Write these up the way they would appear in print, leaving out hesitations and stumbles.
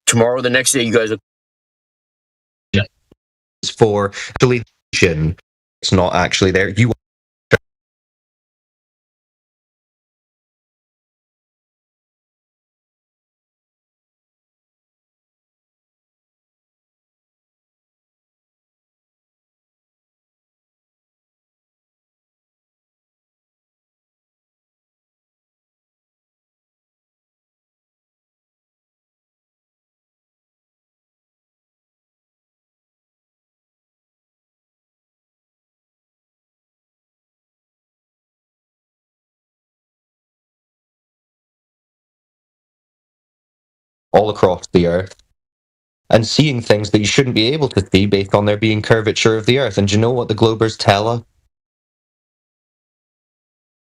tomorrow, the next day, you guys. For deletion, it's not actually there. You all across the Earth, and seeing things that you shouldn't be able to see based on there being curvature of the Earth. And do you know what the Globers tell us?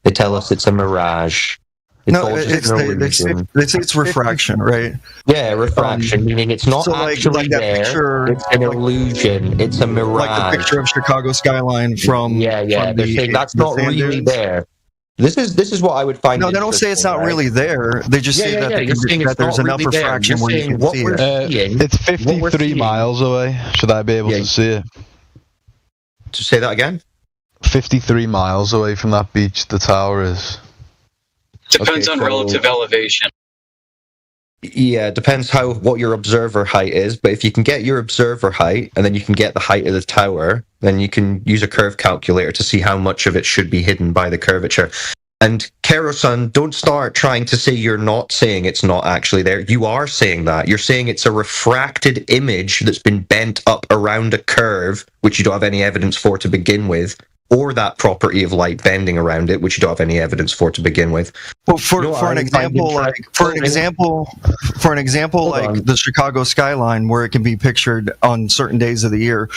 They tell us it's a mirage. It's all just an illusion. They say it's refraction, right? Yeah, refraction, meaning it's not actually like that there. picture, it's an illusion. It's a mirage. Like the picture of Chicago skyline from they're saying that's not really dunes. there. This is what I would find. No, they don't say it's not really there. They just say that there's enough really refraction where you can see it. It's 53 miles away. Should I be able to see it? To say that again? 53 miles away from that beach, the tower is. Depends on relative elevation. Yeah, it depends what your observer height is, but if you can get your observer height and then you can get the height of the tower, then you can use a curve calculator to see how much of it should be hidden by the curvature. And Kero-san, don't start trying to say you're not saying it's not actually there. You are saying that. You're saying it's a refracted image that's been bent up around a curve, which you don't have any evidence for to begin with, or that property of light bending around it, which you don't have any evidence for to begin with. Well, for an example, like the Chicago skyline, where it can be pictured on certain days of the year.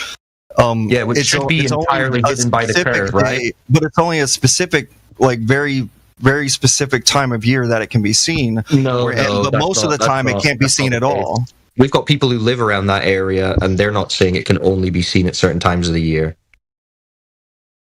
Which should be entirely hidden by the curve, right? But it's only a specific, like very, very specific time of year that it can be seen. But most of the time it can't be seen at all. We've got people who live around that area, and they're not saying it can only be seen at certain times of the year.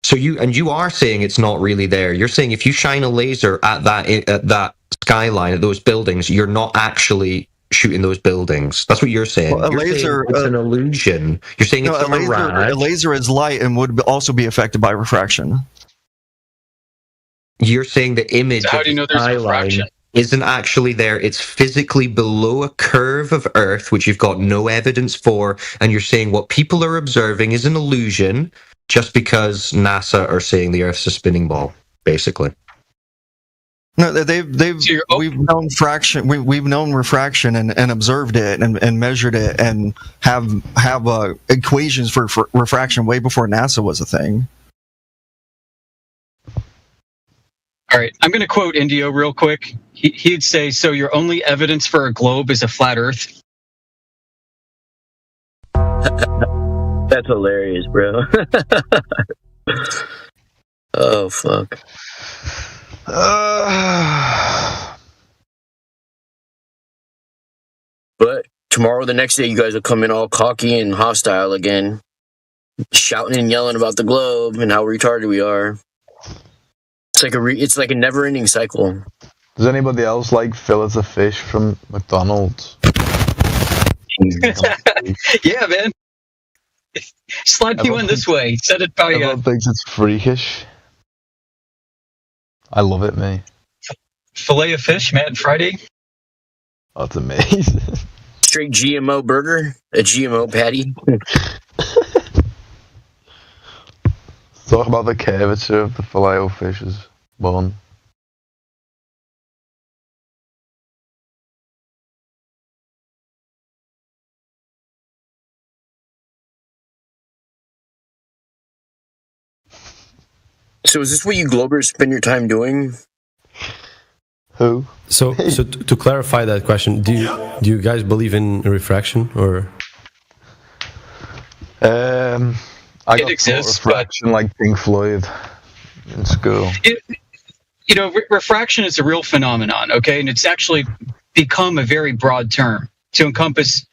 So you are saying it's not really there. You're saying if you shine a laser at that skyline, at those buildings, you're not actually shooting those buildings. That's what you're saying. Well, It's an illusion. You're saying it's a laser is light and would also be affected by refraction. You're saying the image So how do you know there's refraction? Isn't actually there. It's physically below a curve of Earth, which you've got no evidence for, and you're saying what people are observing is an illusion just because NASA are saying the Earth's a spinning ball, basically. No, we've known fraction. We've known refraction and observed it and measured it and have equations for refraction way before NASA was a thing. All right, I'm going to quote Indio real quick. He'd say, "So your only evidence for a globe is a flat Earth." That's hilarious, bro. Oh, fuck. But tomorrow, the next day, you guys will come in all cocky and hostile again, shouting and yelling about the globe and how retarded we are. It's like a never-ending cycle. Does anybody else like fillets of fish from McDonald's? Yeah, man. Slide me one this way. Set it by Everyone thinks it's freakish. I love it, me. Filet of fish, Mad Friday. Oh, it's amazing. Straight GMO burger, a GMO patty. Talk about the curvature of the filet of fish's bone. So is this what you Globers spend your time doing? Who? So to clarify that question, do you guys believe in refraction or? I got exists, refraction like Pink Floyd in school. Refraction is a real phenomenon, okay, and it's actually become a very broad term to encompass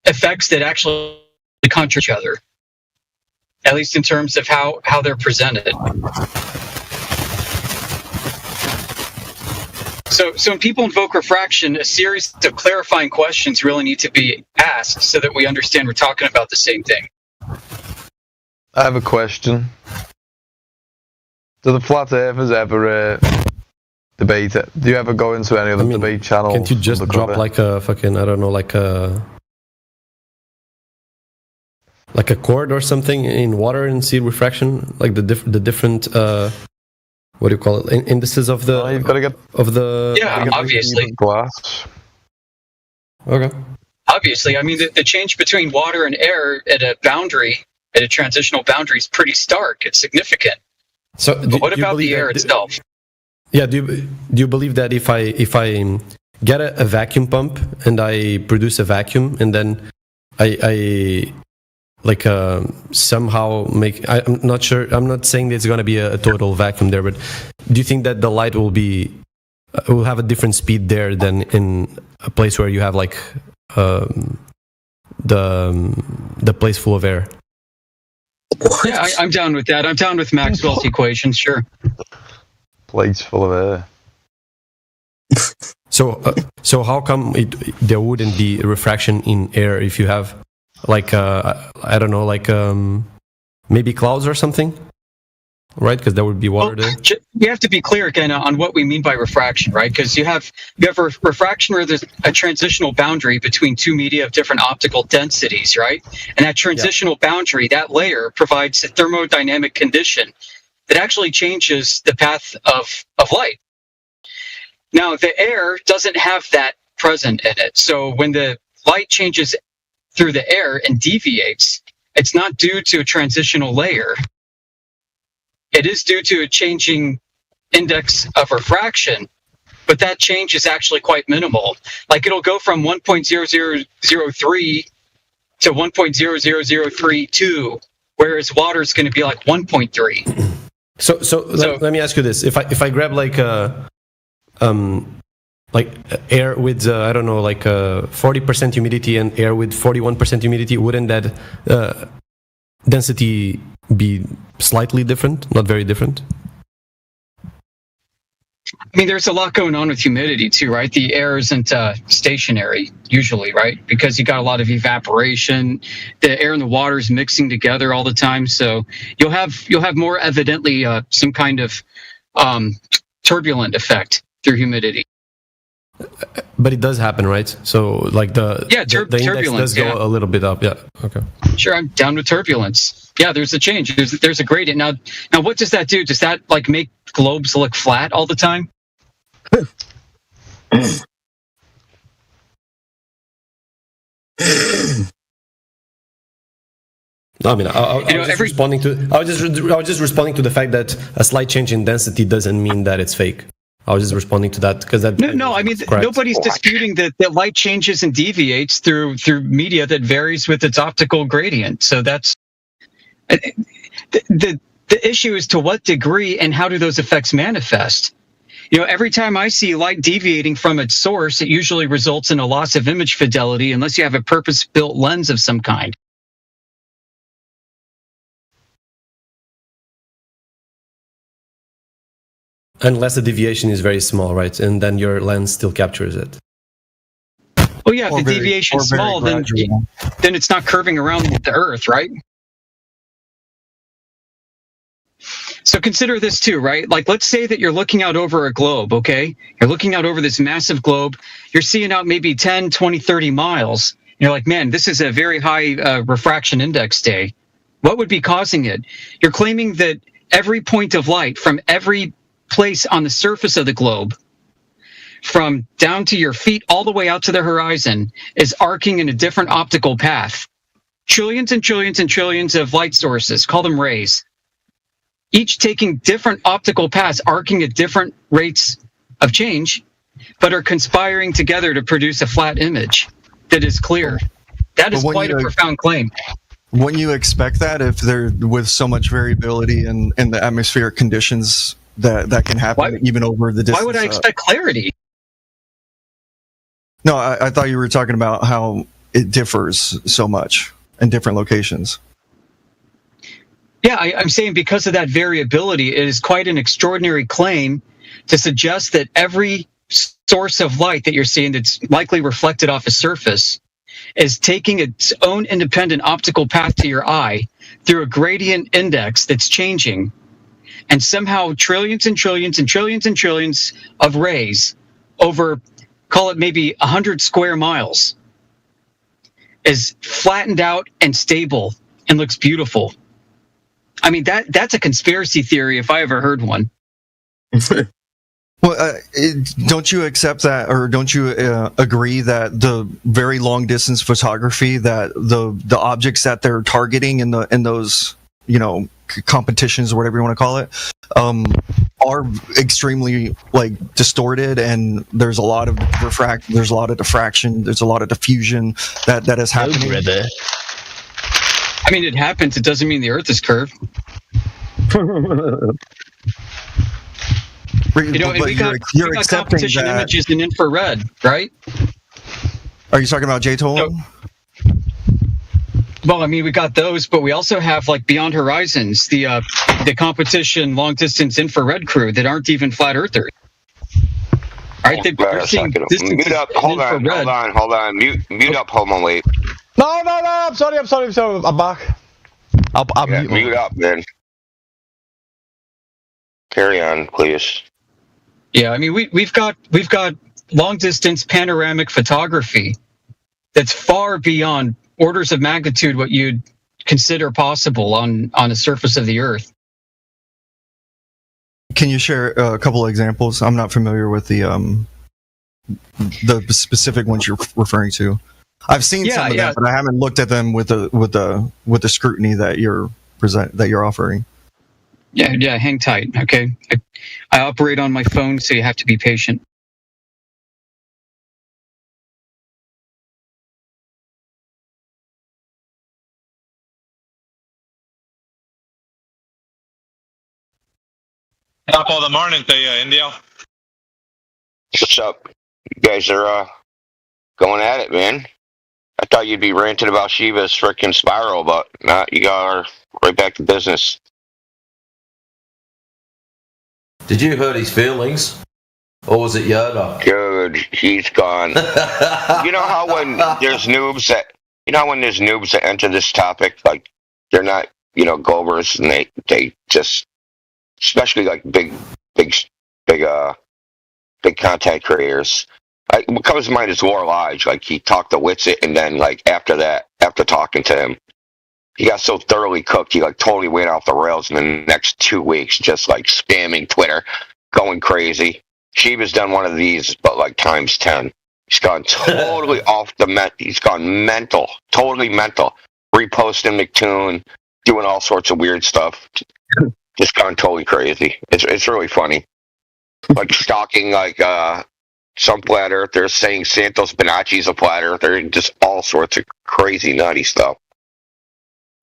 effects that actually contradict each other, at least in terms of how they're presented. So when people invoke refraction, a series of clarifying questions really need to be asked so that we understand we're talking about the same thing. I have a question. Do the flat earthers ever debate it? Do you ever go into any of the debate channels? Can't you just drop like a fucking, I don't know, like a cord or something in water and see refraction, like the different what do you call it, indices of the you've got to get obviously glass. Okay. Obviously, I mean the change between water and air at a boundary, at a transitional boundary, is pretty stark. It's significant. So, but what about the air itself? Yeah, do you believe that if I get a vacuum pump and I produce a vacuum and then I like somehow make, I'm not sure, I'm not saying that it's going to be a total vacuum there, but do you think that the light will have a different speed there than in a place where you have like the place full of air? Yeah, I'm down with that. I'm down with Maxwell's equation, sure. Plates full of air. So how come there wouldn't be refraction in air if you have like I don't know, like maybe clouds or something, right? Because there would be water there. You have to be clear again on what we mean by refraction, right? Because you have refraction where there's a transitional boundary between two media of different optical densities, right? And that transitional boundary, that layer, provides a thermodynamic condition that actually changes the path of light. Now, the air doesn't have that present in it. So when the light changes through the air and deviates, it's not due to a transitional layer. It is due to a changing index of refraction, but that change is actually quite minimal. Like it'll go from 1.0003 to 1.00032, whereas water is going to be like 1.3. So let me ask you this: if I grab like air with I don't know, like 40% humidity and air with 41% humidity, wouldn't that density be slightly different, not very different? I mean, there's a lot going on with humidity too, right? The air isn't stationary usually, right? Because you got a lot of evaporation. The air and the water is mixing together all the time, so you'll have more evidently some kind of turbulent effect through humidity. But it does happen, right? So like the index does go a little bit up. Yeah. Okay. Sure, I'm down with turbulence. Yeah, there's a change. There's a gradient. Now, what does that do? Does that like make globes look flat all the time? No, I mean, I was just responding to the fact that a slight change in density doesn't mean that it's fake. I was just responding to that because that. No. I mean, nobody's disputing that light changes and deviates through media that varies with its optical gradient. So that's the issue is to what degree and how do those effects manifest? Every time I see light deviating from its source, it usually results in a loss of image fidelity unless you have a purpose-built lens of some kind. Unless the deviation is very small, right? And then your lens still captures it. Well, yeah, if the deviation is small, then it's not curving around the Earth, right? So consider this too, right? Like, let's say that you're looking out over a globe, okay? You're looking out over this massive globe. You're seeing out maybe 10, 20, 30 miles. You're like, man, this is a very high refraction index day. What would be causing it? You're claiming that every point of light from every place on the surface of the globe, from down to your feet all the way out to the horizon, is arcing in a different optical path. Trillions and trillions and trillions of light sources, call them rays, each taking different optical paths, arcing at different rates of change, but are conspiring together to produce a flat image that is clear. That is quite a profound claim. Wouldn't you expect that if they're with so much variability in the atmospheric conditions that can happen even over the distance? Why would I expect clarity? No, I thought you were talking about how it differs so much in different locations. Yeah, I'm saying because of that variability, it is quite an extraordinary claim to suggest that every source of light that you're seeing that's likely reflected off a surface is taking its own independent optical path to your eye through a gradient index that's changing. And somehow trillions and trillions and trillions and trillions of rays over, call it maybe 100 square miles, is flattened out and stable and looks beautiful. I mean, that's a conspiracy theory if I ever heard one. Well, don't you accept that, or don't you agree that the very long distance photography, that the objects that they're targeting in those competitions or whatever you want to call it, are extremely like distorted, and there's a lot of there's a lot of diffraction, there's a lot of diffusion that is happening. I mean, it happens. It doesn't mean the Earth is curved. You know, and we got competition images in infrared, right? Are you talking about JTOL? Well, I mean, we got those, but we also have like Beyond Horizons, the competition long distance infrared crew that aren't even flat earthers. All right, they're seeing mute up. Hold on. Mute up, Homo. Wait. No. I'm sorry. I'm back. I'll mute up, then. Carry on, please. Yeah, I mean, we've got long distance panoramic photography that's far beyond orders of magnitude what you'd consider possible on the surface of the Earth. Can you share a couple of examples? I'm not familiar with the specific ones you're referring to. I've seen some of them, but I haven't looked at them with the scrutiny that you're offering. Yeah, hang tight, okay? I operate on my phone, so you have to be patient. Top of the morning to you, Indio. What's up? You guys are going at it, man. I thought you'd be ranting about Shiva's frickin' spiral, but not. You got her right back to business. Did you hurt his feelings? Or was it Yoda? Dude, he's gone. You know how when there's noobs that enter this topic, like, they're not, goers, and they just, especially like big content creators. What comes to mind is War Lodge. Like, he talked to Witsit, and then, like, after talking to him, he got so thoroughly cooked, he, like, totally went off the rails in the next 2 weeks, just, like, spamming Twitter, going crazy. Shiva's done one of these, but, like, times 10. He's gone totally he's gone mental, totally mental. Reposting Nicktoon, doing all sorts of weird stuff. Just gone totally crazy. It's really funny. Like, stalking, like, some flat earthers, saying Santos Bonacci's a flat earther, just all sorts of crazy, nutty stuff.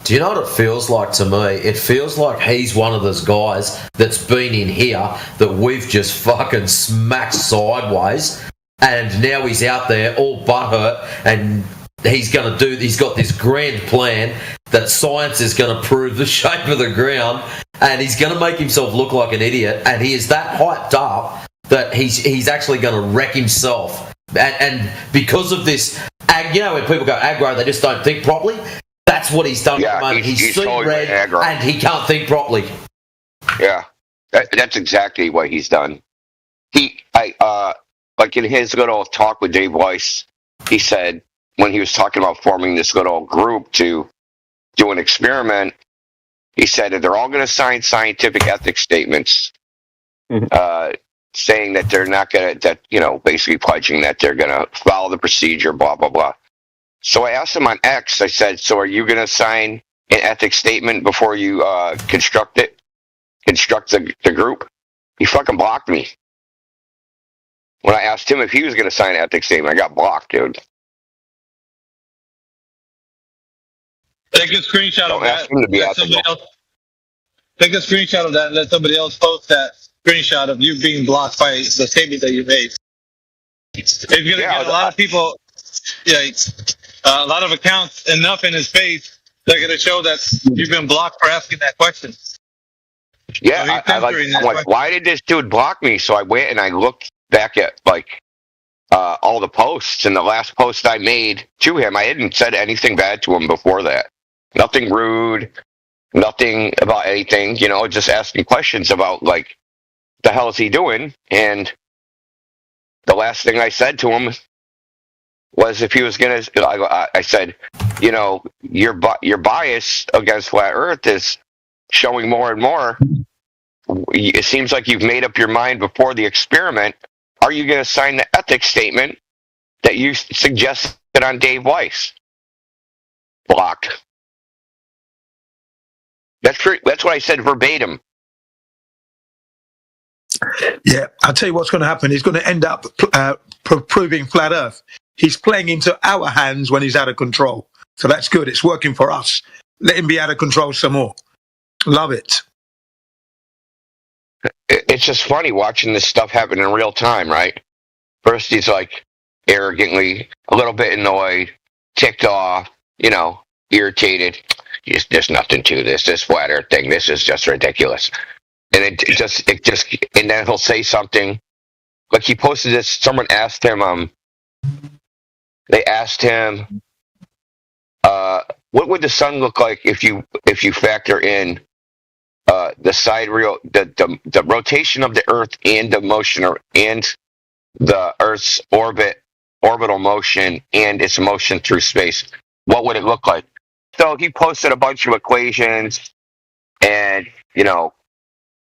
Do you know what it feels like to me? It feels like he's one of those guys that's been in here that we've just fucking smacked sideways, and now he's out there all butthurt, and he's got this grand plan that science is going to prove the shape of the ground, and he's going to make himself look like an idiot, and he is that hyped up that he's actually going to wreck himself. And because of this, when people go aggro, they just don't think properly. That's what he's done at the moment. He's seen totally red, and he can't think properly. Yeah, that's exactly what he's done. Like in his good old talk with Dave Weiss, he said when he was talking about forming this good old group to do an experiment, he said that they're all going to sign scientific ethics statements, saying that they're not going to, basically pledging that they're going to follow the procedure, blah, blah, blah. So I asked him on X, I said, so are you going to sign an ethics statement before you construct the group? He fucking blocked me. When I asked him if he was going to sign an ethics statement, I got blocked, dude. Take a screenshot of that. Take a screenshot of that and let somebody else post that screenshot of you being blocked by the statement that you made. It's going to get a lot of people, a lot of accounts enough in his face, they're going to show that you've been blocked for asking that question. Yeah, I'm like, why did this dude block me? So I went and I looked back at, like, all the posts. And the last post I made to him, I hadn't said anything bad to him before that. Nothing rude, nothing about anything, just asking questions about, like, the hell is he doing? And the last thing I said to him was if he was going to, I said, your bias against flat Earth is showing more and more. It seems like you've made up your mind before the experiment. Are you going to sign the ethics statement that you suggested on Dave Weiss? Blocked. That's what I said verbatim. Yeah, I'll tell you what's going to happen. He's going to end up proving flat Earth. He's playing into our hands when he's out of control. So that's good. It's working for us. Let him be out of control some more. Love it. It's just funny watching this stuff happen in real time, right? First he's like arrogantly, a little bit annoyed, ticked off, irritated. There's nothing to this flat Earth thing. This is just ridiculous. And it just, and then he'll say something. Like he posted this. Someone asked him. They asked him, what would the sun look like if you factor in the sidereal, the rotation of the Earth and the motion and the Earth's orbital motion and its motion through space? What would it look like? So he posted a bunch of equations and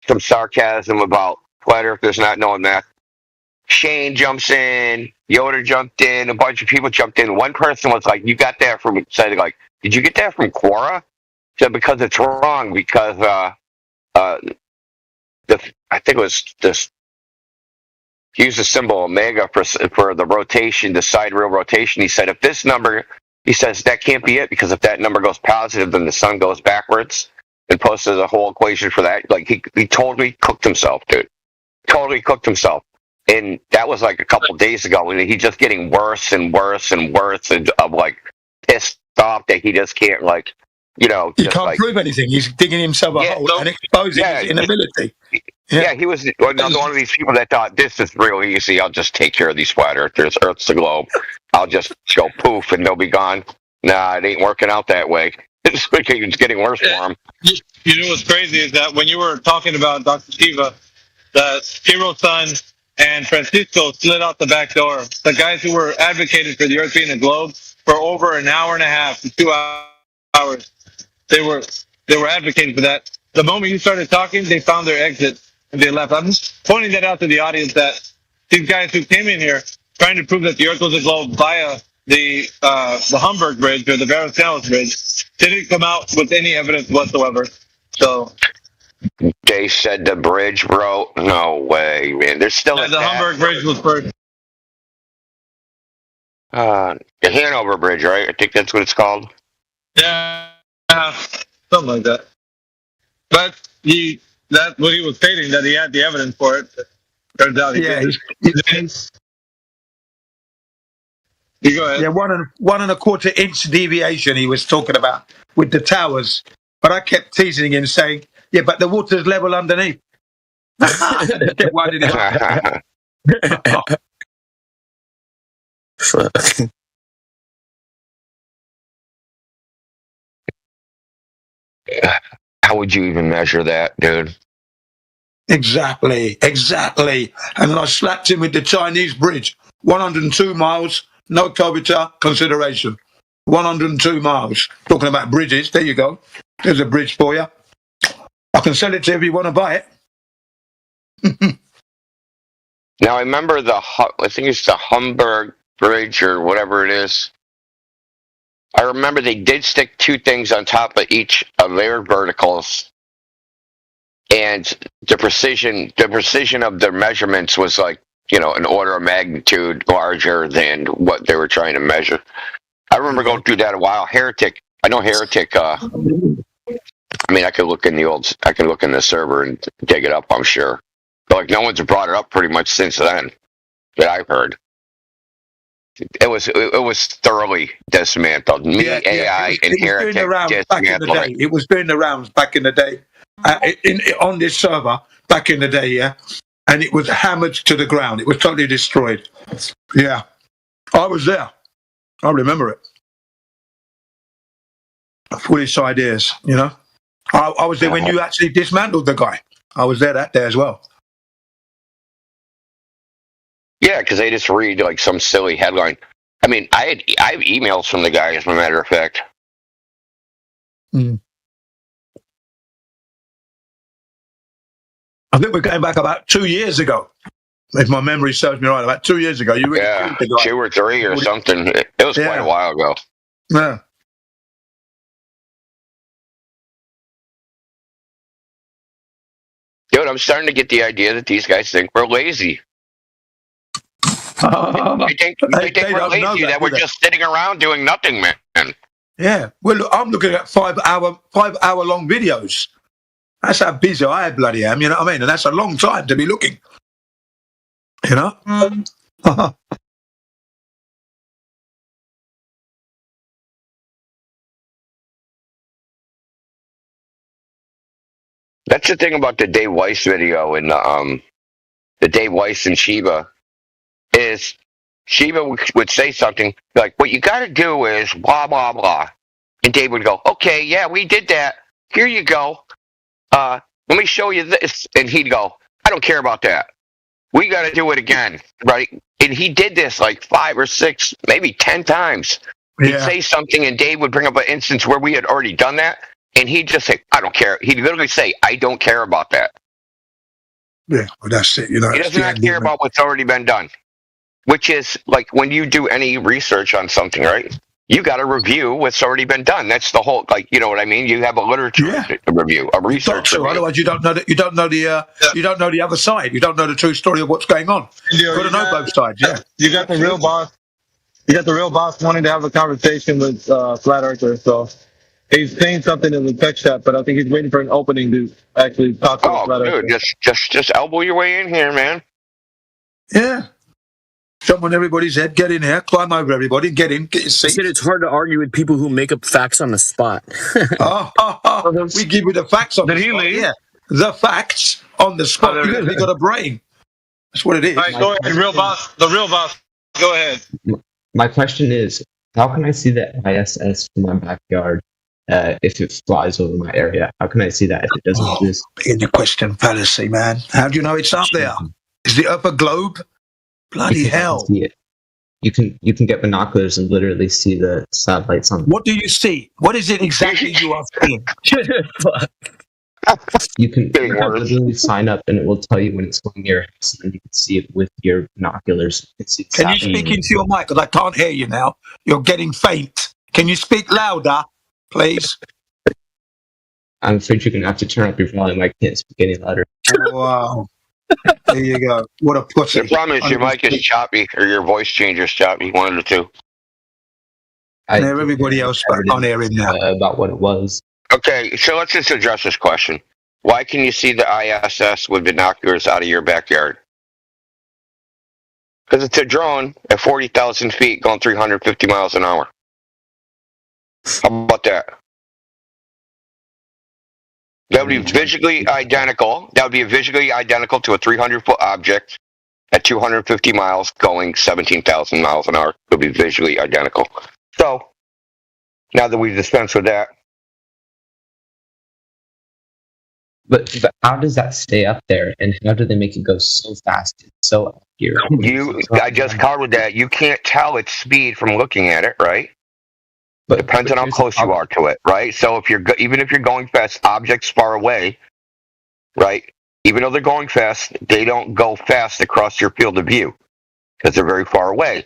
some sarcasm about flat earthers not knowing math. Shane jumps in, Yoda jumped in, a bunch of people jumped in. One person was like, "You got that from?" Said like, "Did you get that from Quora?" Said because it's wrong because I think it was this. He used the symbol omega for the rotation, the sidereal rotation. He said if this number, he says that can't be it because if that number goes positive, then the sun goes backwards. And posted a whole equation for that. Like he totally cooked himself, dude. Totally cooked himself. And that was like a couple days ago. And he's just getting worse and worse and worse, and I'm like pissed off that he just can't he can't prove anything. He's digging himself a hole and exposing his inability. Yeah, he was another one of these people that thought this is real easy. I'll just take care of these flat earthers. Earth's the globe. I'll just go poof and they'll be gone. Nah, it ain't working out that way. It's getting worse for him. You know what's crazy is that when you were talking about Dr. Shiva, that Hiro-san and Francisco slid out the back door. The guys who were advocating for the Earth being a globe for over an hour and a half to 2 hours, they were advocating for that. The moment you started talking, they found their exit and they left. I'm just pointing that out to the audience that these guys who came in here trying to prove that the Earth was a globe via the Humberg Bridge or the Verrazzano Bridge didn't come out with any evidence whatsoever. So they said the bridge, bro. No way, man. There's still the Humberg Bridge was first. The Hanover Bridge, right? I think that's what it's called. Yeah, something like that. But that's what he was stating, that he had the evidence for it. Turns out he didn't. You go ahead. Yeah, 1.25 inch deviation he was talking about with the towers. But I kept teasing him, saying, "Yeah, but the water's level underneath." Why did How would you even measure that, dude? Exactly. And I slapped him with the Chinese bridge. 102 miles, no curvature consideration. 102 miles. Talking about bridges, there you go. There's a bridge for you. I can sell it to you if you want to buy it. Now, I remember I think it's the Humberg Bridge or whatever it is. I remember they did stick two things on top of each of their verticals. And the precision of their measurements was like, an order of magnitude larger than what they were trying to measure. I remember going through that a while. I know Heretic, I could look in the server and dig it up, I'm sure. But no one's brought it up pretty much since then that I've heard. It was thoroughly dismantled. AI, and Heretic dismantled. It was doing the rounds back in the day. On this server back in the day, yeah. and it was hammered to the ground. It was totally destroyed. Yeah, I was there. I remember it. Foolish ideas, you know. I was there when you actually dismantled the guy. I was there that day as well. Yeah, because they just read like some silly headline. I mean, I have emails from the guy, as a matter of fact. I think we're going back about 2 years ago, if my memory serves me right. About 2 years ago, you really killed the guy. 2 or 3 or something. It was quite a while ago. Yeah. Dude, I'm starting to get the idea that these guys think we're lazy. They think we're lazy, that we're just sitting around doing nothing, man. Yeah. Well, look, I'm looking at 5 hour long videos. That's how busy I bloody am, you know what I mean? And that's a long time to be looking. You know? That's the thing about the Dave Weiss video and the Dave Weiss and Shiva is Shiva would say something like, what you got to do is blah, blah, blah. And Dave would go, okay, yeah, we did that. Here you go. Let me show you this. And he'd go, I don't care about that. We got to do it again, right? And he did this like 5 or 6, maybe 10 times. He'd say something and Dave would bring up an instance where we had already done that. And he'd just say, I don't care. He'd literally say, I don't care about that. Yeah, well, that's it. You know, he does not care about what's already been done, which is like when you do any research on something, right? You got to review what's already been done. That's the whole, like, you know what I mean? You have a literature review, a research review. Otherwise, you don't know that. You don't know the other side. You don't know the true story of what's going on. You got to know both sides. Yeah, you got the real boss. You got the real boss wanting to have a conversation with Flat Earther. So he's saying something in the text chat, but I think he's waiting for an opening to actually talk to Flat Earther. Dude, just elbow your way in here, man. Yeah. Jump on everybody's head, get in here, climb over everybody, get in, get your seat. I said it's hard to argue with people who make up facts on the spot. We give you the facts on the spot. Leave? Yeah, the facts on the spot because we got a brain. That's what it is. All right, go ahead. The real boss. Go ahead. My question is, how can I see the ISS from my backyard if it flies over my area? How can I see that if it doesn't exist? In the question fallacy, man. How do you know it's up there? Is the upper globe? Bloody hell! See it. You can get binoculars and literally see the satellites on. What do you see? What is it exactly you are seeing? You can literally sign up and it will tell you when it's going near your house, and you can see it with your binoculars. Can you speak into your mic? Because I can't hear you now. You're getting faint. Can you speak louder, please? I'm afraid you're going to have to turn up your volume. I can't speak any louder. Wow. There you go. What a pussy. The problem is your mic is choppy, or your voice changer's choppy, one of the two. And everybody else on air now. About what it was. Okay, so let's just address this question. Why can you see the ISS with binoculars out of your backyard? Because it's a drone at 40,000 feet going 350 miles an hour. How about that? That would be visually identical. That would be visually identical to a 300-foot object at 250 miles going 17,000 miles an hour. It would be visually identical. So, now that we've dispensed with that. But how does that stay up there? And how do they make it go so fast? It's so accurate. I just covered that. You can't tell its speed from looking at it, right? But depends on how close you are to it, right? So if even if you're going fast, objects far away, right? Even though they're going fast, they don't go fast across your field of view because they're very far away.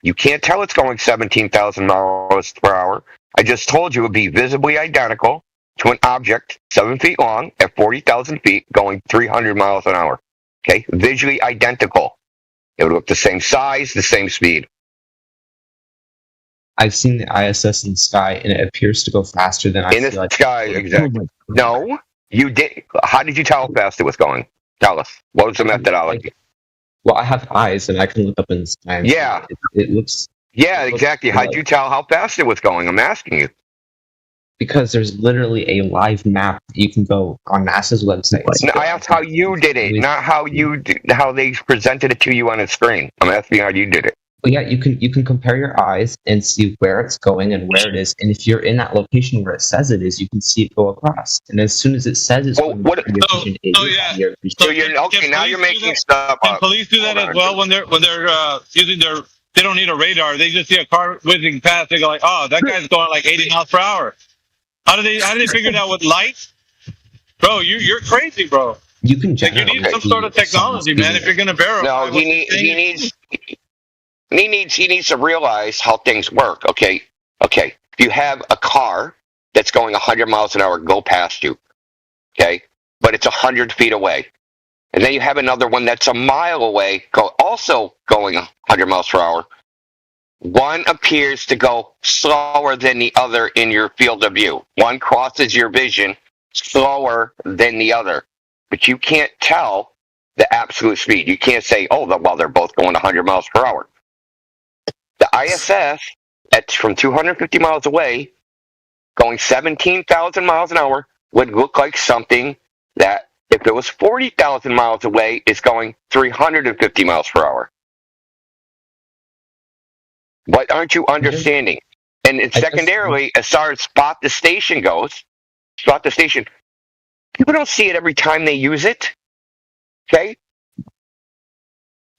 You can't tell it's going 17,000 miles per hour. I just told you it would be visibly identical to an object 7 feet long at 40,000 feet going 300 miles an hour. Okay, visually identical. It would look the same size, the same speed. I've seen the ISS in the sky, and it appears to go faster than I see. In the sky, exactly. No, you did. How did you tell how fast it was going? Tell us. What was the methodology? Well, I have eyes, and I can look up in the sky. Yeah. It looks... Yeah, exactly. How did you tell how fast it was going? I'm asking you. Because there's literally a live map that you can go on NASA's website. No, I asked how you did it, not how how they presented it to you on a screen. I'm asking how you did it. Well, yeah, you can compare your eyes and see where it's going and where it is. And if you're in that location where it says it is, you can see it go across. And as soon as it says it's going So you're okay. Now you're making stuff Can up. police do that as well when they're using their? They don't need a radar. They just see a car whizzing past. They go like, "Oh, that guy's going like 80 miles per hour." How do they figure it out with lights? Bro, you're crazy, bro. You can like you need some sort of technology, man, if you're gonna verify. No, he needs to realize how things work. Okay. If you have a car that's going 100 miles an hour go past you, okay, but it's 100 feet away, and then you have another one that's a mile away, also going 100 miles per hour. One appears to go slower than the other in your field of view. One crosses your vision slower than the other, but you can't tell the absolute speed. You can't say, "Oh, well, they're both going 100 miles per hour." The ISS, from 250 miles away, going 17,000 miles an hour, would look like something that, if it was 40,000 miles away, is going 350 miles per hour. What aren't you understanding? And secondarily, as far as spot the station goes, people don't see it every time they use it. Okay?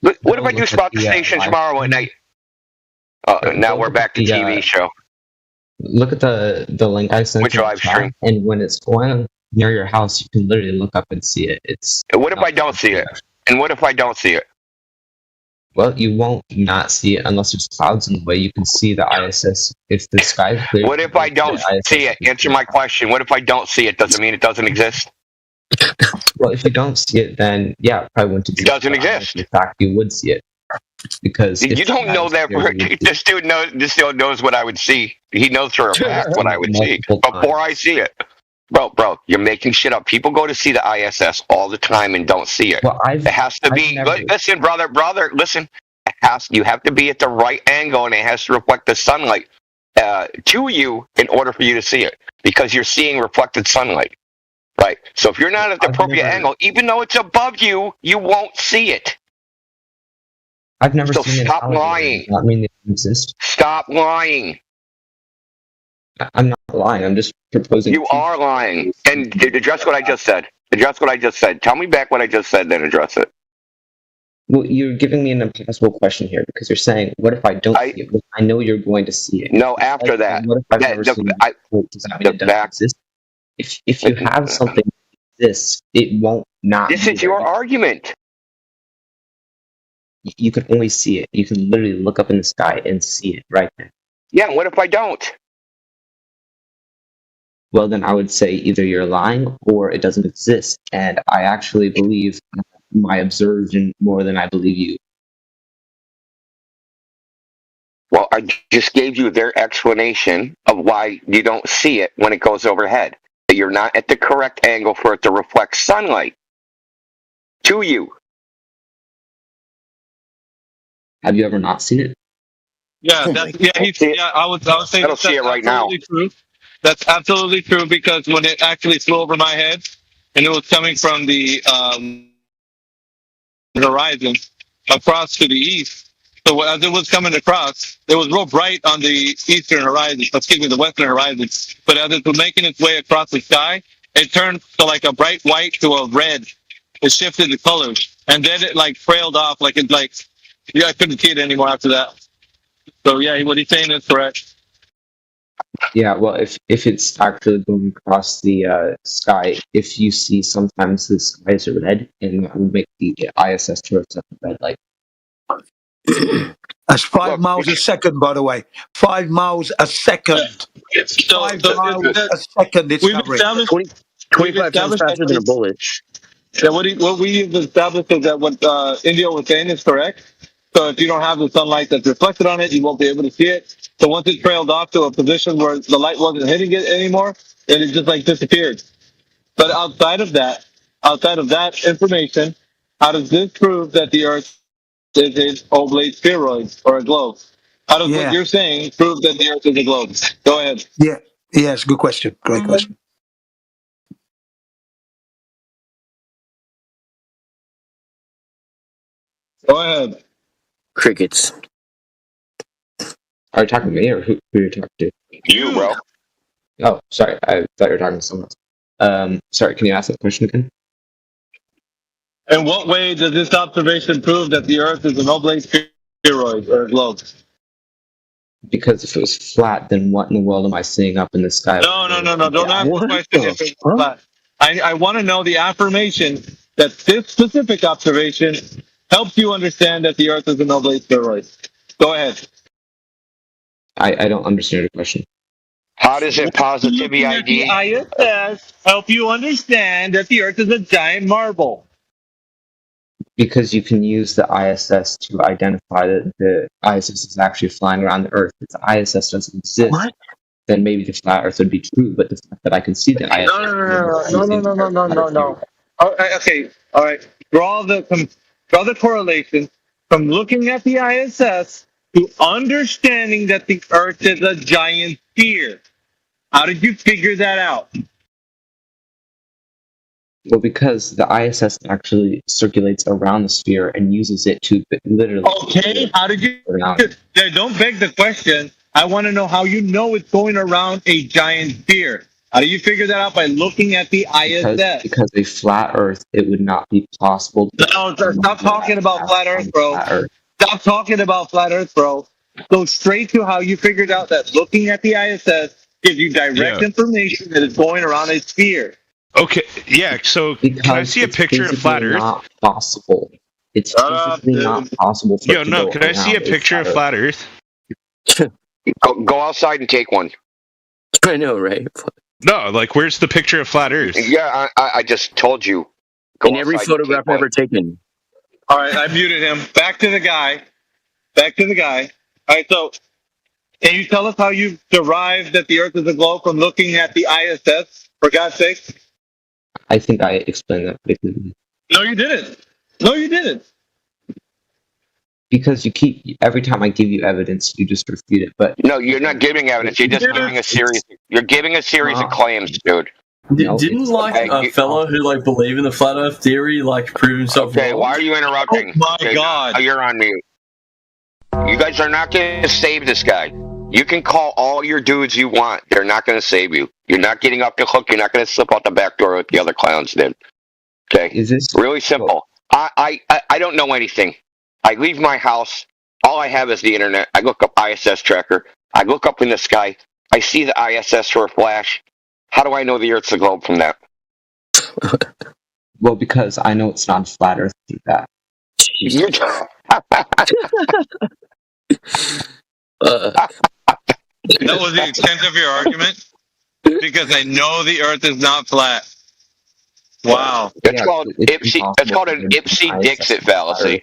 What if I do spot the station tomorrow at night? Now we're back to TV show. Look at the link I sent. Which live stream? And when it's going near your house, you can literally look up and see it. What if I don't see it? And what if I don't see it? Well, you won't not see it unless there's clouds in the way. You can see the ISS if the sky is clear. What if I don't see it? Answer my question. What if I don't see it? Doesn't mean it doesn't exist. Well, if you don't see it, then yeah, it probably wouldn't exist. It doesn't exist. In fact, you would see it because you don't know that. This dude knows what I would see. He knows for a fact what I would see before I see it. Bro, you're making shit up. People go to see the ISS all the time and don't see it. Well, it has to be. Listen, brother, listen. You have to be at the right angle, and it has to reflect the sunlight to you in order for you to see it, because you're seeing reflected sunlight, right? So if you're not at the appropriate angle, even though it's above you, you won't see it. I've never seen it. Stop lying. Not mean it exists. Stop lying. I'm not lying. I'm just proposing. You are lying. And address what I just said. Address what I just said. Tell me back what I just said, then address it. Well, you're giving me an impossible question here because you're saying, "What if I don't see it?" Well, I know you're going to see it. No, after that. What if I've never seen it? Does that mean it doesn't exist? If you have something that exists, it won't not. This is your argument. You can only see it. You can literally look up in the sky and see it right there. Yeah, what if I don't? Well, then I would say either you're lying or it doesn't exist. And I actually believe my observation more than I believe you. Well, I just gave you their explanation of why you don't see it when it goes overhead. That you're not at the correct angle for it to reflect sunlight to you. Have you ever not seen it? Yeah, I would say I don't see it right now. True. That's absolutely true, because when it actually flew over my head, and it was coming from the horizon across to the east. So as it was coming across, it was real bright on the eastern horizon, the western horizon. But as it was making its way across the sky, it turned to like a bright white to a red. It shifted the colors, and then it like trailed off, I couldn't see it anymore after that. So yeah, what he's saying is correct. Yeah, well, if it's actually going across the sky, if you see sometimes the skies are red, and that will make the ISS turn up a red light. That's 5 miles a second, by the way. 5 miles a second. 5 miles a second. It's covering. 25 times faster than a bullet. Yeah, what we've established is that what India was saying is correct. So if you don't have the sunlight that's reflected on it, you won't be able to see it. So once it trailed off to a position where the light wasn't hitting it anymore, then it just disappeared. But outside of that information, how does this prove that the Earth is an oblate spheroid or a globe? How does what you're saying prove that the Earth is a globe? Go ahead. Yeah. Yes, good question. Great question. Go ahead. Crickets. Are you talking to me or who are you talking to? You, bro. Oh, sorry. I thought you were talking to someone else. Sorry, can you ask that question again? In what way does this observation prove that the Earth is an oblate spheroid or a globe? Because if it was flat, then what in the world am I seeing up in the sky? No. Don't ask the question if it's flat. I want to know the affirmation that this specific observation helps you understand that the Earth is an oblate spheroid. Go ahead. I don't understand your question. How does it positivity Looking at the ID? ISS help you understand that the Earth is a giant marble? Because you can use the ISS to identify that the ISS is actually flying around the Earth. If the ISS doesn't exist, then maybe the flat Earth would be true. But the fact that I can see the ISS. No. Okay, all right. Draw the correlation from looking at the ISS to understanding that the Earth is a giant sphere. How did you figure that out? Well, because the ISS actually circulates around the sphere and uses it to literally. Okay, how did you? Don't beg the question. I want to know how you know it's going around a giant sphere. How do you figure that out? By looking at the ISS. Because a flat Earth, it would not be possible. No, stop talking about flat Earth, bro. Stop talking about flat Earth, bro. Go straight to how you figured out that looking at the ISS gives you direct information that it's going around a sphere. Okay, yeah, so can I see a picture of flat Earth? Not possible. It's physically not possible for Yo, no, can I see a picture of flat Earth? Go outside and take one. I know, right? No, like, where's the picture of flat Earth? Yeah, I just told you. In every photograph ever taken. All right, I muted him. Back to the guy. All right, so can you tell us how you derived that the Earth is a globe from looking at the ISS, for God's sake? I think I explained that pretty clearly. No, you didn't. Because every time I give you evidence, you just refute it. But no, you're not giving evidence. You're just giving a series. You're giving a series of claims, dude. Didn't a fellow who believe in the flat Earth theory prove himself wrong? Okay, why are you interrupting? Oh my God! You're on mute. You guys are not going to save this guy. You can call all your dudes you want. They're not going to save you. You're not getting up the hook. You're not going to slip out the back door like the other clowns did. Okay? Is this really simple? I don't know anything. I leave my house. All I have is the internet. I look up ISS tracker. I look up in the sky. I see the ISS for a flash. How do I know the Earth's a globe from that? Well, because I know it's not flat Earth through that. That was the extent of your argument? Because I know the Earth is not flat. Wow. It's called an Ipsy-Dixit fallacy.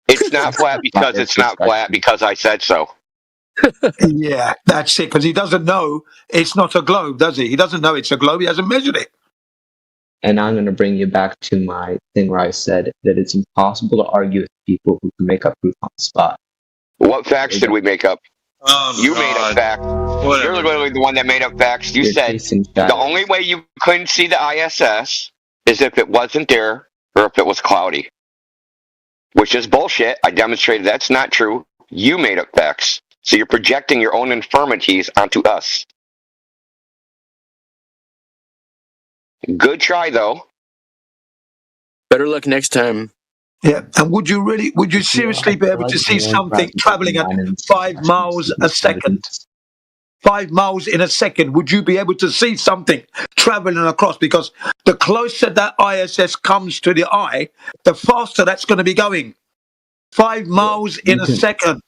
It's not flat because it's not flat because I said so. Yeah, that's it. Because he doesn't know it's not a globe, does he? He doesn't know it's a globe. He hasn't measured it. And I'm going to bring you back to my thing where I said that it's impossible to argue with people who can make up proof on the spot. What facts did we make up? You God. made up facts. You're literally the one that made up facts. You said the only way you couldn't see the ISS is if it wasn't there or if it was cloudy. Which is bullshit. I demonstrated that's not true. You made up facts. So you're projecting your own infirmities onto us. Good try, though. Better luck next time. Yeah, and would you seriously be able to see something traveling at 5 miles a second? 5 miles in a second, would you be able to see something traveling across? Because the closer that ISS comes to the eye, the faster that's going to be going. 5 miles in a second.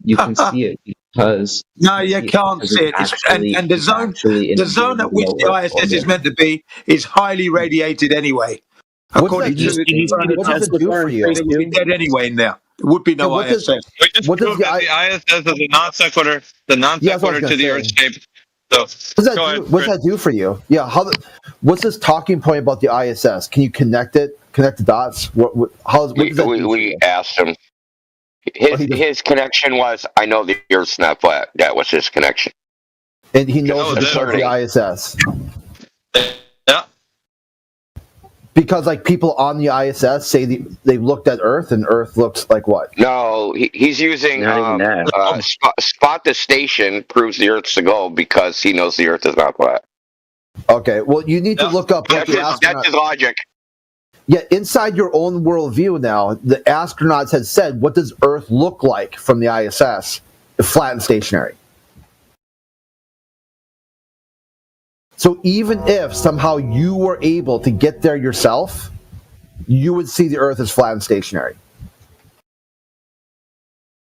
You can see it because... No, you can't see it. And the zone at which the ISS is meant to be is highly radiated anyway. According to what does it do for you? It would be dead anyway in there. There would be no ISS. We just proved that the ISS is a non sequitur, to the Earth shape. So, what does that do for you? Yeah, what's this talking point about the ISS? Can you connect the dots? What does that do? We asked him. His connection was, I know the Earth's not flat. That was his connection. And he knows it's about the ISS. Yeah. Because like people on the ISS say they looked at Earth and Earth looks like what? No, he's using spot the station proves the Earth's a globe because he knows the Earth is not flat. Okay, well you need to look up what that's his logic. Yeah, inside your own worldview now, the astronauts had said, what does Earth look like from the ISS? Flat and stationary. So even if somehow you were able to get there yourself, you would see the Earth as flat and stationary.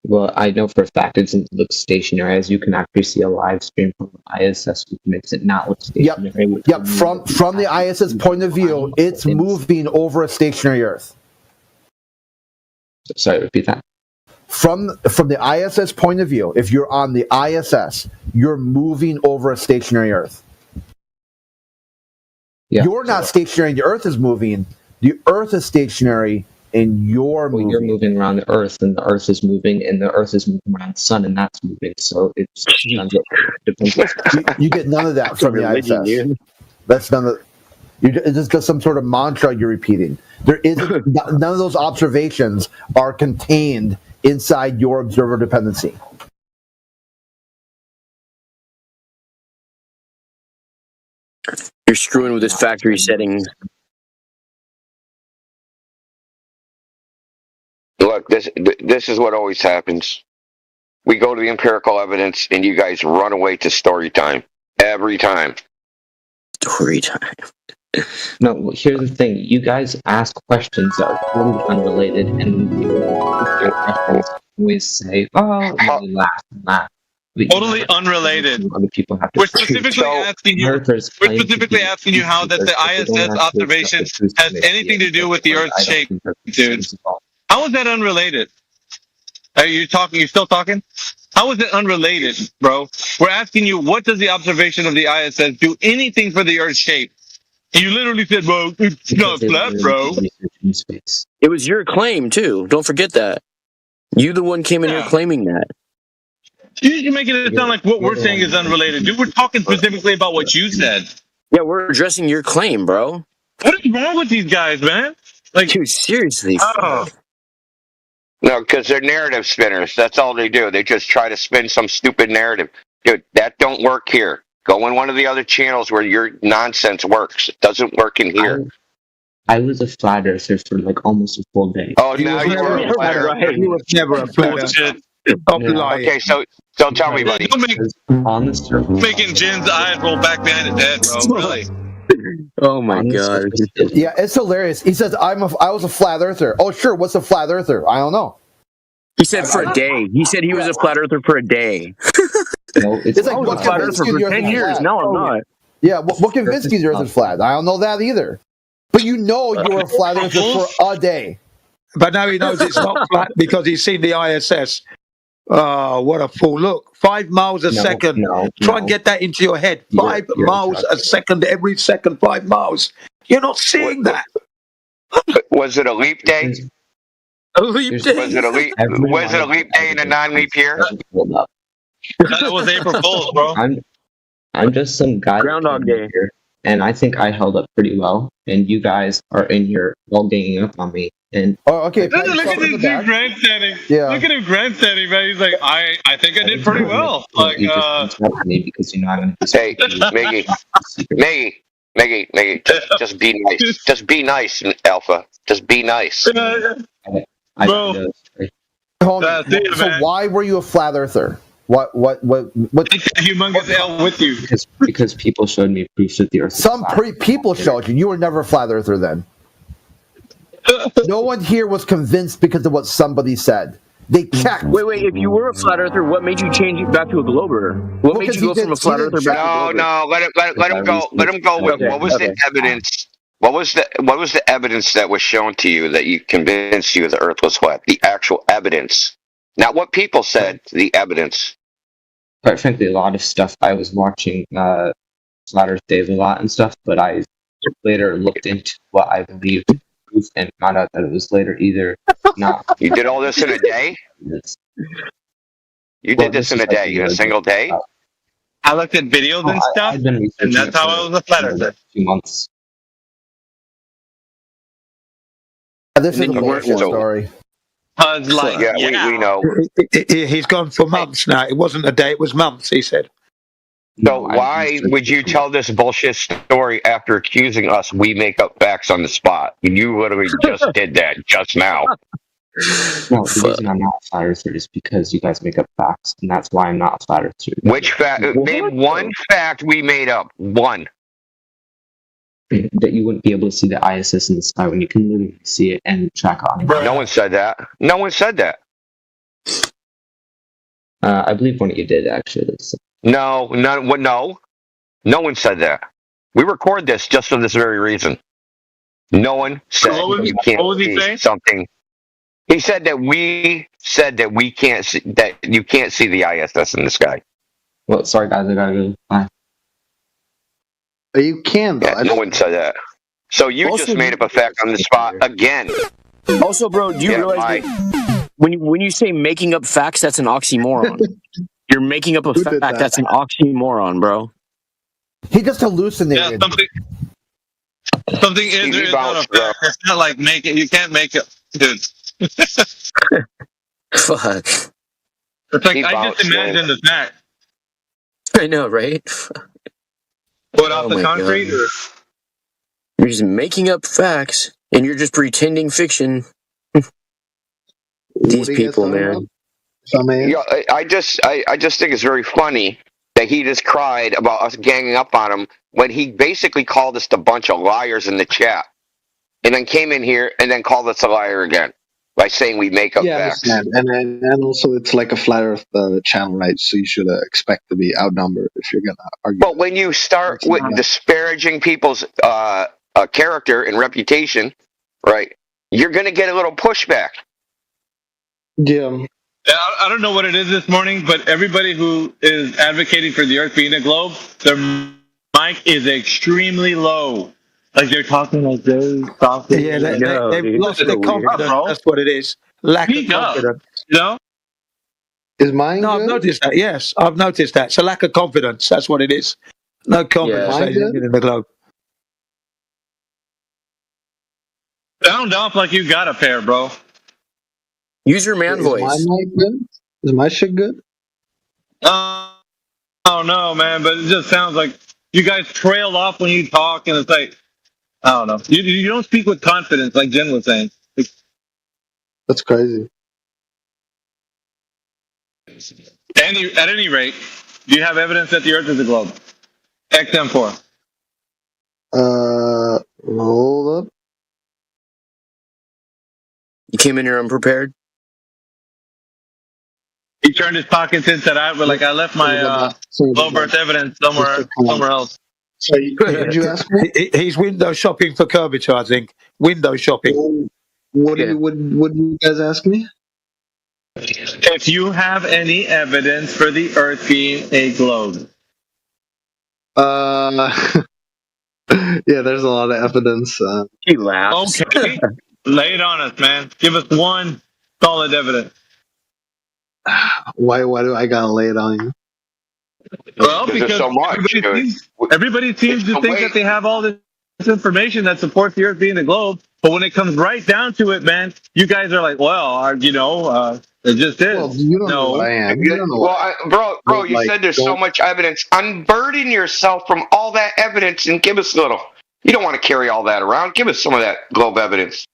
Well, I know for a fact it doesn't look stationary, as you can actually see a live stream from the ISS, which makes it not look stationary. Yep. From the ISS point of view, it's moving over a stationary Earth. Sorry, repeat that. From the ISS point of view, if you're on the ISS, you're moving over a stationary Earth. Yeah, you're not stationary, the Earth is moving. The Earth is stationary, and you're moving. You're moving around the Earth, and the Earth is moving, and the Earth is moving around the Sun, and that's moving. So it depends. You get none of that from the ISS. That's none of. It's just some sort of mantra you're repeating. There is none of those observations are contained inside your observer dependency. You're screwing with his factory settings. Look, this is what always happens. We go to the empirical evidence, and you guys run away to story time every time. Story time. No, here's the thing. You guys ask questions that are totally unrelated, and when people ask their questions, always say, "Oh, and laugh and laugh." Totally unrelated. Other people have to. We're specifically asking you. We're specifically asking you how that the ISS observation has anything to do with the Earth's shape, dude. How is that unrelated? Are you talking? You still talking? How is it unrelated, bro? We're asking you, what does the observation of the ISS do anything for the Earth's shape? And you literally said, "Well, it's not flat, bro." It was your claim too. Don't forget that. You the one came in here claiming that. You're making it sound like what we're saying is unrelated. Dude, we're talking specifically about what you said. Yeah, we're addressing your claim, bro. What is wrong with these guys, man? Like, dude, seriously. Oh. No, because they're narrative spinners. That's all they do. They just try to spin some stupid narrative. Dude, that don't work here. Go in one of the other channels where your nonsense works. It doesn't work in here. I was a flat earther for like almost a full day. Oh, now you're a flat earther. He was never a flat earther. Okay, so tell me, buddy. On the surface, making Jin's eyes roll back behind his head, bro. Really? Oh my god. Yeah, it's hilarious. He says, I was a flat earther. Oh, sure. What's a flat earther? I don't know. He said for a day. He said he was a flat earther for a day. No, it's like, what flat earther for 10 years. No, I'm not. Yeah, what convinced you the Earth is flat? I don't know that either. But you know you were a flat earther for a day. But now he knows it's not flat because he's seen the ISS. Oh, what a fool. Look, 5 miles a second. Try and get that into your head. 5 miles a second, every second, 5 miles. You're not seeing that. Was it a leap day? A leap day? Was it a leap day in a non-leap year? That was April Fool's, bro. I'm just some guy. Groundhog Day. Here, and I think I held up pretty well. And you guys are in here all ganging up on me. And okay, look at this dude grandstanding. Yeah. Look at him grandstanding, man. He's like, I think I did pretty well. Like, you just me because you know I'm Hey, Maggie, just be nice. Just be nice, Alpha. Just be nice. So why were you a flat earther? What humongous L with you? Because people showed me proof that the Earth. Some people showed you. You were never a flat earther then. No one here was convinced because of what somebody said. They checked. Wait. If you were a flat earther, what made you change it back to a glober? What made you go from a flat earther back to a glober? No. Let him go. Let him go. What was the evidence? What was the evidence that was shown to you that you convinced you the Earth was flat? The actual evidence, not what people said. The evidence. Quite frankly, a lot of stuff. I was watching Flat Earth Dave a lot and stuff, but I later looked into what I believed and found out that it was later either not. You did all this in a day? You did this in a day? In a single day? I looked at videos and stuff, and that's how I was a flat earther. 2 months. This is a bullshit story. Like, we know. He's gone for months now. It wasn't a day; it was months. He said. So why would you tell this bullshit story after accusing us we make up facts on the spot? You literally just did that just now. No, the reason I'm not a flat earther is because you guys make up facts, and that's why I'm not a flat earther. Which fact? Name one fact we made up. One. That you wouldn't be able to see the ISS in the sky when you can literally see it and track on it. No one said that. No one said that. I believe one of you did, actually. So. No. No one said that. We record this just for this very reason. No one said you can't see something. He said that we can't see, that you can't see the ISS in the sky. Well, sorry guys, I gotta go. Bye. You can, though. Yeah, no one said that. So you also, just made up a fact on the spot again. Also, bro, do you realize that when you say making up facts, that's an oxymoron. You're making up a fact that's an oxymoron, bro. He just hallucinated. Yeah, something is not a fact. It's not like make it. You can't make it, dude. Fuck. It's like I just imagined the fact. I know, right? What off the concrete? Or? You're just making up facts, and you're just pretending fiction. These people, man. Yeah, I just think it's very funny that he just cried about us ganging up on him when he basically called us a bunch of liars in the chat, and then came in here and then called us a liar again by saying we make up facts. And also it's like a flat Earth channel, right? So you should expect to be outnumbered if you're gonna argue. But when you start with disparaging people's character and reputation, right, you're gonna get a little pushback. Yeah. I don't know what it is this morning, but everybody who is advocating for the Earth being a globe, their mic is extremely low. Like they're talking like very softly. Yeah, they've lost their confidence. That's what it is. Lack of confidence. You know? Is mine? No, good? I've noticed that. Yes, I've noticed that. It's a lack of confidence. That's what it is. No confidence in the globe. Sound off like you got a pair, bro. Use your man voice. Is my mic good? Is my shit good? Oh no, man! But it just sounds like you guys trail off when you talk, and it's like I don't know. You don't speak with confidence, like Jen was saying. That's crazy. At any rate, do you have evidence that the Earth is a globe? XM4. Hold up. You came in here unprepared. He turned his pockets in, said, "I left my globe Earth evidence somewhere else." So did you ask me? He's window shopping for curvature, I think. Window shopping. What do you guys ask me? If you have any evidence for the Earth being a globe. Yeah, there's a lot of evidence. He laughs. Okay. Lay it on us, man. Give us one solid evidence. Why do I gotta lay it on you? Well, because so much, everybody seems to think that they have all this information that supports the Earth being a globe, but when it comes right down to it, man, you guys are like, well, it just is. Well, you don't know what I am. You don't know bro, you said there's so much evidence. Unburden yourself from all that evidence and give us a little. You don't want to carry all that around. Give us some of that globe evidence.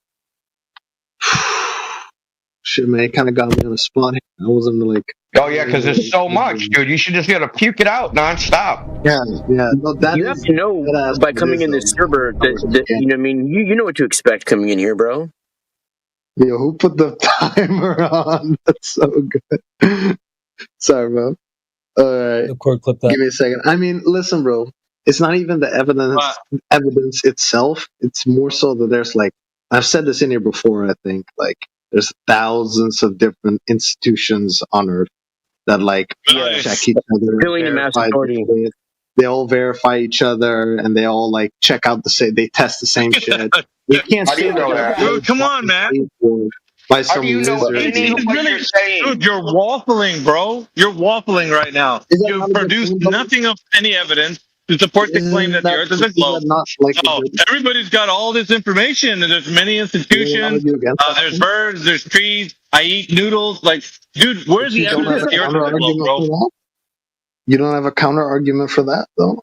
Shit, man, it kind of got me on the spot. I wasn't like. Oh yeah, because there's so much, dude. You should just be able to puke it out nonstop. Yeah. No, you have to know by coming in this server that you know. I mean, you know what to expect coming in here, bro. Yo, who put the timer on? That's so good. Sorry, bro. All right. Clip that. Give me a second. I mean, listen, bro. It's not even the evidence itself. It's more so that there's like I've said this in here before. I think like there's thousands of different institutions on Earth that like check each other. They all verify each other, and they all like check out they test the same shit. You can't How do you know that? Dude, come on, man. by some How do you know lizard. any of what you're saying? Dude, you're waffling, bro. You're waffling right now. You've produced nothing of any evidence to support the claim that the Earth is a globe. Oh, everybody's got all this information, and there's many institutions. There's birds, there's trees. I eat noodles. Like, dude, where's the evidence that the Earth is a globe, bro? You don't have a counter argument for that, though.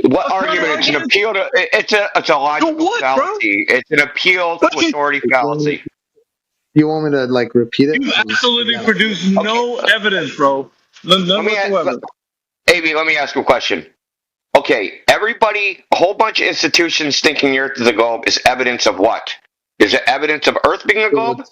What argument? It's an appeal to. It's a logical fallacy. It's an appeal to authority fallacy. You want me to like repeat it? You absolutely produce no evidence, bro. None whatsoever. Amy, let me ask you a question. Okay, everybody, a whole bunch of institutions thinking the Earth is a globe is evidence of what? Is it evidence of Earth being a globe?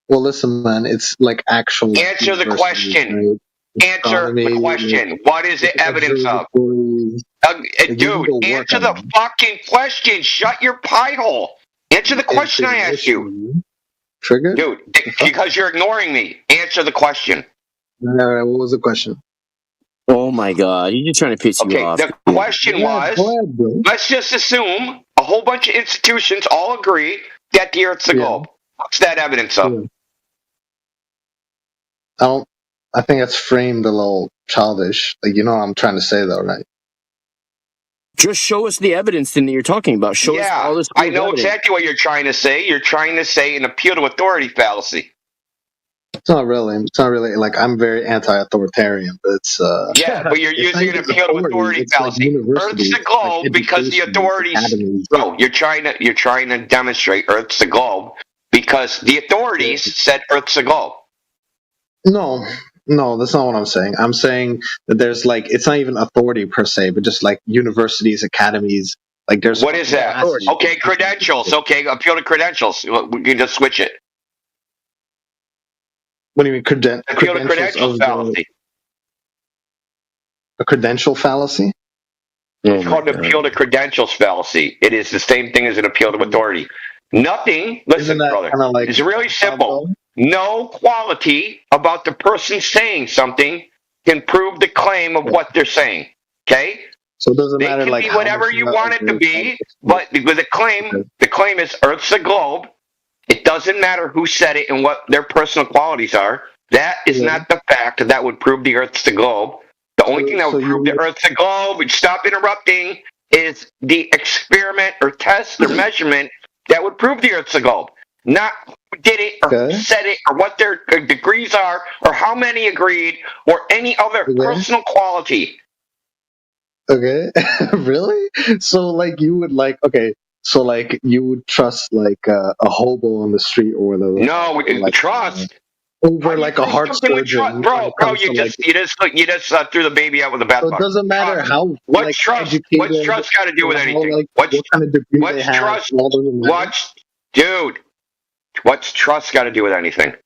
Well, listen, man, it's like actual. Answer the question. Answer the question. What is it evidence of? Dude, answer the fucking question. Shut your pie hole. Answer the question I asked you. Trigger? Dude, because you're ignoring me. Answer the question. All right, what was the question? Oh my god, you're just trying to piss you off. The question was, let's just assume a whole bunch of institutions all agree that the Earth's a globe. What's that evidence of? I think it's framed a little childish. Like, you know what I'm trying to say, though, right? Just show us the evidence then that you're talking about. Show us all this. I know exactly what you're trying to say. You're trying to say an appeal to authority fallacy. It's not really. It's not really. Like, I'm very anti-authoritarian, but it's. Yeah, but you're using an appeal to authority fallacy. Earth's a globe because the authorities. Bro, you're trying to demonstrate Earth's a globe because the authorities said Earth's a globe. No, that's not what I'm saying. I'm saying that there's like, it's not even authority per se, but just like universities, academies. Like, there's. What is that? Okay, credentials. Okay, appeal to credentials. We can just switch it. What do you mean, appeal to credentials fallacy? A credential fallacy? It's called an appeal to credentials fallacy. It is the same thing as an appeal to authority. Nothing. Listen, brother. Like, it's really simple. No quality about the person saying something can prove the claim of what they're saying. Okay? So it doesn't matter. It can like be whatever you want it to be, but with the claim is Earth's a globe. It doesn't matter who said it and what their personal qualities are. That is not the fact that would prove the Earth's a globe. The only thing that would prove the Earth's a globe, stop interrupting, is the experiment or test or measurement that would prove the Earth's a globe. Not who did it or said it or what their degrees are or how many agreed or any other personal quality. Okay, really? So like you would like so like you would trust like a hobo on the street or whatever? No, like, trust over like a heart surgeon, bro. You just threw the baby out with the bathwater. So it doesn't matter how. What's trust got to do with anything? Like, what kind of degree what's trust? Dude? What's trust got to do with anything?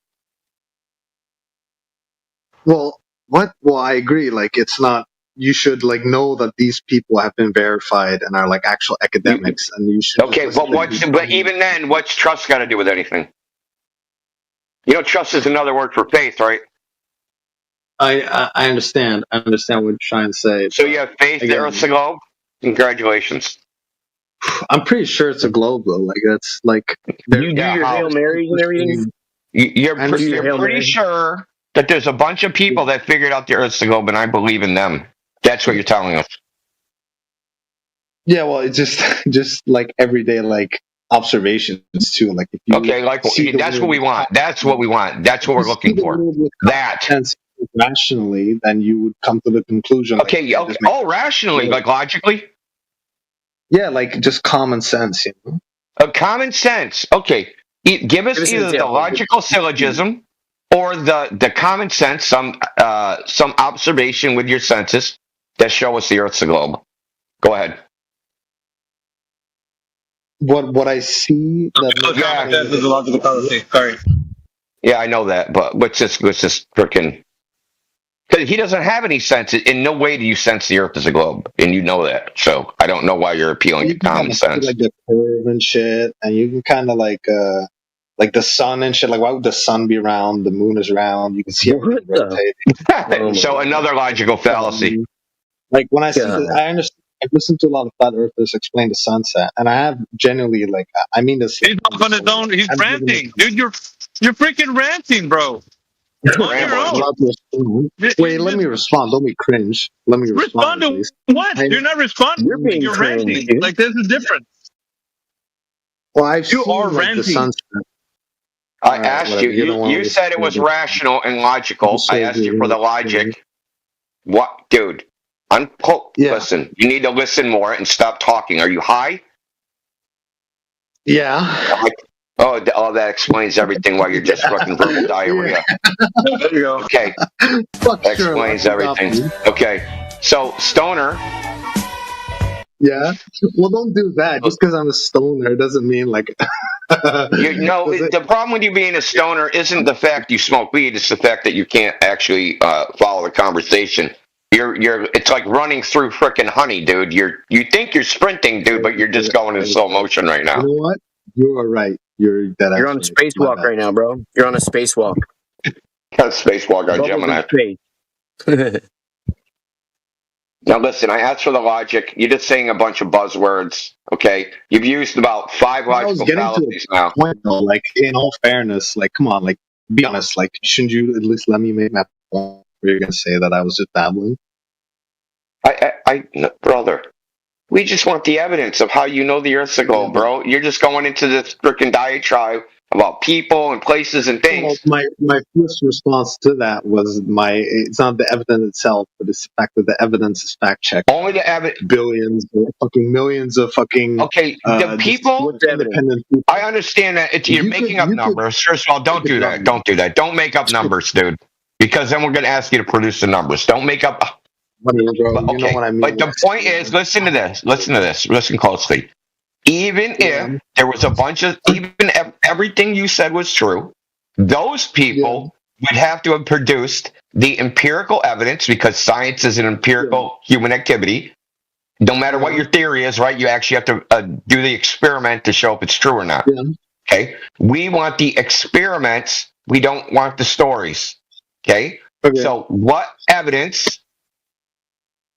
Well, what? Well, I agree. Like, it's not. You should like know that these people have been verified and are like actual academics, and you should. Okay, but even then, what's trust got to do with anything? You know, trust is another word for faith, right? I understand. I understand what you're trying to say. So you have faith that Earth's a globe? Congratulations. I'm pretty sure it's a globe, though. Like, that's like... You do your Hail Marys and everything? You're pretty sure that there's a bunch of people that figured out the Earth's a globe, and I believe in them. That's what you're telling us. Yeah, well, it's just like everyday, like, observations, too. Like, if you that's what we want. That's what we want. That's what we're looking for. That. Rationally, then you would come to the conclusion. Okay, rationally, like logically? Yeah, like just common sense, you know? Common sense. Okay. Give us either the logical syllogism or the common sense, some observation with your senses that show us the Earth's a globe. Go ahead. What I see... Common sense is a logical fallacy. Sorry. Yeah, I know that, but let's just freaking... Because he doesn't have any sense. In no way do you sense the Earth as a globe, and you know that. So I don't know why you're appealing to common sense. Like the curve and shit, and you can kind of like the sun and shit. Like, why would the sun be round? The moon is round. You can see everything rotating. So another logical fallacy. Like when I see, I understand I've listened to a lot of flat earthers explain the sunset, and I have genuinely like I mean this. He's off on his own. He's ranting, dude. You're freaking ranting, bro. On your own. Wait, let me respond. Don't be cringe. Let me respond. To what? You're not responding. You're ranting. Dude. Like there's a difference. Well, you are like, ranting. The sunset. I asked you. You said it was rational and logical. I asked you for the logic. What, dude? Listen. You need to listen more and stop talking. Are you high? Yeah. Oh, that explains everything. Why you're just fucking verbal diarrhea. There you go. Okay. Explains everything. Okay. So Stoner. Yeah. Well, don't do that. Just because I'm a stoner doesn't mean like. The problem with you being a stoner isn't the fact you smoke weed; it's the fact that you can't actually follow the conversation. It's like running through frickin' honey, dude. You think you're sprinting, dude, but you're just going in slow motion right now. You know what? You are right. You're on a spacewalk right now, bro. You're on a spacewalk. Spacewalk on Gemini. Now listen, I asked for the logic. You're just saying a bunch of buzzwords, okay? You've used about 5 logical fallacies now. Point, though, like, in all fairness, like, come on, like, be honest, like, shouldn't you at least let me make my point where you're going to say that I was just babbling? Brother, we just want the evidence of how you know the Earth's a globe, bro. You're just going into this freaking diatribe about people and places and things. Well, my first response to that was it's not the evidence itself, but it's the fact that the evidence is fact checked. Only the evidence. Billions, fucking millions of fucking. Okay, the people. I understand that you're making up numbers. First of all, don't do that. Don't do that. Don't make up numbers, dude. Because then we're going to ask you to produce the numbers. Don't make up. Whatever, bro. You know what I mean. But the point is, listen to this. Listen closely. Even if there was a bunch of, even if everything you said was true, those people would have to have produced the empirical evidence, because science is an empirical human activity. No matter what your theory is, right? You actually have to do the experiment to show if it's true or not. Okay? We want the experiments. We don't want the stories. Okay? So what evidence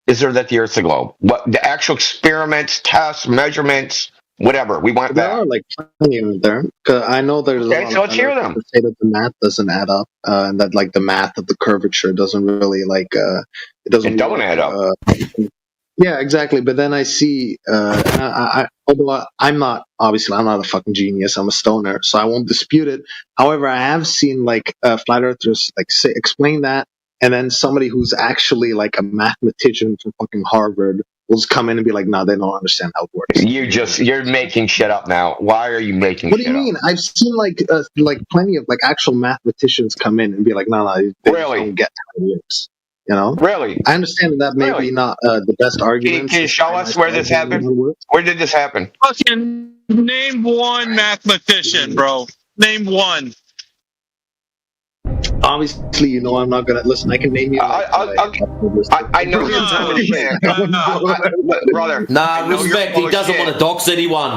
is there that the Earth's a globe? What the actual experiments, tests, measurements, whatever. We want there that. There are like plenty of them. Cause I know there's a lot so let's hear them. Say that the math doesn't add up, and that like the math of the curvature doesn't really like it doesn't add up. Yeah, exactly. But then I see, although I'm not a fucking genius. I'm a stoner, so I won't dispute it. However, I have seen like flat earthers like explain that. And then somebody who's actually like a mathematician from fucking Harvard will just come in and be like, "No, they don't understand how it works." You're making shit up now. Why are you making? What do you mean? I've seen like plenty of like actual mathematicians come in and be like, "No, they don't get how it works." You know? Really? I understand that maybe not the best argument. Can you show us where this happened? Where did this happen? Fucking name one mathematician, bro. Name one. Obviously, you know I'm not gonna listen. I can name you. I know you're full of shit, brother. Nah, respect. He doesn't want to dox anyone.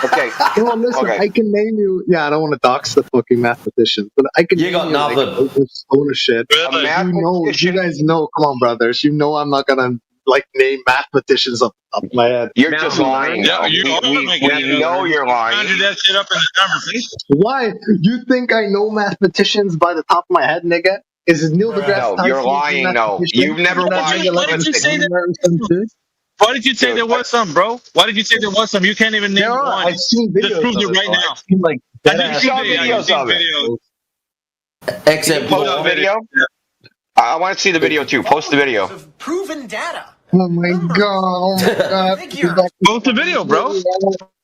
Okay. Well, listen. Okay. I can name you. Yeah, I don't want to dox the fucking mathematician, but I can. You got nothing. Stoner shit. Really? You guys know. Come on, brothers. You know I'm not gonna like name mathematicians up my head. You're just lying. Yeah, you we know you're lying. Conjure that shit up in the conversation. Why? You think I know mathematicians by the top of my head, nigga? Is Neil deGrasse Tyson? No, you're lying. No, you've never watched. Why did you say that? Why did you say there was some, bro? Why did you say there was some? You can't even name one. I've seen videos. Just prove it right now. I've seen like videos of it. Except post the video. I want to see the video too. Post the video. Proven data. Oh my god! Post the video, bro.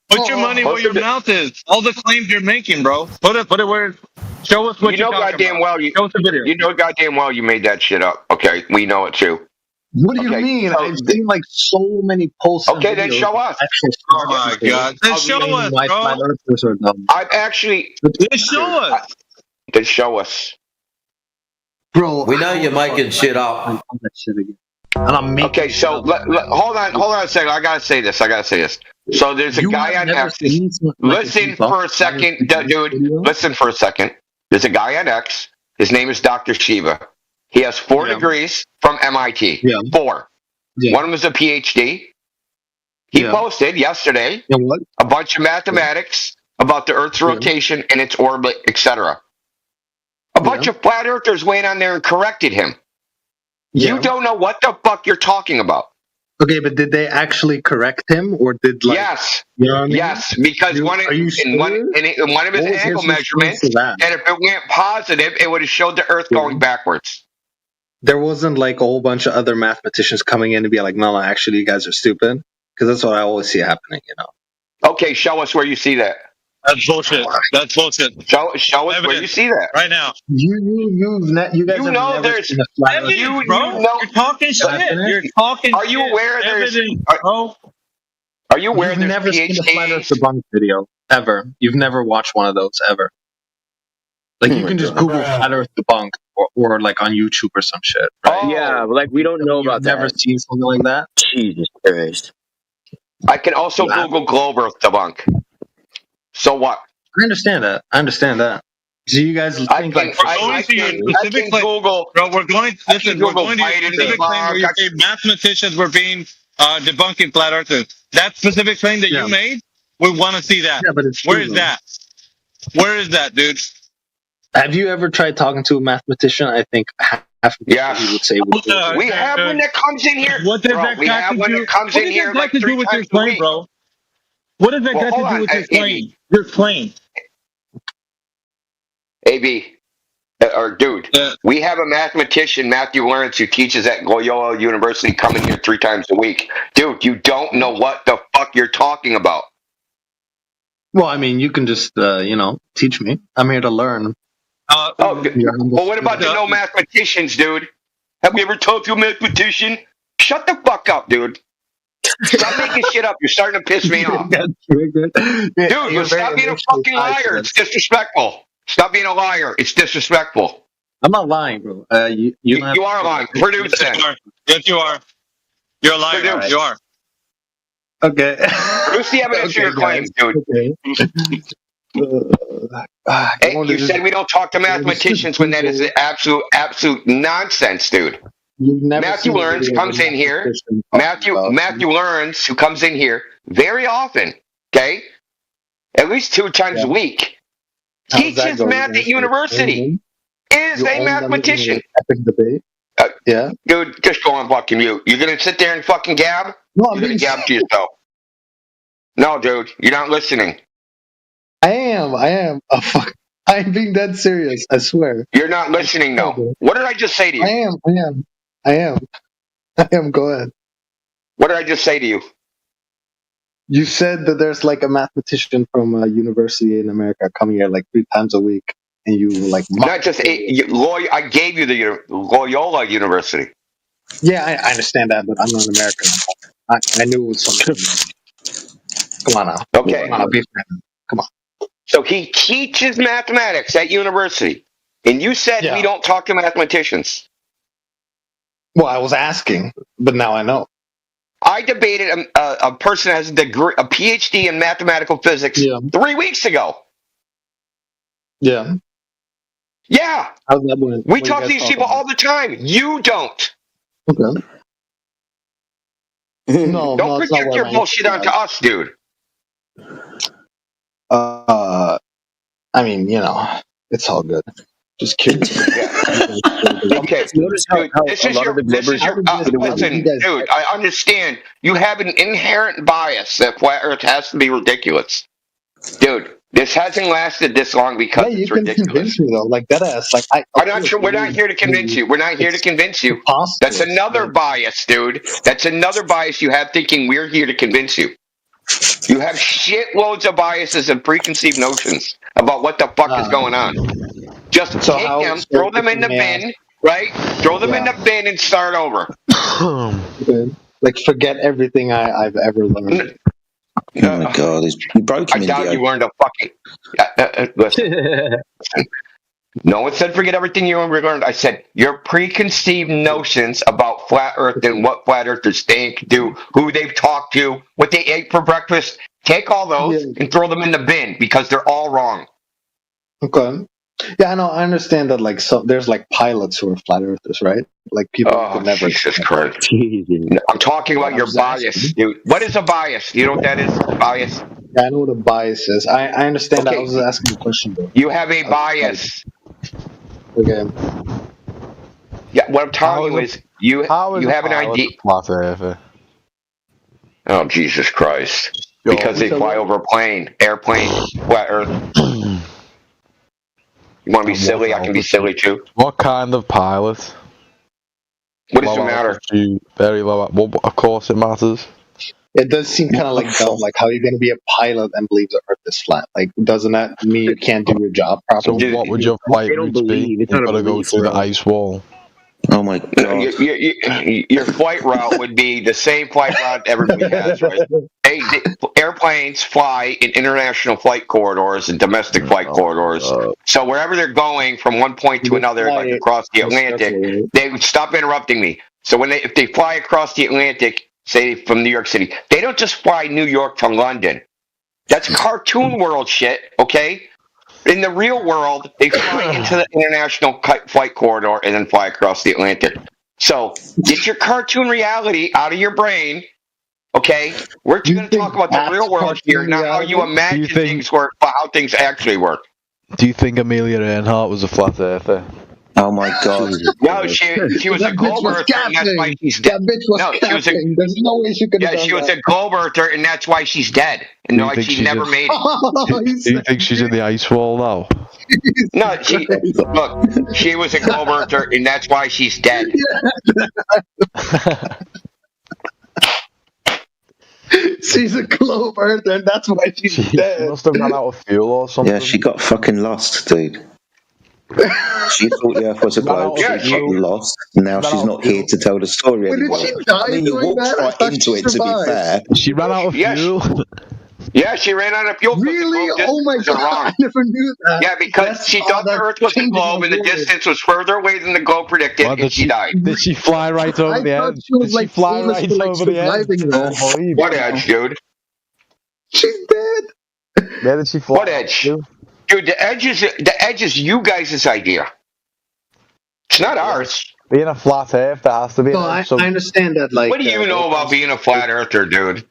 Put your money where your mouth is. All the claims you're making, bro. Put it where. Show us what you know. Goddamn well, show us the video. You know goddamn well you made that shit up. Okay, we know it too. What do you mean? I've seen like so many posts. Okay, then show us. Oh my god! Then show us, bro. I've actually. Then show us. Then show us. Bro, we know you're making shit up. And I'm making okay, so hold on a second. I gotta say this. So there's a guy on X. Listen for a second, dude. Listen for a second. There's a guy on X. His name is Dr. Shiva. He has 4 degrees from MIT. 4. Yeah. One of them is a PhD. He posted yesterday a bunch of mathematics about the Earth's rotation and its orbit, etc. A bunch of flat earthers went on there and corrected him. You don't know what the fuck you're talking about. Okay, but did they actually correct him, or did yes, you know what I mean? yes, because one of his angle measurements, and if it went positive, it would have showed the Earth going backwards. There wasn't like a whole bunch of other mathematicians coming in to be like, no, actually, you guys are stupid, because that's what I always see happening. Okay, show us where you see that. That's bullshit. That's bullshit. Show us where you see that right now. You guys have know never there's seen a flat evidence, Earth. bro. You're talking shit. You're talking. Are you aware there's? Bro? Are you aware You've there's never seen a flat Earth PhDs? debunk video ever. You've never watched one of those ever. Like you can just Google flat Earth debunk or like on YouTube or some shit. Right? Oh, yeah, like we don't know about that. Never seen something like that. Jesus Christ. I can also Google globe Earth debunk. So what? I understand that. Do you guys think I can Google. Bro, we're going to your specific claim where you say mathematicians were being debunking flat earthers. That specific claim that you made, we want to see that. Yeah, but it's Where is that? Where is that, dude? Have you ever tried talking to a mathematician? I think half of you would say we have one that comes in here. What does that got to do? What does that got to do with your claim, bro? What does that got to do with your claim? Your claim. AB, or dude, we have a mathematician, Matthew Lawrence, who teaches at Loyola University, coming here 3 times a week. Dude, you don't know what the fuck you're talking about. Well, I mean, you can just, teach me. I'm here to learn. Well, what about the no mathematicians, dude? Have we ever talked to a mathematician? Shut the fuck up, dude. Stop making shit up. You're starting to piss me off. Dude, stop being a fucking liar. It's disrespectful. Stop being a liar. It's disrespectful. I'm not lying, bro. You are lying. Produce then. Yes, you are. You're a liar. Produce. You are. Okay. Produce the evidence for your claims, dude. Hey, you said we don't talk to mathematicians when that is absolute nonsense, dude. Matthew Lawrence comes in here. Matthew Lawrence, who comes in here very often, okay, at least 2 times a week, teaches math at university. Is a mathematician. Dude, just go on fucking mute. You're gonna sit there and fucking gab? No, you're gonna gab to yourself. No, dude, you're not listening. I am. Oh, fuck. I'm being dead serious. I swear. You're not listening, though. What did I just say to you? I am. Go ahead. What did I just say to you? You said that there's like a mathematician from a university in America coming here like 3 times a week, and you like not just I gave you the Loyola University. Yeah, I understand that, but I'm not American. I knew it was something. Come on now. Okay. Come on. So he teaches mathematics at university, and you said we don't talk to mathematicians. Well, I was asking, but now I know. I debated a person that has a degree, a PhD in mathematical physics 3 weeks ago. Yeah. Yeah. How's that going? We talk to these people all the time. You don't. Okay. No, don't project your bullshit onto us, dude. I mean, it's all good. Just curious. Okay. Dude, this is your. Listen, dude. I understand you have an inherent bias that flat Earth has to be ridiculous, dude. This hasn't lasted this long because it's ridiculous. Convince me though, like that ass. Like I'm not sure. We're not here to convince you. We're not here to convince you. That's another bias, dude. That's another bias you have, thinking we're here to convince you. You have shitloads of biases and preconceived notions about what the fuck is going on. Just take them, throw them in the bin, right? Throw them in the bin and start over. Like forget everything I've ever learned. Oh my god, you broke him. I doubt you learned a fucking. Listen. No one said forget everything you learned. I said your preconceived notions about flat Earth and what flat Earthers think, do, who they've talked to, what they ate for breakfast. Take all those and throw them in the bin because they're all wrong. Okay. Yeah, I know. I understand that. Like, so there's like pilots who are flat earthers, right? Like people who could never. Jesus Christ! I'm talking about your bias, dude. What is a bias? You know what that is? Bias. Yeah, I know what a bias is. I understand that. I was just asking a question, though. You have a bias. Okay. Yeah, what I'm telling you is you have an idea. Flat earther. Oh, Jesus Christ. Because they fly over a plane, airplane, flat earth. You want to be silly? I can be silly too. What kind of pilot? What does it matter? Very low. Well, of course it matters. It does seem kind of like dumb. Like, how are you going to be a pilot and believe the Earth is flat? Like, doesn't that mean you can't do your job properly? So what would your flight routes be? You've got to go through the ice wall. Oh my god! Your flight route would be the same flight route everybody has, right? Hey, airplanes fly in international flight corridors and domestic flight corridors. So wherever they're going from one point to another, like across the Atlantic, they would stop interrupting me. So if they fly across the Atlantic, say from New York City, they don't just fly New York to London. That's cartoon world shit, okay? In the real world, they fly into the international flight corridor and then fly across the Atlantic. So get your cartoon reality out of your brain, okay? We're going to talk about the real world here, not how you imagine things work, but how things actually work. Do you think Amelia Earhart was a flat earther? Oh my god! No, she was a globe earther, and that's why she's dead. That bitch was capping. There's no way she could have done she was that. a globe earther, and that's why she's dead. And like she never made it. Do you think she's in the ice wall now? No, look, she was a globe earther, and that's why she's dead. She's a globe earther, and that's why she's dead. She must have run out of fuel or something. Yeah, she got fucking lost, dude. She thought the Earth was a globe. She got lost. Now she's not here to tell the story anymore. Did she die I mean, you walked right into it. To be fair, she ran out of fuel. Yeah, she ran out of fuel. Really? Oh my god! I never knew that. Yeah, because she thought the Earth was a globe, and the distance was further away than the globe predicted, and she died. Did she fly right over the edge? Did she fly right over the edge? What edge, dude? She's dead. Where did she fly? What edge? Dude, the edge is you guys' idea. It's not ours. Being a flat earth, there has to be. No, I understand that. Like, what do you know about being a flat earther, dude?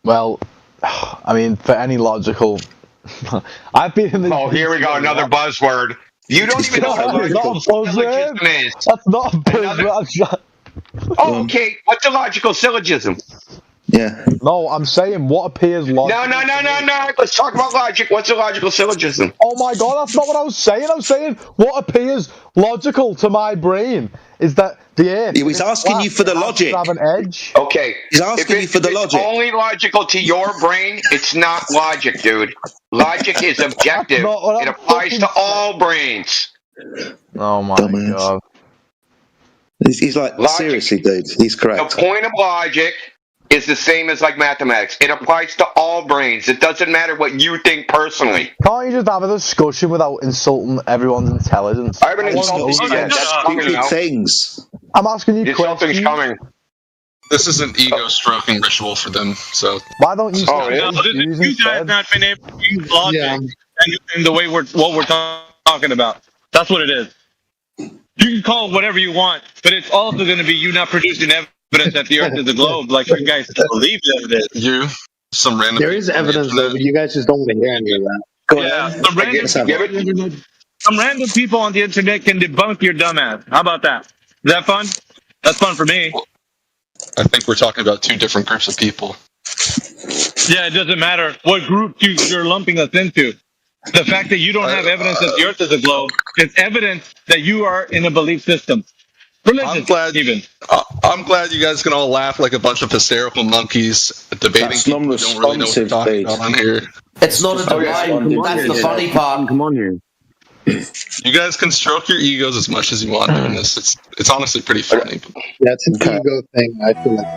Well, I mean, for any logical, I've been in the. Oh, here we go, another buzzword. You don't even know what syllogism is. That's not a buzzword. Oh, okay. What's a logical syllogism? Yeah. No, I'm saying what appears logical. No. Let's talk about logic. What's a logical syllogism? Oh my god, that's not what I was saying. I was saying what appears logical to my brain is that the Earth. He was asking you for the logic. Have an edge. Okay. He's asking you for the logic. It's only logical to your brain. It's not logic, dude. Logic is objective. It applies to all brains. Oh my god. He's like, logic, seriously, dude. He's correct. The point of logic is the same as like mathematics. It applies to all brains. It doesn't matter what you think personally. Can't you just have a discussion without insulting everyone's intelligence? I haven't insulted you. Stupid things. I'm asking you questions. Something's coming. This is an ego-stroking ritual for them, so... Why don't you... You guys not been able to use logic and the way what we're talking about. That's what it is. You can call it whatever you want, but it's also going to be you not producing evidence that the Earth is a globe, like you guys believe that it is. Some random... There is evidence, though, but you guys just don't want to hear any of that. Some random people on the internet can debunk your dumbass. How about that? Is that fun? That's fun for me. I think we're talking about two different groups of people. Yeah, it doesn't matter what group you're lumping us into. The fact that you don't have evidence that the Earth is a globe is evidence that you are in a belief system. Religion, I'm glad you guys can all laugh like a bunch of hysterical monkeys debating. That's people who don't really know what we're talking about on here. It's not a debate. That's the funny part. Come on here. You guys can stroke your egos as much as you want doing this. It's honestly pretty funny. Yeah, it's an ego thing, I feel like.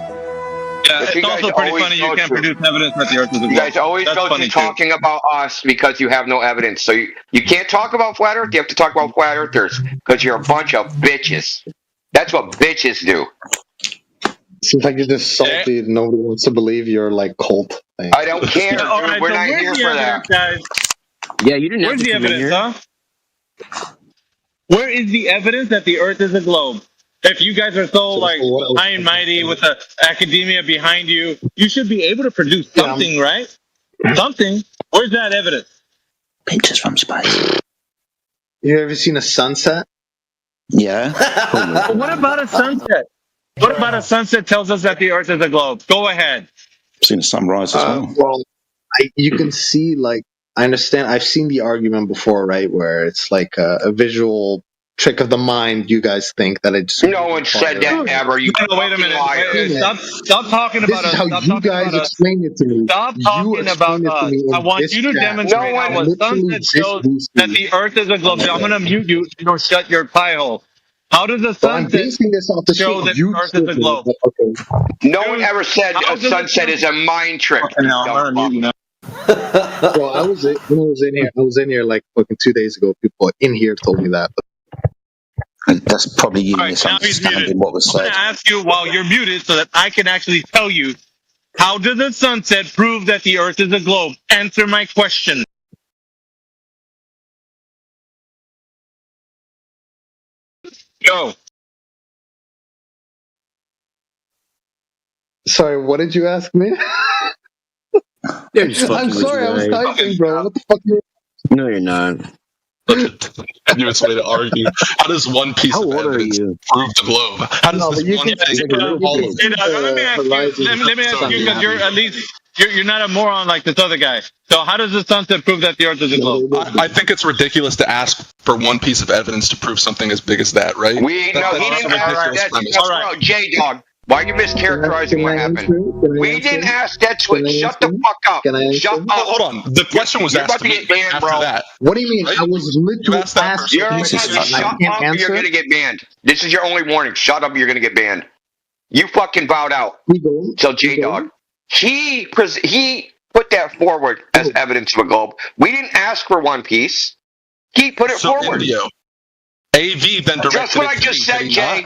Yeah, it's also pretty funny you can't produce evidence that the Earth is a globe. You guys always go to talking about us because you have no evidence. So you can't talk about flat Earth. You have to talk about flat earthers because you're a bunch of bitches. That's what bitches do. Seems like you're just salty and nobody wants to believe your like cult thing. I don't care, dude. We're not here for that. Guys. Yeah, you didn't Where's have to the evidence, huh? Where is the evidence that the Earth is a globe? If you guys are so like high and mighty with the academia behind you, you should be able to produce something, right? Something. Where's that evidence? Pictures from space. You ever seen a sunset? Yeah. What about a sunset? What about a sunset tells us that the Earth is a globe? Go ahead. I've seen a sunrise as well. Well, you can see, like, I understand. I've seen the argument before, right, where it's like a visual trick of the mind. You guys think that it's no one said that ever. You wait a minute. Stop talking about us. This is how you guys explain it to me. Stop talking about us. I want you to demonstrate how a sunset shows that the Earth is a globe. I'm going to mute you. You don't shut your pie hole. How does the sunset show that the Earth is a globe? No one ever said a sunset is a mind trick. Okay, now I'm going to mute you now. Well, I was in here like fucking 2 days ago. People in here told me that. That's probably you misunderstanding what was said. I'm going to ask you while you're muted so that I can actually tell you, how does the sunset prove that the Earth is a globe? Answer my question. Go. Sorry, what did you ask me? I'm sorry, I was typing, bro. What the fuck? No, you're not. Continuous way to argue. How does one piece of evidence prove the globe? How does this one thing prove all of it? Let me ask you, because you're at least you're not a moron like this other guy. So how does the sunset prove that the Earth is a globe? I think it's ridiculous to ask for one piece of evidence to prove something as big as that, right? He didn't ask that. J-Dog. Why are you mischaracterizing what happened? We didn't ask that. Shut the fuck up. Shut up. Hold on. The question was asked to me after that. What do you mean? Right? I was literally asked. Shut up or you're going to get banned. This is your only warning. Shut up or you're going to get banned. You fucking bowed out. So J-Dog. He put that forward as evidence of a globe. We didn't ask for one piece. He put it forward. AV then directed just what I just said, Jay.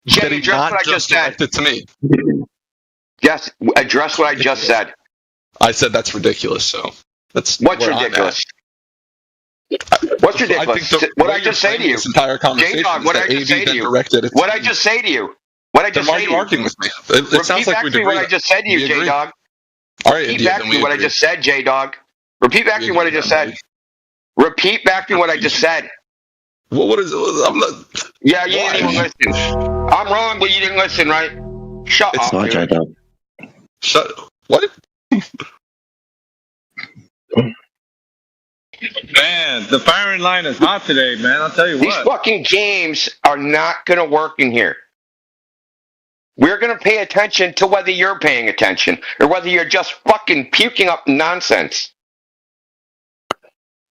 Jay, address what I just said. It to me. Yes, address what I just said. I said that's ridiculous. So that's what's ridiculous. What's ridiculous? What I just say to you, J-Dog. What I just say to you. What I just say to you. What I just say to you. Why are you arguing with me? It sounds like we agree. What I just said to you, J-Dog. All right, repeat back to me what I just said, J-Dog. Repeat back to me what I just said. Repeat back to me what I just said. What is it? I'm not. Yeah, you didn't even listen. I'm wrong, but you didn't listen, right? Shut up. Not J-Dog. Shut. What? Man, the firing line is hot today, man. I'll tell you what. These fucking games are not going to work in here. We're going to pay attention to whether you're paying attention or whether you're just fucking puking up nonsense.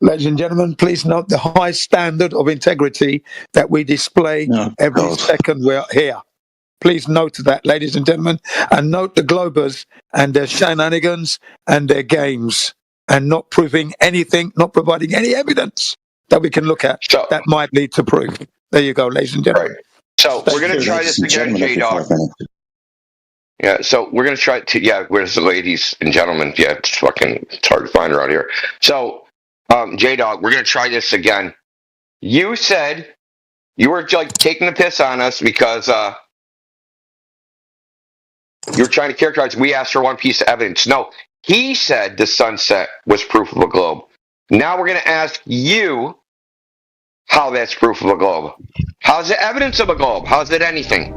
Ladies and gentlemen, please note the high standard of integrity that we display every second we're here. Please note that, ladies and gentlemen, and note the Globers and their shenanigans and their games, and not proving anything, not providing any evidence that we can look at that might lead to proof. There you go, ladies and gentlemen. Right. So we're going to try this again, J-Dog. Yeah, so we're going to try to, where's the ladies and gentlemen? Yeah, it's hard to find around here. So, J-Dog, we're going to try this again. You said you were like taking the piss on us because you were trying to characterize. We asked for one piece of evidence. No, he said the sunset was proof of a globe. Now we're going to ask you how that's proof of a globe. How's it evidence of a globe? How's it anything?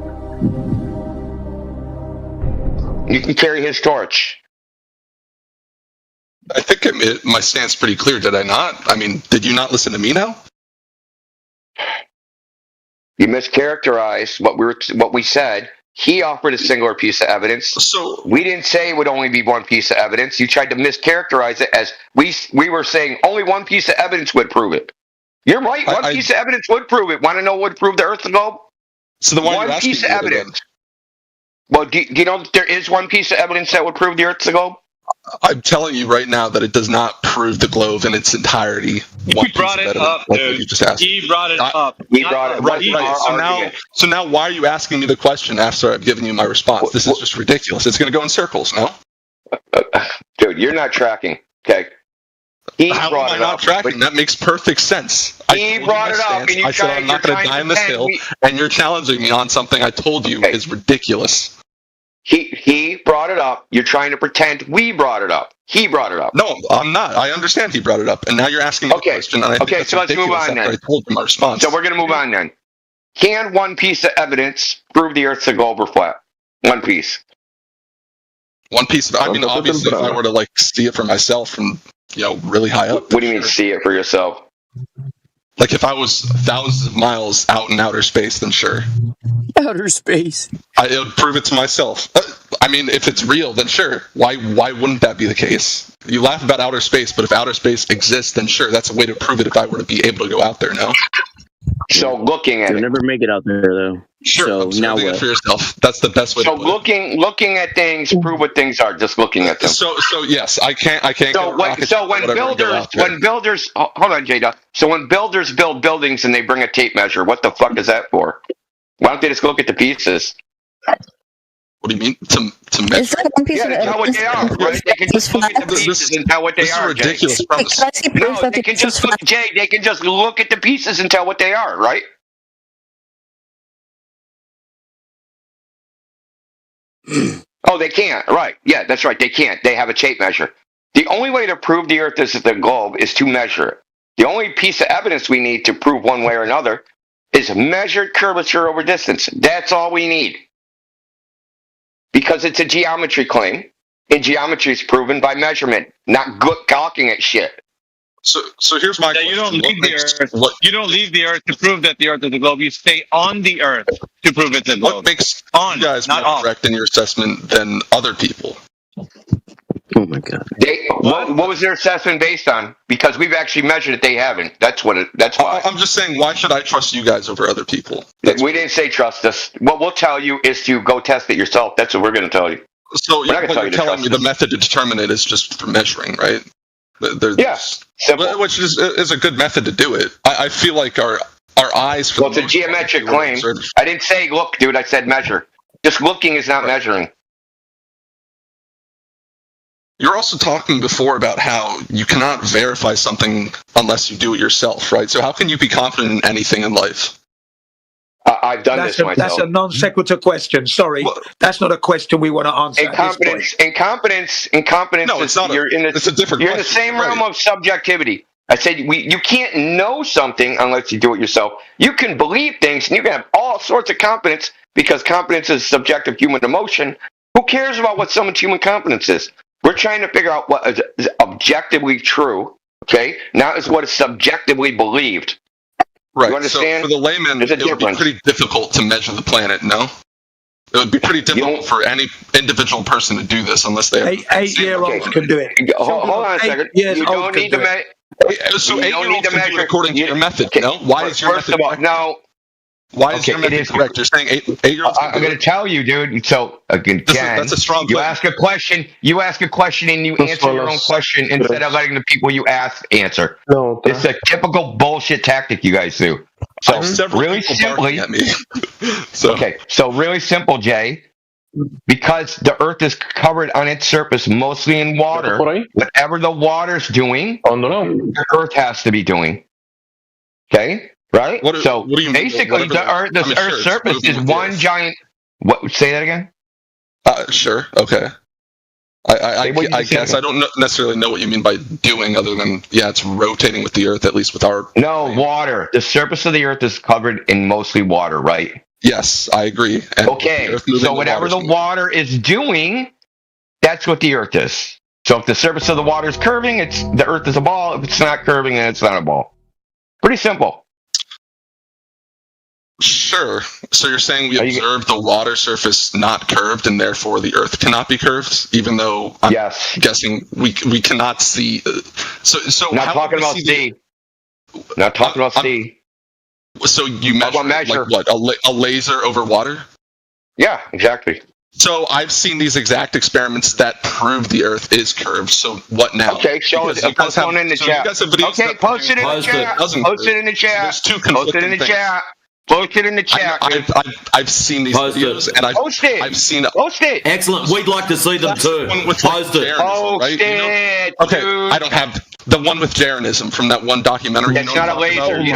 You can carry his torch. I think my stance pretty clear, did I not? I mean, did you not listen to me now? You mischaracterized what we said. He offered a singular piece of evidence. So we didn't say it would only be one piece of evidence. You tried to mischaracterize it as we were saying only one piece of evidence would prove it. You're right. One piece of evidence would prove it. Want to know what would prove the Earth's a globe? So the one piece of evidence. Well, do you know that there is one piece of evidence that would prove the Earth's a globe? I'm telling you right now that it does not prove the globe in its entirety. He brought it up, dude. He brought it up. He brought it up. Right. So now why are you asking me the question after I've given you my response? This is just ridiculous. It's going to go in circles, no? Dude, you're not tracking, okay? How am I not tracking? That makes perfect sense. He brought it up, and you I said I'm not going to die on this hill, and you're challenging me on something I told you is ridiculous. He brought it up. You're trying to pretend we brought it up. He brought it up. No, I'm not. I understand he brought it up, and now you're asking me a question. And I think that's so let's move on then. I told you my response. So we're going to move on then. Can one piece of evidence prove the Earth's a globe or flat? One piece. One piece. I mean, obviously, if I were to see it for myself from really high up. What do you mean see it for yourself? Like if I was thousands of miles out in outer space, then sure. Outer space. It would prove it to myself. I mean, if it's real, then sure. Why wouldn't that be the case? You laugh about outer space, but if outer space exists, then sure, that's a way to prove it if I were to be able to go out there, no? So looking at You'll never make it out there, though. Sure, so now what? For yourself. That's the best way to put it. Looking at things prove what things are, just looking at them. So yes, I can't when builders hold on, Jada. So when builders build buildings and they bring a tape measure, what the fuck is that for? Why don't they just look at the pieces? What do you mean to measure? To tell what they are, right? They can just look at the pieces and tell what they are. This is ridiculous premise. No, they can just look, Jay. They can just look at the pieces and tell what they are, right? Oh, they can't. Right. Yeah, that's right. They can't. They have a tape measure. The only way to prove the Earth is the globe is to measure it. The only piece of evidence we need to prove one way or another is measured curvature over distance. That's all we need. Because it's a geometry claim, and geometry is proven by measurement, not gawking at shit. So here's my question. You don't leave the Earth. You don't leave the Earth to prove that the Earth is a globe. You stay on the Earth to prove it's a globe. What makes you guys more correct in your assessment than other people? Oh my god. What was their assessment based on? Because we've actually measured it. They haven't. That's why. I'm just saying, why should I trust you guys over other people? We didn't say trust us. What we'll tell you is to go test it yourself. That's what we're going to tell you. So you're telling me the method to determine it is just for measuring, right? Simple. Which is a good method to do it. I feel like our eyes. Well, it's a geometric claim. I didn't say look, dude. I said measure. Just looking is not measuring. You're also talking before about how you cannot verify something unless you do it yourself, right? So how can you be confident in anything in life? I've done this myself. That's a non sequitur question. Sorry, that's not a question we want to answer. Incompetence. No, it's not. It's a different. You're in the same realm of subjectivity. I said you can't know something unless you do it yourself. You can believe things, and you can have all sorts of competence because competence is subjective human emotion. Who cares about what someone's human competence is? We're trying to figure out what is objectively true. Okay, not is what is subjectively believed. Right. You understand? So for the layman, it would be pretty difficult to measure the planet, no? It would be pretty difficult for any individual person to do this unless they have... Eight-year-olds can do it. Hold on a second. You don't need to measure... So 8-year-olds can do it according to your method, no? Why is your method correct? No. Why is your method correct? You're saying 8-year-olds I'm going to tell you, dude. So, again, that's a strong you ask a question, and you answer your own question instead of letting the people you ask answer. No, it's a typical bullshit tactic you guys do. So, really simply... So really simple, Jay. Because the Earth is covered on its surface mostly in water, whatever the water's doing, the Earth has to be doing. Okay? Right? What do you mean? Basically, the Earth's surface is one giant... What? Say that again? Sure. Okay. I guess I don't necessarily know what you mean by doing other than, it's rotating with the Earth, at least with our... No, water. The surface of the Earth is covered in mostly water, right? Yes, I agree. And okay, so whatever the water is doing, that's what the Earth is. So if the surface of the water is curving, the Earth is a ball. If it's not curving, then it's not a ball. Pretty simple. Sure. So you're saying we observe the water surface not curved, and therefore the Earth cannot be curved, even though I'm guessing we cannot see. So not talking about C. Not talking about C. So you measure like what? A laser over water? Yeah, exactly. So I've seen these exact experiments that prove the Earth is curved. So what now? Okay, show it. Post it in the chat. Okay, post it in the chat. Post it in the chat. There's two post it in the chat. Post it in the chat. I've seen these videos, and I've seen. Post it. Excellent. We'd like to see them too. Post it. Post it. Okay, I don't have the one with Jeranism from that one documentary. That's not a laser. You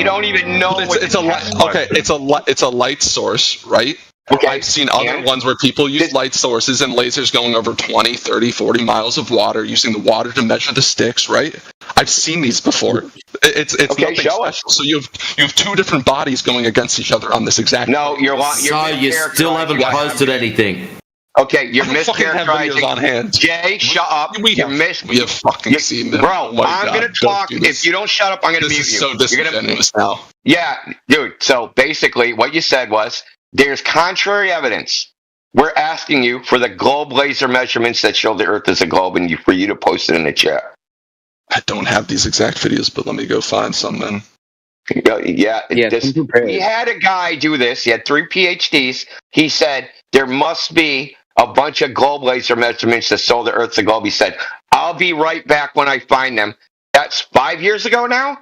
don't even know. It's a light source, right? Okay. I've seen other ones where people use light sources and lasers going over 20, 30, 40 miles of water, using the water to measure the sticks, right? I've seen these before. It's nothing special. So you have two different bodies going against each other on this exact. No, you're So you still haven't posted anything. Okay, you're mischaracterizing. On hand. Jay, shut up. We have fucking seen them. Bro, I'm going to talk. If you don't shut up, I'm going to mute you. This is so disingenuous now. Yeah, dude. So basically, what you said was, there's contrary evidence. We're asking you for the globe laser measurements that show the Earth is a globe, and for you to post it in the chat. I don't have these exact videos, but let me go find some then. Yeah. We had a guy do this. He had 3 PhDs. He said there must be a bunch of globe laser measurements that show the Earth's a globe. He said, I'll be right back when I find them. That's 5 years ago now?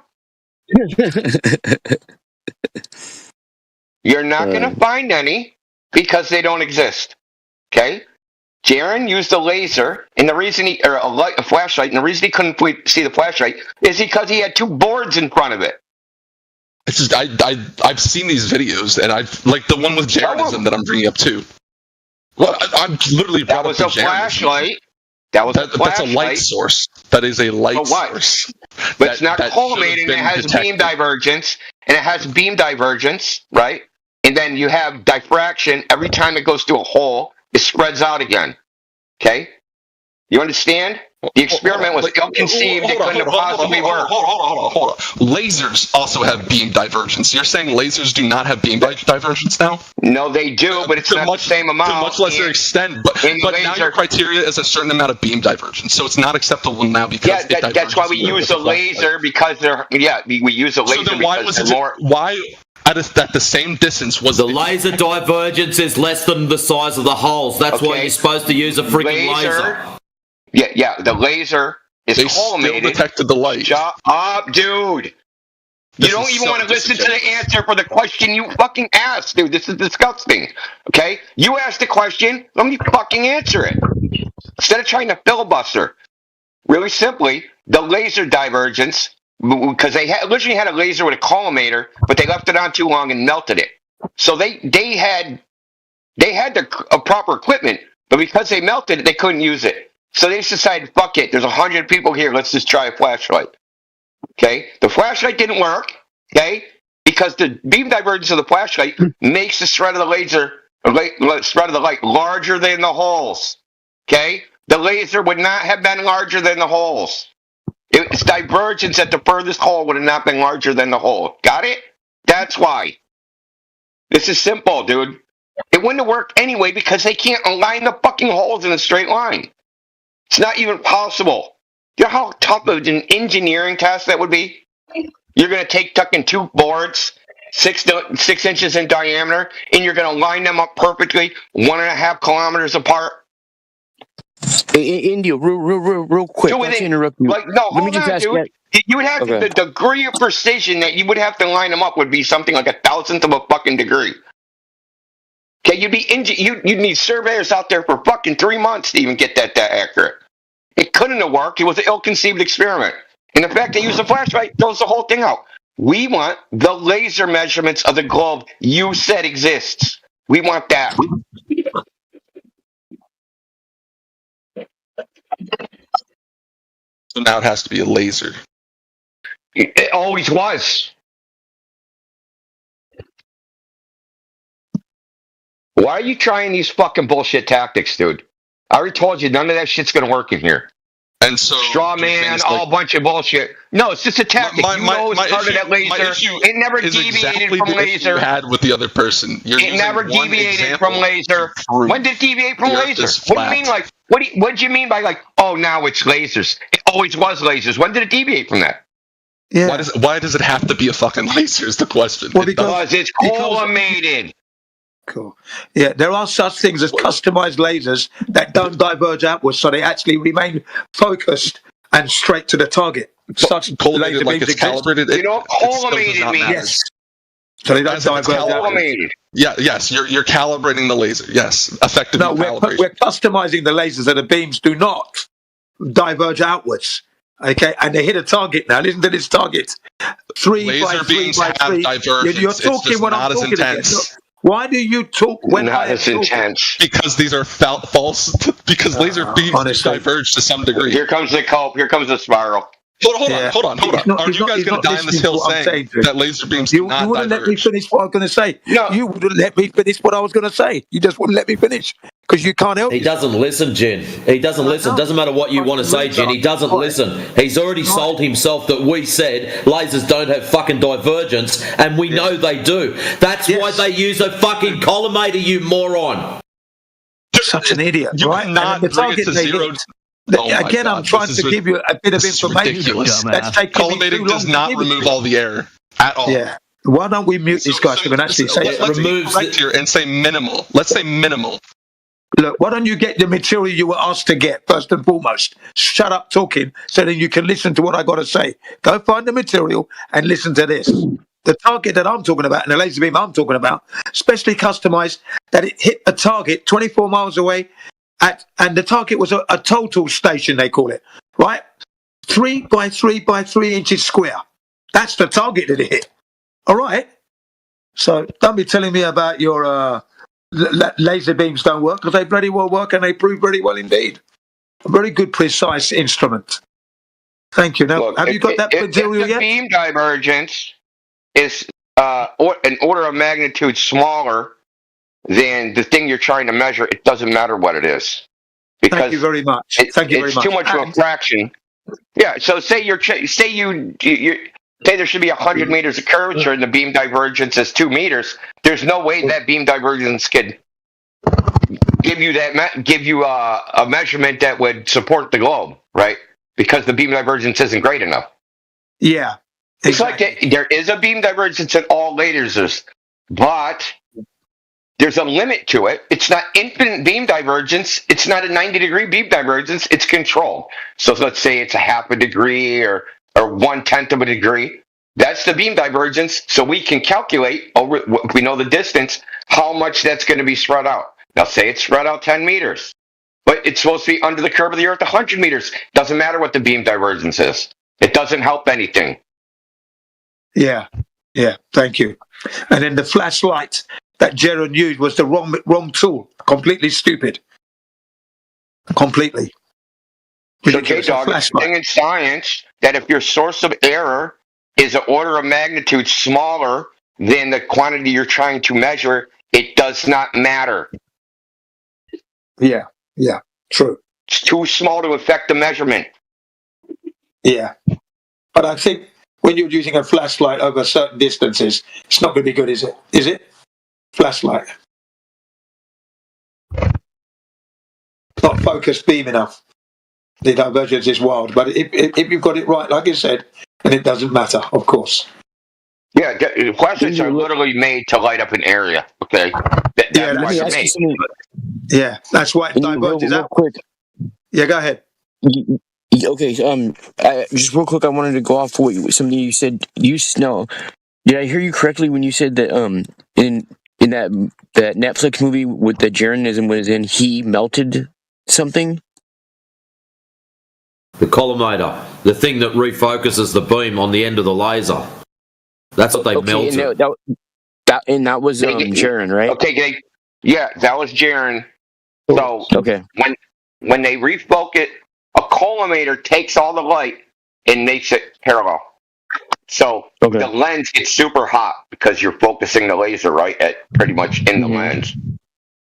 You're not going to find any because they don't exist. Okay? Jaron used a laser, and the reason a flashlight, and the reason he couldn't see the flashlight is because he had 2 boards in front of it. It's just I've seen these videos, and I've like the one with Jeranism that I'm bringing up too. Well, I'm literally that was a flashlight. That's a light source. That is a light source. But it's not collimating. It has beam divergence, and it has beam divergence, right? And then you have diffraction. Every time it goes through a hole, it spreads out again. Okay? You understand? The experiment was ill-conceived. It couldn't have possibly worked. Hold on. Lasers also have beam divergence. You're saying lasers do not have beam divergence now? No, they do, but it's not the same amount. To a much lesser extent. But now your criteria is a certain amount of beam divergence, so it's not acceptable now because that's why we use a laser because we use a laser. So then why at the same distance was the laser divergence is less than the size of the holes. That's why you're supposed to use a freaking laser. Yeah, the laser is collimated. Still detected the light. Shut up, dude. You don't even want to listen to the answer for the question you fucking asked, dude. This is disgusting. Okay? You asked the question, let me fucking answer it. Instead of trying to filibuster. Really simply, the laser divergence, because they literally had a laser with a collimator, but they left it on too long and melted it. So they had the proper equipment, but because they melted it, they couldn't use it. So they decided, fuck it, there's 100 people here, let's just try a flashlight. Okay? The flashlight didn't work, okay? Because the beam divergence of the flashlight makes the spread of the light larger than the holes. Okay? The laser would not have been larger than the holes. Its divergence at the furthest hole would have not been larger than the hole. Got it? That's why. This is simple, dude. It wouldn't have worked anyway because they can't align the fucking holes in a straight line. It's not even possible. You know how tough of an engineering task that would be? You're going to take 2 boards, 6 inches in diameter, and you're going to line them up perfectly, 1.5 kilometers apart. India, real quick. Not to interrupt you. Let me just ask dude. You would have the degree of precision that you would have to line them up would be something like 1,000th of a fucking degree. Okay, you'd need surveyors out there for fucking 3 months to even get that accurate. It couldn't have worked. It was an ill-conceived experiment. And the fact they used a flashlight throws the whole thing out. We want the laser measurements of the globe you said exists. We want that. So now it has to be a laser. It always was. Why are you trying these fucking bullshit tactics, dude? I already told you none of that shit's gonna work in here. And so straw man, all bunch of bullshit. No, it's just a tactic. You started at laser. It never deviated from laser. You had with the other person. It never deviated from laser. When did it deviate from laser? What do you mean? What do you mean by oh, now it's lasers? It always was lasers. When did it deviate from that? Yeah. Why does it have to be a fucking laser? Is the question? Well, because it's collimated. Cool. Yeah, there are such things as customized lasers that don't diverge outwards, so they actually remain focused and straight to the target. Such laser like beams it's calibrated. You know what collimated means? Yes. So they don't diverge calibrated. Yeah, yes, you're calibrating the laser. Yes, effectively calibrating. We're customizing the lasers so the beams do not diverge outwards. Okay, and they hit a target now. Listen to this target. 3 laser by 3 beams by have 3. divergence. You're talking it's when not I'm as talking intense. again. Why do you talk when not I am as intense? Because these are false. Because laser beams diverge to some degree. Here comes the culp. Here comes the spiral. Hold on. Are you guys going to die on this hill saying that laser beams do not You wouldn't diverge? let me finish what I was going to say. No. You wouldn't let me finish what I was going to say. You just wouldn't let me finish because you can't help He doesn't listen, Jen. He doesn't listen. Doesn't matter what you want to say, Jen. He doesn't listen. He's already sold himself that we said lasers don't have fucking divergence, and we know they do. That's why they use a fucking collimator, you moron. Such an idiot, You right? cannot bring it to zero. Again, I'm trying to give you a bit of information. Ridiculous. That's taking Collimating does not remove all the error at all. Yeah. Why don't we mute this guy so we can actually say it? Let's be correct here and say minimal. Let's say minimal. Look, why don't you get the material you were asked to get first and foremost? Shut up talking so that you can listen to what I got to say. Go find the material and listen to this. The target that I'm talking about and the laser beam I'm talking about, specially customized, that it hit a target 24 miles away, and the target was a total station, they call it, right? 3 by 3 by 3 inches square. That's the target that it hit. All right? So don't be telling me about your laser beams don't work, because they very well work and they prove very well indeed. A very good, precise instrument. Thank you. Now, Look, have you got that material if the yet? beam divergence is an order of magnitude smaller than the thing you're trying to measure, it doesn't matter what it is. Because Thank you very much. Thank you very much. It's too much of a fraction. Yeah, so say say there should be 100 meters of curvature and the beam divergence is 2 meters. There's no way that beam divergence could give you a measurement that would support the globe, right? Because the beam divergence isn't great enough. Yeah. Exactly. It's like there is a beam divergence in all lasers, but there's a limit to it. It's not infinite beam divergence. It's not a 90-degree beam divergence. It's controlled. So let's say it's a half a degree or 1/10 of a degree. That's the beam divergence. So we can calculate over, we know the distance, how much that's going to be spread out. Now say it's spread out 10 meters, but it's supposed to be under the curve of the earth 100 meters. Doesn't matter what the beam divergence is. It doesn't help anything. Yeah. Thank you. And then the flashlight that Jaron used was the wrong tool. Completely stupid. Completely. So J-Dog, it's a thing in science that if your source of error is an order of magnitude smaller than the quantity you're trying to measure, it does not matter. Yeah, true. It's too small to affect the measurement. Yeah. But I think when you're using a flashlight over certain distances, it's not going to be good, is it? Is it? Flashlight. Not focused beam enough. The divergence is wild, but if you've got it right, like you said, then it doesn't matter, of course. Yeah, flashlights are literally made to light up an area. Okay. That's why it diverges out. Quick. Yeah, go ahead. Okay. Just real quick, I wanted to go off something you said. Did I hear you correctly when you said that in that Netflix movie with the Jaronism was in, he melted something? The collimator, the thing that refocuses the beam on the end of the laser. That's what they melted. And that was Jaron, right? Okay, that was Jaron. So when they refocus, a collimator takes all the light and makes it parallel. So the lens gets super hot because you're focusing the laser right at pretty much in the lens.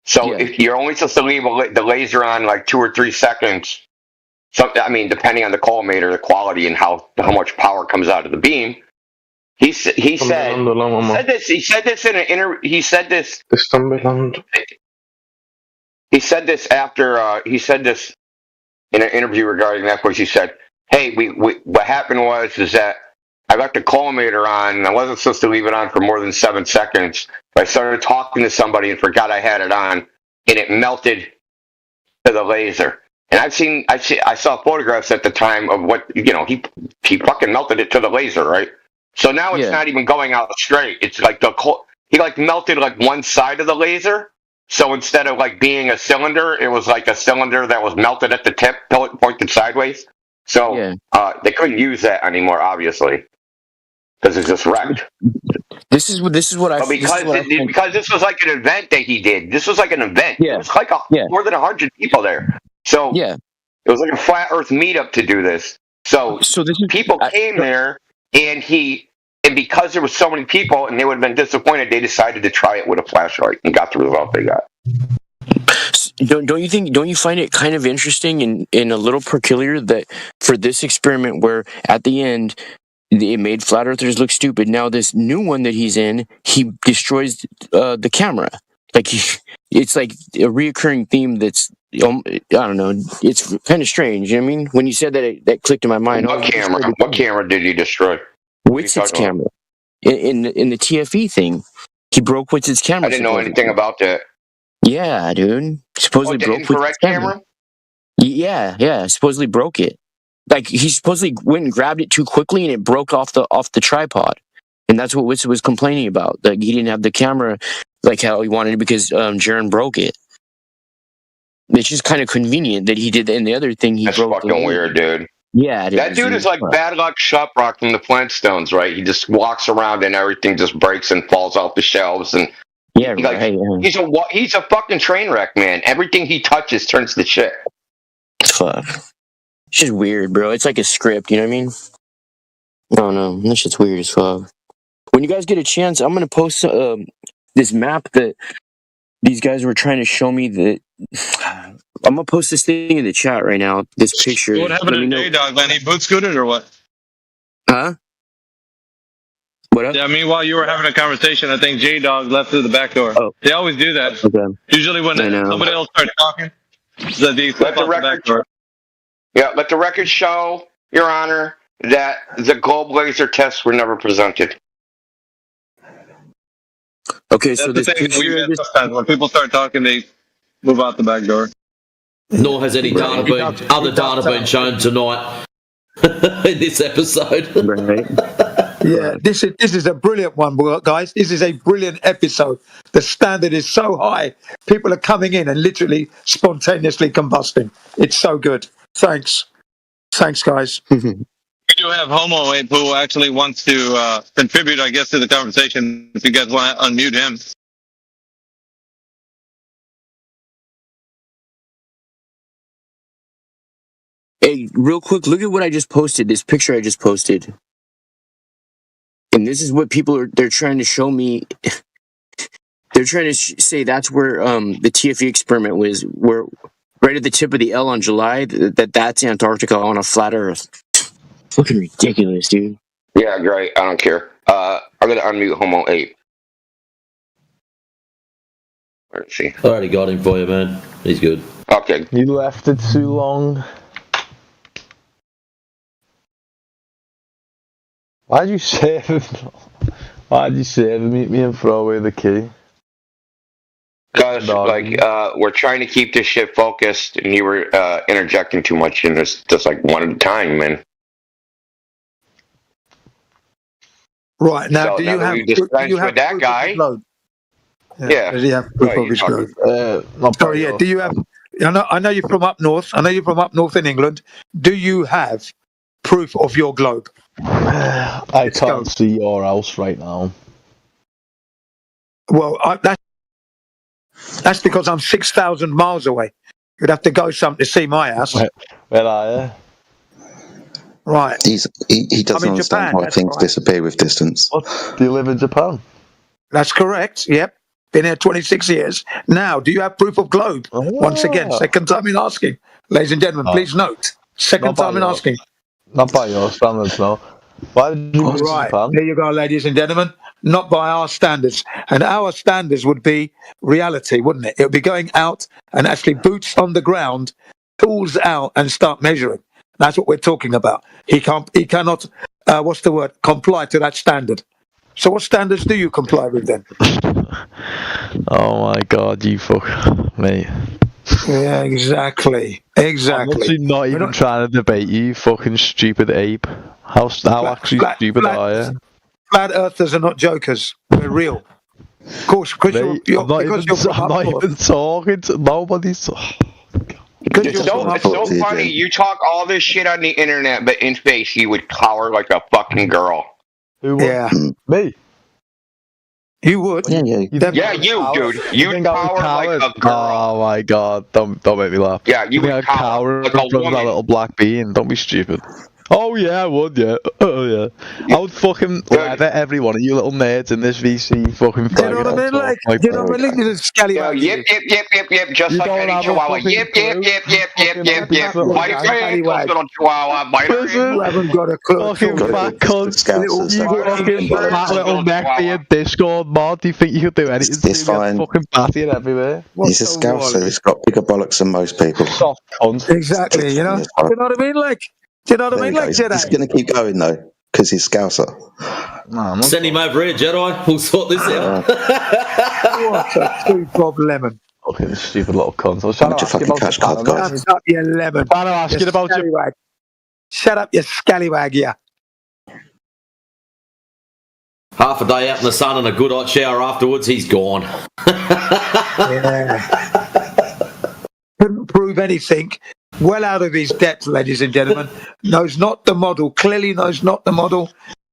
So if you're only supposed to leave the laser on like 2 or 3 seconds. So, I mean, depending on the collimator, the quality, and how much power comes out of the beam. He said this in an interview. He said this after he said this in an interview regarding Netflix. He said, "Hey, what happened is that I left the collimator on, and I wasn't supposed to leave it on for more than 7 seconds. But I started talking to somebody and forgot I had it on, and it melted to the laser." And I saw photographs at the time of what, he fucking melted it to the laser, right? So now it's not even going out straight. It's like he like melted like one side of the laser. So instead of like being a cylinder, it was like a cylinder that was melted at the tip, pointed sideways. So they couldn't use that anymore, obviously, because it's just wrecked. This is what I. But because this was like an event that he did. This was like an event. Yeah. It was like more than 100 people there. So it was like a flat Earth meetup to do this. So people came there, and because there was so many people, and they would have been disappointed, they decided to try it with a flashlight and got the result they got. Don't you find it kind of interesting and a little peculiar that for this experiment where at the end it made flat earthers look stupid, now this new one that he's in, he destroys the camera. Like it's like a reoccurring theme that's I don't know, it's kind of strange. You know what I mean? When you said that, that clicked in my mind. What camera did he destroy? Witzett's camera. In the TFE thing, he broke Witzett's camera. I didn't know anything about that. Yeah, dude. Supposedly broke Witzett's camera. Yeah. Supposedly broke it. Like he supposedly went and grabbed it too quickly, and it broke off the tripod. And that's what Witzett was complaining about. Like he didn't have the camera like how he wanted it because Jaron broke it. It's just kind of convenient that he did. And the other thing, That's fucking weird, dude. Yeah, that dude is like Bad Luck Shutrock from the Flintstones, right? He just walks around and everything just breaks and falls off the shelves, and he's a fucking train wreck, man. Everything he touches turns to shit. Fuck. It's just weird, bro. It's like a script, you know what I mean? I don't know. This shit's weird as fuck. When you guys get a chance, I'm gonna post this map that these guys were trying to show me. That I'm gonna post this thing in the chat right now. This picture. What happened to J-Dog, man? He boot scooted or what? Huh? What up? Yeah, meanwhile you were having a conversation, I think J-Dog left through the back door. Oh. They always do that. Okay. Usually when somebody else starts talking, let the back door. Yeah, let the record show, Your Honor, that the globe laser tests were never presented. Okay, so that's the thing sometimes when people start talking, they move out the back door. Nor has any other data been shown tonight in this episode. Right. Yeah, this is a brilliant one, guys. This is a brilliant episode. The standard is so high. People are coming in and literally spontaneously combusting. It's so good. Thanks, guys. We do have Homo who actually wants to contribute, I guess, to the conversation. If you guys want to unmute him. Hey, real quick, look at what I just posted. This picture I just posted. And this is what they're trying to show me. They're trying to say that's where the TFE experiment was, where right at the tip of the L on July, that's Antarctica on a flat Earth. Fucking ridiculous, dude. Yeah, great. I don't care. I'm going to unmute Homo 8. Where is he? I already got him for you, man. He's good. Okay. You left it too long. Why'd you save me and throw away the key? Because, we're trying to keep this shit focused, and you were interjecting too much, and it's just like one at a time, man. Right, now, so do you have with that guy? Yeah. Does he have proof of his globe? Sorry, yeah. Do you have? I know you're from up north. I know you're from up north in England. Do you have proof of your globe? I can't see your house right now. Well, that's because I'm 6,000 miles away. You'd have to go something to see my house. Where are you? Right. He doesn't understand Japan, how things disappear with distance. What? Do you live in Japan? That's correct. Yep. Been here 26 years. Now, do you have proof of globe? Oh. Once again, second time in asking. Ladies and gentlemen, please note. Second time in asking. Not by your standards, no. Why did you go to Japan? There you go, ladies and gentlemen. Not by our standards. And our standards would be reality, wouldn't it? It would be going out and actually boots on the ground, tools out and start measuring. That's what we're talking about. He cannot, comply to that standard. So what standards do you comply with then? Oh my God, you fuck, mate. Yeah, exactly. I'm actually not even trying to debate you, fucking stupid ape. How actually stupid are you? flat earthers are not jokers. They're real. Of course, because I'm not even talking to nobody's. It's so funny. You talk all this shit on the internet, but in face you would collar like a fucking girl. Yeah, me. You would. Yeah, you, dude. You'd cower like a girl. Oh my god! Don't make me laugh. Yeah, you would cower like in a front of that woman. little black bean. Don't be stupid. Oh yeah, I would. Yeah. Oh yeah. I would fucking leather every one of you little nerds in this VC fucking. Do you know what I mean? Like, you know what I mean? You little scallywag. Yip, just like any chihuahua. Yip. Bite her hand, little chihuahua. Bite her hand. You haven't got a clue. Fucking fat cunt. You fucking fat little neck-beard Discord mod. Do you think you could do anything? It's fine. Fucking batty and everywhere. He's a scouser. He's got bigger bollocks than most people. Soft cunt. Exactly. You know what I mean? Like. Do you know what I mean? Like Jedi. He's going to keep going though, because he's Scouser. Send him over here, Jedi. We'll sort this out. What a two-bob lemon. Fucking stupid little cunt. I was trying to ask you about cash card, guys. Shut up, you lemon. Trying to ask you about your... Shut up, you scallywag, yeah. Half a day out in the sun and a good hot shower afterwards, he's gone. Yeah. Couldn't prove anything. Well out of his depth, ladies and gentlemen. Knows not the model. Clearly knows not the model.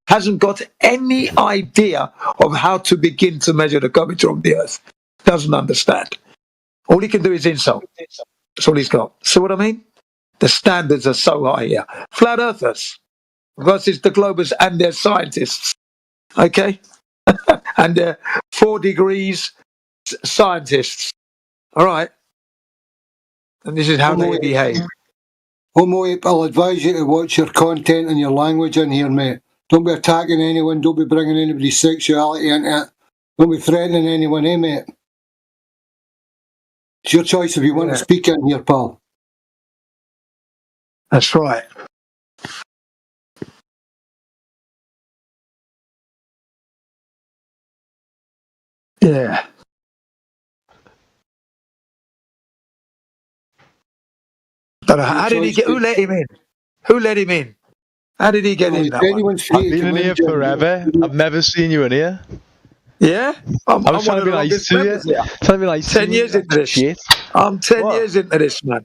Hasn't got any idea of how to begin to measure the curvature of the Earth. Doesn't understand. All he can do is insult. That's all he's got. See what I mean? The standards are so high here. Flat Earthers versus the Globers and their scientists. Okay? And their 4 degrees scientists. All right? And this is how they behave. Homo ape, I'll advise you to watch your content and your language in here, mate. Don't be attacking anyone. Don't be bringing anybody's sexuality into it. Don't be threatening anyone, eh, mate? It's your choice if you want to speak in here, pal. That's right. Yeah. How did he get? Who let him in? Who let him in? How did he get in? That one? I've been in here forever. I've never seen you in here. Yeah, I was trying to be nice to you. Trying to be nice 10 years into this. Shit. I'm 10 years into this, man.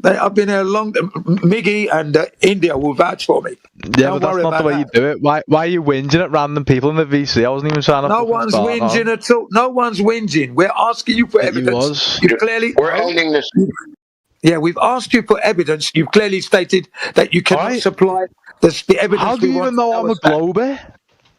I've been here long. Miggy and India will vouch for me. Yeah, but that's not the way you do it. Why are you whinging at random people in the VC? I wasn't even trying to. No one's whinging at all. No one's whinging. We're asking you for evidence. You clearly. We're ending this. Yeah, we've asked you for evidence. You've clearly stated that you cannot supply the evidence. How do you even know I'm a Glober?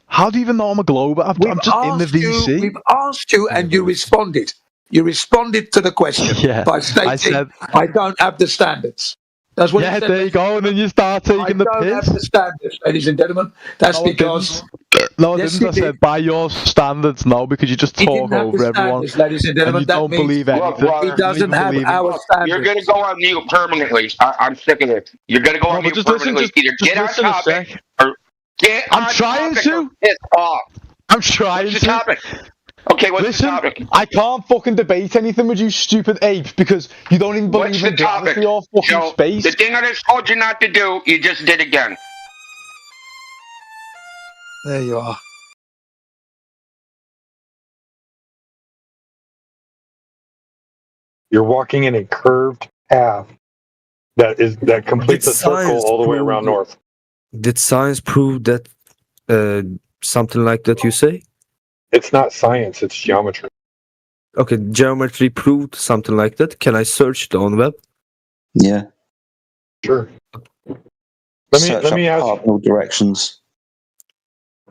How do you even know I'm a Glober? I'm just in the VC. We've asked you and you responded. You responded to the question by stating, I don't have the standards. That's what you said. There you go, and then you start taking the piss. I don't have the standards, ladies and gentlemen. That's because... No, I didn't. I said by your standards, no, because you just talk over everyone. Ladies and gentlemen, you don't believe anything. He doesn't have our standards. You're going to go on mute permanently. I'm sick of it. You're going to go on mute permanently. Either get on topic or get on topic or piss off. I'm trying to. Topic? Okay, what's the topic? I can't fucking debate anything with you stupid ape because you don't even believe in gravity or fucking space. The thing I just told you not to do, you just did again. There you are. You're walking in a curved path that completes a circle all the way around north. Did science prove that something like that you say? It's not science, it's geometry. Okay, geometry proved something like that. Can I search it on web? Yeah. Sure. Let me ask cardinal directions.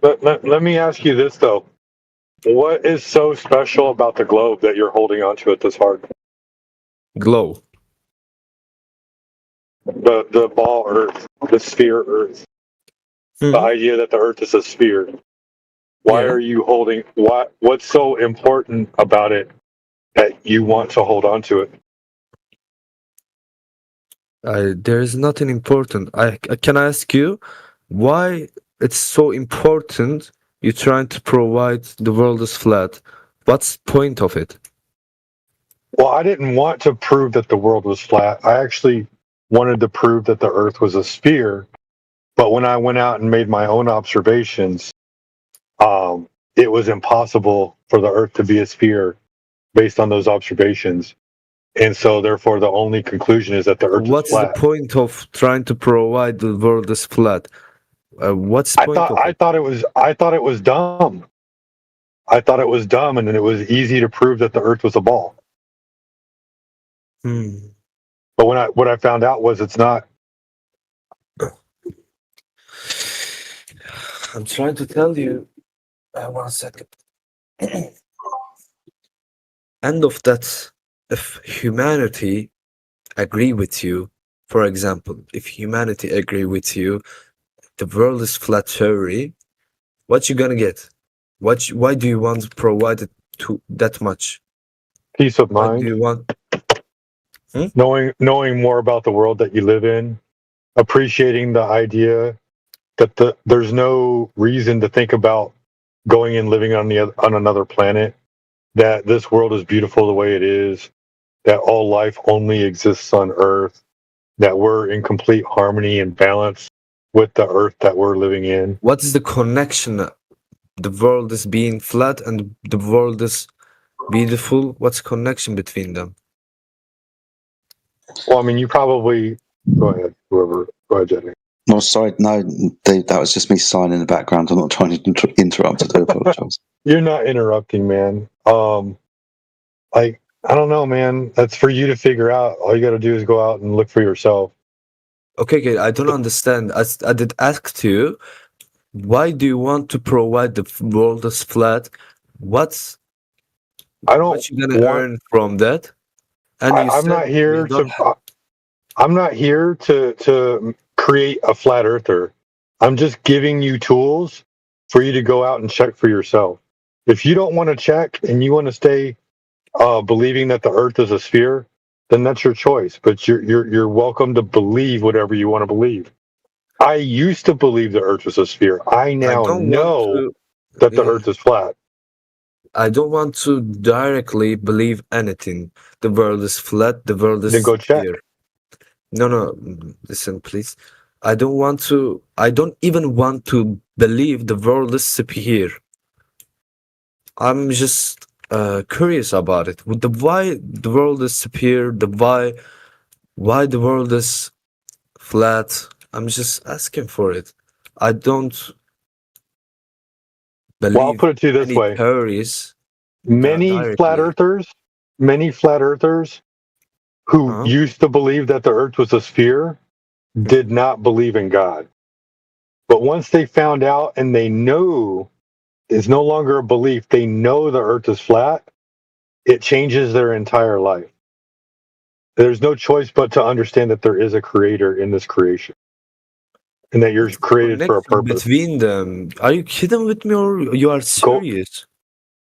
Let me ask you this though. What is so special about the globe that you're holding onto it this hard? Globe. The ball Earth, the sphere Earth. The idea that the Earth is a sphere. Why are you holding? What's so important about it that you want to hold on to it? There is nothing important. Can I ask you why it's so important? You're trying to provide the world is flat. What's the point of it? Well, I didn't want to prove that the world was flat. I actually wanted to prove that the Earth was a sphere. But when I went out and made my own observations, it was impossible for the Earth to be a sphere based on those observations. And so, therefore, the only conclusion is that the Earth What's is flat. the point of trying to provide the world is flat? What's the point of it? I thought it was dumb. I thought it was dumb, and then it was easy to prove that the Earth was a ball. But what I found out was it's not. I'm trying to tell you. 1 second. End of that. If humanity agree with you, for example, if humanity agree with you, the world is flat theory. What you gonna get? Why do you want to provide it to that much? Peace of mind. Why do you want? Knowing more about the world that you live in, appreciating the idea that there's no reason to think about going and living on another planet, that this world is beautiful the way it is, that all life only exists on Earth, that we're in complete harmony and balance with the Earth that we're living in. What is the connection? The world is being flat and the world is beautiful. What's the connection between them? Well, I mean, you probably go ahead, go ahead, Jenny. No, sorry, no, that was just me sighing in the background. I'm not trying to interrupt. I do apologize. You're not interrupting, man. Like, I don't know, man. That's for you to figure out. All you got to do is go out and look for yourself. Okay, I don't understand. I did ask you, why do you want to provide the world as flat? What you gonna earn from that? And I'm not here to create a flat earther. I'm just giving you tools for you to go out and check for yourself. If you don't want to check and you want to stay believing that the Earth is a sphere, then that's your choice. But you're welcome to believe whatever you want to believe. I used to believe the Earth was a sphere. I now know that the Earth is flat. I don't want to directly believe anything. The world is flat. The world is then go check. sphere. No. Listen, please. I don't even want to believe the world is sphere. I'm just curious about it. Why the world is sphere? Why the world is flat? I'm just asking for it. I don't believe. Well, I'll put it to you this way: theories. Many flat earthers who used to believe that the Earth was a sphere did not believe in God. But once they found out and they know it's no longer a belief, they know the Earth is flat, it changes their entire life. There's no choice but to understand that there is a creator in this creation and that you're created for a purpose. Between them, are you kidding with me or you are serious?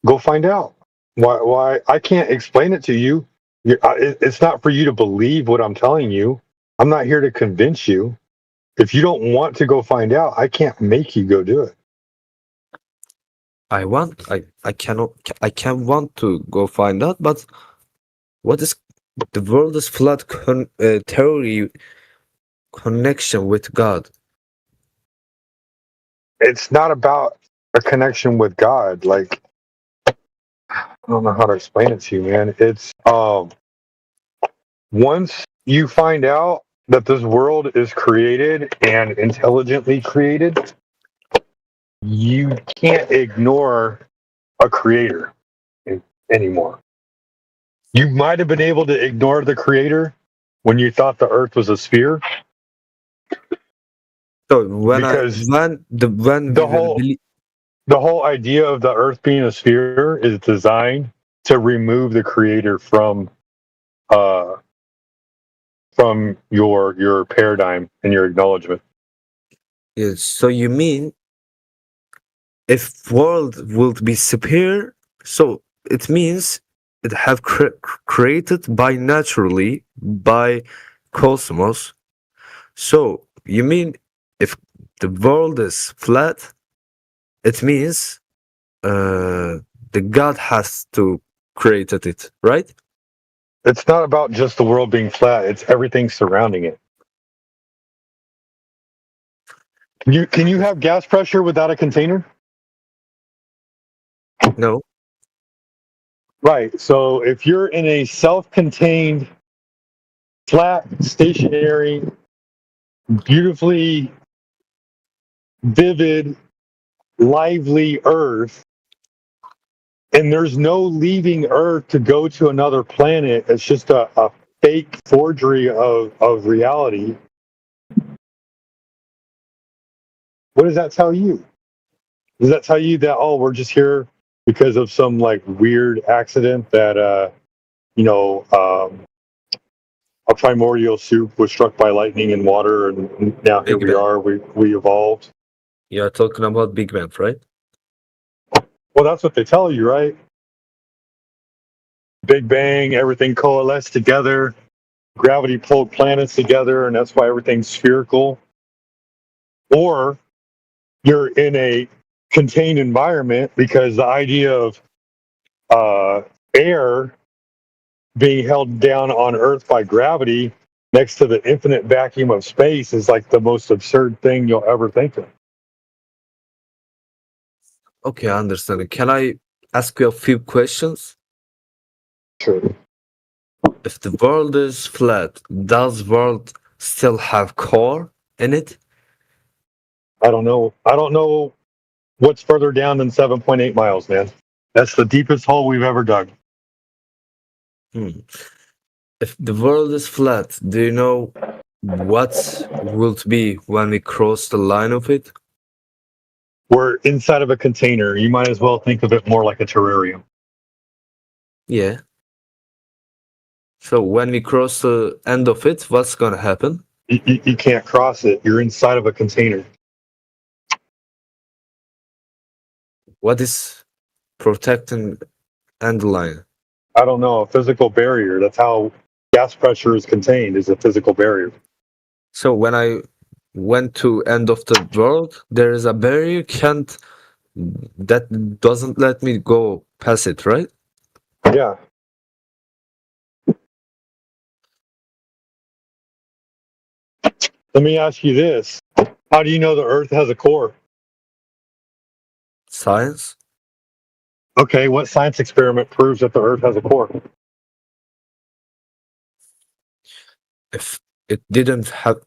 Go find out. Why I can't explain it to you. It's not for you to believe what I'm telling you. I'm not here to convince you. If you don't want to go find out, I can't make you go do it. I can want to go find out, but what is the world is flat theory connection with God? It's not about a connection with God. Like, I don't know how to explain it to you, man. It's once you find out that this world is created and intelligently created, you can't ignore a creator anymore. You might have been able to ignore the creator when you thought the Earth was a sphere. So the whole idea of the Earth being a sphere is designed to remove the creator from your paradigm and your acknowledgement. Yes. So you mean if world would be superior, so it means it have created by naturally by cosmos. So you mean if the world is flat, it means the God has to created it, right? It's not about just the world being flat, it's everything surrounding it. Can you have gas pressure without a container? No. Right. So if you're in a self-contained, flat, stationary, beautifully vivid, lively Earth, and there's no leaving Earth to go to another planet, it's just a fake forgery of reality. What does that tell you? Does that tell you that, oh, we're just here because of some like weird accident that a primordial soup was struck by lightning and water, and now here we are. We evolved. You're talking about Big Bang, right? Well, that's what they tell you, right? Big Bang, everything coalesced together. Gravity pulled planets together, and that's why everything's spherical. Or you're in a contained environment, because the idea of air being held down on Earth by gravity next to the infinite vacuum of space is like the most absurd thing you'll ever think of. Okay, I understand. Can I ask you a few questions? Sure. If the world is flat, does world still have core in it? I don't know. I don't know what's further down than 7.8 miles, man. That's the deepest hole we've ever dug. If the world is flat, do you know what will it be when we cross the line of it? We're inside of a container. You might as well think of it more like a terrarium. Yeah. So when we cross the end of it, what's gonna happen? You can't cross it. You're inside of a container. What is protecting end line? I don't know. A physical barrier. That's how gas pressure is contained, is a physical barrier. So when I went to end of the world, there is a barrier that doesn't let me go past it, right? Yeah. Let me ask you this. How do you know the Earth has a core? Science. Okay, what science experiment proves that the Earth has a core? If it didn't have... 1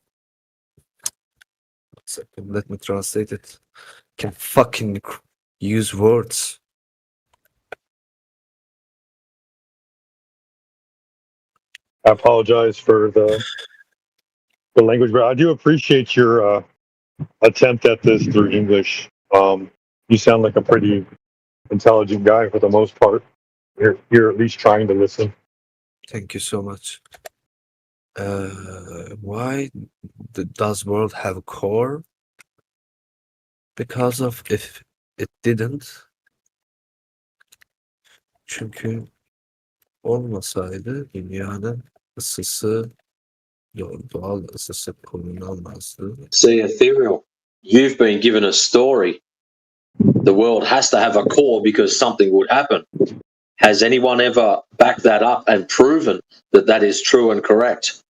second, let me translate it. Can fucking use words. I apologize for the language, but I do appreciate your attempt at this through English. You sound like a pretty intelligent guy for the most part. You're at least trying to listen. Thank you so much. Why does world have a core? Because of if it didn't. Çünkü olmasaydı dünyanın ısısı doğal ısısı kullanılmazdı. See, Ethereal, you've been given a story. The world has to have a core because something would happen. Has anyone ever backed that up and proven that that is true and correct?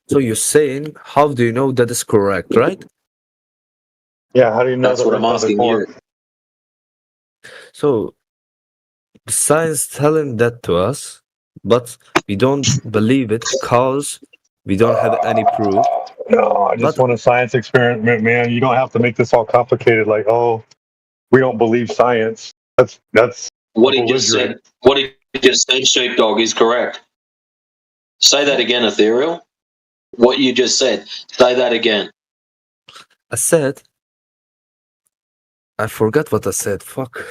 So you're saying, how do you know that is correct, right? Yeah, how do you know that's what I'm asking you? So the science telling that to us, but we don't believe it because we don't have any proof. No, I just want a science experiment, man. You don't have to make this all complicated. Like, oh, we don't believe science. That's what he just said. What he just said, Sheepdog, is correct. Say that again, Ethereal. What you just said. Say that again. I said. I forgot what I said. Fuck.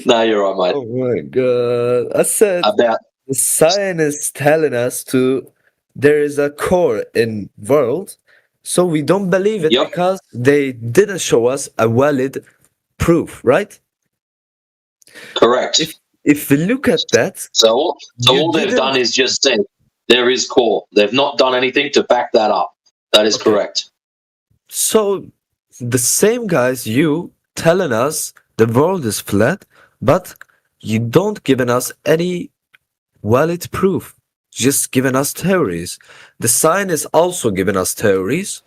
No, you're right, mate. Oh my god! I said about the science is telling us there is a core in world, so we don't believe it because they didn't show us a valid proof, right? Correct. If we look at that, so all they've done is just said there is core. They've not done anything to back that up. That is correct. So the same guys you telling us the world is flat, but you don't giving us any valid proof. just giving us theories. The scientists also giving us theories.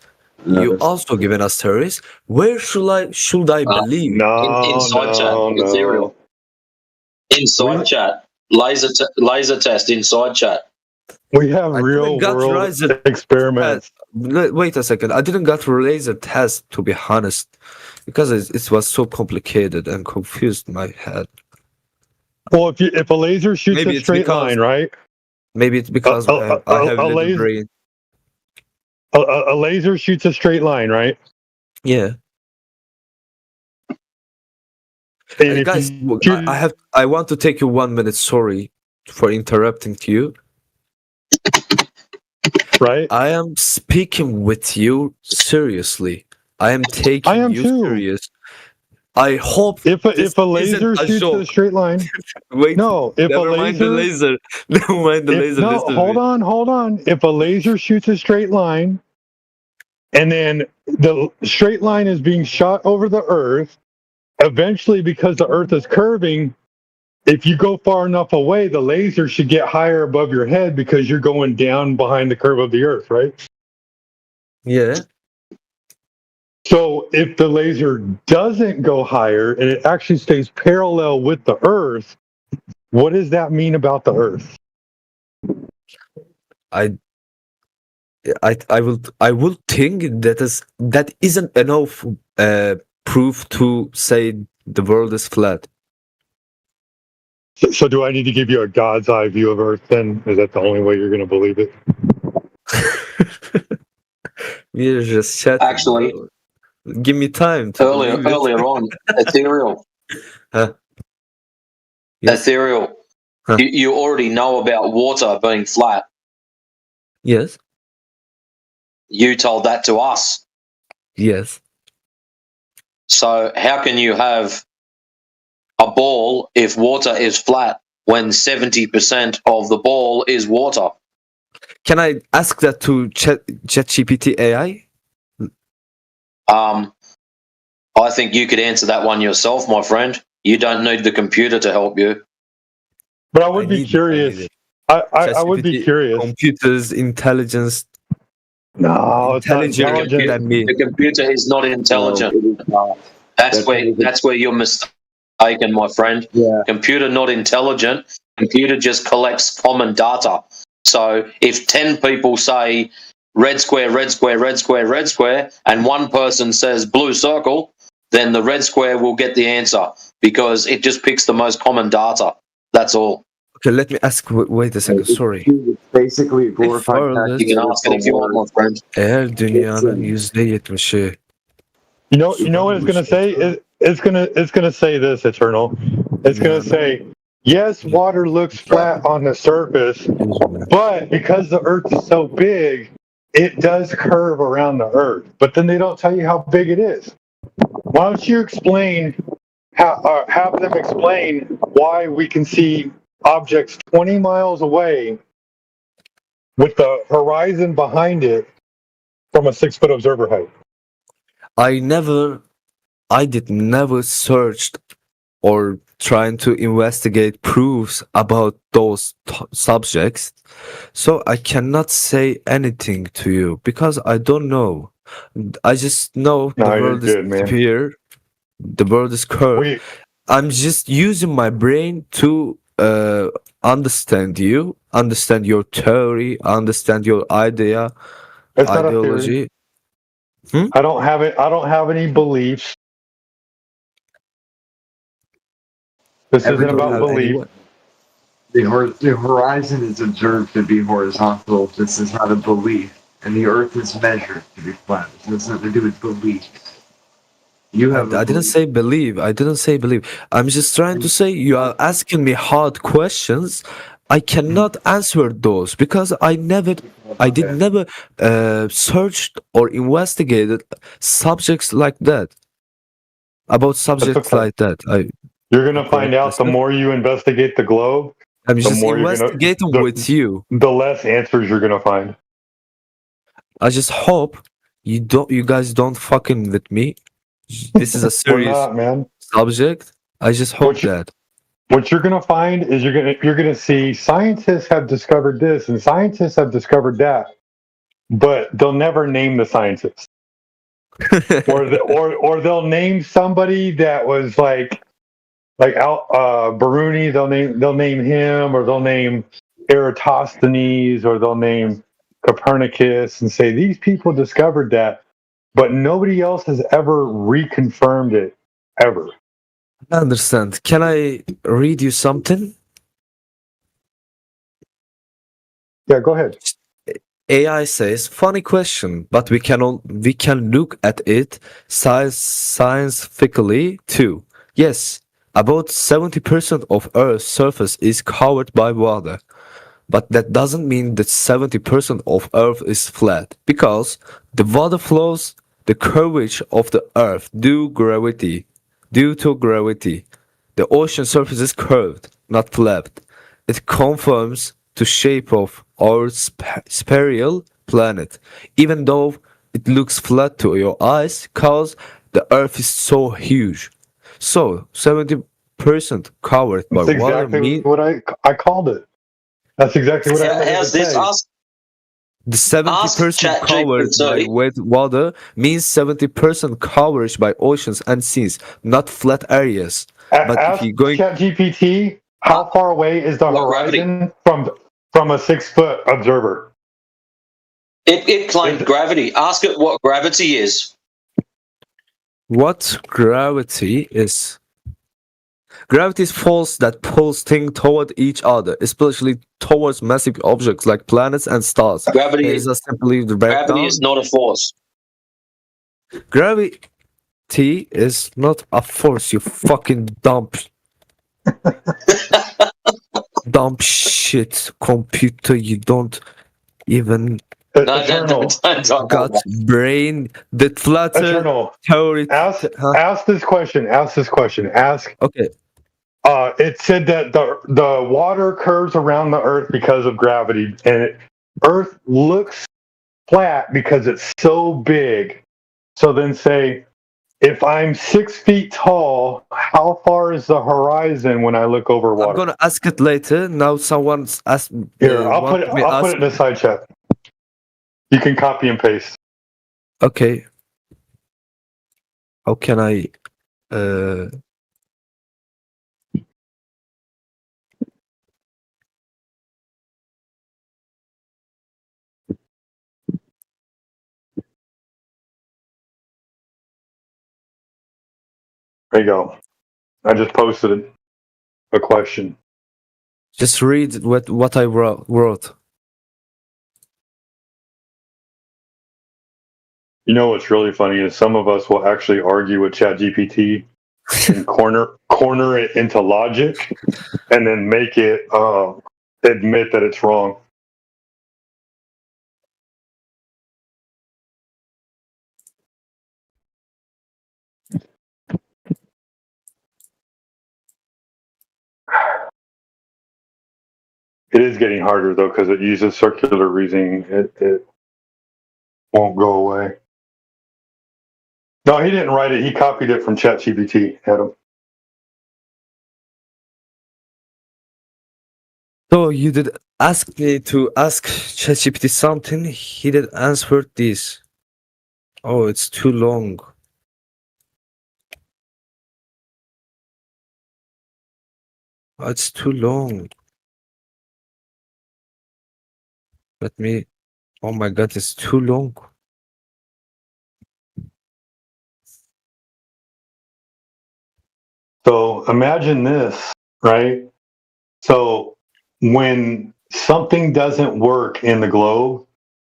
You also giving us theories. Where should I believe? Inside chat, Ethereal. Inside chat, laser test inside chat. We have real world experiments. Wait a second. I didn't get laser test, to be honest, because it was so complicated and confused my head. Well, if a laser shoots a straight line, right? Maybe it's because I have a little brain. A laser shoots a straight line, right? Yeah. Guys, I want to take you 1 minute. Sorry for interrupting you. Right. I am speaking with you seriously. I am taking you serious. I hope if a laser shoots a straight line. Wait, no. If never mind the laser. Never mind the laser. No, hold on. If a laser shoots a straight line, and then the straight line is being shot over the Earth, eventually, because the Earth is curving, if you go far enough away, the laser should get higher above your head because you're going down behind the curve of the Earth, right? Yeah. So if the laser doesn't go higher and it actually stays parallel with the Earth, what does that mean about the Earth? I will think that isn't enough proof to say the world is flat. So do I need to give you a God's eye view of Earth then? Is that the only way you're going to believe it? You're just chatting. Actually, give me time. Earlier on, Ethereal. Huh? Yes. Ethereal. Huh? You already know about water being flat. Yes. You told that to us. Yes. So how can you have a ball if water is flat when 70% of the ball is water? Can I ask that to ChatGPT AI? I think you could answer that one yourself, my friend. You don't need the computer to help you. But I would be curious. I would be curious. Computers, intelligence. No, it's not intelligent. The computer is not intelligent. That's where you're mistaken, my friend. Yeah. Computer not intelligent. Computer just collects common data. So if 10 people say red square, red square, red square, red square, and one person says blue circle, then the red square will get the answer because it just picks the most common data. That's all. Okay, let me ask. Wait a second. Sorry. Basically, glorified. You can ask it if you want, my friend. Eğer dünyanın %70'i. You know what it's gonna say? It's gonna say this, Eternal. It's gonna say, yes, water looks flat on the surface, but because the Earth is so big, it does curve around the Earth. But then they don't tell you how big it is. Why don't you explain have them explain why we can see objects 20 miles away with the horizon behind it from a 6-foot observer height? I did never searched or trying to investigate proofs about those subjects, so I cannot say anything to you because I don't know. I just know the world is here, the world is curved. I'm just using my brain to understand you, understand your theory, understand your idea, it's ideology. I don't have it. I don't have any beliefs. This isn't about belief. The horizon is observed to be horizontal. This is not a belief. And the Earth is measured to be flat. It has nothing to do with belief. I didn't say believe. I didn't say believe. I'm just trying to say you are asking me hard questions. I cannot answer those because I did never searched or investigated subjects like that. About subjects like that. You're gonna find out the more you investigate the globe. I'm just investigating with you. The less answers you're gonna find. I just hope you guys don't fucking with me. This is a serious subject. I just hope that. what you're going to find is you're going to see scientists have discovered this and scientists have discovered that, but they'll never name the scientist. or they'll name somebody that was like Baruni. They'll name him, or they'll name Eratosthenes, or they'll name Copernicus, and say these people discovered that, but nobody else has ever reconfirmed it ever. I understand. Can I read you something? Yeah, go ahead. AI says, funny question, but we can look at it scientifically too. Yes, about 70% of Earth's surface is covered by water. But that doesn't mean that 70% of Earth is flat, because the water flows the curvature of the Earth due to gravity. The ocean surface is curved, not flat. It conforms to shape of our spiral planet, even though it looks flat to your eyes, cause the Earth is so huge. So 70% covered by That's water exactly means what I called it. That's exactly what I How's this? the 70% covered by wet water means 70% coverage by oceans and seas, not flat areas. But if you're going ChatGPT, how far away is the horizon from a 6-foot observer? It claimed gravity. Ask it what gravity is. What gravity is? Gravity is force that pulls things toward each other, especially towards massive objects like planets and stars. Gravity is simply the breakdown. Gravity is not a force. Gravity is not a force, you fucking dumb shit computer. You don't even got brain. The flatter theory. Ask this question. Okay. It said that the water curves around the Earth because of gravity, and Earth looks flat because it's so big. So then say, if I'm 6 feet tall, how far is the horizon when I look over water? I'm gonna ask it later. Now someone's asked. Here, I'll put it in the side chat. You can copy and paste. Okay. How can I? There you go. I just posted a question. Just read what I wrote. You know what's really funny is some of us will actually argue with ChatGPT and corner it into logic, and then make it admit that it's wrong. It is getting harder though because it uses circular reasoning. It won't go away. No, he didn't write it. He copied it from ChatGPT, Adam. So you did ask me to ask ChatGPT something. He did answer this. Oh, it's too long. Oh, it's too long. Let me. Oh my God, it's too long. So imagine this, right? So when something doesn't work in the globe,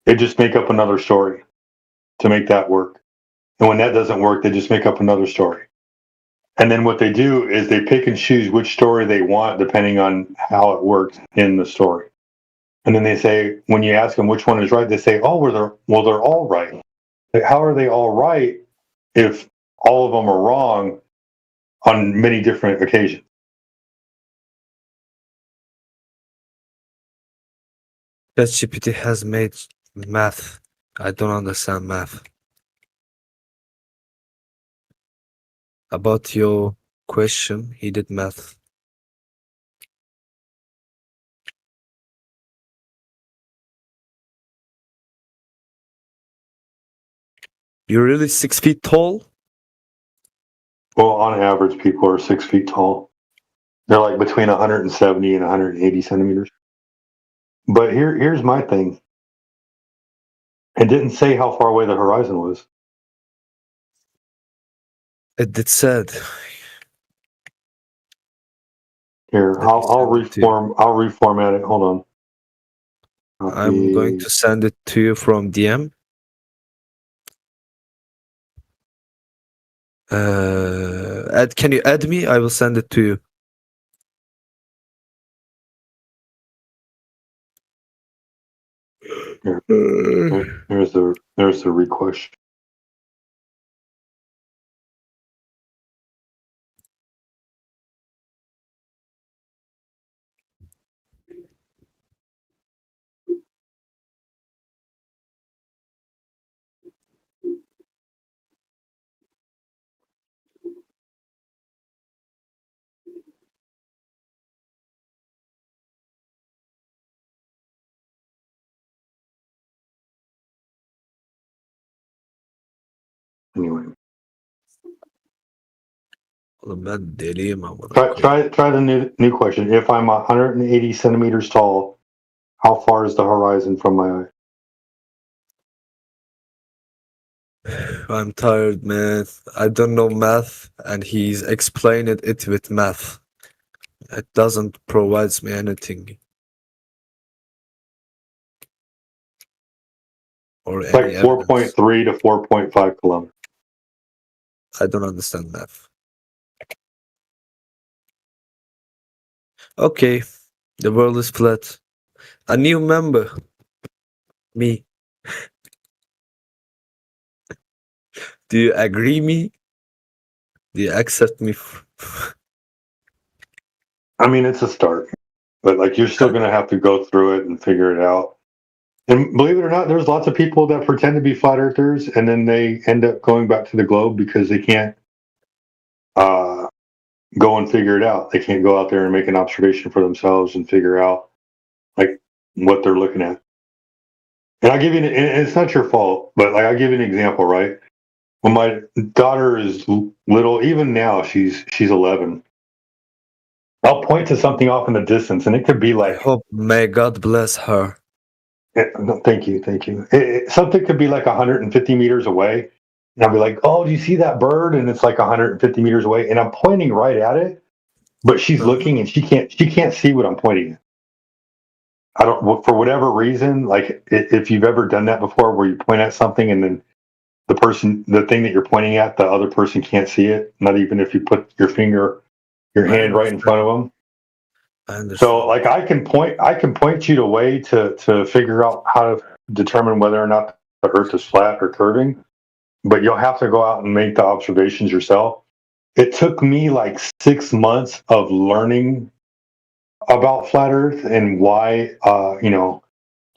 they just make up another story to make that work. And when that doesn't work, they just make up another story. And then what they do is they pick and choose which story they want depending on how it works in the story. And then they say, when you ask them which one is right, they say, oh, they're all right. Like, how are they all right if all of them are wrong on many different occasions? ChatGPT has made math. I don't understand math. About your question, he did math. You're really 6 feet tall? Well, on average, people are 6 feet tall. They're like between 170 and 180 centimeters. But here's my thing. It didn't say how far away the horizon was. It did said. Here, I'll reformat it. Hold on. I'm going to send it to you from DM. Can you add me? I will send it to you. There's the request. Anyway. Ben deliyim ama. Try the new question. If I'm 180 centimeters tall, how far is the horizon from my eye? I'm tired, man. I don't know math, and he's explaining it with math. It doesn't provide me anything. Or it's like 4.3 to 4.5 kilometers. I don't understand math. Okay, the world is flat. A new member. Me. Do you agree me? Do you accept me? I mean, it's a start, but like you're still going to have to go through it and figure it out. And believe it or not, there's lots of people that pretend to be flat earthers and then they end up going back to the globe because they can't go and figure it out. They can't go out there and make an observation for themselves and figure out like what they're looking at. And I'll give you, and it's not your fault, but like I'll give you an example, right? When my daughter is little, even now she's 11. I'll point to something off in the distance, and it could be like. May God bless her. Thank you. Something could be like 150 meters away, and I'll be like, "Oh, do you see that bird?" And it's like 150 meters away, and I'm pointing right at it, but she's looking, and she can't see what I'm pointing at. I don't, for whatever reason, like if you've ever done that before, where you point at something and then the thing that you're pointing at, the other person can't see it, not even if you put your hand right in front of them. So like I can point you to a way to figure out how to determine whether or not the earth is flat or curving, but you'll have to go out and make the observations yourself. It took me like 6 months of learning about flat earth and why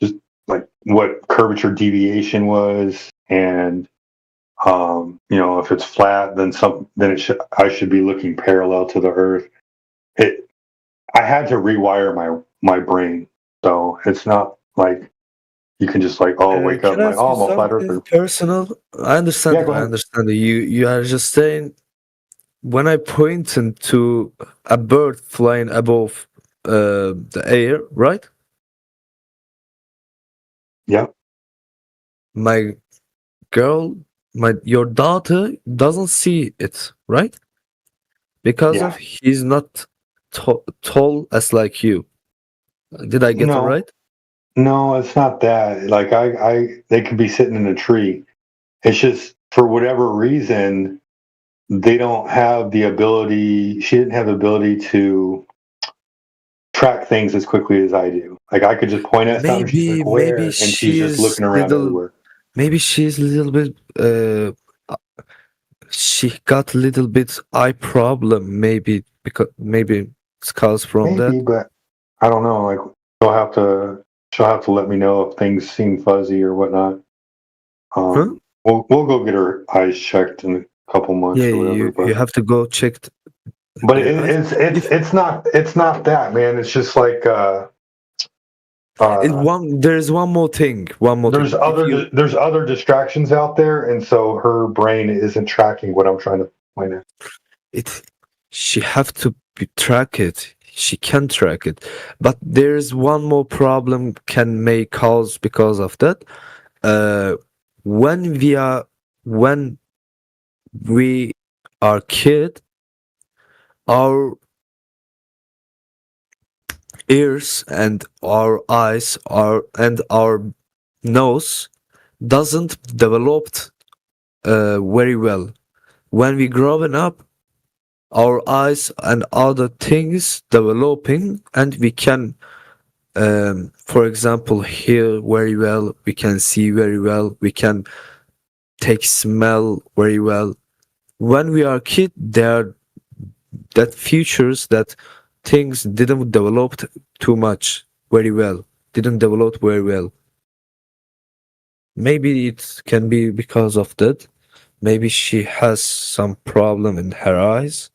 just like what curvature deviation was, and if it's flat, then I should be looking parallel to the earth. I had to rewire my brain, so it's not like you can just like wake up like I'm a flat earther. Personal, I understand. I understand. You are just saying when I point to a bird flying above the air, right? Yeah. Your daughter doesn't see it, right? Because of he's not tall as like you. Did I get it right? No, it's not that. Like they could be sitting in a tree. It's just for whatever reason they don't have the ability. She didn't have the ability to track things as quickly as I do. Like I could just point at something, she's like, where? And she's just looking around everywhere. Maybe she's a little bit. She got a little bit eye problem. Maybe it's caused from that. But I don't know. Like she'll have to let me know if things seem fuzzy or whatnot. We'll go get her eyes checked in a couple months. Yeah, or whatever, you have to go check. But it's not that, man. It's just like There's one more thing. There's other distractions out there, and so her brain isn't tracking what I'm trying to point out. She have to track it. She can track it, but there's one more problem can may cause because of that. When we are kid, our ears and our eyes and our nose doesn't developed very well. When we growing up, our eyes and other things developing, and we can, for example, hear very well. We can see very well. We can take smell very well. When we are kid, there are that features that things didn't develop too much very well. Didn't develop very well. Maybe it can be because of that. Maybe she has some problem in her eyes.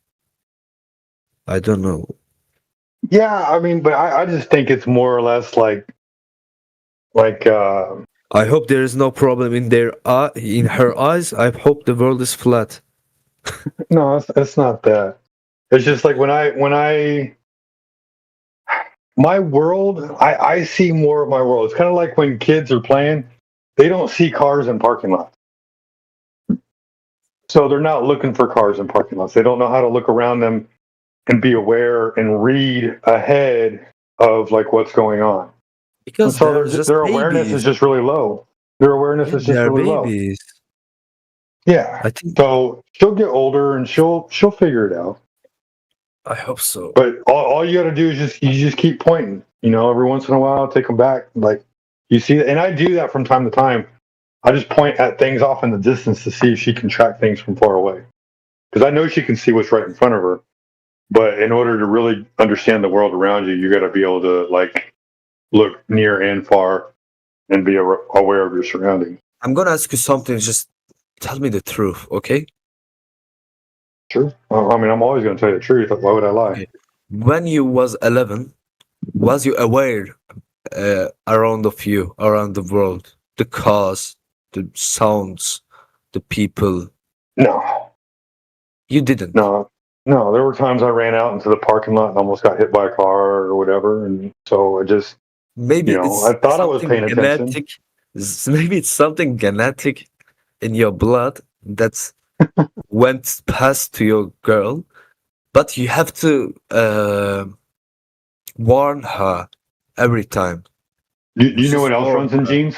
I don't know. Yeah, I mean, but I just think it's more or less like. I hope there is no problem in in her eyes. I hope the world is flat. No, it's not that. It's just like my world, I see more of my world. It's kind of like when kids are playing, they don't see cars in parking lots. So they're not looking for cars in parking lots. They don't know how to look around them and be aware and read ahead of like what's going on. Because so their awareness is just really low. Their awareness is just really babies. low. Yeah. So she'll get older and she'll figure it out. I hope so. But all you got to do is just keep pointing. You know, every once in a while, take them back. Like you see, and I do that from time to time. I just point at things off in the distance to see if she can track things from far away, because I know she can see what's right in front of her. But in order to really understand the world around you, you got to be able to like look near and far and be aware of your surroundings. I'm gonna ask you something. Just tell me the truth, okay? Sure. I mean, I'm always going to tell you the truth. Why would I lie? Okay. When you was 11, was you aware around of you, around the world, the cars, the sounds, the people? No. You didn't? No. There were times I ran out into the parking lot and almost got hit by a car or whatever, and so I just maybe I thought I was paying attention. Maybe it's something genetic in your blood that's went past to your girl, but you have to warn her every time. You know what else runs in genes?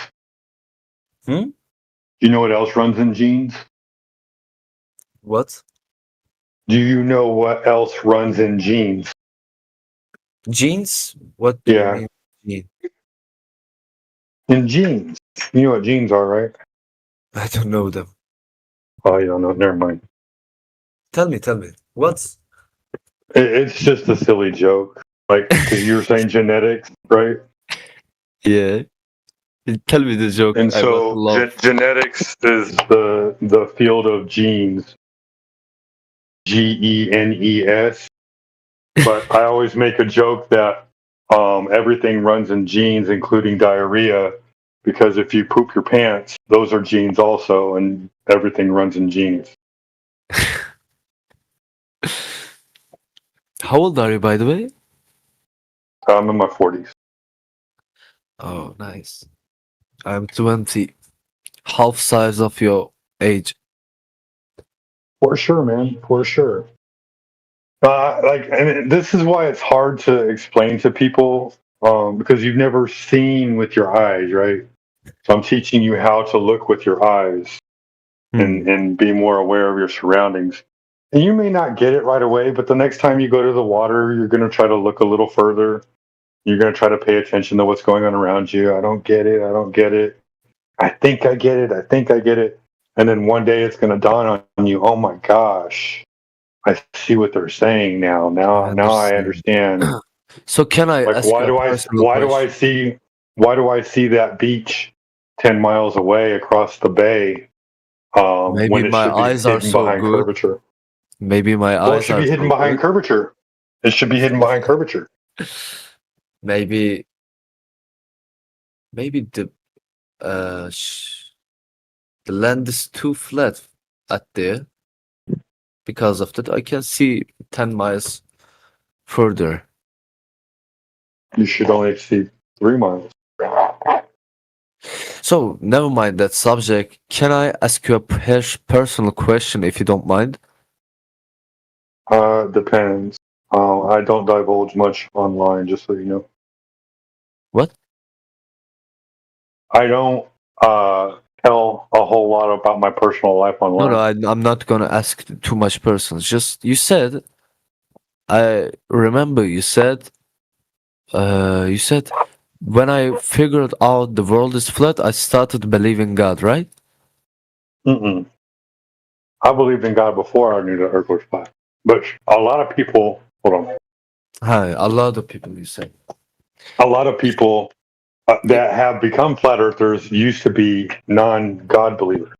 You know what else runs in genes? What? Do you know what else runs in genes? Genes? What do you mean? In genes. You know what genes are, right? I don't know them. Oh, you don't know? Never mind. Tell me. What's? It's just a silly joke. Like, because you were saying genetics, right? Yeah. Tell me the joke. And so genetics is the field of genes. GENES. But I always make a joke that everything runs in genes, including diarrhea, because if you poop your pants, those are genes also, and everything runs in genes. How old are you, by the way? I'm in my 40s. Oh, nice. I'm 20. Half size of your age. For sure, man. For sure. And this is why it's hard to explain to people, because you've never seen with your eyes, right? So I'm teaching you how to look with your eyes and be more aware of your surroundings. And you may not get it right away, but the next time you go to the water, you're going to try to look a little further. You're going to try to pay attention to what's going on around you. I don't get it. I think I get it. And then one day it's going to dawn on you, oh my gosh, I see what they're saying now. Now I understand. So can I ask why do I see that beach 10 miles away across the bay? Maybe when it my should be eyes are hidden so behind good. curvature. Maybe my Well, it eyes should are be hidden so behind good. curvature. It should be hidden behind curvature. Maybe maybe the land is too flat at there. Because of that, I can see 10 miles further. You should only exceed 3 miles. So, never mind that subject. Can I ask you a personal question if you don't mind? Depends. I don't divulge much online, just so you know. What? I don't tell a whole lot about my personal life online. No, I'm not gonna ask too much personal. Just you said, I remember you said when I figured out the world is flat, I started believing God, right? Mm-mm. I believed in God before I knew the earth was flat. But a lot of people, hold on. Hi, a lot of people, you say. A lot of people that have become flat earthers used to be non-God believers.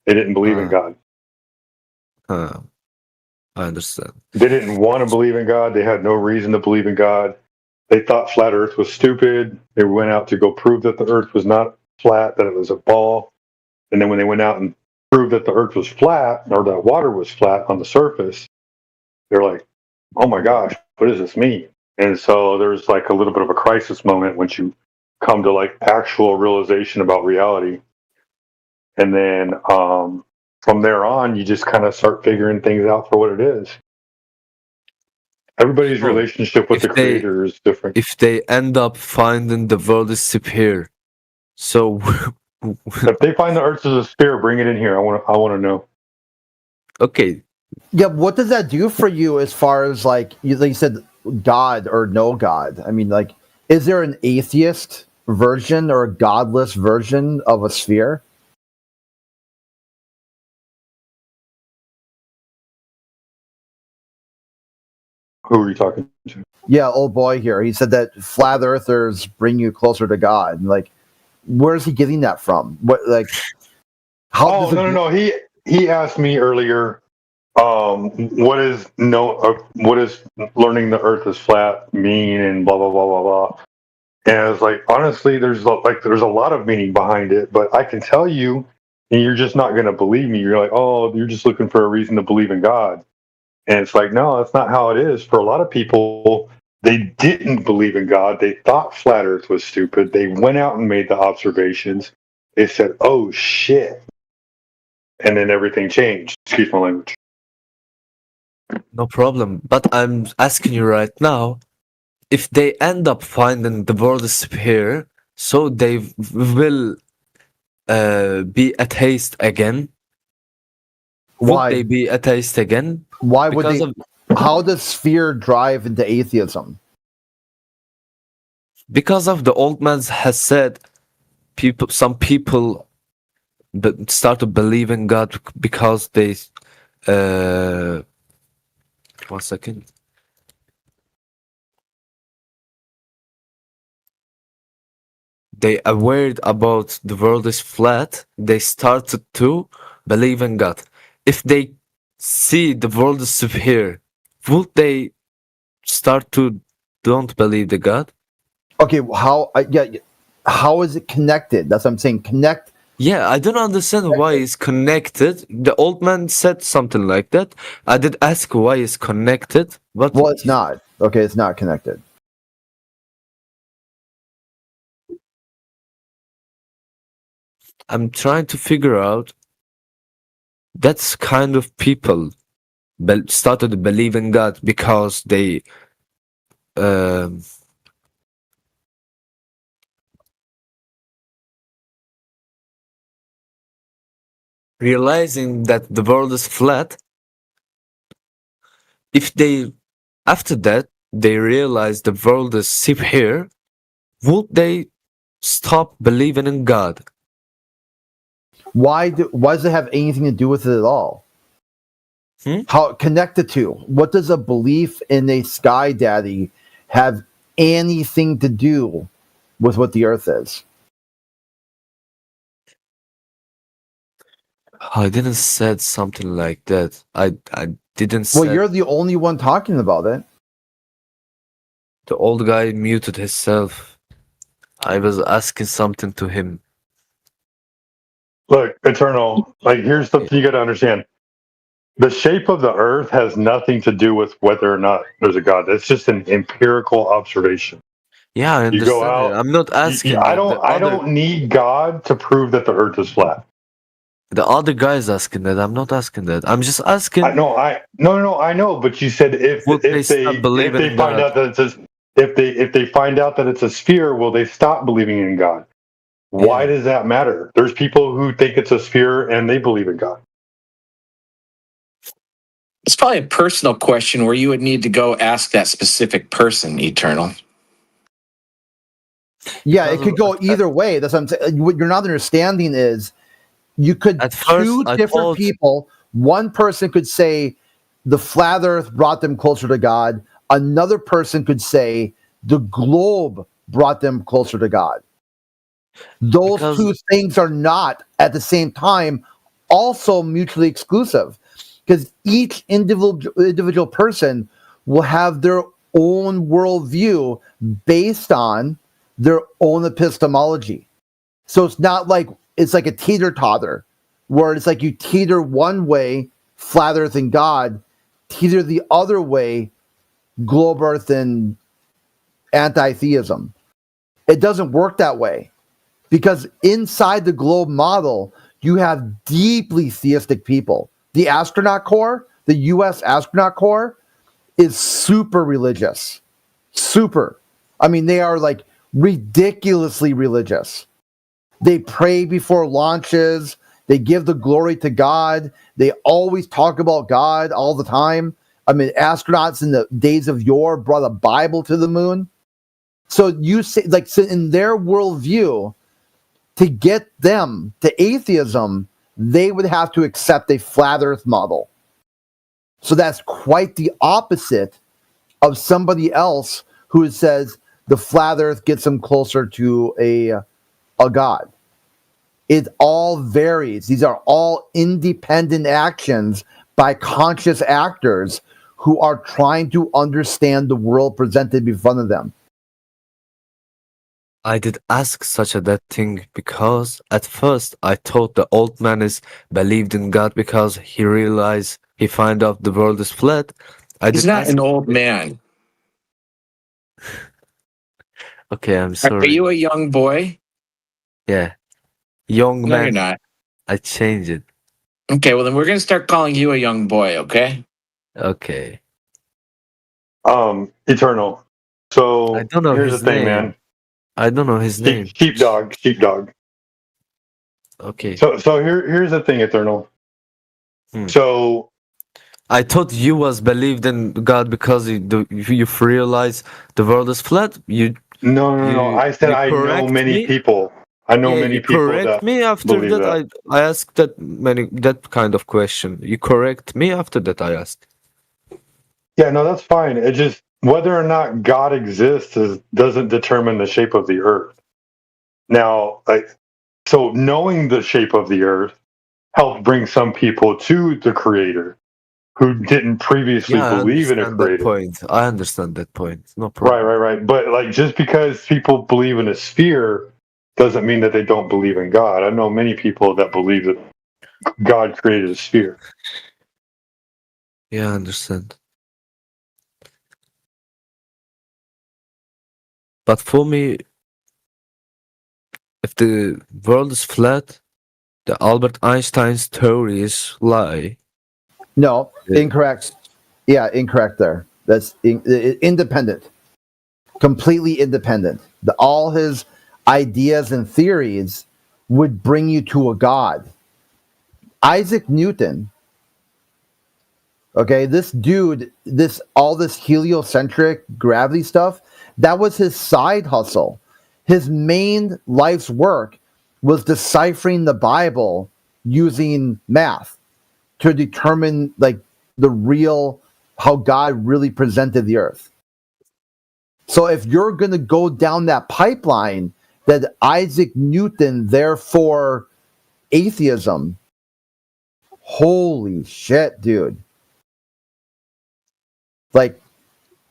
They didn't believe in God. I understand. They didn't want to believe in God. They had no reason to believe in God. They thought flat earth was stupid. They went out to go prove that the earth was not flat, that it was a ball. And then when they went out and proved that the earth was flat, or that water was flat on the surface, they're like, oh my gosh, what does this mean? And so there's like a little bit of a crisis moment once you come to like actual realization about reality. And then from there on, you just kind of start figuring things out for what it is. Everybody's relationship with the creator is different. If they end up finding the world is superior, so if they find the earth as a sphere, bring it in here. I want to know. Okay. Yeah, what does that do for you as far as like you said, God or no God? I mean, like, is there an atheist version or a godless version of a sphere? Who are you talking to? Yeah, old boy here. He said that flat earthers bring you closer to God. And, like, where's he getting that from? What, like, how? No. He asked me earlier, what is learning the earth is flat mean, and blah blah blah blah blah. And I was like, honestly, there's a lot of meaning behind it, but I can tell you, and you're just not going to believe me. You're like, oh, you're just looking for a reason to believe in God. And it's like, no, that's not how it is. For a lot of people, they didn't believe in God. They thought flat earth was stupid. They went out and made the observations. They said, oh, shit. And then everything changed. Excuse my language. No problem. But I'm asking you right now, if they end up finding the world is superior, so they will be atheist again. Would they be atheist again? Why would they? How does sphere drive into atheism? Because of the old man has said, some people start to believe in God because they. 1 second. They aware about the world is flat. They started to believe in God. If they see the world is superior, would they start to don't believe the God? Okay, how? How is it connected? That's what I'm saying. Connect. Yeah, I don't understand why it's connected. The old man said something like that. I did ask why it's connected, but well, it's not. Okay, it's not connected. I'm trying to figure out. That's kind of people started to believe in God because they realizing that the world is flat. If they after that they realize the world is superior, would they stop believing in God? Why does it have anything to do with it at all? How connected to? What does a belief in a sky daddy have anything to do with what the earth is? I didn't said something like that. I didn't say. Well, you're the only one talking about it. The old guy muted himself. I was asking something to him. Look, Eternal, like here's something you got to understand. The shape of the earth has nothing to do with whether or not there's a God. That's just an empirical observation. Yeah, I You go understand out. it. I'm not asking. I it. don't. I don't need God to prove that the earth is flat. The other guy is asking that. I'm not asking that. I'm just asking. No. I know. But you said if they find out that it's if they find out that it's a sphere, will they stop believing in God? Why does that matter? There's people who think it's a sphere and they believe in God. It's probably a personal question where you would need to go ask that specific person, Eternal. Yeah, it could go either way. That's what I'm saying. What you're not understanding is you could two different people. One person could say the flat Earth brought them closer to God. Another person could say the globe brought them closer to God. Those two things are not at the same time also mutually exclusive, because each individual person will have their own worldview based on their own epistemology. So it's not like it's like a teeter-totter, where it's like you teeter one way, flat Earth and God, teeter the other way, globe Earth and anti-theism. It doesn't work that way, because inside the globe model, you have deeply theistic people. The astronaut corps, the U.S. astronaut corps, is super religious. Super. I mean, they are like ridiculously religious. They pray before launches. They give the glory to God. They always talk about God all the time. I mean, astronauts in the days of yore brought a Bible to the moon. So you say, like, so in their worldview, to get them to atheism, they would have to accept a flat Earth model. So that's quite the opposite of somebody else who says the flat Earth gets them closer to a God. It all varies. These are all independent actions by conscious actors who are trying to understand the world presented in front of them. I did ask such a that thing because at first I thought the old man is believed in God because he realized he find out the world is flat. He's not an old man. Okay, I'm sorry. Are you a young boy? Yeah. Young man. No, you're not. I changed it. Okay, well then we're gonna start calling you a young boy, okay? Okay. Eternal. So I don't know here's his the thing, name. man. I don't know his name. Sheepdog. Okay. So here's the thing, Eternal. So I thought you was believed in God because you realize the world is flat. No. I said I know many people. I know many people correct that me after believe that. I asked that kind of question. You correct me after that. I asked. Yeah, no, that's fine. It just whether or not God exists doesn't determine the shape of the earth. Now, so knowing the shape of the earth helped bring some people to the Creator who didn't previously believe in a Creator. I understand that point. No problem. Right. But like, just because people believe in a sphere doesn't mean that they don't believe in God. I know many people that believe that God created a sphere. Yeah, I understand. But for me, if the world is flat, the Albert Einstein's theories lie. No, incorrect. Yeah, incorrect there. That's independent. Completely independent. All his ideas and theories would bring you to a God. Isaac Newton, okay, this dude, all this heliocentric gravity stuff, that was his side hustle. His main life's work was deciphering the Bible using math to determine like the real, how God really presented the earth. So if you're going to go down that pipeline that Isaac Newton, therefore atheism, holy shit, dude. Like,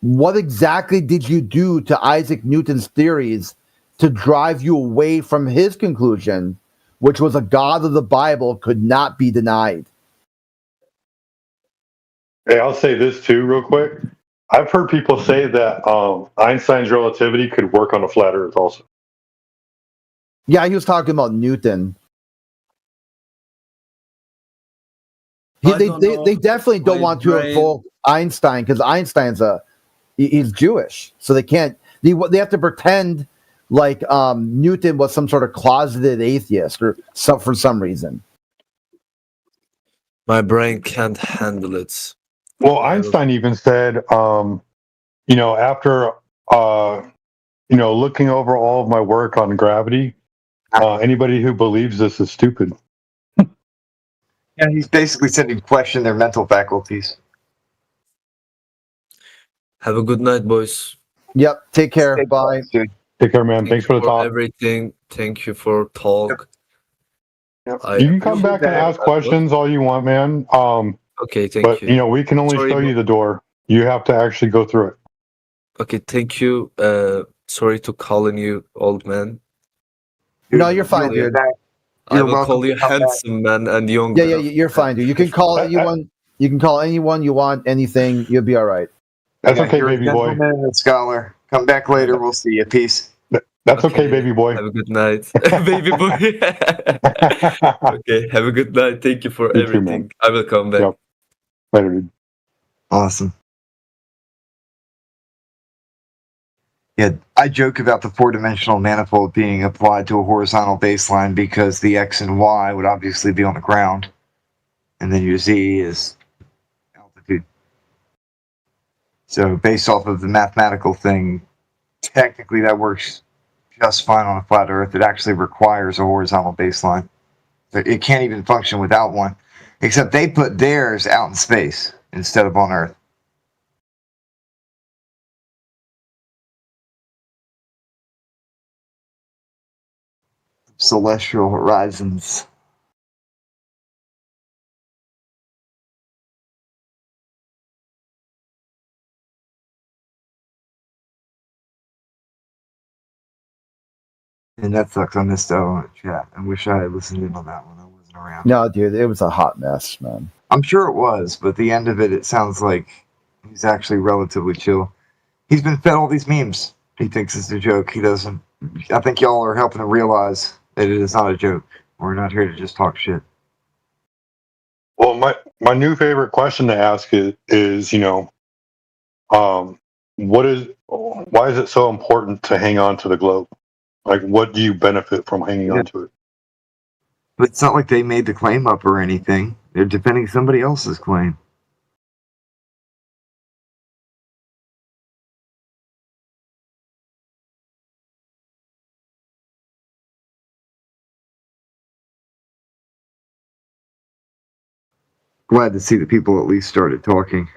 what exactly did you do to Isaac Newton's theories to drive you away from his conclusion, which was a God of the Bible could not be denied. Hey, I'll say this too, real quick. I've heard people say that Einstein's relativity could work on a flat Earth also. Yeah, he was talking about Newton. They definitely don't want to invoke Einstein because Einstein's he's Jewish, so they can't. They have to pretend like Newton was some sort of closeted atheist or for some reason. My brain can't handle it. Well, Einstein even said, after looking over all of my work on gravity, anybody who believes this is stupid. Yeah, he's basically said he'd question their mental faculties. Have a good night, boys. Yep. Take care. Bye. Take care, man. Thanks for the talk. Everything. Thank you for talk. Yep. You can come back and ask questions all you want, man. Okay, thank you. But we can only show you the door. You have to actually go through it. Okay, thank you. Sorry to calling you old man. No, you're fine, dude. I will call you handsome man and young. Yeah, you're fine, dude. You can call anyone. You can call anyone you want. Anything. You'll be all right. That's okay, you're baby a boy. gentleman and a scholar. Come back later. We'll see you. Peace. That's okay, baby boy. Have a good night, baby boy. Okay, have a good night. Thank you for everything. I will come back. Yep. Later, dude. Awesome. Yeah, I joke about the four-dimensional manifold being applied to a horizontal baseline because the X and Y would obviously be on the ground, and then your Z is altitude. So based off of the mathematical thing, technically that works just fine on a flat Earth. It actually requires a horizontal baseline. It can't even function without one, except they put theirs out in space instead of on Earth. Celestial horizons. And that sucks. I missed out on the chat. I wish I had listened in on that one. I wasn't around. No, dude, it was a hot mess, man. I'm sure it was, but the end of it, it sounds like he's actually relatively chill. He's been fed all these memes. He thinks it's a joke. He doesn't. I think y'all are helping him realize that it is not a joke. We're not here to just talk shit. Well, my new favorite question to ask is why is it so important to hang on to the globe? Like, what do you benefit from hanging on to it? But it's not like they made the claim up or anything. They're defending somebody else's claim. Glad to see that people at least started talking.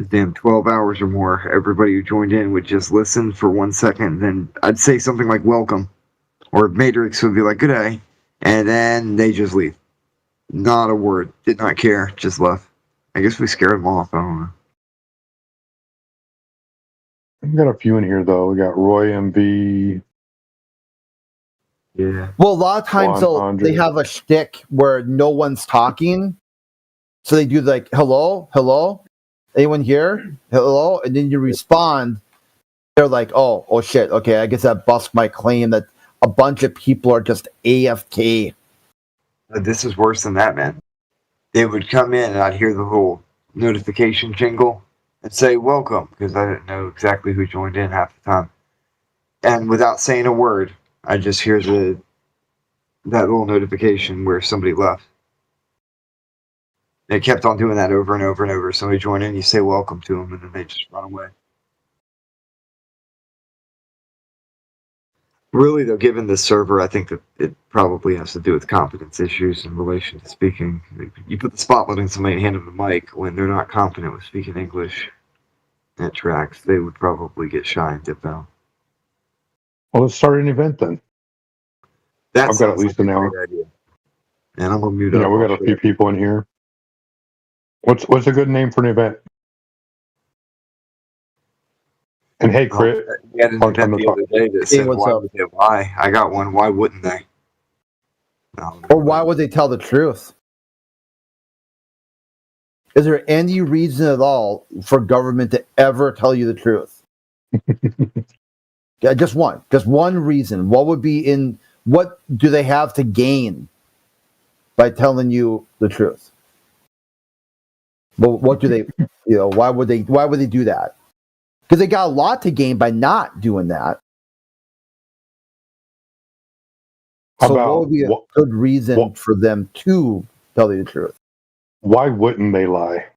Damn, 12 hours or more, everybody who joined in would just listen for 1 second, then I'd say something like welcome, or Matrix would be like good day, and then they just leave. Not a word, did not care, just left. I guess we scared them off, I don't know. We got a few in here though. We got Roy MV. Yeah. Well, a lot of times they have a shtick where no one's talking, so they do like hello, anyone here, hello, and then you respond. They're like, oh shit, okay, I guess that busts my claim that a bunch of people are just AFK. This is worse than that, man. They would come in and I'd hear the whole notification jingle and say welcome, because I didn't know exactly who joined in half the time. And without saying a word, I just hear that little notification where somebody left. They kept on doing that over and over and over. Somebody join in, you say welcome to them, and then they just run away. Really, though, given the server, I think that it probably has to do with confidence issues in relation to speaking. You put the spotlight on somebody and hand them the mic when they're not confident with speaking English. That tracks. They would probably get shy and dip out. Well, let's start an event then. I've got at least an hour. And I'm gonna mute up. Yeah, we got a few people in here. What's a good name for an event? And hey, Crit, we had an event the other day that said, what's why up? would they lie? I got one. Why wouldn't they? Or why would they tell the truth? Is there any reason at all for government to ever tell you the truth? Yeah, just one reason. What would be in? What do they have to gain by telling you the truth? Well, what do they? Why would they? Why would they do that? Because they got a lot to gain by not doing that. So what would be a good reason for them to tell you the truth? Why wouldn't they lie?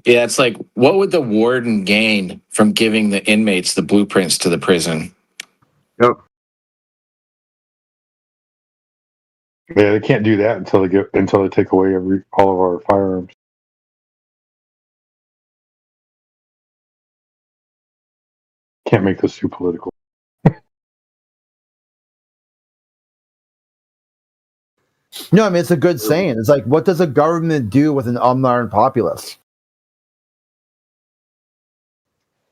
Yeah, it's like, what would the warden gain from giving the inmates the blueprints to the prison? Yep. Yeah, they can't do that until they take away all of our firearms. Can't make this too political. No, I mean it's a good saying. It's like, what does a government do with an unarmed populace?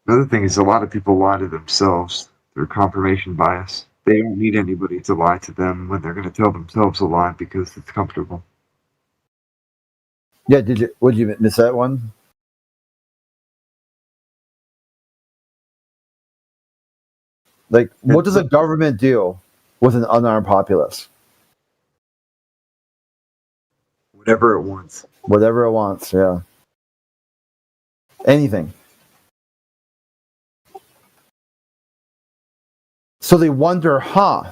Another thing is a lot of people lie to themselves. They're confirmation bias. They don't need anybody to lie to them when they're going to tell themselves a lie because it's comfortable. Yeah, did you miss that one? Like, what does a government do with an unarmed populace? Whatever it wants. Whatever it wants, yeah. Anything. So they wonder, huh?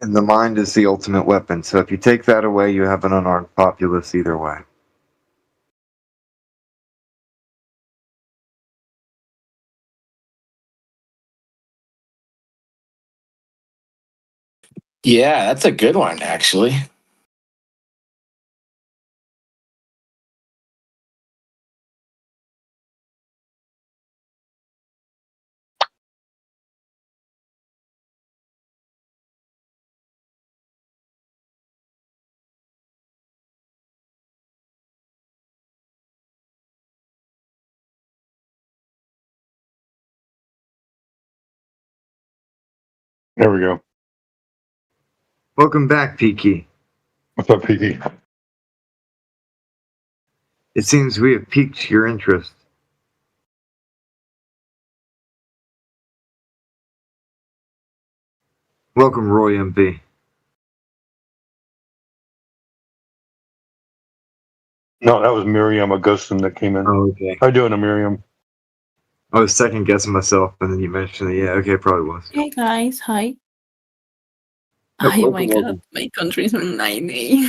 And the mind is the ultimate weapon. So if you take that away, you have an unarmed populace either way. Yeah, that's a good one, actually. There we go. Welcome back, Peaky. What's up, Peaky? It seems we have piqued your interest. Welcome, Roy MP. No, that was Miriam Augustin that came in. Oh, okay. How you doing, Miriam? I was second guessing myself, and then you mentioned it. Yeah, okay, probably was. Hey guys, hi. Oh, Oh welcome, my god, welcome. my country's on 90.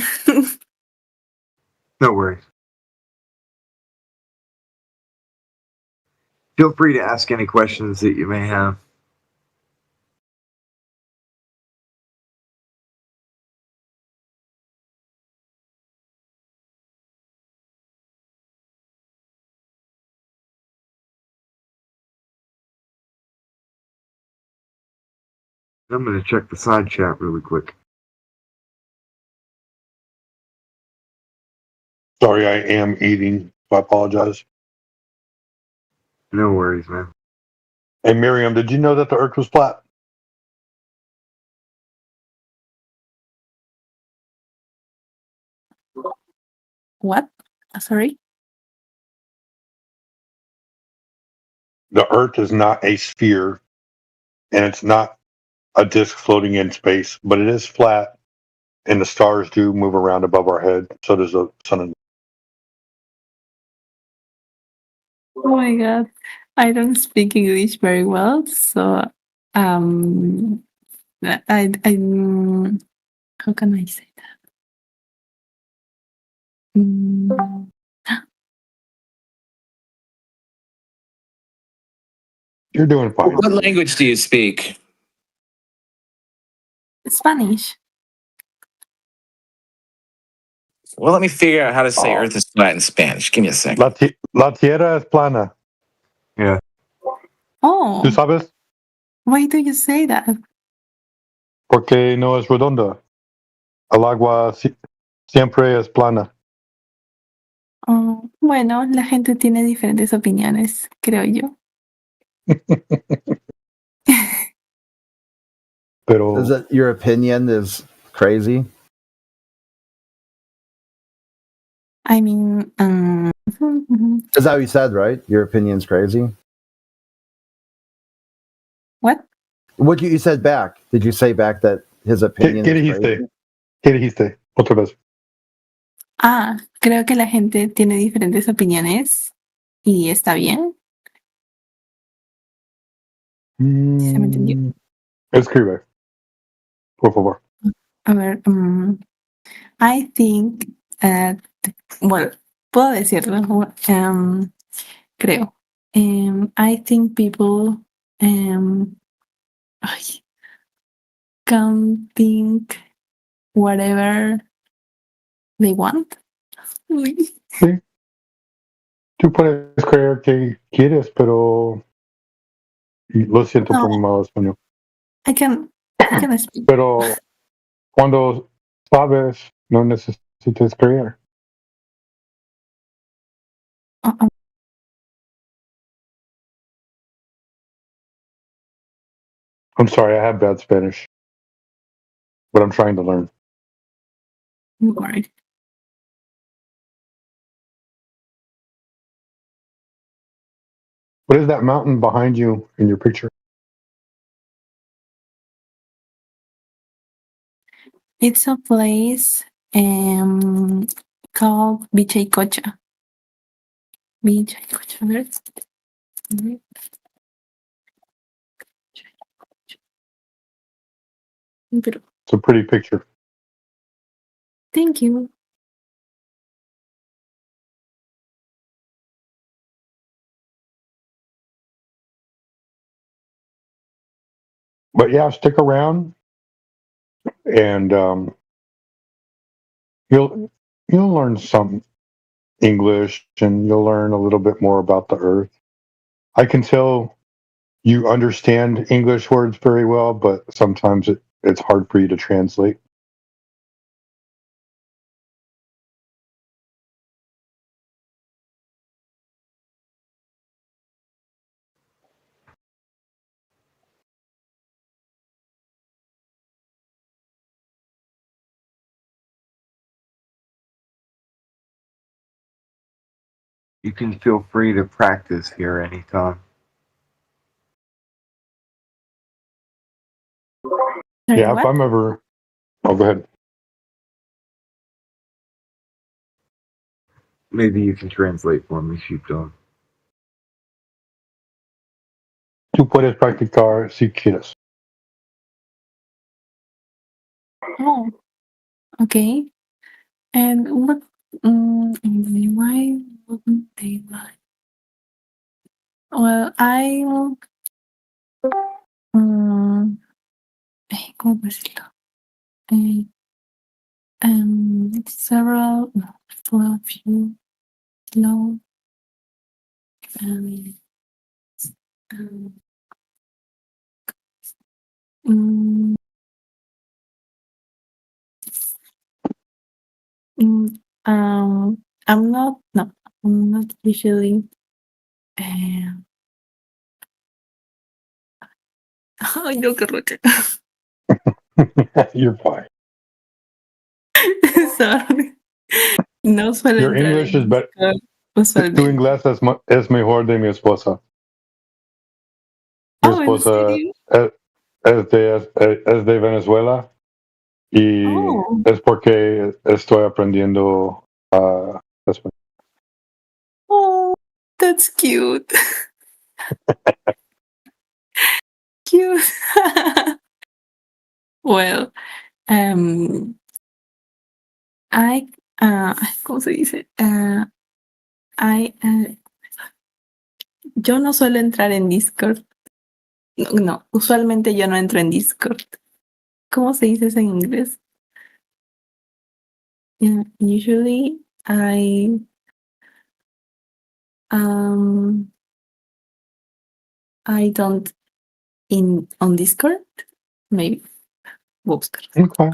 No worries. Feel free to ask any questions that you may have. I'm going to check the side chat really quick. Sorry, I am eating, so I apologize. No worries, man. Hey, Miriam, did you know that the Earth was flat? What? Sorry? The Earth is not a sphere, and it's not a disk floating in space, but it is flat, and the stars do move around above our head. So does the sun. And Oh my god. I don't speak English very well, so um I how can I say that? Mm, You're doing fine. What language do you speak? Spanish. Well, let me figure out how to say Earth is flat in Spanish. Give me a second. La tierra es plana. Yeah. Oh, ¿Tú sabes why do you say that? por qué no es redonda? El agua siempre es plana. Oh, bueno, la gente tiene diferentes opiniones, creo yo. Pero Is that your opinion is crazy? I mean, Is that what you said, right? Your opinion's crazy? What? What you said back? Did you say back that his opinion ¿Qué is dijiste? crazy? ¿Qué dijiste? Otra vez. Creo que la gente tiene diferentes opiniones y está bien. ¿Se me entendió? Escribe, por favor. A ver, I think, bueno, puedo decirlo, creo. I think people can think whatever they want. Sí. Tú puedes creer que quieres, pero lo siento por mi mal español. I can speak. Pero cuando sabes, no necesitas creer. I'm sorry, I have bad Spanish, but I'm trying to learn. Right. What is that mountain behind you in your picture? It's a place called Vichaycocha. Vichaycocha, a ver. Pero, It's a pretty picture. thank you. But yeah, stick around, and you'll learn some English, and you'll learn a little bit more about the Earth. I can tell you understand English words very well, but sometimes it's hard for you to translate. You can feel free to practice here anytime. Yeah, if I'm ever... Oh, go ahead. Maybe you can translate for me, Sheepdog. Tú puedes practicar si quieres. Oh, okay. And what? Why wouldn't they lie? Well, ¿cómo decirlo? Several, for a few, slow, I'm not usually. Ay, no, qué roche. You're fine. Sorry. No suele Your entrar English en is better. Discord, Tu usualmente. inglés es mejor de mi esposa. Mi Oh, ¿en esposa serio? es de Venezuela y Oh. es porque estoy aprendiendo español. Oh, that's cute. Cute. Well, ¿cómo se dice? Yo no suelo entrar en Discord, No, usualmente yo no entro en Discord. ¿Cómo se dice eso en inglés? Usually I don't on Discord. Maybe. Okay.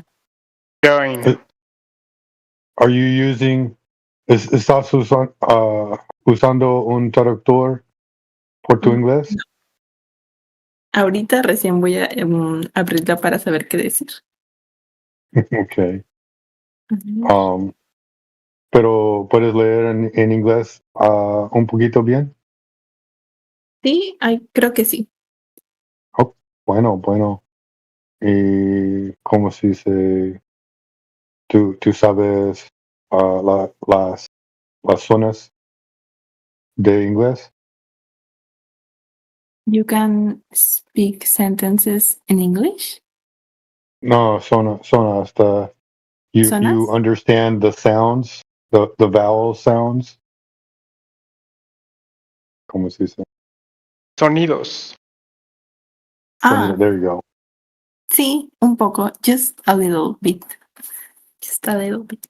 Are you using? ¿Estás usando un traductor por tu inglés? Ahorita recién voy a abrirla para saber qué decir. Okay. Pero puedes leer en inglés un poquito bien. Sí, creo que sí. Oh, bueno. Y cómo se dice, tú sabes las zonas de inglés. You can speak sentences in English? No, zonas. You understand the sounds, the vowel sounds. ¿Cómo se dice? Sonidos. There you go. Sí, un poco. Just a little bit. Just a little bit.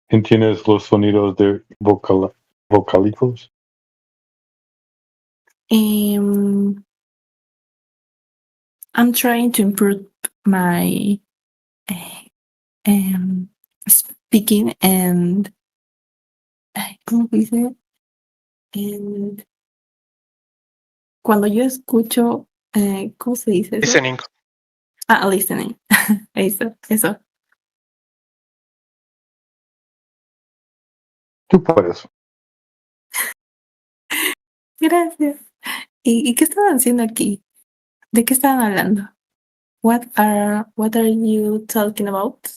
¿Entiendes los sonidos de vocálicos? I'm trying to improve my speaking and ¿cómo se dice? And cuando yo escucho, ¿cómo se dice eso? Listening. Listening. Eso. Tú puedes. Gracias. ¿Y qué estaban haciendo aquí? ¿De qué estaban hablando? What are you talking about?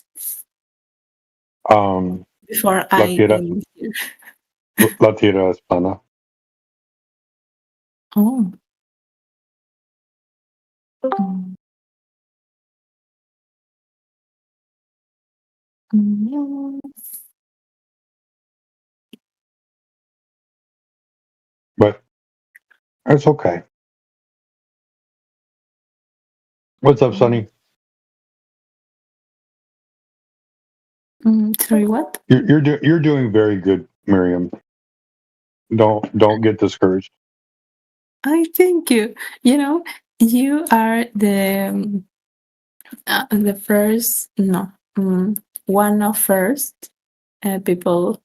Before La tierra es plana. Oh. But it's okay. What's up, Sonny? Sorry, what? You're doing very good, Miriam. Don't get discouraged. Thank you. You are the first, no, one of first people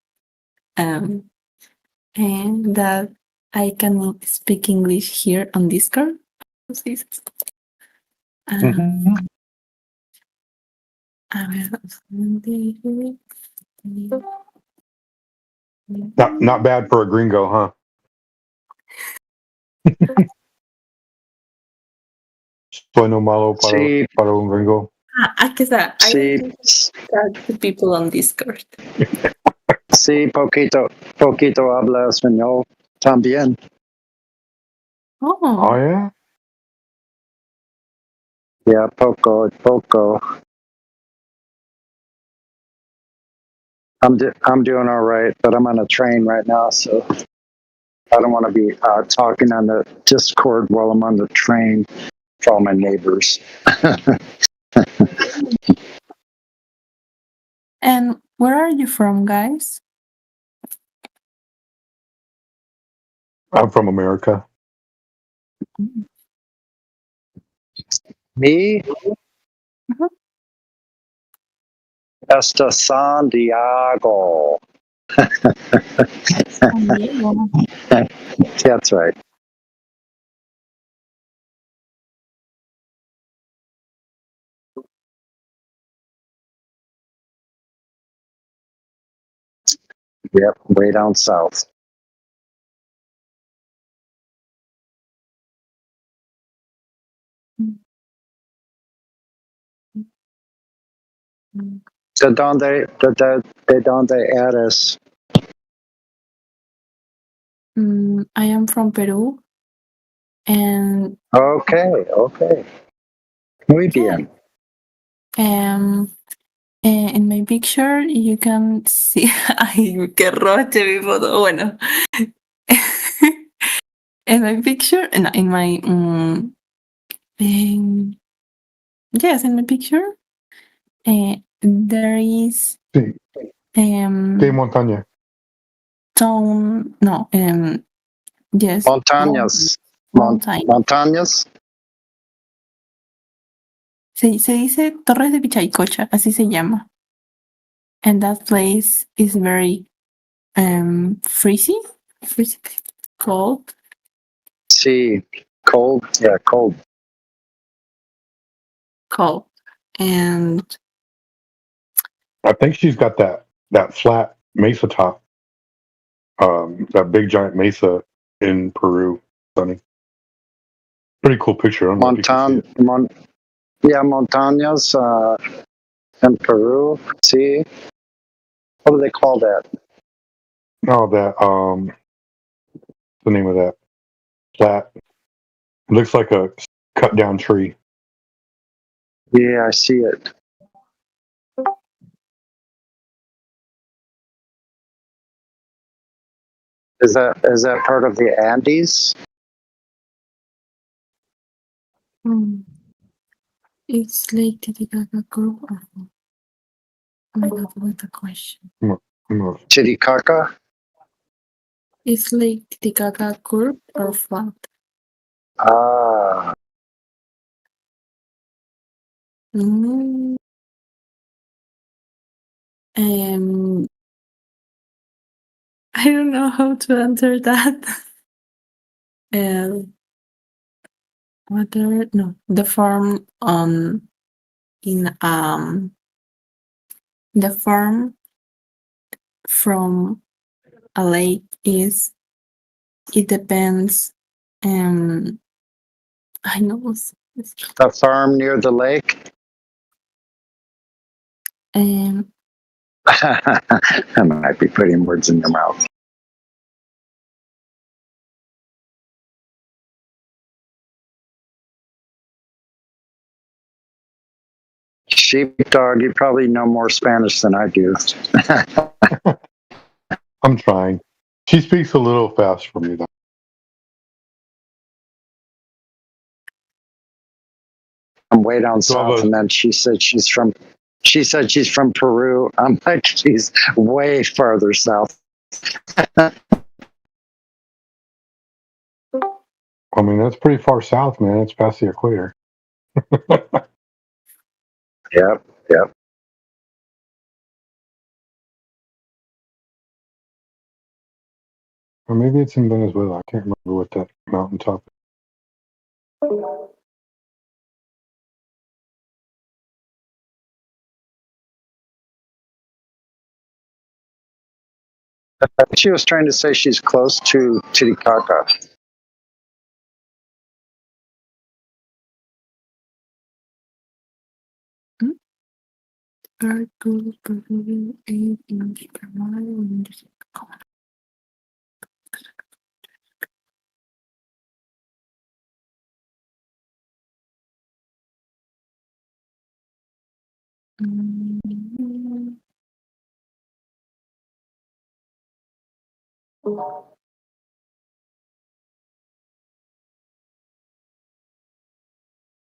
and that I can speak English here on Discord. A ver, Not bad for a gringo, huh? Sueno malo para un gringo. Aquí está. I talk to people on Discord. Sí, poquito habla español también. Oh yeah? Yeah, poco. I'm doing all right, but I'm on a train right now, so I don't want to be talking on the Discord while I'm on the train for all my neighbors. And where are you from, guys? I'm from America. Me? Hasta San Diego. That's right. Yep, way down south. ¿De dónde eres? I am from Peru. And Okay. Muy bien. In my picture you can see ay, qué roche mi foto. Bueno. In my picture, in my yes, in my picture, there is Sí. ¿Qué montaña? town. No, yes, Montañas. mountain. Montañas. Se dice Torres de Pichaycocha, así se llama. And that place is very freezing, cold. Sí, cold. Yeah, cold. Cold. And I think she's got that flat mesa top. That big giant mesa in Peru, Sonny. Pretty cool picture. I don't know if you can see it. Montañas in Peru. See, what do they call that? No, the name of that flat. It looks like a cut down tree. Yeah, I see it. Is that part of the Andes? It's Lake Titicaca Group. Oh my god, what a question. Titicaca? Is Lake Titicaca curved or flat? Ah. I don't know how to answer that. The farm the farm from a lake is, it depends. I know The farm near the lake? I might be putting words in your mouth. Sheepdog, you probably know more Spanish than I do. I'm trying. She speaks a little fast for me, though. I'm way down south, and then she said she's from Peru. I'm like, she's way farther south. I mean, that's pretty far south, man. It's past the equator. Yep. Or maybe it's in Venezuela. I can't remember what that mountaintop is. She was trying to say she's close to Titicaca.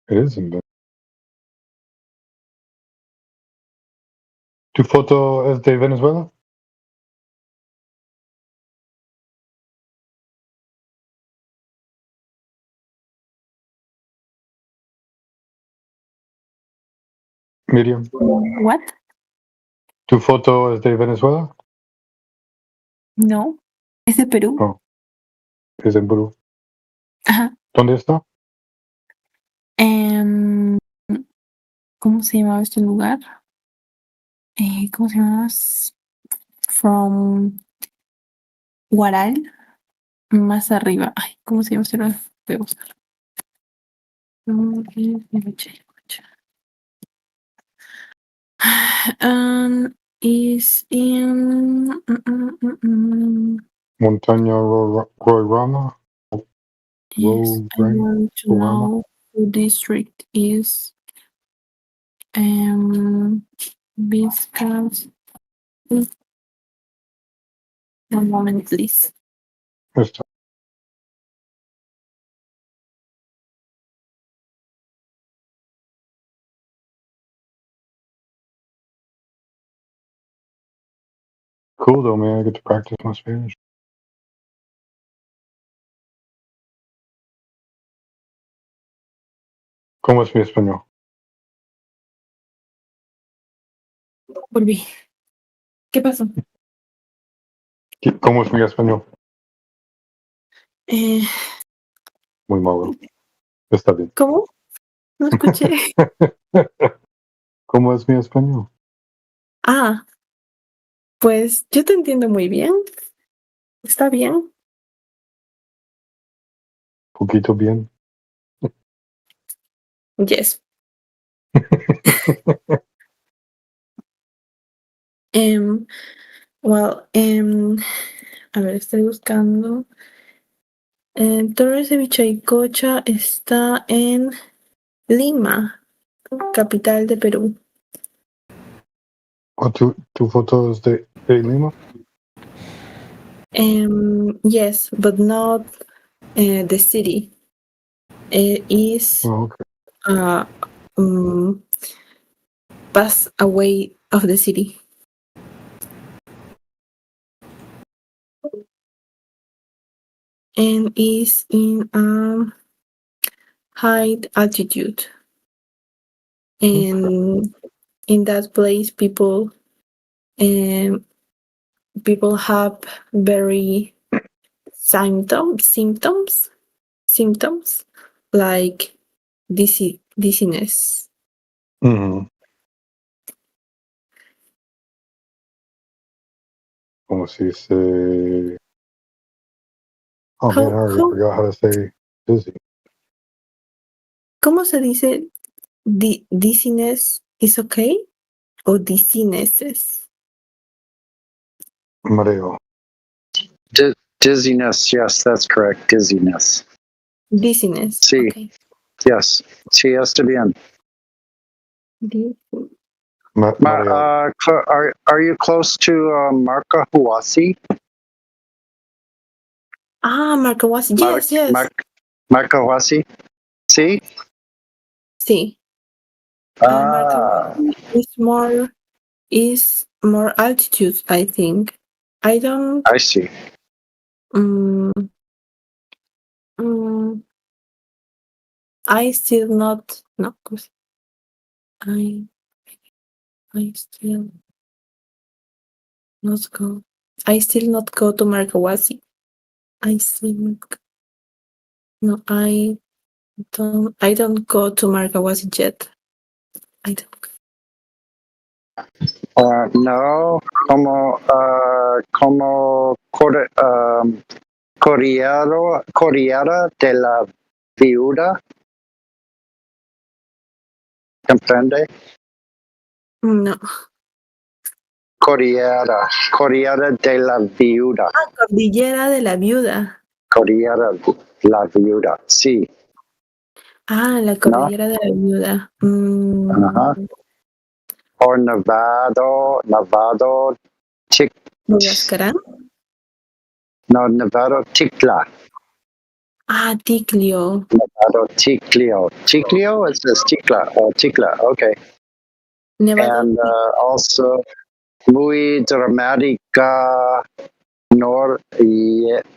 It is in Venezuela. ¿Tu foto es de Venezuela? Miriam? What? ¿Tu foto es de Venezuela? No, es de Perú. Oh, es en Perú. Ajá. ¿Dónde está? ¿Cómo se llamaba este lugar? ¿Cómo se llamaba? From Huaral, más arriba. Ay, ¿cómo se llama este lugar? Voy a buscar. Is in Montaña Roraima? yes, I want to know who district is Vizcas. One moment, please. Cool though, man. I get to practice my Spanish. ¿Cómo es mi español? Volví. ¿Qué pasó? ¿Cómo es mi español? Eh, Muy malo. Está bien. ¿Cómo? No escuché. ¿Cómo es mi español? Ah, pues yo te entiendo muy bien. Está bien. Poquito bien. Yes. Well, a ver, estoy buscando. Torres de Vichaycocha está en Lima, capital de Perú. ¿Tu foto es de Lima? Yes, but not the city. It is pass away of the city. And is in high altitude. And in that place, people have very symptoms like dizziness. Mm-hmm. Como se dice. Oh man, I already forgot how to say dizzy. ¿Cómo se dice dizziness is okay? O dizzinesses? Mareo. Dizziness, yes, that's correct. Dizziness. Dizziness. Sí. Okay. Yes. Sí, está bien. Are you close to Marcahuasi? Marcahuasi. Yes. Marcahuasi. Sí. Sí. Marcahuasi is more altitude, I think. I see. I still not I still not go. I still not go to Marcahuasi. I don't go to Marcahuasi yet. I don't. No, como Corriera de la Viuda. ¿Comprende? No. Corriera de la Viuda. Cordillera de la Viuda. Corriera de la Viuda, sí. La Cordillera de la Viuda. Ajá. O Nevado, ¿Huascarán? No, Nevado Ticla. Ticlio. Nevado Ticlio. Ticlio? It says Ticla. Oh, Ticla, okay. Nevado. And also, muy dramática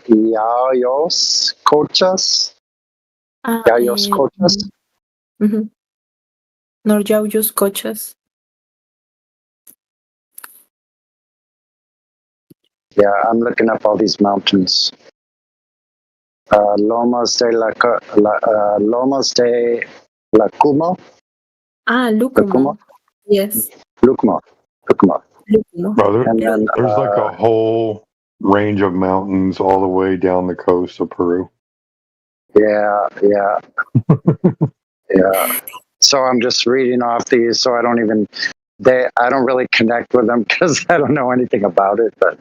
Yayos Cochas. Yayos Cochas. Noryauyos Cochas. Yeah, I'm looking up all these mountains. Lomas de Lacuma. Lucuma. Yes. Lucuma. Brother, there's like a whole range of mountains all the way down the coast of Peru. Yeah. So I'm just reading off these, so I don't really connect with them because I don't know anything about it. But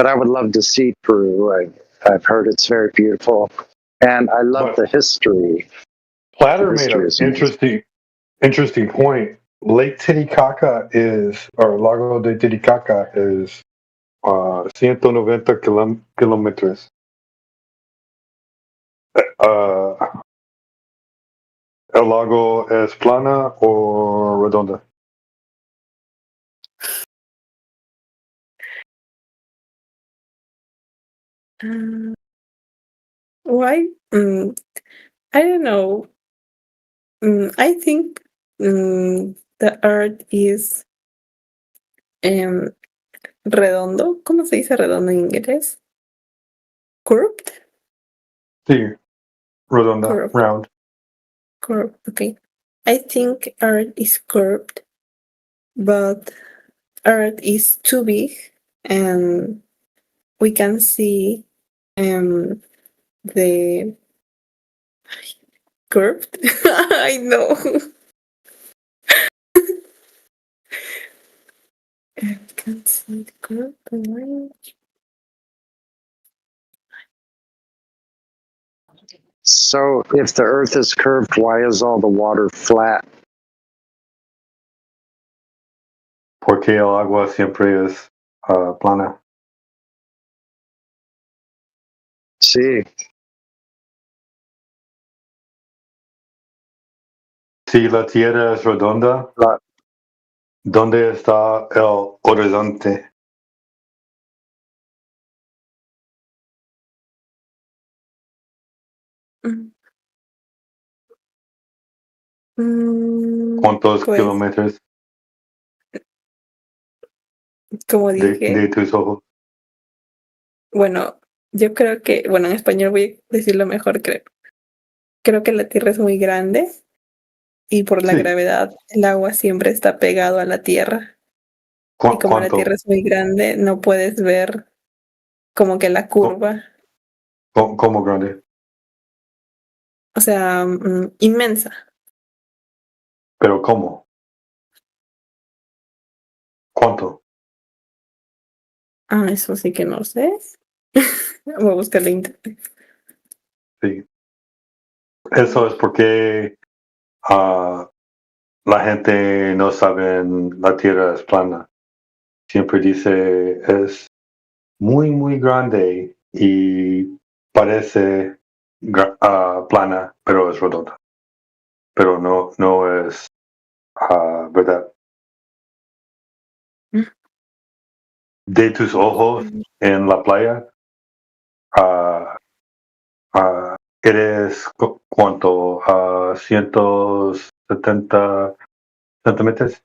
I would love to see Peru. I've heard it's very beautiful, and I love the history. Platter made an interesting point. Lake Titicaca or Lago de Titicaca is 190 kilometers. ¿El lago es plana o redonda? Why? I don't know. I think the Earth is redondo. ¿Cómo se dice redondo en inglés? Curved? Sí, redonda, Curved. round. Curved. Okay. I think Earth is curved, but Earth is too big, and we can see the curved. I know. I can see the curved line. So if the Earth is curved, why is all the water flat? Porque el agua siempre es plana. Sí. Si la Tierra es redonda, ¿dónde está el horizonte? ¿Cuántos Pues, kilómetros como dije, de tus ojos? bueno, yo creo que, bueno, en español voy a decirlo mejor, creo. Creo que la Tierra es muy grande y por la Sí. gravedad el agua siempre está pegado a la Tierra. Y como la ¿Cuánto? Tierra es muy grande, no puedes ver como que la curva, ¿Cómo grande? o sea, inmensa. ¿Pero cómo? ¿Cuánto? Ah, eso sí que no sé. Voy a buscarle en internet. Sí. Eso es porque la gente no sabe la Tierra es plana. Siempre dice es muy, muy grande y parece plana, pero es redonda. Pero no es verdad. De tus ojos en la playa, eres ¿cuánto? 170 centímetros.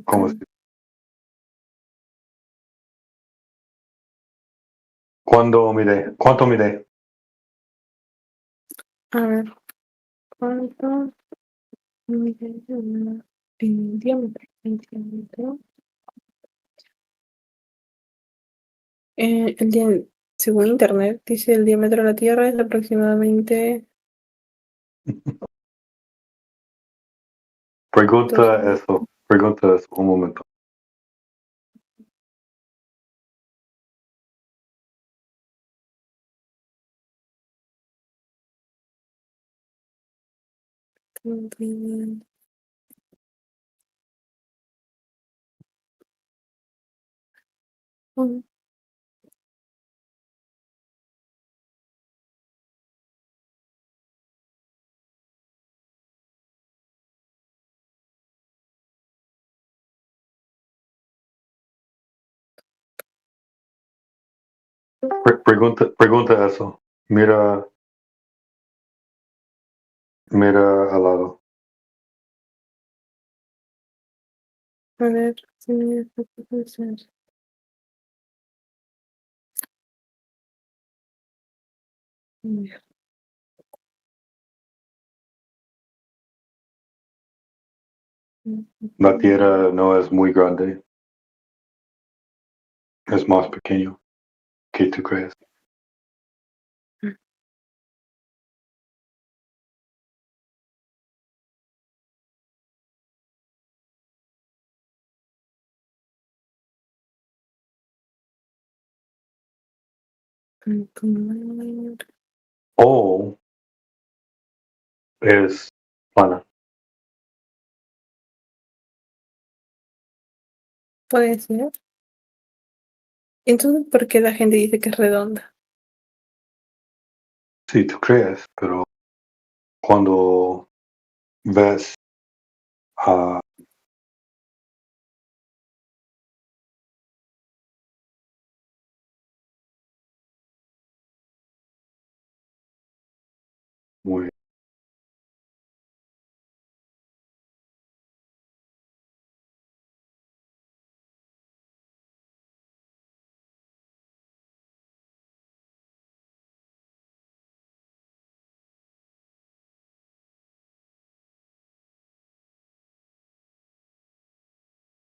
¿Cómo es? ¿Cuánto mide? A ver, ¿cuánto mide en diámetro? En diámetro. Según internet, dice el diámetro de la Tierra es aproximadamente Pregunta eso un momento. Pregunta eso. Mira al lado. A ver, si me puede ser. La Tierra no es muy grande. Es más pequeño que tú crees. O es plana. Puede ser. Entonces, ¿por qué la gente dice que es redonda? Sí, tú crees, pero cuando ves a muy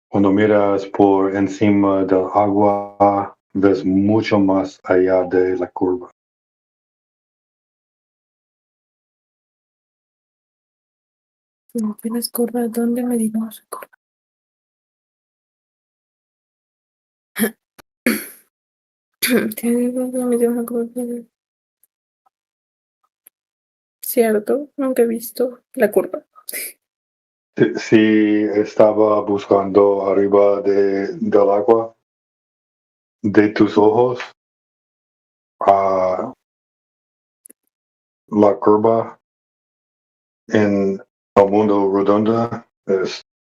cuando miras por encima del agua, ves mucho más allá de la curva. No tienes curva, ¿dónde medimos curva? Cierto, nunca he visto la curva. Si estaba buscando arriba del agua, de tus ojos, a la curva en el mundo redondo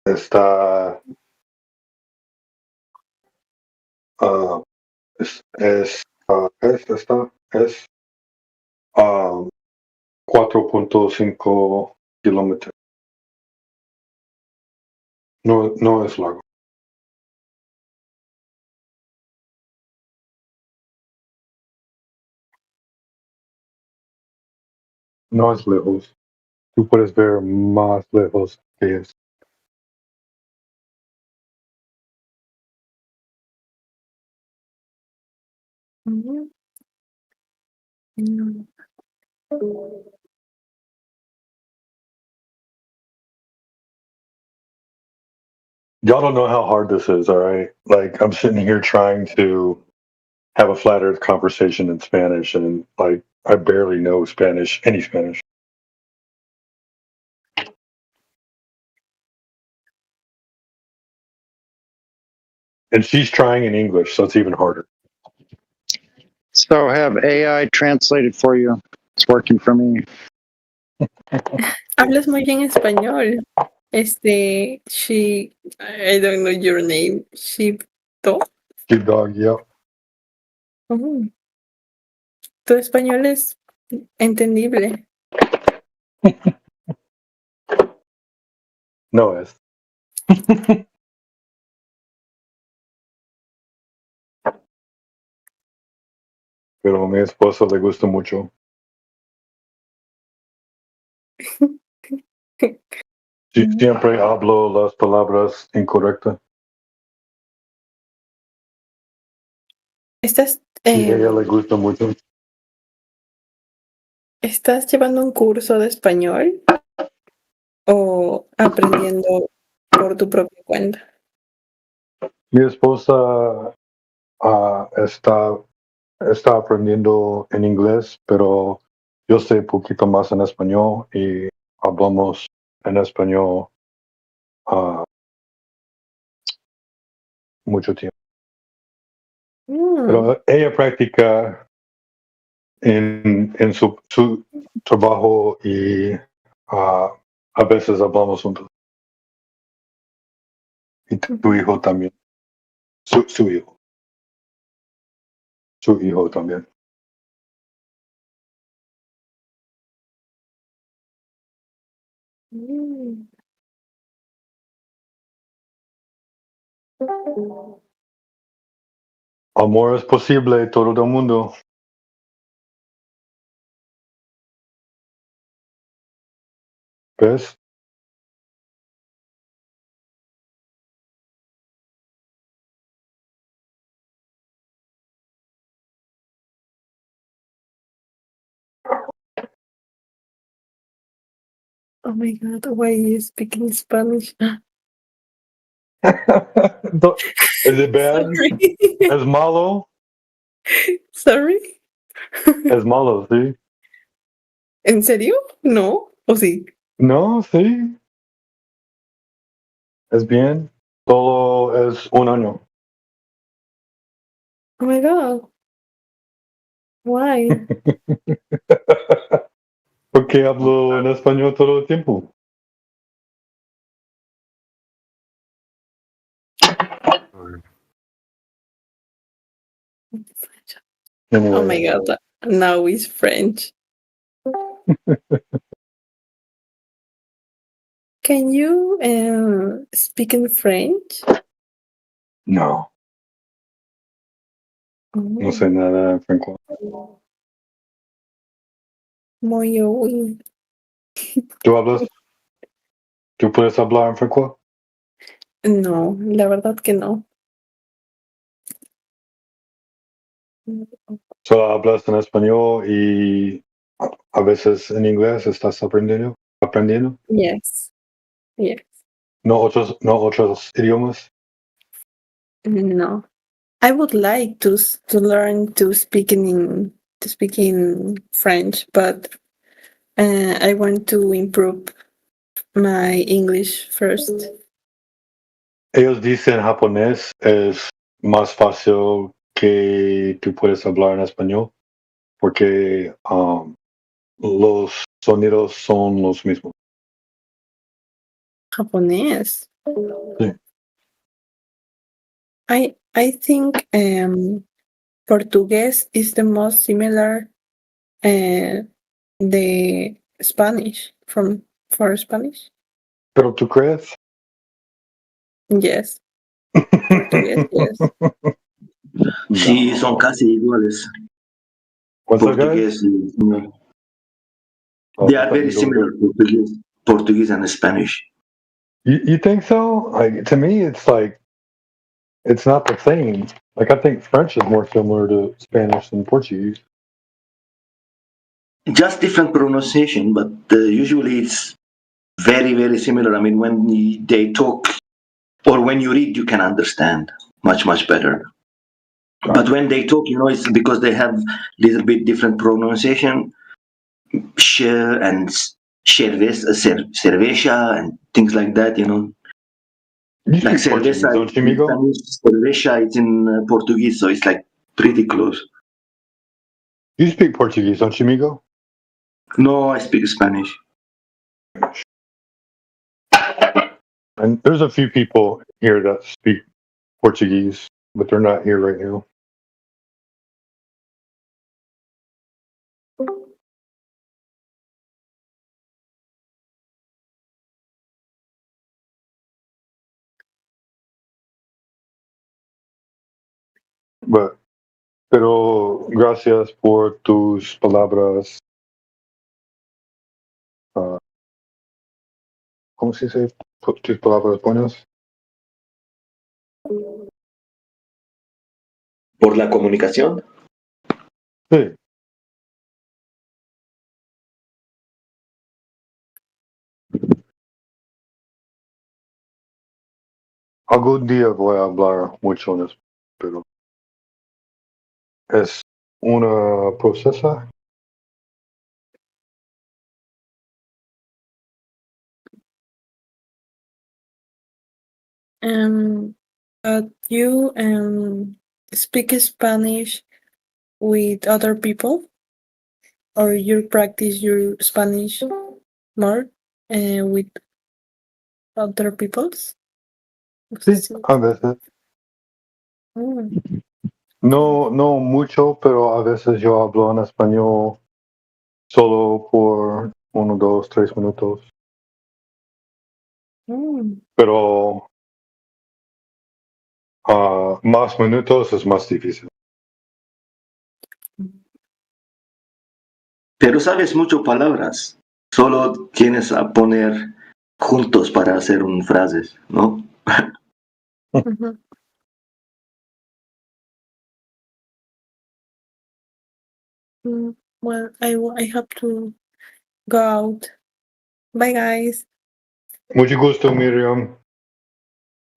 está es 4.5 kilómetros. No es largo. No es lejos. Tú puedes ver más lejos que es. Mm. Y'all don't know how hard this is, all right? Like, I'm sitting here trying to have a flat earth conversation in Spanish, and like, I barely know Spanish, any Spanish. And she's trying in English, so it's even harder. So have AI translated for you. It's working for me. Hablas muy bien español. I don't know your name. Sheepdog. Sheepdog, yeah. Oh. Tu español es entendible. No es. Pero a mi esposo le gusta mucho. Siempre hablo las palabras incorrectas. ¿Estás, Y a ella le gusta mucho. ¿Estás llevando un curso de español o aprendiendo por tu propia cuenta? Mi esposa está aprendiendo en inglés, pero yo sé poquito más en español y hablamos en español mucho tiempo. Pero ella practica en su trabajo y a veces hablamos juntos. Y tu hijo también. Su hijo. Su hijo también. Amor es posible, todo el mundo. ¿Ves? Oh my god, why are you speaking Spanish? Is it bad? Es malo? Sorry? Es malo, sí. ¿En serio? ¿No? ¿O sí? No, sí. Es bien. Solo es un año. Oh my god. Why? Porque hablo en español todo el tiempo. Anyway. Oh my god, now it's French. Can you speak in French? No. No sé nada en franco. Muy bien. ¿Tú puedes hablar en franco? No, la verdad que no. Solo hablas en español y a veces en inglés estás aprendiendo. Yes. Yes. No otros idiomas. No. I would like to learn to speak in French, but I want to improve my English first. Ellos dicen japonés es más fácil que tú puedes hablar en español porque los sonidos son los mismos. Japonés. Sí. I think Portuguese is the most similar the Spanish for Spanish. ¿Pero tú crees? Yes. Portugués, yes. Sí, son casi iguales. Portugués. They are very similar, Portuguese and Spanish. You think so? Like, to me, it's like it's not the same. Like, I think French is more similar to Spanish than Portuguese. Just different pronunciation, but usually it's very, very similar. I mean, when they talk or when you read, you can understand much, much better. But when they talk, it's because they have little bit different pronunciation. Share and cerveza and things like that, Like cerveza in Spanish, cerveza it's in Portuguese, so it's like pretty close. You speak Portuguese, don't you, Migo? No, I speak Spanish. And there's a few people here that speak Portuguese, but they're not here right now. Pero gracias por tus palabras. ¿Cómo se dice? Tus palabras buenas. ¿Por la comunicación? Sí. Algún día voy a hablar mucho en eso, pero es una procesa. But you speak Spanish with other people, or you practice your Spanish more with other peoples? Sí, a veces. No mucho, pero a veces yo hablo en español solo por 1, 2, 3 minutos. Pero más minutos es más difícil. Pero sabes mucho palabras. Solo tienes a poner juntos para hacer frases, ¿no? Well, I have to go out. Bye, guys. Mucho gusto, Miriam.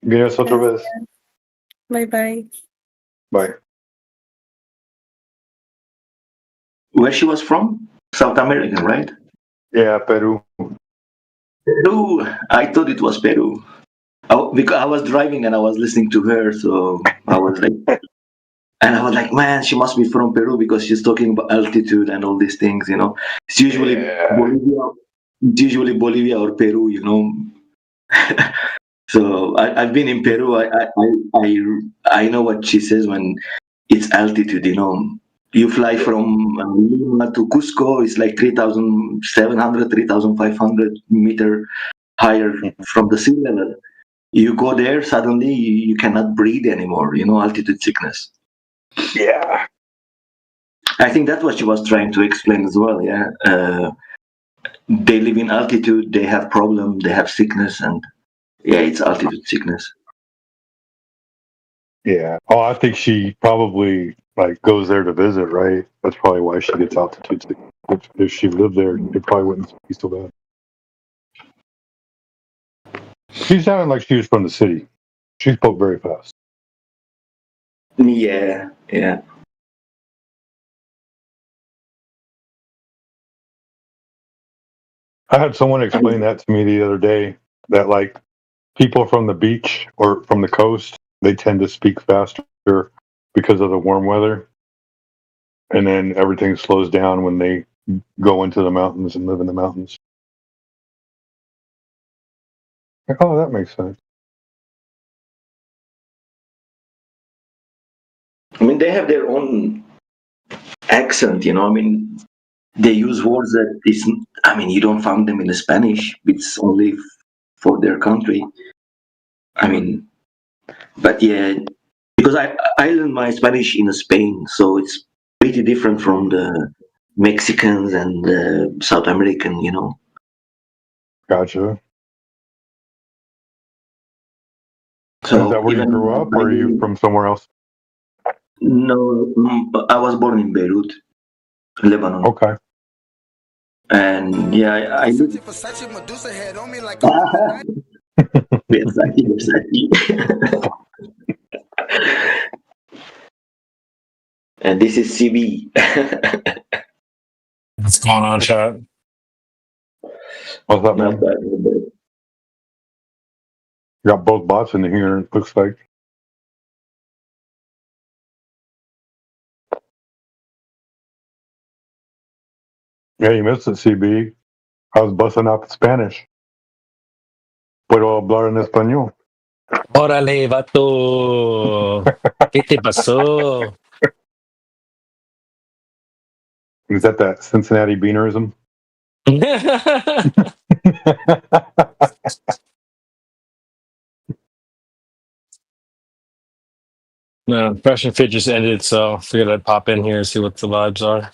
Vienes otra vez. Bye, bye. Bye. Where she was from? South American, right? Yeah, Peru. Peru. I thought it was Peru. Because I was driving and I was listening to her, so I was like, And I was like, man, she must be from Peru because she's talking about altitude and all these things, you know. It's usually Bolivia or Peru, you know. So I've been in Peru. I know what she says when it's altitude, you know. You fly from Lima to Cusco, it's like 3,700, 3,500 meter higher from the sea level. You go there, suddenly you cannot breathe anymore, you know, altitude sickness. Yeah. I think that's what she was trying to explain as well, yeah. They live in altitude, they have problem, they have sickness, and yeah, it's altitude sickness. Yeah. Oh, I think she probably like goes there to visit, right? That's probably why she gets altitude sickness. If she lived there, it probably wouldn't be so bad. She sounded like she was from the city. She spoke very fast. Yeah, yeah. I had someone explain that to me the other day, that like people from the beach or from the coast, they tend to speak faster because of the warm weather. And then everything slows down when they go into the mountains and live in the mountains. Like, oh, that makes sense. I mean, they have their own accent, you know. I mean, they use words that is, I mean, you don't find them in Spanish. It's only for their country. I mean, but yeah, because I learned my Spanish in Spain, so it's pretty different from the Mexicans and the South American, you know. Gotcha. So is that where you grew up, or are you from somewhere else? No, I was born in Beirut, Lebanon. Okay. And yeah, I lived. Versace. And this is CB. What's going on, chat? What's up, man? You got both bots in here, it looks like. Yeah, you missed it, CB. I was busting out the Spanish. Puedo hablar en español. Órale, vato. ¿Qué te pasó? Is that Cincinnati beanerism? No, Fresh and Fit just ended, so I figured I'd pop in here and see what the vibes are.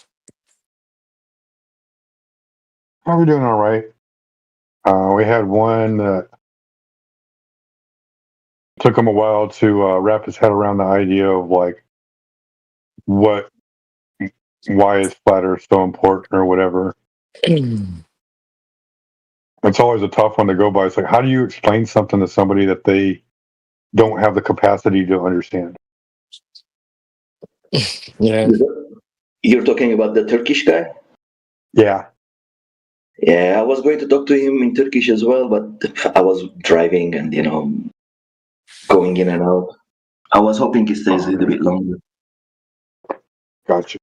How are we doing? All right. We had one that took him a while to wrap his head around the idea of like why is flat Earth so important or whatever. It's always a tough one to go by. It's like, how do you explain something to somebody that they don't have the capacity to understand? Yeah. You're talking about the Turkish guy? Yeah. Yeah, I was going to talk to him in Turkish as well, but I was driving and, you know, going in and out. I was hoping he stays a little bit longer. Gotcha.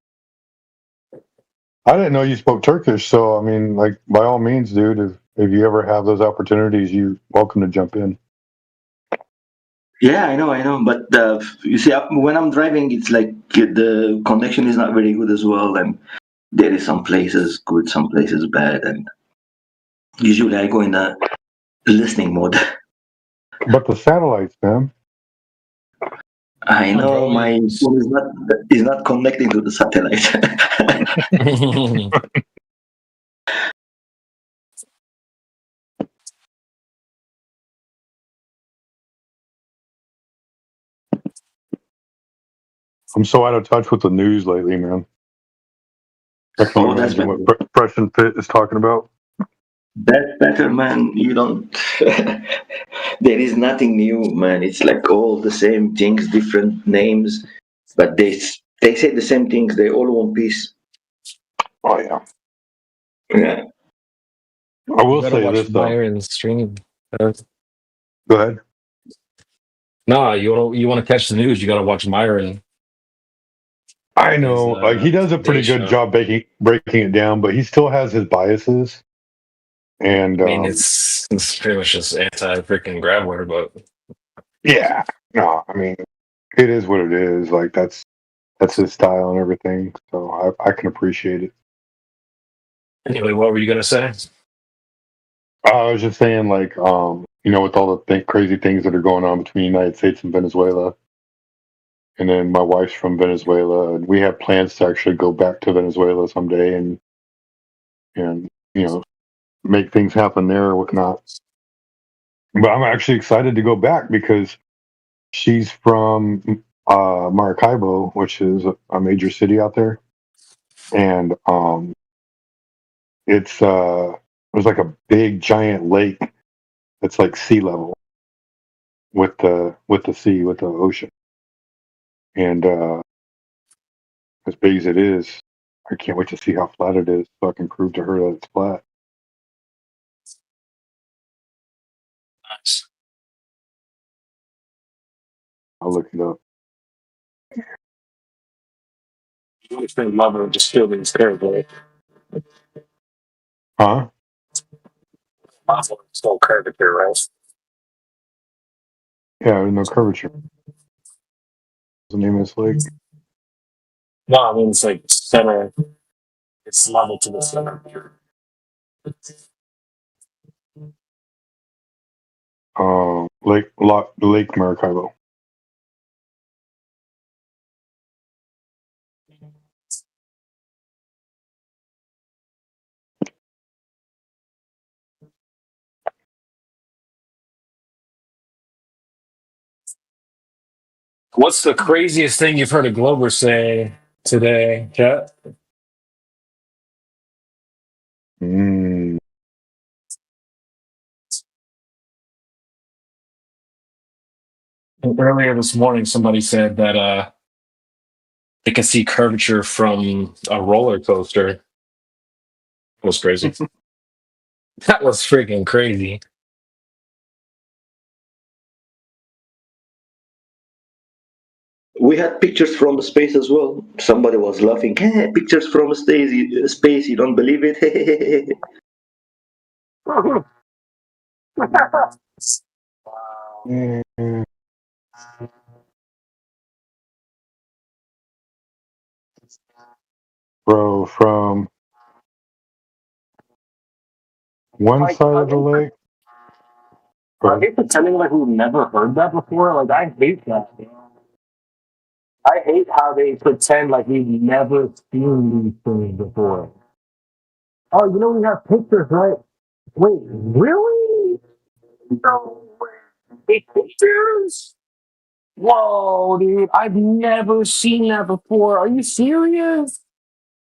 I didn't know you spoke Turkish, so I mean, like, by all means, dude, if you ever have those opportunities, you're welcome to jump in. Yeah, I know, but you see, when I'm driving, it's like the connection is not very good as well, and there is some places good, some places bad, and usually I go in the listening mode. But the satellites, man. I know my phone is not connecting to the satellite. I'm so out of touch with the news lately, man. That's what Fresh and Fit is talking about. That's better, man. You don't. There is nothing new, man. It's like all the same things, different names, but they say the same things. They all want peace. Oh yeah. Yeah. I will You gotta say watch this though. Myron stream. Go ahead. No, you want to catch the news. You gotta watch Myron. I know, like he does a pretty good job breaking it down, but he still has his biases. And I mean, it's pretty much just anti-freaking Graveler, but yeah, no, I mean, it is what it is. Like that's his style and everything. So I can appreciate it. anyway, what were you gonna say? I was just saying, like, with all the crazy things that are going on between the United States and Venezuela, and then my wife's from Venezuela, and we have plans to actually go back to Venezuela someday, and make things happen there or whatnot. But I'm actually excited to go back because she's from Maracaibo, which is a major city out there, and there's like a big giant lake that's like sea level with the sea, with the ocean, and as big as it is, I can't wait to see how flat it is so I can prove to her that it's flat. Nice. I'll look it up. You think Mother just still being scared, right? Huh? Mother still curvature, right? Yeah, there's no curvature. What's the name of this lake? No, I mean it's like center. It's level to the center. Lake Maracaibo. What's the craziest thing you've heard a Glober say today, Kat? Earlier this morning, somebody said that they can see curvature from a roller coaster. That was crazy. That was freaking crazy. We had pictures from space as well. Somebody was laughing. Hey, pictures from space. You don't believe it? Bro, from one side of the lake. Are they pretending like we've never heard that before? Like, I hate that. I hate how they pretend like we've never seen these things before. Oh, we have pictures, right? Wait, really? No way. Pictures? Whoa, dude. I've never seen that before. Are you serious?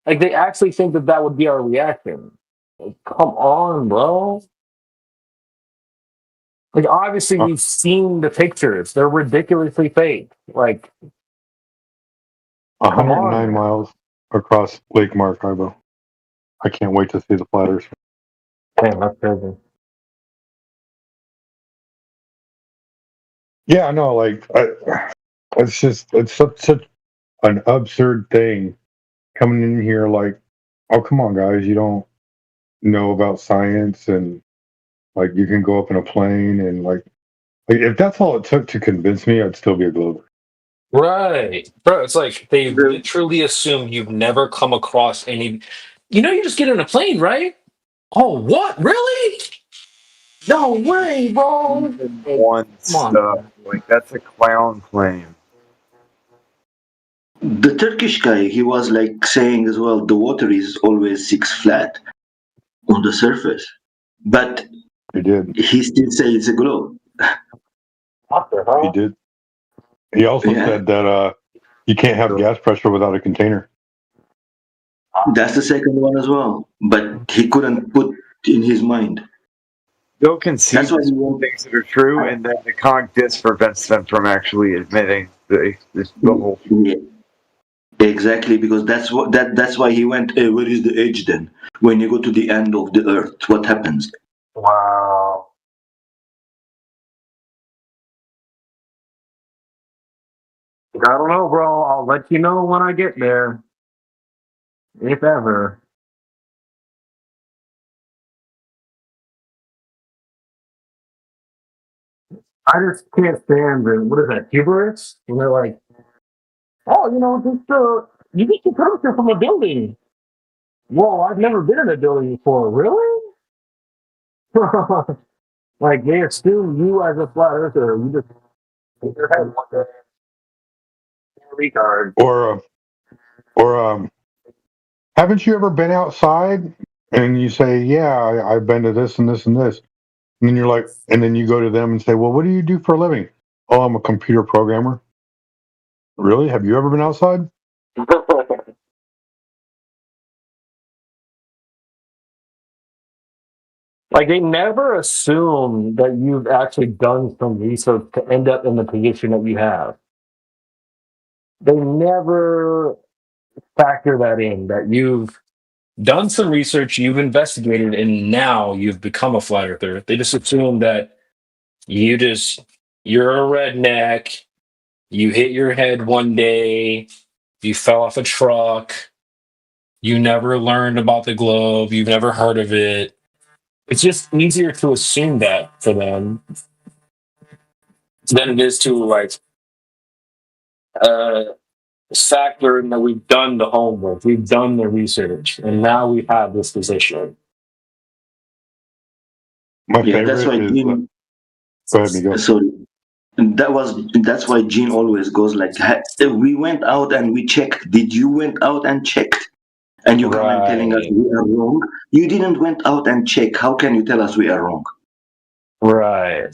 Like, they actually think that would be our reaction. Like, come on, bro. Like, obviously, we've seen the pictures. They're ridiculously fake. Like, 109 miles across Lake Maracaibo. I can't wait to see the flat Earth. Damn, that's crazy. Yeah, no, like it's such an absurd thing coming in here. Like, oh come on, guys, you don't know about science, and like you can go up in a plane, and like if that's all it took to convince me, I'd still be a Glober. Right. Bro, it's like they literally assume you've never come across any. You just get in a plane, right? Oh, what? Really? No way, bro. One stuff. Like, that's a clown claim. The Turkish guy, he was like saying as well, the water is always 6 flat on the surface, but he still says it's a globe. He did. He also said that you can't have gas pressure without a container. That's the second one as well, but he couldn't put in his mind. They'll concede things that are true, and then the conch disc prevents them from actually admitting the whole. Yeah. Exactly, because that's why he went. Where is the edge then? When you go to the end of the earth, what happens? Wow. Like, I don't know, bro. I'll let you know when I get there. If ever. I just can't stand the, what is that, hubris? When they're like, oh, you get your permission from a building. Whoa, I've never been in a building before. Really? Like, they assume you as a flat earther, you just hit your head one day. Retard. Or haven't you ever been outside and you say, yeah, I've been to this and this and this, and then you're like, and then you go to them and say, well, what do you do for a living? Oh, I'm a computer programmer. Really? Have you ever been outside? Like, they never assume that you've actually done some research to end up in the position that you have. They never factor that in, that you've done some research, you've investigated, and now you've become a flat earther. They just assume that you're a redneck, you hit your head one day, you fell off a truck, you never learned about the globe, you've never heard of it. It's just easier to assume that for them than it is to like factor in that we've done the homework, we've done the research, and now we have this position. That's why Gene. Sorry, that's why Gene always goes like, we went out and we checked. Did you went out and checked? And you come and telling us we are wrong. You didn't went out and check. How can you tell us we are wrong? Right.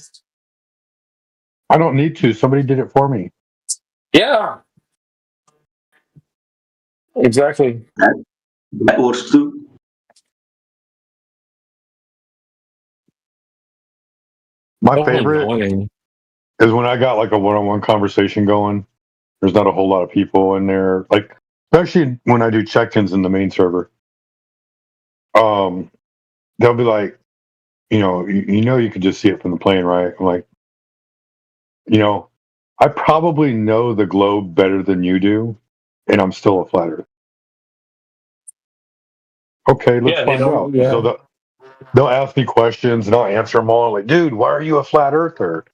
I don't need to. Somebody did it for me. Yeah. Exactly. That works too. My favorite is when I got like a one-on-one conversation going. There's not a whole lot of people in there, like especially when I do check-ins in the main server. They'll be like, you could just see it from the plane, right? I'm like, I probably know the globe better than you do, and I'm still a flat earth. Okay, let's find out. Yeah. So they'll ask me questions, and I'll answer them all. Like, dude, why are you a flat earther?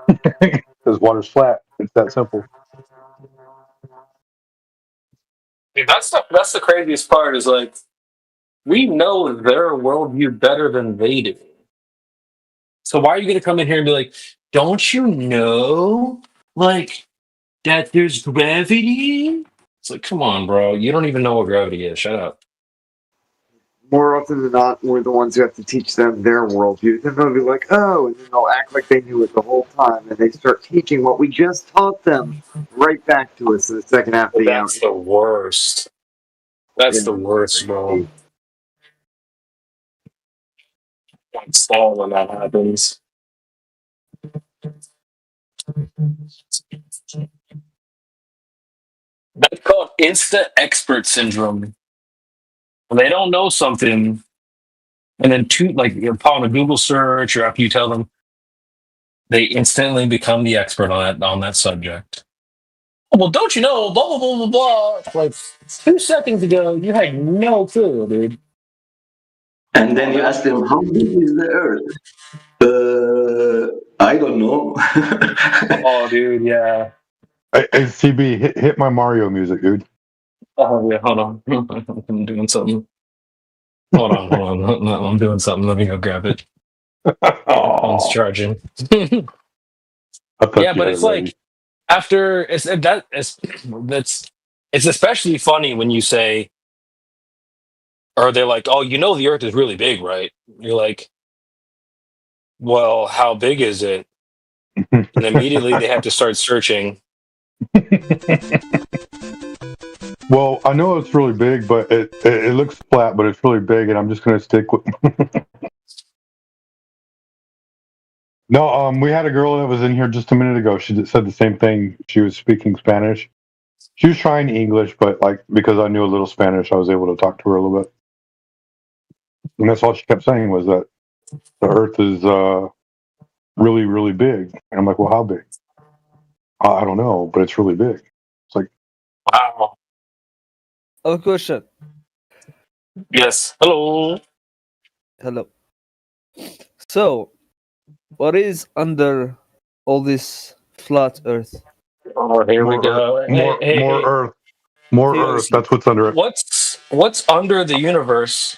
Because water's flat. It's that simple. Dude, that's the craziest part is like, we know their worldview better than they do. So why are you going to come in here and be like, don't you know, like, that there's gravity? It's like, come on, bro. You don't even know what gravity is. Shut up. More often than not, we're the ones who have to teach them their worldview. Then they'll be like, oh, and then they'll act like they knew it the whole time, and they start teaching what we just taught them right back to us in the second half of the hour. That's the worst. That's the worst, bro. I'm stalled when that happens. That's called instant expert syndrome. When they don't know something, and then upon a Google search or after you tell them, they instantly become the expert on that subject. Well, don't you know? Blah blah blah blah blah. Like 2 seconds ago, you had no clue, dude. And then you ask them, how big is the Earth? I don't know. Oh, dude, yeah. Hey, CB, hit my Mario music, dude. Oh, yeah, hold on. I'm doing something. Hold on. I'm doing something. Let me go grab it. Phone's charging. Yeah, but it's like after it's especially funny when you say, or they're like, oh, the Earth is really big, right? You're like, well, how big is it? And immediately they have to start searching. Well, I know it's really big, but it looks flat, but it's really big, and I'm just going to stick with. No, we had a girl that was in here just a minute ago. She said the same thing. She was speaking Spanish. She was trying English, but because I knew a little Spanish, I was able to talk to her a little bit. And that's all she kept saying was that the Earth is really, really big. And I'm like, well, how big? I don't know, but it's really big. It's like, Wow. A question. Yes. Hello. Hello. So, what is under all this flat Earth? Oh, here we more go. Earth, more Hey, Earth, more Earth. That's what's under it. What's under the universe?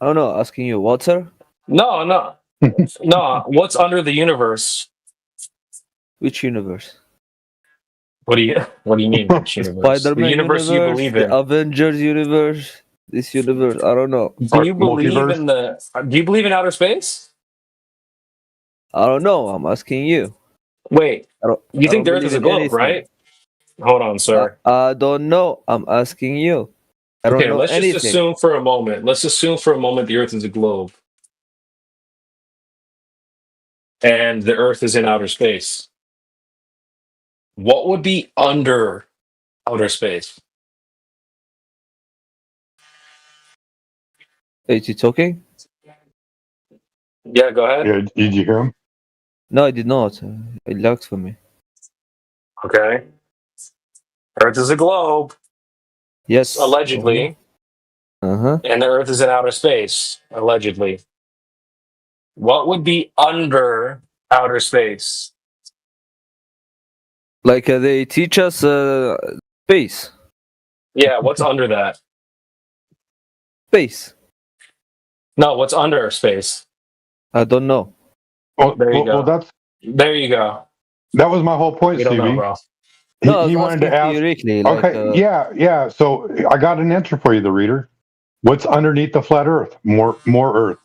I don't know. Asking you, water? No, no, no. What's under the universe? Which universe? What do you mean? Which universe? The Spider-Man universe you believe the in. Avengers universe, this universe. I don't know. Do you believe in Do you believe in outer space? I don't know. I'm asking you. Wait. You I think the don't Earth is believe a in globe, anything. right? Hold on, sir. I don't know. I'm asking you. I don't Okay, know let's anything. just assume for a moment. Let's assume for a moment the Earth is a globe, and the Earth is in outer space. What would be under outer space? Is he talking? Yeah, go ahead. Yeah, did you hear him? No, I did not. It lagged for me. Okay. Earth is a globe, Yes. allegedly, Uh-huh. and the Earth is in outer space, allegedly. What would be under outer space? Like they teach us space. Yeah, what's under that? Space. No, what's under space? I don't know. Well, There you go. well, There you go. that was my whole point, You don't know, CB. bro. No, I He was wanted to asking ask. theoretically. Like, Okay, yeah. So I got an answer for you, the reader. What's underneath the flat Earth? More Earth.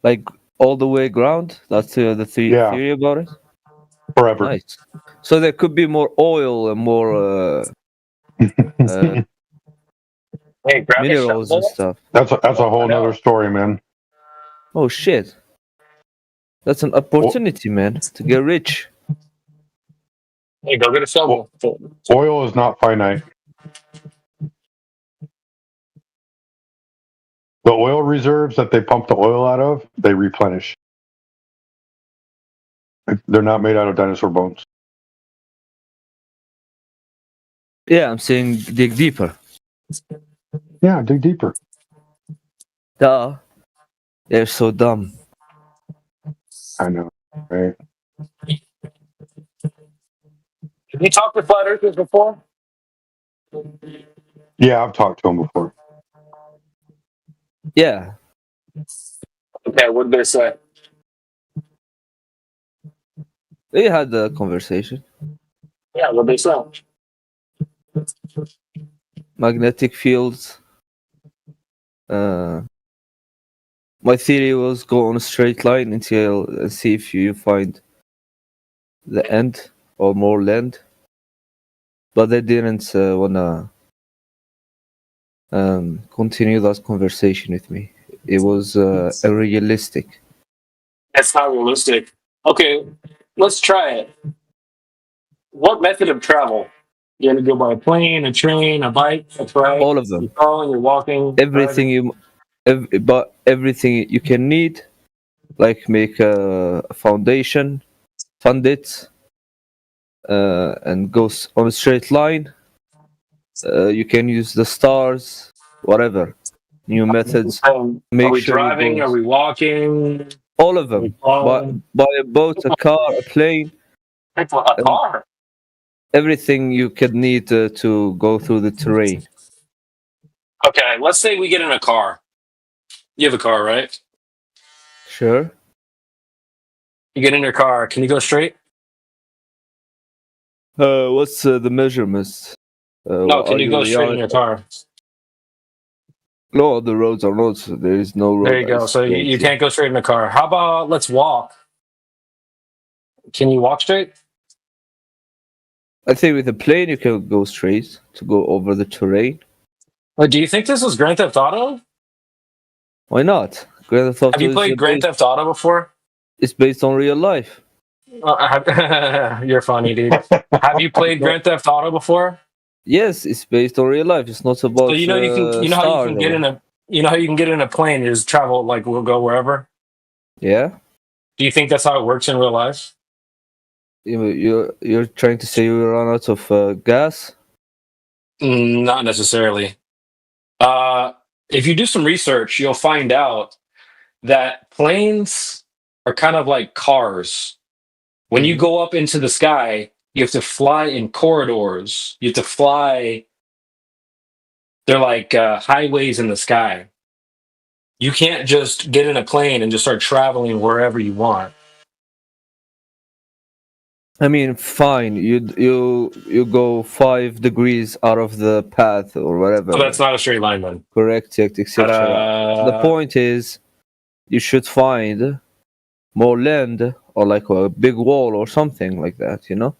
like all the way ground. That's the theory about it. Forever. Nice. So there could be more oil and more Hey, grab a minerals and shovel. stuff. That's a whole nother story, man. Oh shit! That's an opportunity, man, to get rich. Hey, go get a shovel. Oil is not finite. The oil reserves that they pump the oil out of, they replenish. They're not made out of dinosaur bones. Yeah, I'm saying dig deeper. Yeah, dig deeper. Duh. They're so dumb. I know, right? Have you talked to flat earthers before? Yeah, I've talked to them before. Yeah. Okay, what did they say? We had a conversation. Yeah, what did they say? Magnetic fields. My theory was go on a straight line until and see if you find the end or more land. But they didn't wanna continue that conversation with me. It was unrealistic. That's not realistic. Okay, let's try it. What method of travel? You're gonna go by a plane, a train, a bike, a train. All of them. You're crawling, you're walking. Everything but everything you can need, like make a foundation, fund it, and go on a straight line. You can use the stars, whatever. New methods. Are we sure you driving? go- Are we walking? All of them. Buy a boat, a car, a plane. A car. Everything you could need to go through the terrain. Okay, let's say we get in a car. You have a car, right? Sure. You get in your car. Can you go straight? What's the measurements? No, can you go straight in your car? No, the roads are not. There is no road. There you go. So you can't go straight in the car. How about let's walk? Can you walk straight? I think with a plane you can go straight to go over the terrain. Wait, do you think this was Grand Theft Auto? Why not? Grand Theft Auto Have you played Grand Theft Auto before? It's based on real life. You're funny, dude. Have you played Grand Theft Auto before? Yes, it's based on real life. It's not about. So you know how you can get in a how you can get in a plane and just travel, like we'll go wherever. Yeah. Do you think that's how it works in real life? You're trying to say you run out of gas? Not necessarily. If you do some research, you'll find out that planes are kind of like cars. When you go up into the sky, you have to fly in corridors. You have to fly. They're like highways in the sky. You can't just get in a plane and just start traveling wherever you want. I mean, fine. You go 5 degrees out of the path or whatever. So that's not a straight line, then. Correct, etc. The point is, you should find more land or like a big wall or something like that. You know.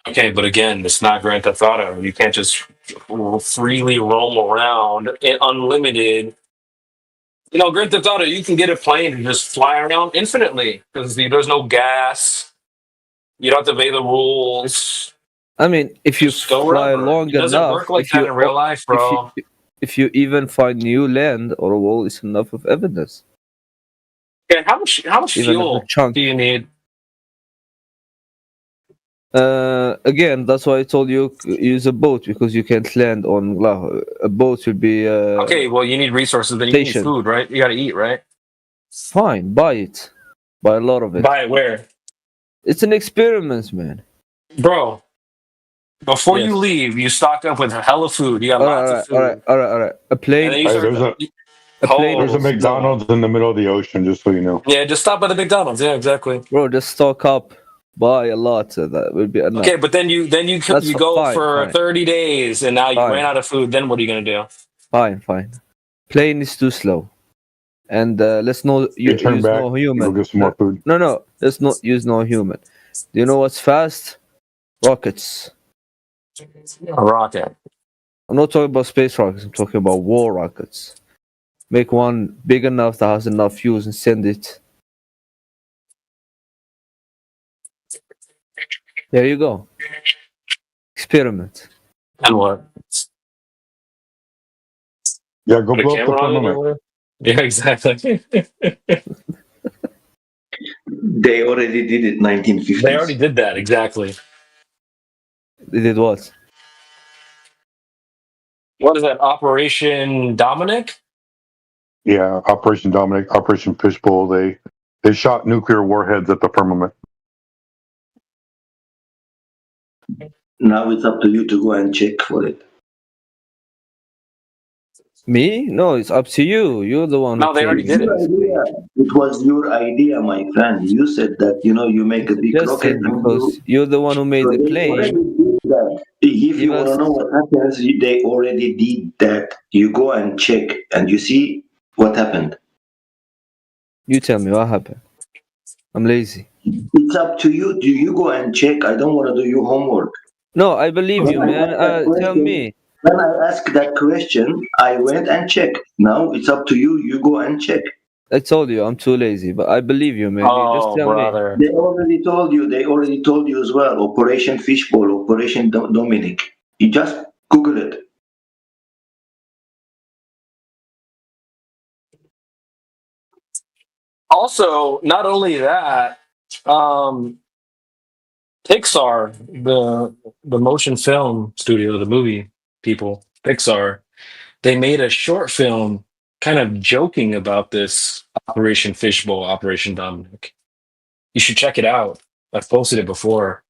Okay, but again, it's not Grand Theft Auto. You can't just freely roam around unlimited. You know, Grand Theft Auto, you can get a plane and just fly around infinitely because there's no gas. You don't have to obey the rules. I mean, if you Just go fly wherever. long It doesn't enough, work like if that you in real life, bro. if you even find new land or a wall, it's enough of evidence. Okay, how much Even fuel a chunk. do you need? Again, that's why I told you use a boat because you can't land on a boat will be Okay, well, you need resources, then you need station. food, right? You got to eat, right? Fine, buy it. Buy a lot of it. Buy it where? It's an experiment, man. Bro, before Yes. you leave, you stock up with hella food. You got lots of food. All right. A plane. And then you Hey, start, there's a McDonald's in the middle of the ocean, just so you know. Yeah, just stop by the McDonald's. Yeah, exactly. Bro, just stock up. Buy a lot. That would be enough. Okay, but then you That's go fine, for fine. 30 days, and now you Fine. ran out of food. Then what are you gonna do? Fine. Plane is too slow. And let's not You turn use back, no human. go get some more food. No. Let's not use no human. Do you know what's fast? Rockets. A rocket. I'm not talking about space rockets. I'm talking about war rockets. Make one big enough that has enough fuels and send it. There you go. Experiment. And what? Yeah, go Put a blow up the camera on it or firmament. whatever? Yeah, exactly. They already did it 1950s. They already did that, exactly. They did what? What is that? Operation Dominic? Yeah, Operation Dominic, Operation Fishbowl. They shot nuclear warheads at the firmament. Now it's up to you to go and check for it. Me? No, it's up to you. You're the one. No, they already did it. It was your idea, my friend. You said that, you make a big Just rocket. because you're the one who made the plane. If you want to know what happens, they already did that. You go and check and you see what happened. You tell me what happened. I'm lazy. It's up to you. Do you go and check? I don't want to do your homework. No, I believe you, man. Tell me. When I asked that question, I went and checked. Now it's up to you. You go and check. I told you I'm too lazy, but I believe you, man. You just tell me. They already told you. They already told you as well. Operation Fishbowl, Operation Dominic. You just Google it. Also, not only that, Pixar, the motion film studio, the movie people, Pixar, they made a short film kind of joking about this Operation Fishbowl, Operation Dominic. You should check it out. I've posted it before.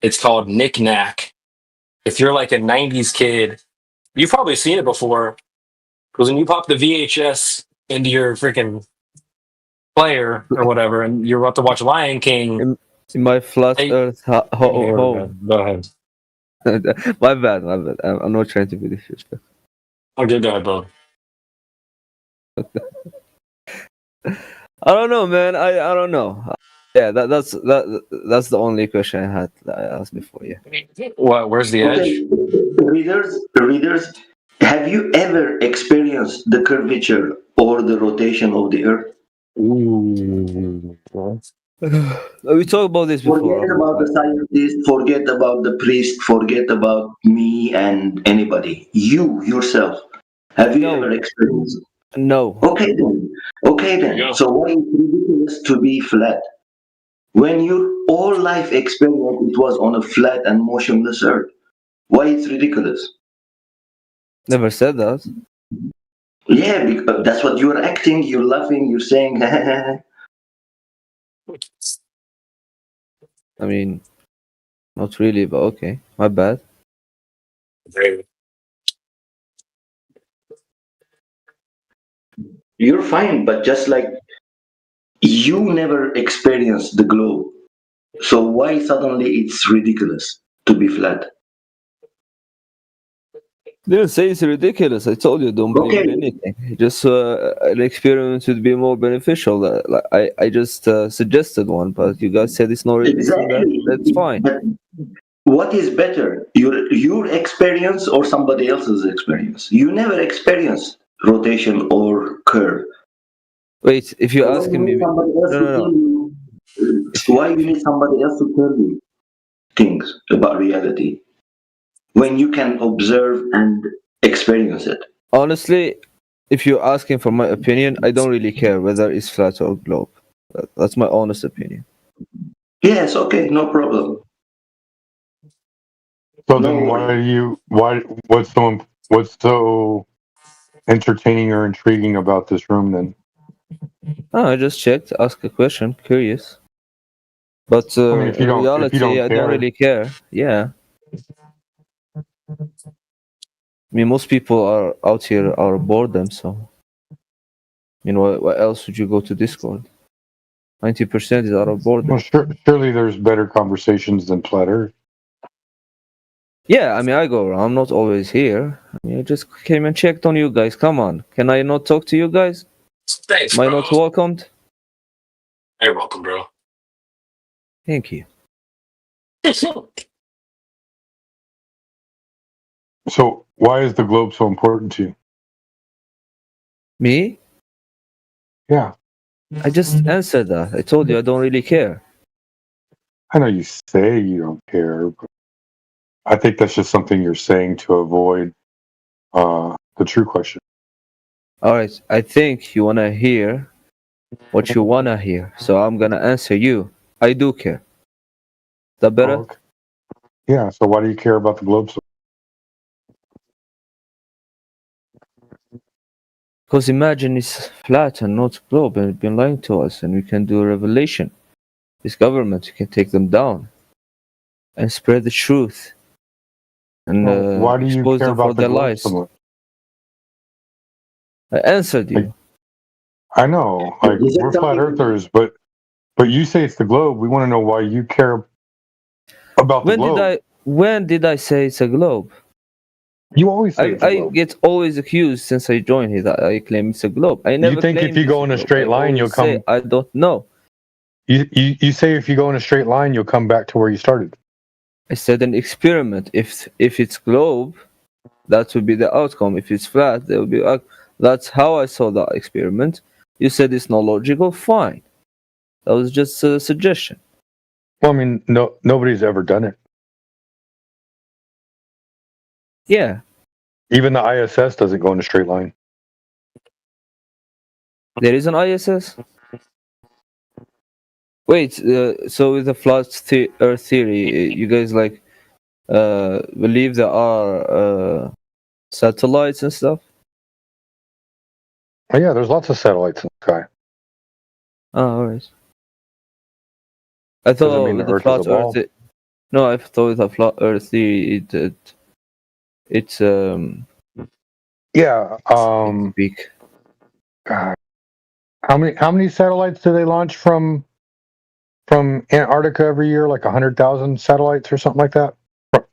It's called Knick Knack. If you're like a 90s kid, you've probably seen it before. Because when you pop the VHS into your freaking player or whatever, and you're about to watch Lion King. In my flat earth home. Go ahead. My bad. I'm not trying to be disrespectful. Okay, go ahead, bro. I don't know, man. I don't know. Yeah, that's the only question I had that I asked before. Yeah. What? Where's the edge? Readers, have you ever experienced the curvature or the rotation of the Earth? Ooh. We talked about this before. Forget about the scientist, forget about the priest, forget about me and anybody. You yourself. Have you ever experienced it? No. Okay then. So why is it ridiculous to be flat? when your whole life experience it was on a flat and motionless earth. Why it's ridiculous? Never said that. Yeah, because that's what you're acting. You're laughing. You're saying. I mean, not really, but okay. My bad. You're fine, but just like you never experienced the globe, so why suddenly it's ridiculous to be flat? Didn't say it's ridiculous. I told you don't believe Okay. in anything. Just an experiment would be more beneficial. Like, I just suggested one, but you guys said it's not really so Exactly. that's fine. But what is better, your experience or somebody else's experience? You never experienced rotation or curve. Wait, if you're Why asking you me, need somebody else no, to no, tell no. you? Why you need somebody else to tell you things about reality when you can observe and experience it? Honestly, if you're asking for my opinion, I don't really care whether it's flat or globe. That's my honest opinion. Yes, okay, no problem. So No then, worry. what's so entertaining or intriguing about this room then? Oh, I just checked, ask a question, curious. But I mean, if you in don't reality, I don't care, really care. Yeah. I mean, most people are out here are boredom, so you know what else would you go to Discord? 90% is out of boredom. well, surely there's better conversations than flat Earth. Yeah, I mean, I go around. I'm not always here. I mean, I just came and checked on you guys. Come on, can I not talk to you guys? Thanks, Am I bro. not welcomed? You're welcome, bro. Thank you. So why is the globe so important to you? Me? Yeah, I just answered that. I told you I don't really care. I know you say you don't care, but I think that's just something you're saying to avoid the true question. All right, I think you wanna hear what you wanna hear, so I'm gonna answer you. I do care. Is that better? Okay. Yeah. So why do you care about the globe so? Because imagine it's flat and not globe, and it's been lying to us, and we can do a revelation. This government can take them down and spread the truth and Well, why do you expose care them for about the their globe lies. so much? I answered you. I know, like Is it we're flat something? earthers, but you say it's the globe. We want to know why you care about the globe. When did I say it's a globe? You always say it's a I globe. get always accused since I joined here that I claim it's a globe. I never You think if claimed you it's go in a globe. straight I line, always you'll say come. I don't know. You say if you go in a straight line, you'll come back to where you started. I said an experiment. If it's globe, that would be the outcome. If it's flat, there will be. That's how I saw that experiment. You said it's not logical. Fine. That was just a suggestion. Well, I mean, nobody's ever done it. Yeah. Even the ISS doesn't go in a straight line. There is an ISS. Wait. So with the flat Earth theory, you guys like believe there are satellites and stuff? Oh, yeah, there's lots of satellites in the sky. Oh, alright. I Doesn't thought mean with the the Earth is a flat ball. Earth. No, I thought with the flat Earth theory, it's Yeah. Speak. God, how many satellites do they launch from Antarctica every year? Like 100,000 satellites or something like that.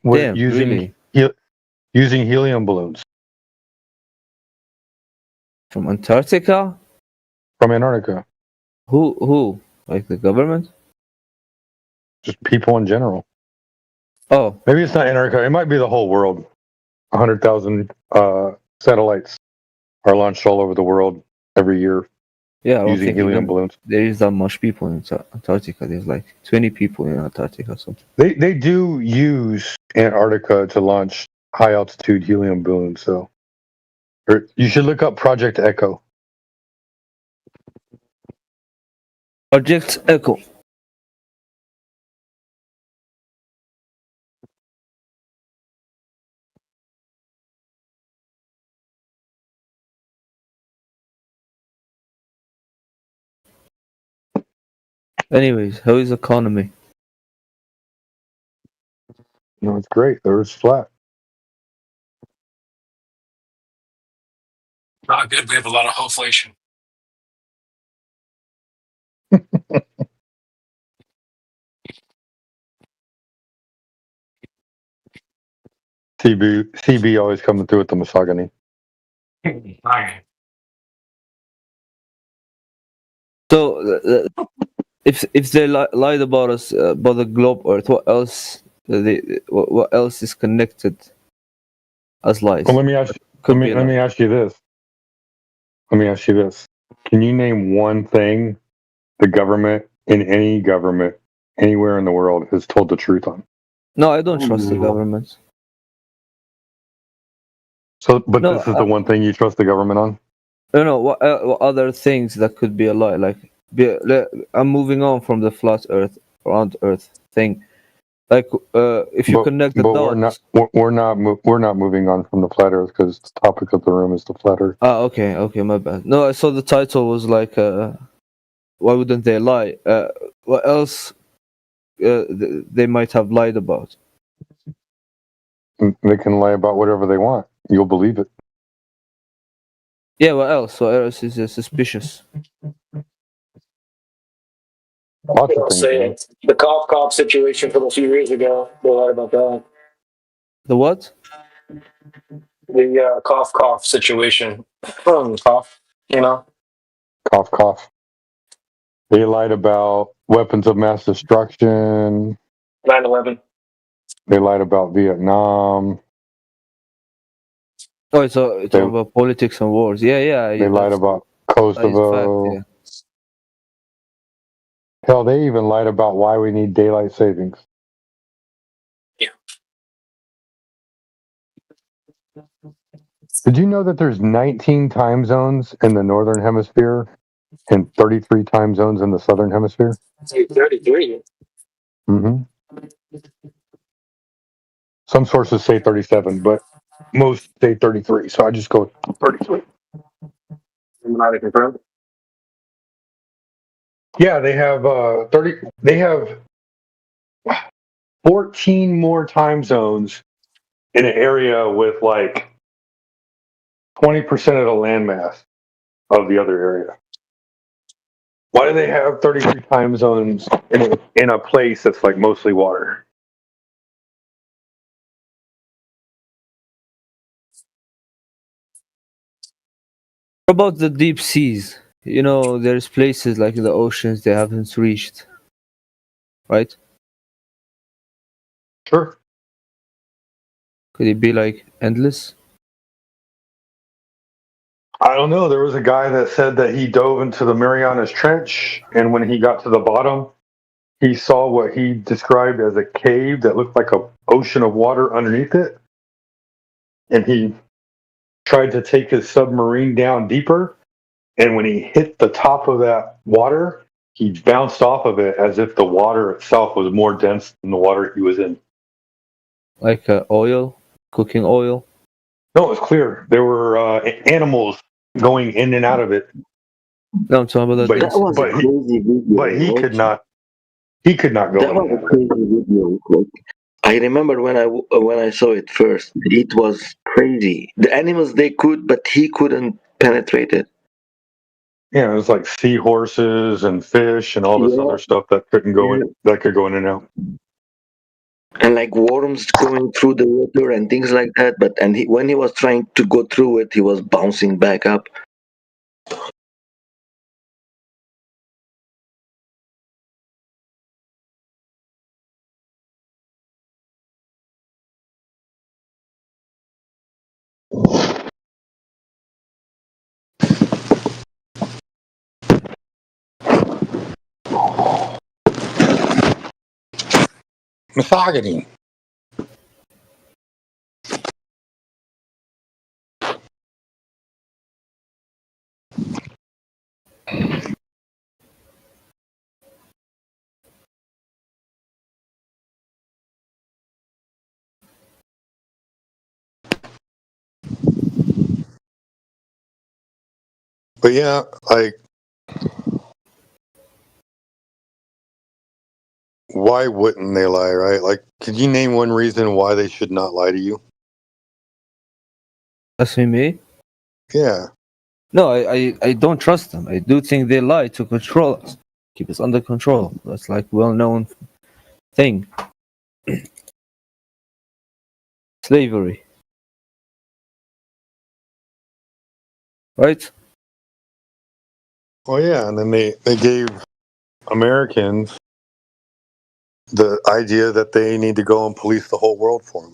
Damn, really? Using helium balloons From Antarctica? from Antarctica. Who? Like the government? Just people in general. Oh. Maybe it's not Antarctica. It might be the whole world. 100,000 satellites are launched all over the world every year. Yeah, I don't using think helium even balloons. there is that much people in Antarctica. There's like 20 people in Antarctica or something. They do use Antarctica to launch high altitude helium balloons. So you should look up Project Echo. Project Echo. Anyways, how is economy? No, it's great. The Earth's flat. Not good. We have a lot of inflation. CB always coming through with the misogyny. Okay. So, if they lied about us about the globe Earth, what else? What else is connected as lies? Well, let me ask you this. Let me ask you this. Can you name one thing the government, in any government, anywhere in the world, has told the truth on? No, I don't trust the government. So, but No, this is the one thing you trust the government on? No. What other things that could be a lie? I'm moving on from the flat Earth, round Earth thing. Like, if you connect the dots. We're not moving on from the flat Earth because the topic of the room is the flat Earth. Ah, okay, my bad. No, I saw the title was like, why wouldn't they lie? What else? They might have lied about. They can lie about whatever they want. You'll believe it. Yeah, what else? What else is suspicious? I'll say it. The cough situation from a few years ago. They lied about that. The what? The cough situation. Cough. You know. Cough. They lied about weapons of mass destruction. 9/11. They lied about Vietnam. Oh, it's talking about politics and wars. Yeah. They lied about Kosovo. Fact, yeah. Hell, they even lied about why we need daylight savings. Yeah. Did you know that there's 19 time zones in the northern hemisphere and 33 time zones in the southern hemisphere? 33. Mm-hmm. Some sources say 37, but most say 33. So I just go 33. Not confirmed. Yeah, they have 30. They have 14 more time zones in an area with like 20% of the landmass of the other area. Why do they have 33 time zones in a place that's like mostly water? What about the deep seas? You know, there's places like in the oceans they haven't reached, right? Sure. Could it be like endless? I don't know. There was a guy that said that he dove into the Marianas Trench, and when he got to the bottom, he saw what he described as a cave that looked like an ocean of water underneath it. And he tried to take his submarine down deeper. And when he hit the top of that water, he bounced off of it as if the water itself was more dense than the water he was in. Like oil, cooking oil? No, it was clear. There were animals going in and out of it. No, I'm talking about But, That was a crazy video. but he could not. He could not go. That was a crazy video. Like, I remember when I saw it first. It was crazy. The animals they could, but he couldn't penetrate it. Yeah, it was like seahorses and fish and all this other stuff that couldn't go in. That could go in and out. And like worms going through the water and things like that. But when he was trying to go through it, he was bouncing back up. Misogyny. But yeah, like why wouldn't they lie, right? Like, could you name one reason why they should not lie to you? Asking me? Yeah. No, I don't trust them. I do think they lie to control us, keep us under control. That's like well-known thing. Slavery. Right? Well, yeah, and then they gave Americans the idea that they need to go and police the whole world for them.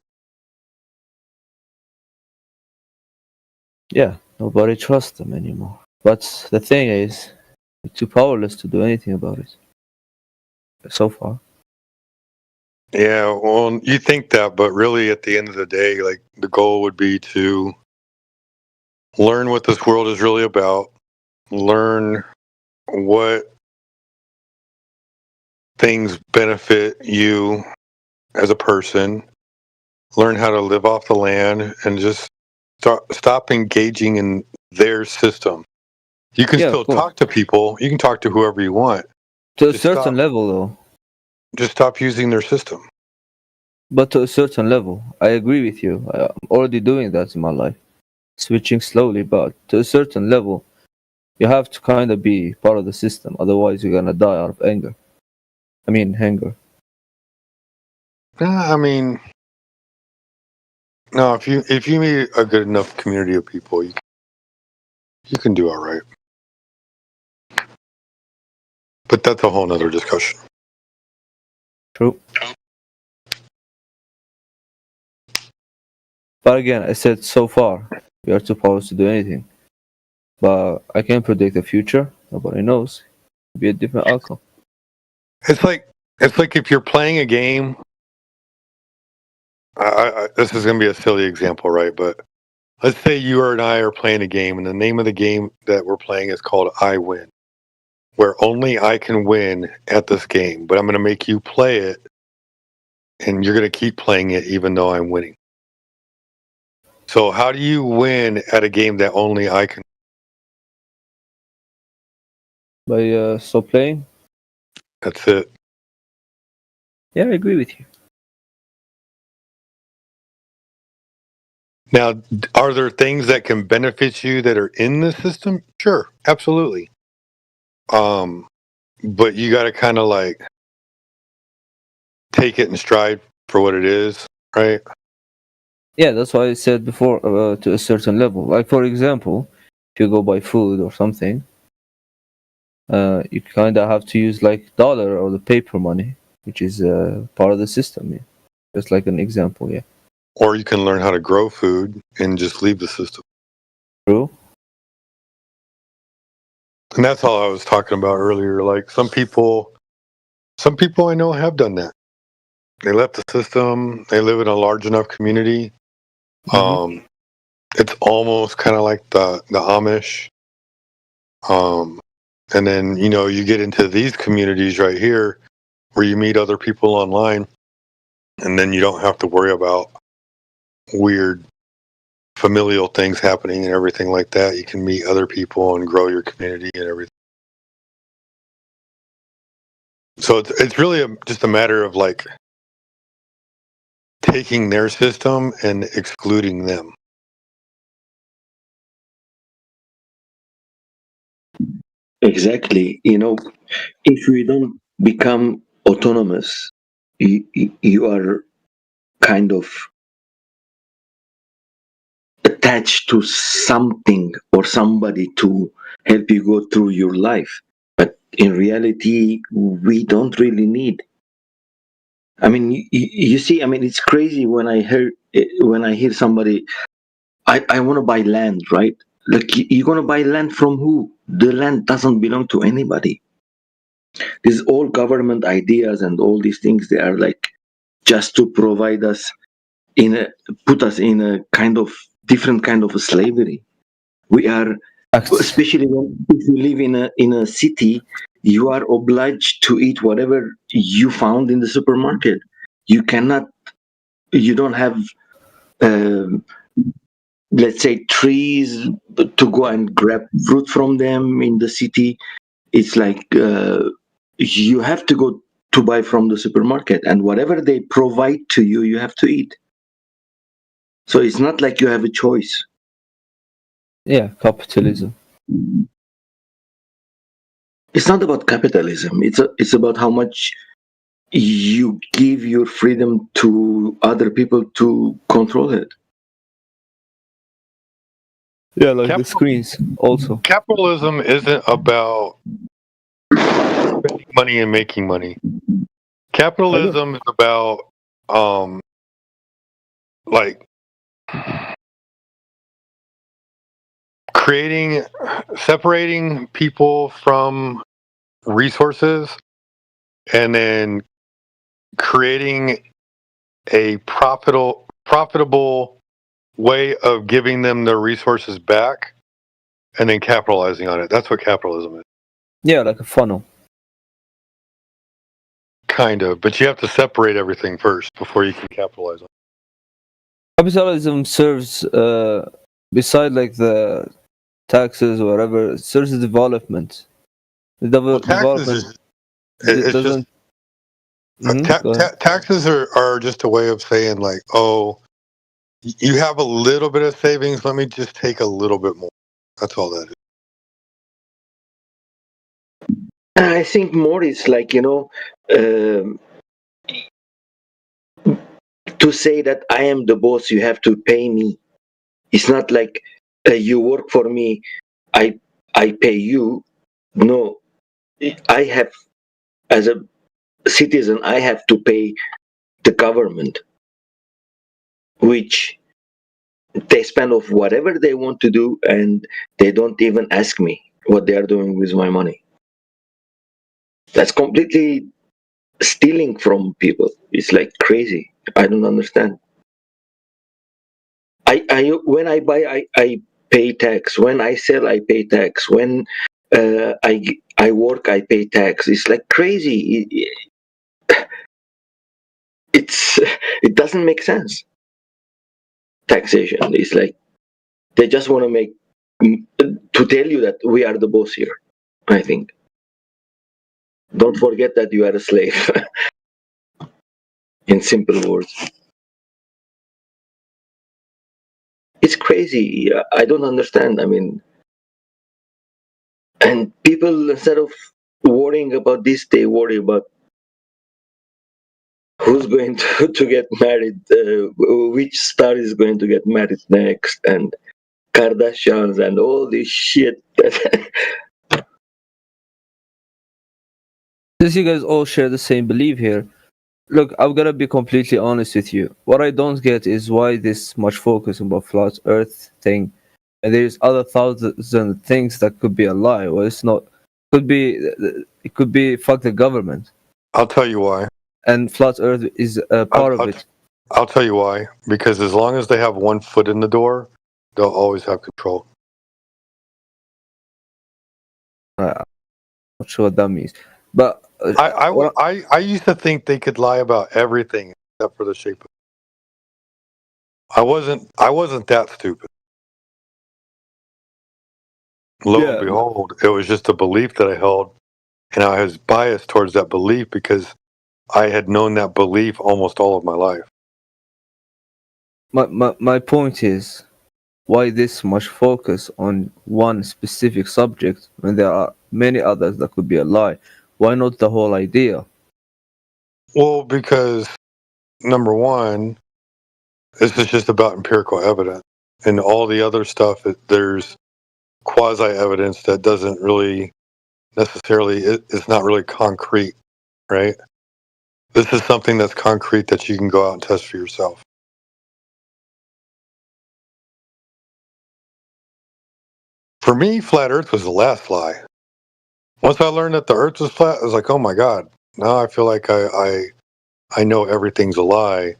Yeah, nobody trusts them anymore. But the thing is, we're too powerless to do anything about it. So far. Yeah, well, you think that, but really at the end of the day, like, the goal would be to learn what this world is really about, learn what things benefit you as a person, learn how to live off the land, and just stop engaging in their system. You can Yeah, still of course. talk to people. You can talk to whoever you want. To a Just certain stop, level, though. just stop using their system. But to a certain level, I agree with you. I'm already doing that in my life, switching slowly. But to a certain level, you have to kind of be part of the system. Otherwise, you're gonna die out of anger. I mean, anger. I mean, no. If you meet a good enough community of people, you can do all right. But that's a whole nother discussion. True. But again, I said so far, we are too powerless to do anything. But I can't predict the future. Nobody knows. It'll be a different outcome. It's like if you're playing a game. This is going to be a silly example, right? But let's say you and I are playing a game, and the name of the game that we're playing is called I Win, where only I can win at this game. But I'm going to make you play it, and you're going to keep playing it even though I'm winning. So how do you win at a game that only I can? By stop playing? That's it. Yeah, I agree with you. Now, are there things that can benefit you that are in the system? Sure, absolutely. But you got to kind of like take it in stride for what it is, right? Yeah, that's why I said before to a certain level. Like, for example, if you go buy food or something, you kind of have to use like dollar or the paper money, which is part of the system. Yeah. Just like an example, yeah. Or you can learn how to grow food and just leave the system. True. And that's all I was talking about earlier. Like some people I know have done that. They left the system. They live in a large enough community. It's almost kind of like the Amish. And then, you get into these communities right here where you meet other people online, and then you don't have to worry about weird familial things happening and everything like that. You can meet other people and grow your community and everything. So it's really just a matter of like taking their system and excluding them. Exactly. If we don't become autonomous, you are kind of attached to something or somebody to help you go through your life. But in reality, we don't really need. I mean, you see, I mean, it's crazy when I hear somebody, I want to buy land, right? Like, you're going to buy land from who? The land doesn't belong to anybody. These all government ideas and all these things, they are like just to provide us put us in a kind of different kind of a slavery. We are, especially if you live in a city, you are obliged to eat whatever you found in the supermarket. You don't have, let's say, trees to go and grab fruit from them in the city. It's like you have to go to buy from the supermarket, and whatever they provide to you, you have to eat. So it's not like you have a choice. Yeah, capitalism. It's not about capitalism. It's about how much you give your freedom to other people to control it. Yeah, like the screens also. Capitalism isn't about spending money and making money. Capitalism is about like separating people from resources, and then creating a profitable way of giving them their resources back, and then capitalizing on it. That's what capitalism is. Yeah, like a funnel. Kind of, but you have to separate everything first before you can capitalize on it. Capitalism serves, beside like the taxes or whatever, it serves the development. The development It's doesn't. taxes are just a way of saying like, oh, you have a little bit of savings, let me just take a little bit more. That's all that is. I think more is like, to say that I am the boss, you have to pay me. It's not like you work for me, I pay you. No, I have, as a citizen, I have to pay the government, which they spend off whatever they want to do, and they don't even ask me what they are doing with my money. That's completely stealing from people. It's like crazy. I don't understand. When I buy, I pay tax. When I sell, I pay tax. When I work, I pay tax. It's like crazy. It doesn't make sense. Taxation is like they just want to make to tell you that we are the boss here. I think. Don't forget that you are a slave. In simple words. It's crazy. I don't understand. I mean, and people, instead of worrying about this, they worry about who's going to get married, which star is going to get married next, and Kardashians and all this shit. Since you guys all share the same belief here, look, I'm gonna be completely honest with you. What I don't get is why this much focus on the flat Earth thing, and there's other thousand things that could be a lie. Well, it's not. It could be fuck the government. I'll tell you why. And flat Earth is a part of it. I'll tell you why. Because as long as they have one foot in the door, they'll always have control. I'm not sure what that means, but I used to think they could lie about everything except for the shape of it. I wasn't that stupid. Lo and behold, it was just a belief that I held, and I was biased towards that belief because I had known that belief almost all of my life. My point is, why this much focus on one specific subject when there are many others that could be a lie? Why not the whole idea? Well, because number one, this is just about empirical evidence, and all the other stuff, there's quasi evidence that doesn't really necessarily, it's not really concrete, right? This is something that's concrete that you can go out and test for yourself. For me, flat Earth was the last lie. Once I learned that the Earth was flat, I was like, oh my God, now I feel like I know everything's a lie,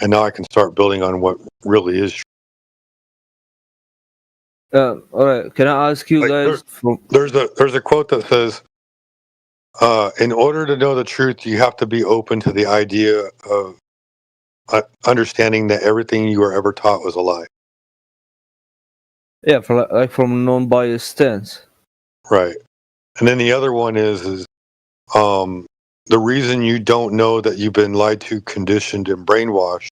and now I can start building on what really is true. All right, can I ask you guys? There's a quote that says, in order to know the truth, you have to be open to the idea of understanding that everything you were ever taught was a lie. Yeah, from a non-biased stance. Right. And then the other one is the reason you don't know that you've been lied to, conditioned, and brainwashed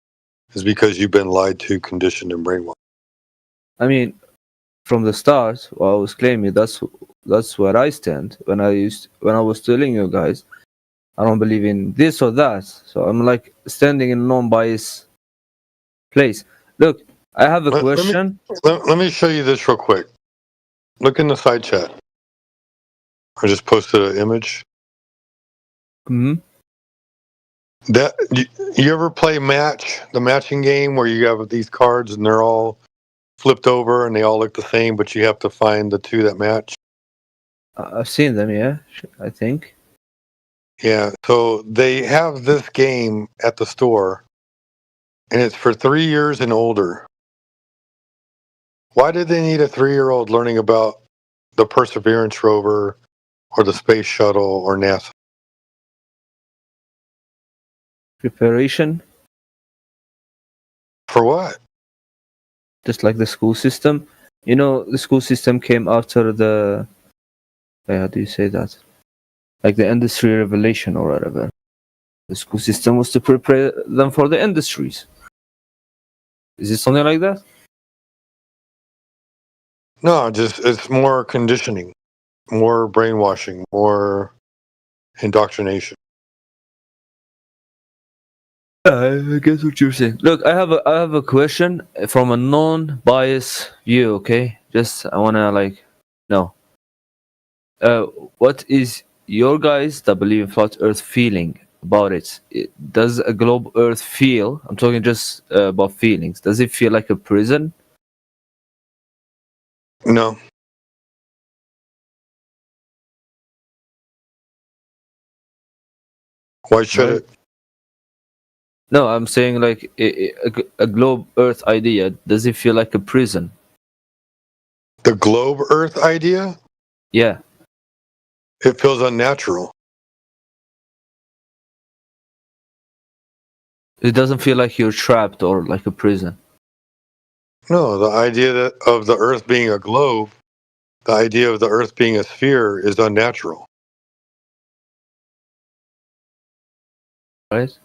is because you've been lied to, conditioned, and brainwashed. I mean, from the start, what I was claiming, that's where I stand. When I was telling you guys, I don't believe in this or that. So I'm like standing in a non-biased place. Look, I have a question. Let me show you this real quick. Look in the side chat. I just posted an image. Hmm. That you ever play the matching game where you have these cards and they're all flipped over and they all look the same, but you have to find the two that match? I've seen them, yeah, I think. Yeah, so they have this game at the store, and it's for 3 years and older. Why did they need a 3-year-old learning about the Perseverance rover or the space shuttle or NASA? Preparation. For what? Just like the school system. You know, the school system came after the... how do you say that? Like the industry revelation or whatever. The school system was to prepare them for the industries. Is it something like that? No, just it's more conditioning, more brainwashing, more indoctrination. I guess what you're saying. Look, I have a question from a non-biased view. Okay, just I wanna know. What is your guys that believe in flat Earth feeling about it? Does a globe Earth feel? I'm talking just about feelings. Does it feel like a prison? No. Why should it? No, I'm saying like a globe Earth idea. Does it feel like a prison? The globe Earth idea? Yeah. It feels unnatural. It doesn't feel like you're trapped or like a prison. No, the idea of the Earth being a globe, the idea of the Earth being a sphere is unnatural. Right?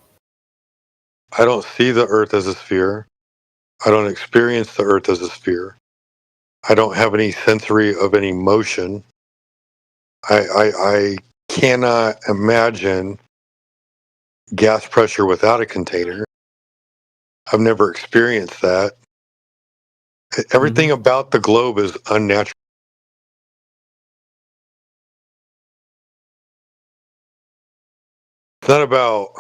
I don't see the Earth as a sphere. I don't experience the Earth as a sphere. I don't have any sensory of any motion. I cannot imagine gas pressure without a container. I've never experienced that. Everything about the globe is unnatural. It's not about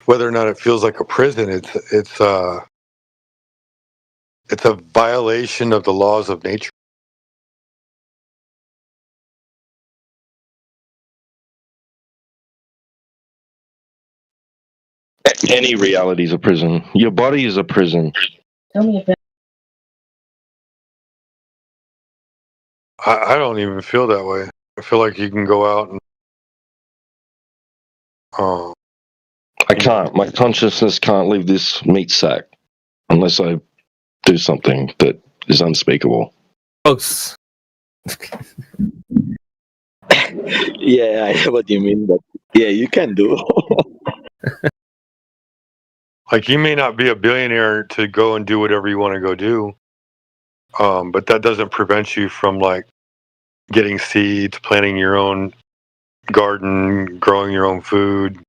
whether or not it feels like a prison. It's a violation of the laws of nature. Any reality is a prison. Your body is a prison. Tell me about. I don't even feel that way. I feel like you can go out and I can't. My consciousness can't leave this meat sack unless I do something that is unspeakable. Folks. Yeah, I know what you mean, but yeah, you can do. like you may not be a billionaire to go and do whatever you want to go do, but that doesn't prevent you from like getting seeds, planting your own garden, growing your own food,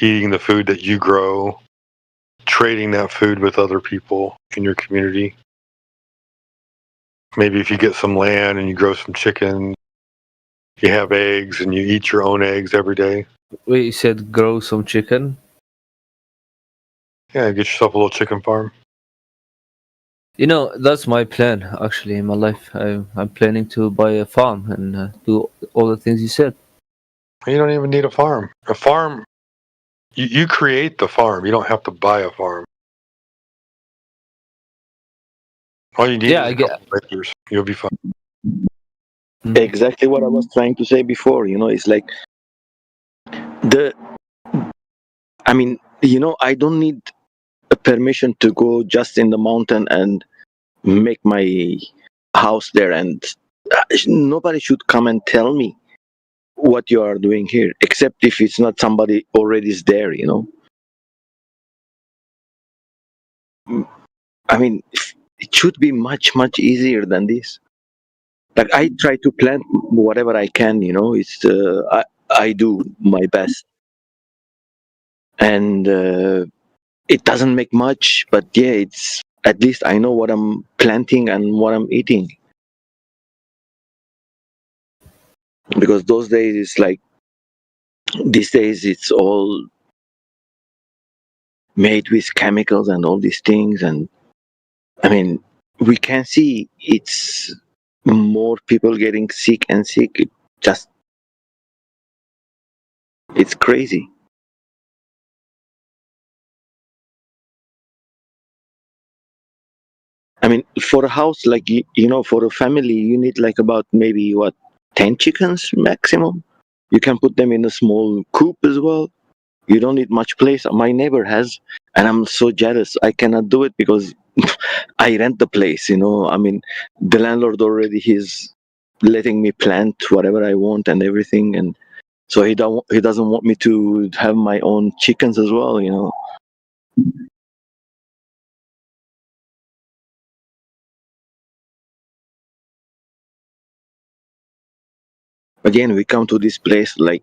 eating the food that you grow, trading that food with other people in your community. Maybe if you get some land and you grow some chickens, you have eggs and you eat your own eggs every day. Wait, you said grow some chicken? Yeah, get yourself a little chicken farm. You know, that's my plan actually in my life. I'm planning to buy a farm and do all the things you said. You don't even need a farm. A farm, you create the farm. You don't have to buy a farm. All you need is a couple acres. You'll be fine. Exactly what I was trying to say before. You know, it's like I mean, you know, I don't need a permission to go just in the mountain and make my house there, and nobody should come and tell me what you are doing here, except if it's not somebody already is there, you know. I mean, it should be much easier than this. Like I try to plan whatever I can, you know. It's I do my best, and it doesn't make much, but yeah, it's at least I know what I'm planting and what I'm eating. Because those days it's like these days it's all made with chemicals and all these things, and I mean we can see it's more people getting sick and sick. It's crazy. I mean, for a house, like, you know, for a family, you need like about maybe 10 chickens maximum. You can put them in a small coop as well. You don't need much place. My neighbor has, and I'm so jealous. I cannot do it because I rent the place, you know. I mean, the landlord already, he's letting me plant whatever I want and everything. And so he doesn't want me to have my own chickens as well, you know. Again, we come to this place like,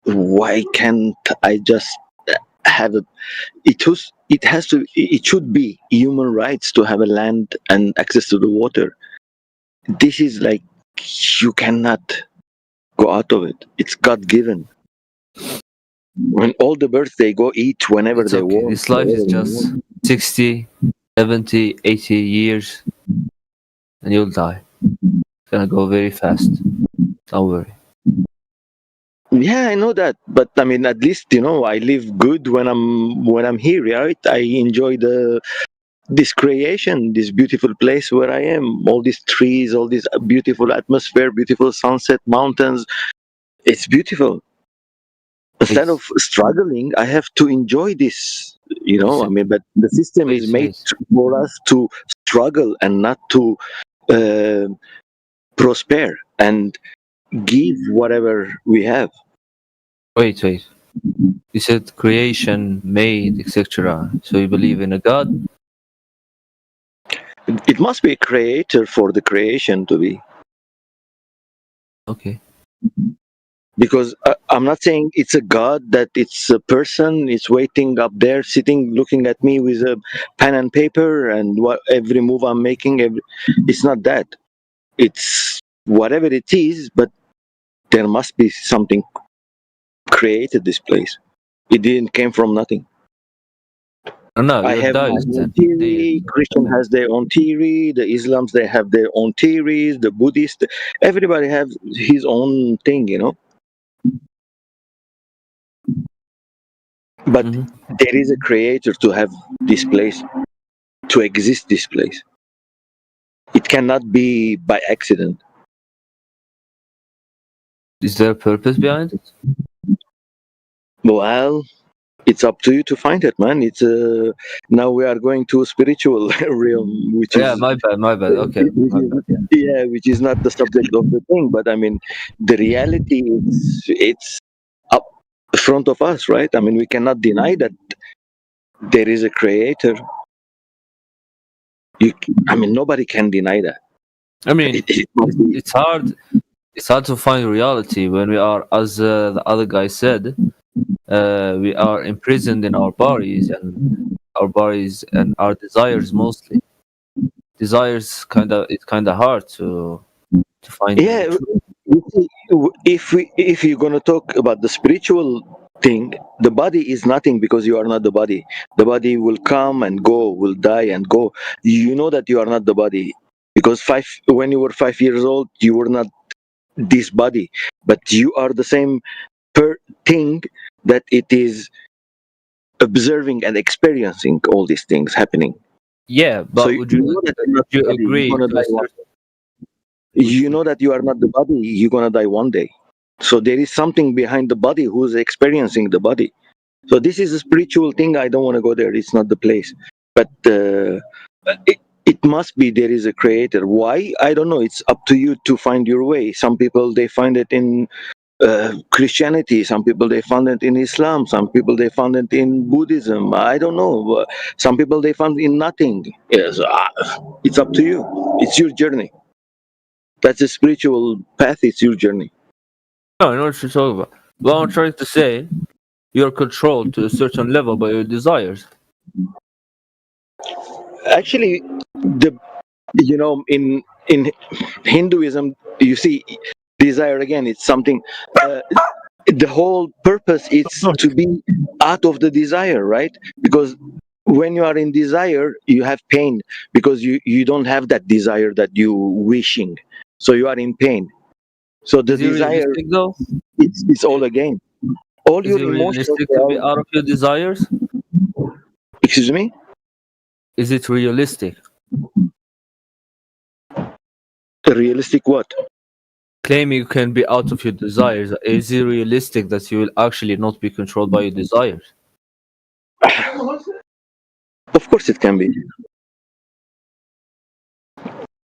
why can't I just have it? It should be human rights to have a land and access to the water. This is like, you cannot go out of it. It's God given. When all the birds, they go eat whenever It's they okay. want. This life is just 60, 70, 80 years, and you'll die. It's gonna go very fast. Don't worry. Yeah, I know that, but I mean, at least, you know, I live good when I'm here, right? I enjoy this creation, this beautiful place where I am. All these trees, all this beautiful atmosphere, beautiful sunset, mountains. It's beautiful. Instead of struggling, I have to enjoy this. You know, I mean, but the system is made for us to struggle and not to uh, prosper and give whatever we have. Wait. You said creation, made, etc. So you believe in a God? It must be a creator for the creation to be. Okay. Because I'm not saying it's a God, that it's a person is waiting up there, sitting, looking at me with a pen and paper, and every move I'm making. It's not that. It's whatever it is, but there must be something created this place. It didn't came from nothing. No, I have my own theory. Christian has their own theory. The Islams, they have their own theories. The Buddhist, everybody have his own thing, you know. But there is a creator to have this place, to exist this place. It cannot be by accident. Is there a purpose behind it? Well, it's up to you to find it, man. It's now we are going to a spiritual realm, which is my bad. Okay. yeah, which is not the subject of the thing. But I mean, the reality is it's up front of us, right? I mean, we cannot deny that there is a creator. I mean, nobody can deny that. I mean, it's hard. It's hard to find reality when we are, as the other guy said, we are imprisoned in our bodies and our desires mostly. Desires it's kind of hard to find. Yeah, if you're gonna talk about the spiritual thing, the body is nothing because you are not the body. The body will come and go, will die and go. You know that you are not the body because when you were 5 years old, you were not this body, but you are the same thing that it is observing and experiencing all these things happening. Yeah, but so would you agree? You know that you are not the body, you're gonna die one day. So there is something behind the body who's experiencing the body. So this is a spiritual thing. I don't want to go there. It's not the place. But it must be there is a creator. Why? I don't know. It's up to you to find your way. Some people, they find it in Christianity. Some people they found it in Islam. Some people they found it in Buddhism. I don't know. Some people they found in nothing. Yes, it's up to you. It's your journey. That's a spiritual path. It's your journey. No, I know what you're talking about. What I'm trying to say, you're controlled to a certain level by your desires. Actually, in Hinduism, you see, desire again. It's something. The whole purpose is to be out of the desire, right? Because when you are in desire, you have pain because you don't have that desire that you wishing, so you are in pain. So the Is it desire, realistic though? it's all again. All Is your it emotions. realistic to be out of your desires? Excuse me? Is it realistic? Realistic what? Claiming you can be out of your desires. Is it realistic that you will actually not be controlled by your desires? Of course it can be.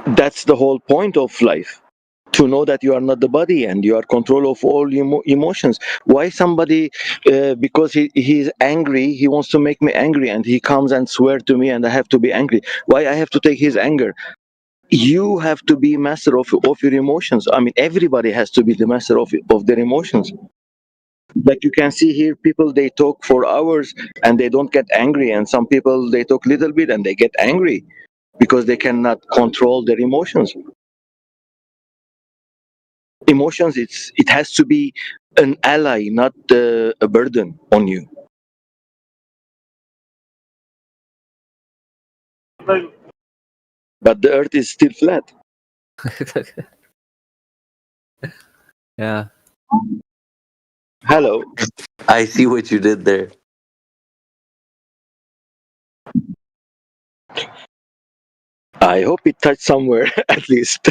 That's the whole point of life. To know that you are not the body and you are control of all emotions. Why somebody, because he's angry, he wants to make me angry and he comes and swear to me and I have to be angry. Why I have to take his anger? You have to be master of your emotions. I mean, everybody has to be the master of their emotions. Like you can see here, people they talk for hours and they don't get angry, and some people they talk little bit and they get angry because they cannot control their emotions. Emotions, it has to be an ally, not a burden on you. But the earth is still flat. Yeah. Hello. I see what you did there. I hope it touched somewhere at least.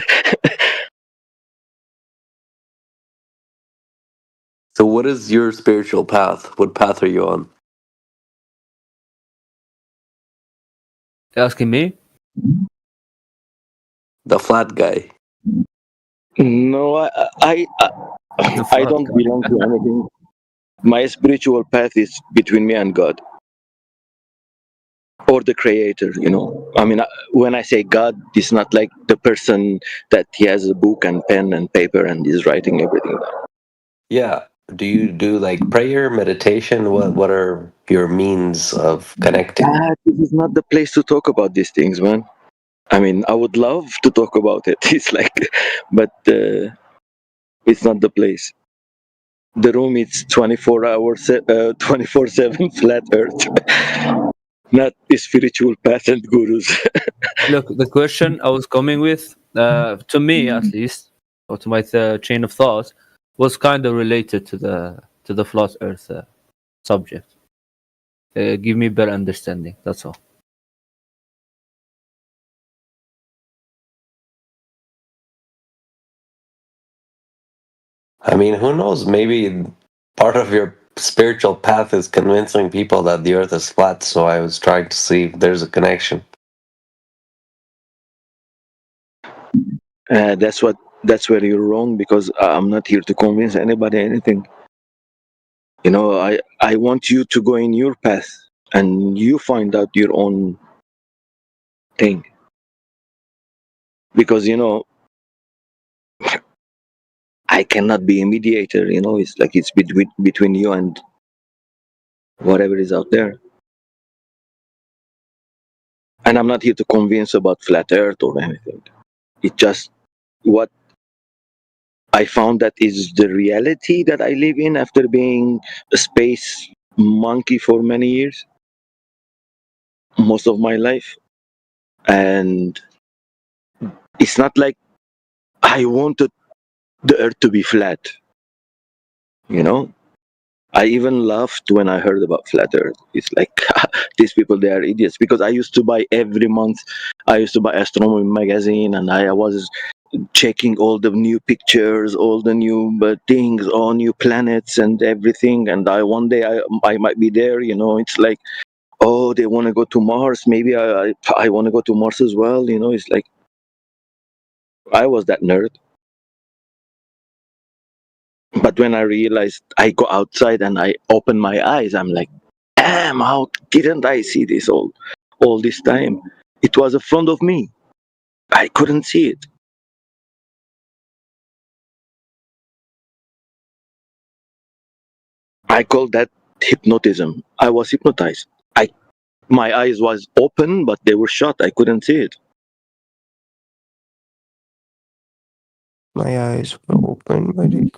So, what is your spiritual path? What path are you on? Asking me? The flat guy. No, I don't belong to anything. My spiritual path is between me and God or the creator, I mean, when I say God, it's not like the person that he has a book and pen and paper and is writing everything down. Yeah. Do you do like prayer, meditation? What are your means of connecting? This is not the place to talk about these things, man. I mean, I would love to talk about it. It's like, but it's not the place. The room is 24 hours, 24/7 flat earth, not the spiritual path and gurus. Look, the question I was coming with, to me at least, or to my chain of thought, was kind of related to the flat Earth subject. Give me better understanding. That's all. I mean, who knows? Maybe part of your spiritual path is convincing people that the earth is flat. So I was trying to see if there's a connection. That's where you're wrong, because I'm not here to convince anybody anything. I want you to go in your path and you find out your own thing, because I cannot be a mediator. It's like it's between you and whatever is out there. And I'm not here to convince about flat earth or anything. It's just what I found that is the reality that I live in after being a space monkey for many years, most of my life. And it's not like I wanted the earth to be flat. I even laughed when I heard about flat earth. It's like, these people, they are idiots. Because I used to buy every month, I used to buy astronomy magazine, and I was checking all the new pictures, all the new things, all new planets and everything. And one day I might be there. It's like, oh, they want to go to Mars. Maybe I want to go to Mars as well. It's like, I was that nerd. But when I realized, I go outside and I open my eyes, I'm like, damn, how didn't I see this all this time? It was in front of me. I couldn't see it. I call that hypnotism. I was hypnotized. My eyes was open, but they were shut. I couldn't see it. My eyes were open, buddy.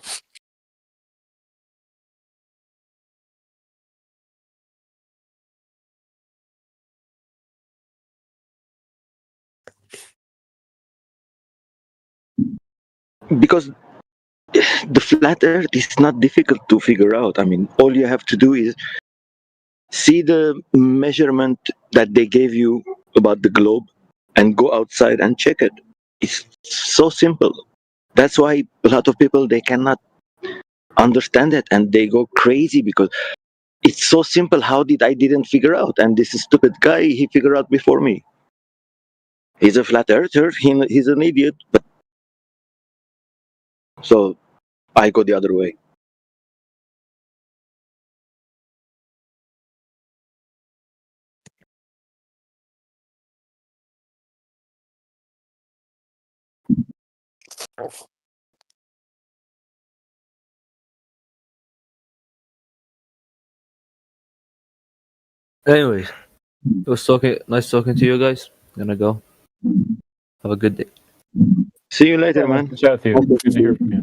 Because the flat earth is not difficult to figure out. I mean, all you have to do is see the measurement that they gave you about the globe and go outside and check it. It's so simple. That's why a lot of people, they cannot understand it and they go crazy because it's so simple. How did I didn't figure out? And this stupid guy, he figured out before me. He's a flat earther. He's an idiot. But so I go the other way. Anyways, it was nice talking to you guys. I'm gonna go. Have a good day. See you later, man. Good chat with you. Good to hear from you.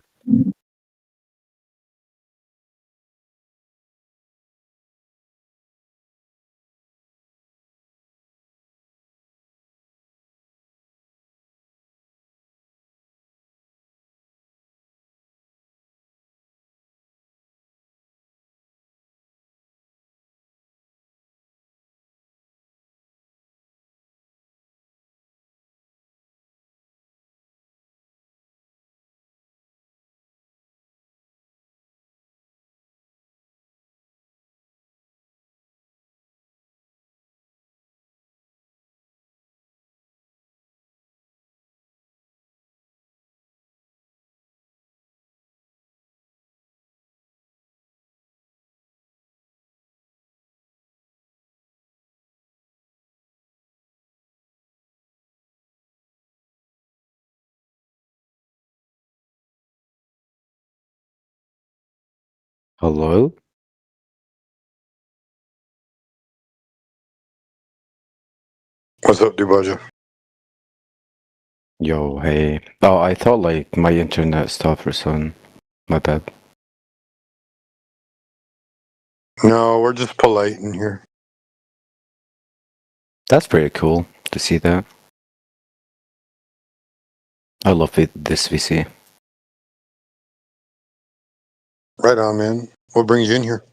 Hello? What's up, Dubaja? Yo, hey. Oh, I thought like my internet stopped or something. My bad. No, we're just polite in here. That's pretty cool to see that. I love this VC. Right on, man. What brings you in here?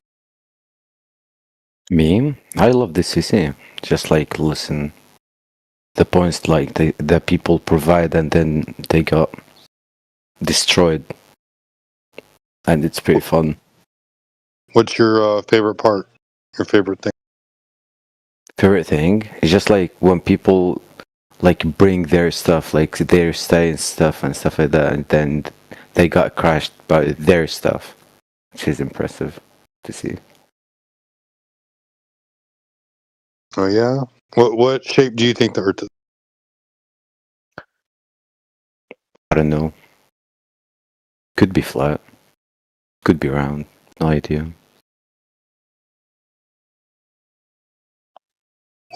Me? I love this VC. Just like listen the points like the people provide and then they got destroyed. And it's pretty fun. What's your favorite part? Your favorite thing? Favorite thing is just like when people like bring their stuff, like their stay and stuff like that, and then they got crashed by their stuff, which is impressive to see. Oh yeah. What shape do you think the Earth is? I don't know. Could be flat. Could be round. No idea.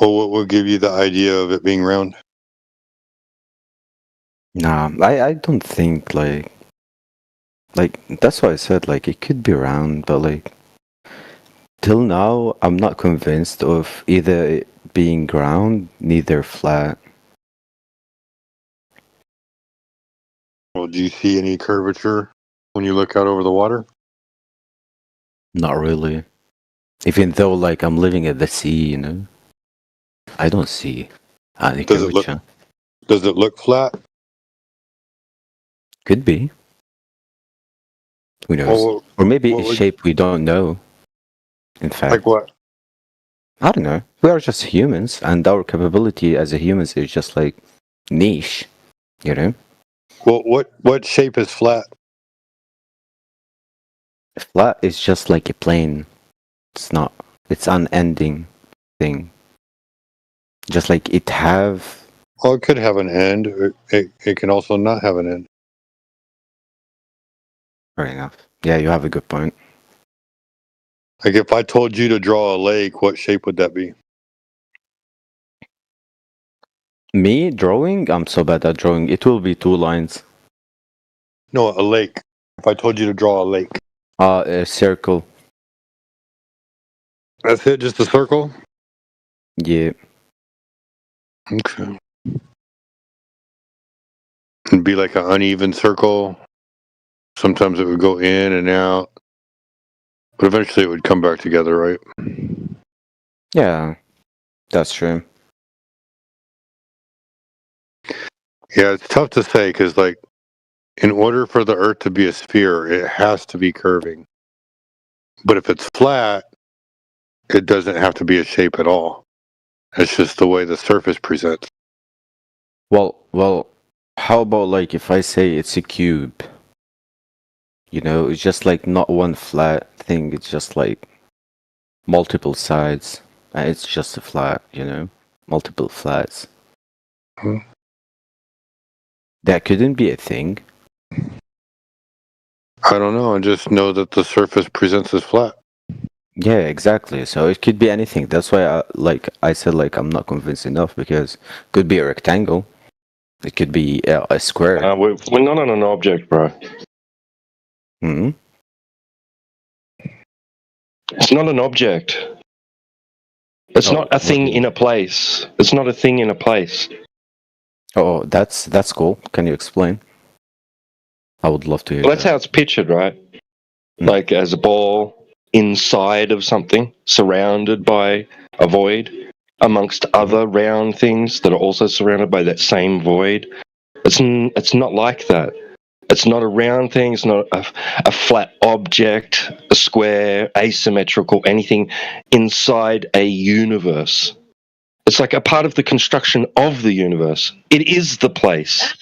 Well, what will give you the idea of it being round? Nah, I don't think like that's why I said like it could be round, but like till now I'm not convinced of either it being round, neither flat. Well, do you see any curvature when you look out over the water? Not really. Even though like I'm living at the sea, you know, I don't see any curvature. Does it look flat? Could be. Who knows? Well, or maybe a shape we don't know. In fact. Like what? I don't know. We are just humans, and our capability as a humans is just like niche, you know? Well, what shape is flat? Flat is just like a plane. It's not. It's unending thing. Just like it have. Well, it could have an end. It can also not have an end. Fair enough. Yeah, you have a good point. Like if I told you to draw a lake, what shape would that be? Me drawing? I'm so bad at drawing. It will be 2 lines. No, a lake. If I told you to draw a lake. A circle. That's it, just a circle? Yeah. Okay. It'd be like an uneven circle. Sometimes it would go in and out. But eventually it would come back together, right? Yeah, that's true. Yeah, it's tough to say because, like, in order for the Earth to be a sphere, it has to be curving. But if it's flat, it doesn't have to be a shape at all. It's just the way the surface presents. Well, how about like if I say it's a cube? You know, it's just like not one flat thing. It's just like multiple sides. It's just a flat, you know, multiple flats. Hmm. That couldn't be a thing. I don't know. I just know that the surface presents as flat. Yeah, exactly. So it could be anything. That's why I said like I'm not convinced enough because it could be a rectangle. It could be a square. We're not on an object, bro. Hmm. It's not an object. It's not a thing in a place. It's not a thing in a place. Oh, that's cool. Can you explain? I would love to hear Well, that's that. how it's pictured, right? Like as a ball inside of something, surrounded by a void, amongst other round things that are also surrounded by that same void. It's not like that. It's not a round thing. It's not a flat object, a square, asymmetrical, anything inside a universe. It's like a part of the construction of the universe. It is the place.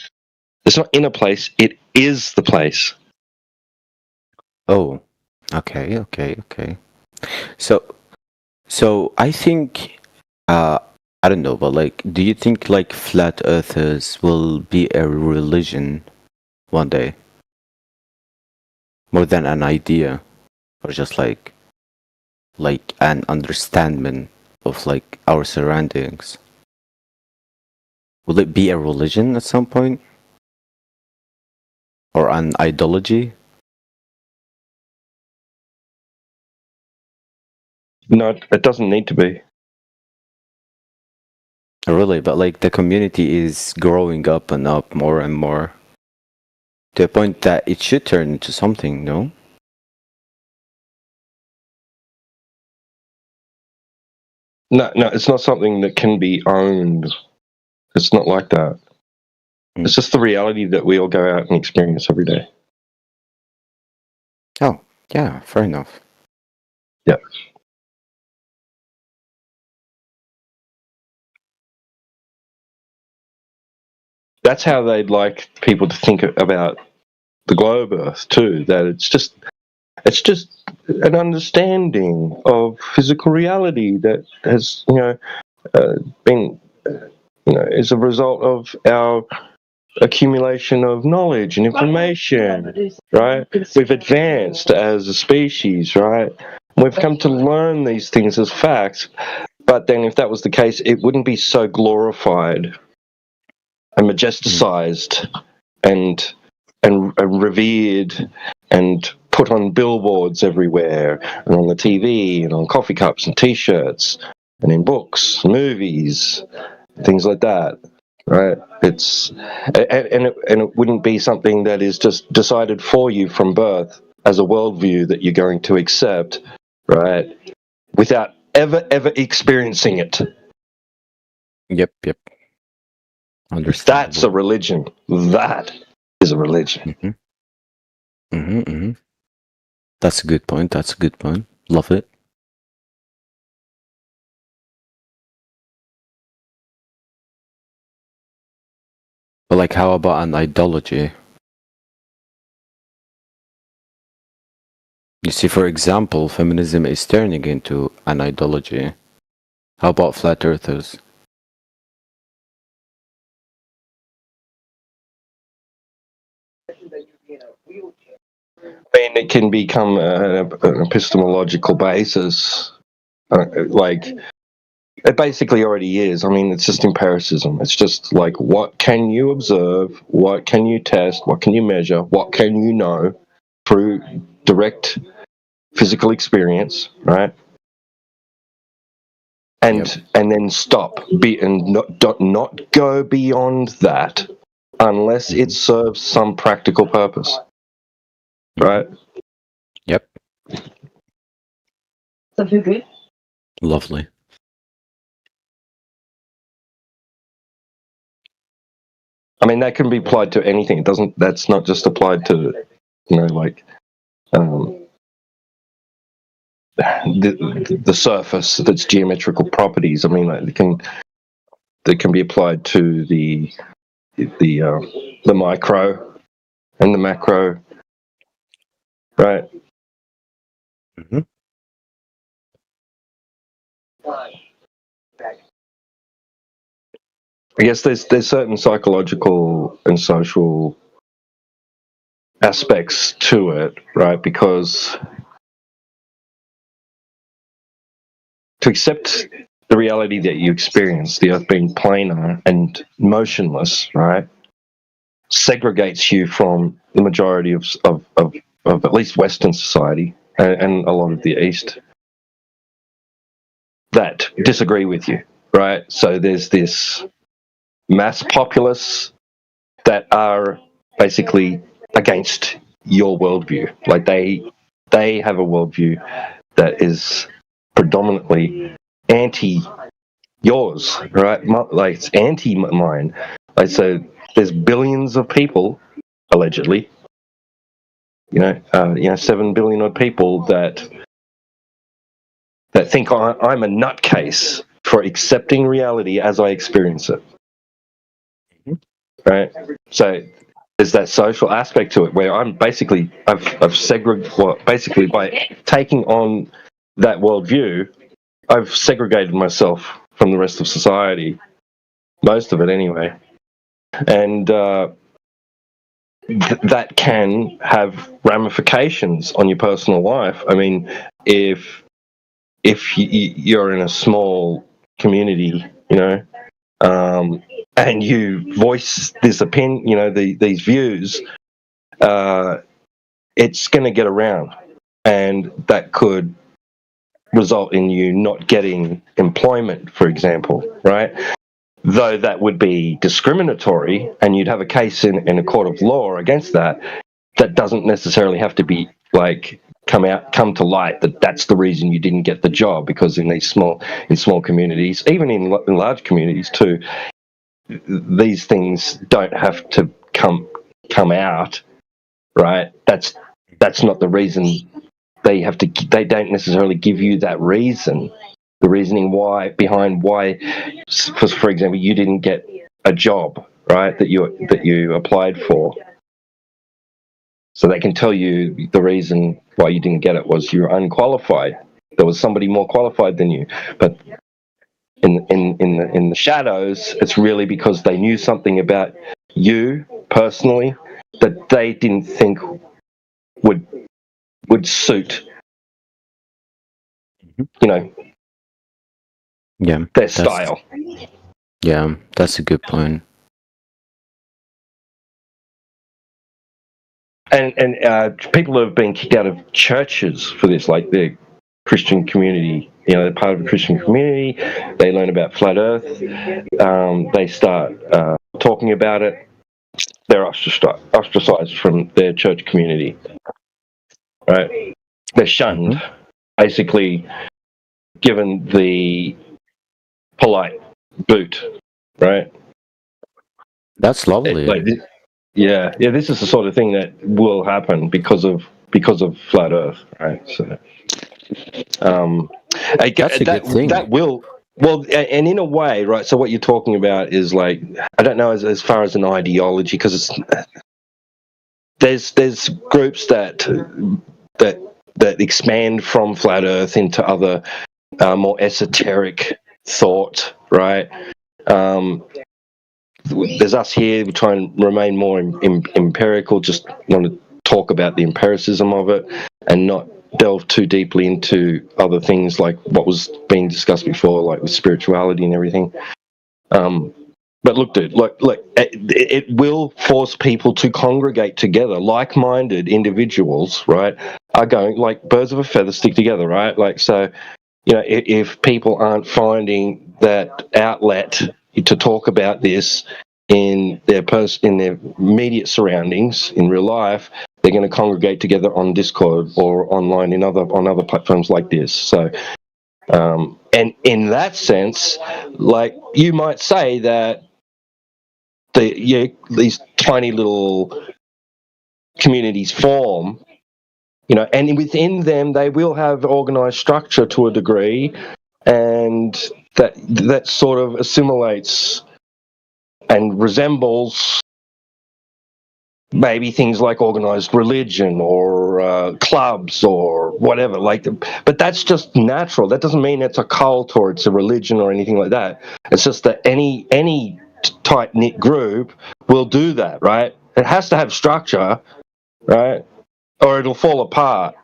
It's not in a place. It is the place. Oh, okay. So I think I don't know, but like, do you think like flat earthers will be a religion one day? More than an idea, or just like an understanding of like our surroundings? Will it be a religion at some point? Or an ideology? No, it doesn't need to be. Really, but like the community is growing up and up more and more to a point that it should turn into something, no? No, it's not something that can be owned. It's not like that. It's just the reality that we all go out and experience every day. Oh, yeah, fair enough. Yeah. That's how they'd like people to think about the globe Earth too. That it's just an understanding of physical reality that has been is a result of our accumulation of knowledge and information, right? We've advanced as a species, right? We've come to learn these things as facts, but then if that was the case, it wouldn't be so glorified and majesticized and revered and put on billboards everywhere and on the TV and on coffee cups and T-shirts and in books, movies, things like that. Right? It wouldn't be something that is just decided for you from birth as a worldview that you're going to accept, right? Without ever experiencing it. Yep. That's a religion. That is a religion. That's a good point. Love it. But like, how about an ideology? You see, for example, feminism is turning into an ideology. How about flat earthers? I mean, it can become an epistemological basis. Like, it basically already is. I mean, it's just empiricism. It's just like, what can you observe? What can you test? What can you measure? What can you know through direct physical experience, right? And then stop. And not go beyond that unless it serves some practical purpose, right? Yep. Lovely. I mean, that can be applied to anything. It doesn't. That's not just applied to, like the surface. That's geometrical properties. I mean, like, they can be applied to the micro and the macro, right? Mm-hmm. I guess there's certain psychological and social aspects to it, right? Because to accept the reality that you experience, the Earth being planar and motionless, right, segregates you from the majority of at least Western society and a lot of the East that disagree with you, right? So there's this mass populace that are basically against your worldview. Like they have a worldview that is predominantly anti yours, right? Like it's anti mine. Like, so there's billions of people, allegedly, 7 billion odd people that think I'm a nutcase for accepting reality as I experience it. Right? So there's that social aspect to it where I'm basically I've segregated. Well, basically by taking on that worldview, I've segregated myself from the rest of society, most of it anyway, and that can have ramifications on your personal life. I mean, if you're in a small community, and you voice this opinion, these views, it's going to get around, and that could result in you not getting employment, for example, right? Though that would be discriminatory, and you'd have a case in a court of law against that. That doesn't necessarily have to be like come to light that that's the reason you didn't get the job, because in small communities, even in large communities too, these things don't have to come out, right? That's not the reason they don't necessarily give you that reason, the reasoning behind why, for example, you didn't get a job, right, that you applied for. So they can tell you the reason why you didn't get it was you're unqualified. There was somebody more qualified than you, but in the shadows, it's really because they knew something about you personally that they didn't think would suit, their style. Yeah, that's a good point. And people have been kicked out of churches for this, like the Christian community. They're part of a Christian community. They learn about flat Earth. They start talking about it. They're ostracized from their church community. Right? They're shunned, basically given the polite boot. Right? That's lovely. This is the sort of thing that will happen because of flat Earth, right? So, that's a good thing. That will, well, and in a way, right? So what you're talking about is like, I don't know as far as an ideology, because there's groups that that expand from flat Earth into other more esoteric thought, right? There's us here. We try and remain more empirical. Just want to talk about the empiricism of it, and not delve too deeply into other things like what was being discussed before, like with spirituality and everything. But look, dude, look, it will force people to congregate together. Like-minded individuals, right, are going like birds of a feather stick together, right? Like, so, you know, if people aren't finding that outlet to talk about this in their in their immediate surroundings in real life, they're going to congregate together on Discord or online on other platforms like this. So, and in that sense, like you might say that these tiny little communities form, you know, and within them they will have organized structure to a degree, and that sort of assimilates and resembles maybe things like organized religion or clubs or whatever. But that's just natural. That doesn't mean it's a cult or it's a religion or anything like that. It's just that any tight knit group will do that, right? It has to have structure, right, or it'll fall apart.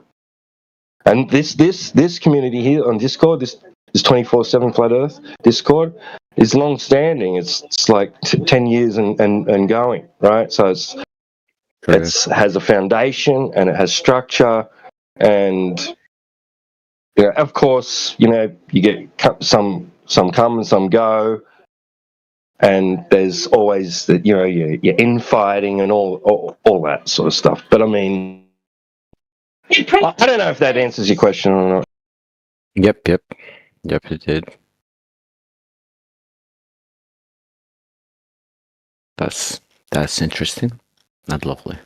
And this community here on Discord, this 24/7 Flat Earth Discord, is long standing. It's like 10 years and going, right? So it has a foundation and it has structure, and you know, of course, you know, you get some come and some go, and there's always the, you know, your infighting and all that sort of stuff. But I mean, I don't know if that answers your question or not. Yep, it did. That's interesting. Not lovely.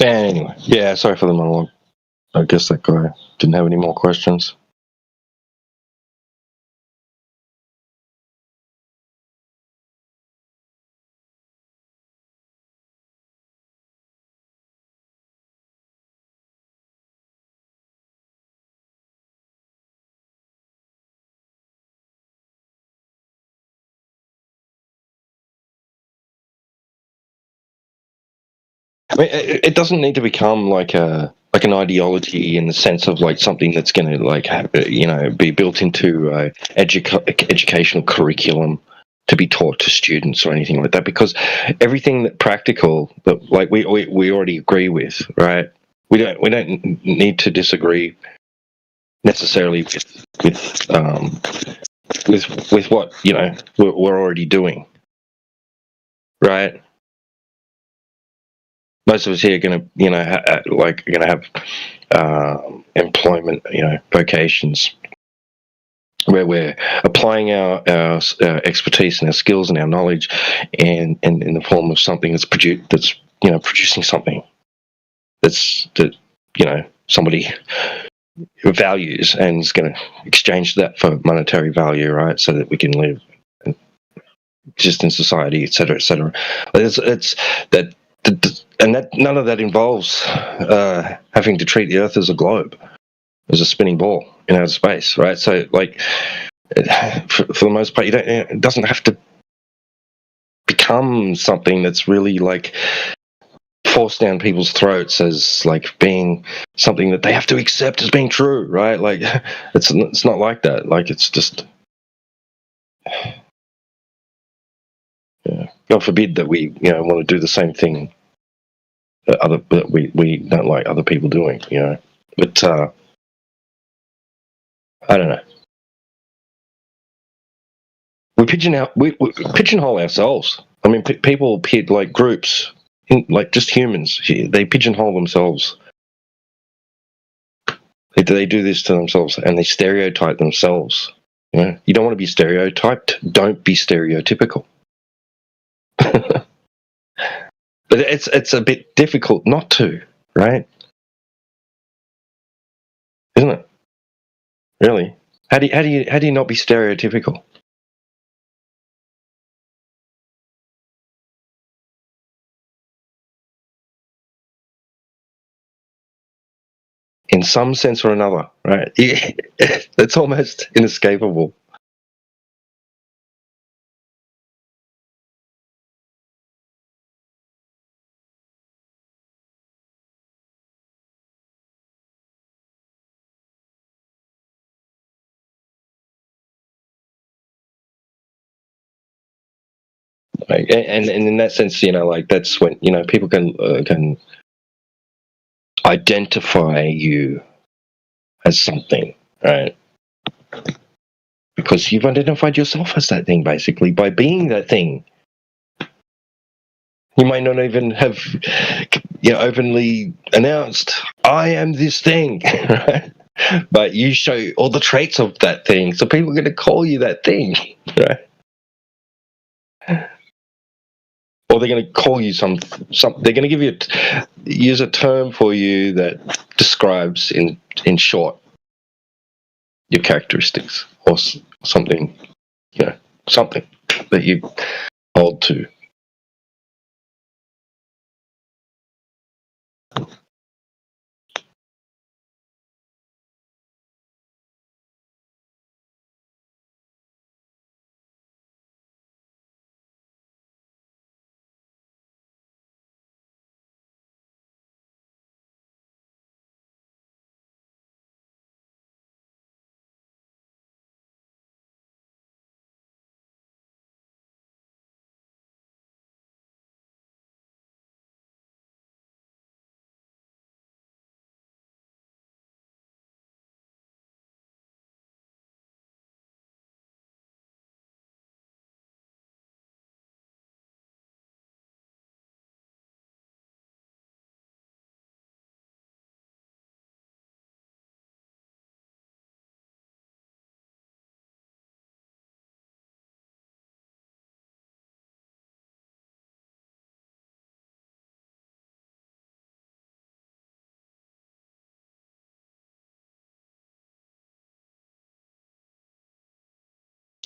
Anyway, yeah, sorry for the monologue. I guess that guy didn't have any more questions. I mean, it doesn't need to become like an ideology in the sense of like something that's going to like be built into educational curriculum to be taught to students or anything like that. Because everything that practical that like we already agree with, right? We don't need to disagree necessarily with what we're already doing, right? Most of us here are going to, have employment, vocations where we're applying our expertise and our skills and our knowledge, and in the form of something that's producing something that somebody values and is going to exchange that for monetary value, right? So that we can live, exist in society, etc., etc. It's that. And that none of that involves having to treat the Earth as a globe, as a spinning ball in outer space, right? So, like, for the most part, it doesn't have to become something that's really like forced down people's throats as like being something that they have to accept as being true, right? Like, it's not like that. Like, it's just, God forbid that we want to do the same thing that we don't like other people doing, But I don't know. We pigeonhole ourselves. I mean, people like groups, like just humans. They pigeonhole themselves. They do this to themselves, and they stereotype themselves. You don't want to be stereotyped. Don't be stereotypical. But it's a bit difficult not to, right? Isn't it? Really? How do you not be stereotypical? In some sense or another, right? It's almost inescapable. Like, and in that sense, like that's when people can identify you as something, right? Because you've identified yourself as that thing, basically, by being that thing. You might not even have openly announced, I am this thing, right? But you show all the traits of that thing, so people are going to call you that thing, right? Or they're going to call you some. They're going to give you use a term for you that describes in short your characteristics or something, something that you hold to.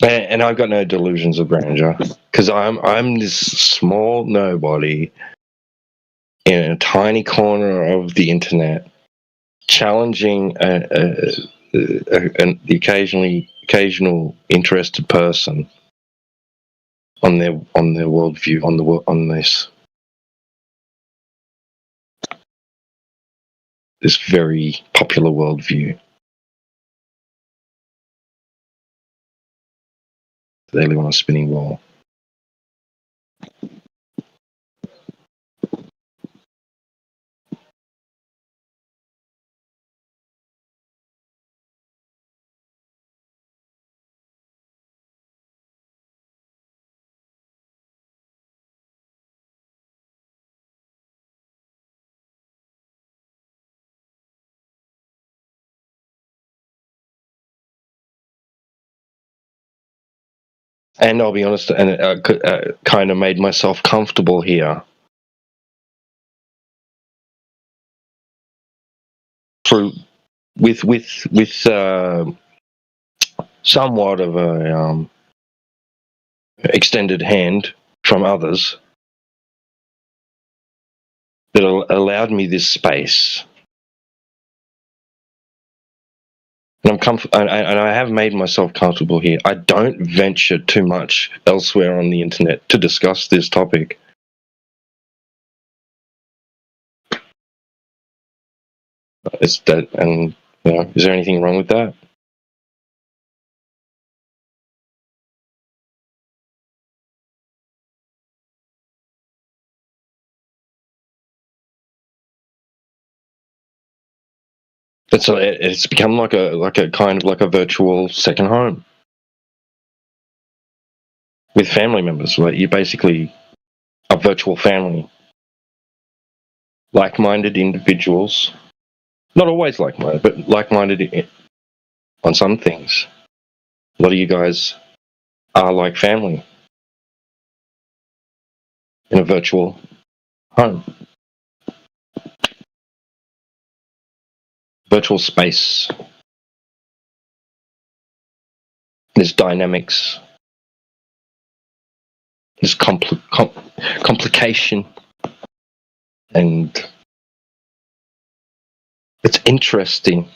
And I've got no delusions of grandeur because I'm this small nobody in a tiny corner of the internet, challenging the occasional interested person on their worldview on this very popular worldview. They live on a spinning wall. And I'll be honest, and kind of made myself comfortable here through with somewhat of a extended hand from others that allowed me this space. And I have made myself comfortable here. I don't venture too much elsewhere on the internet to discuss this topic. Is that, and you know, is there anything wrong with that? It's become like a kind of like a virtual second home with family members. Like you're basically a virtual family, like-minded individuals. Not always like-minded, but like-minded on some things. A lot of you guys are like family in a virtual home, virtual space. There's dynamics. There's complication, and it's interesting.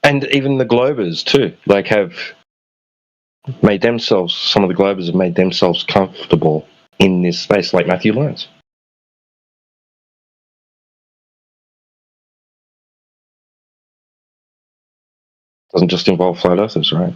And even the Globers too, like have made themselves. Some of the Globers have made themselves comfortable in this space, like Matthew Lyons. Doesn't just involve flat earthers, right?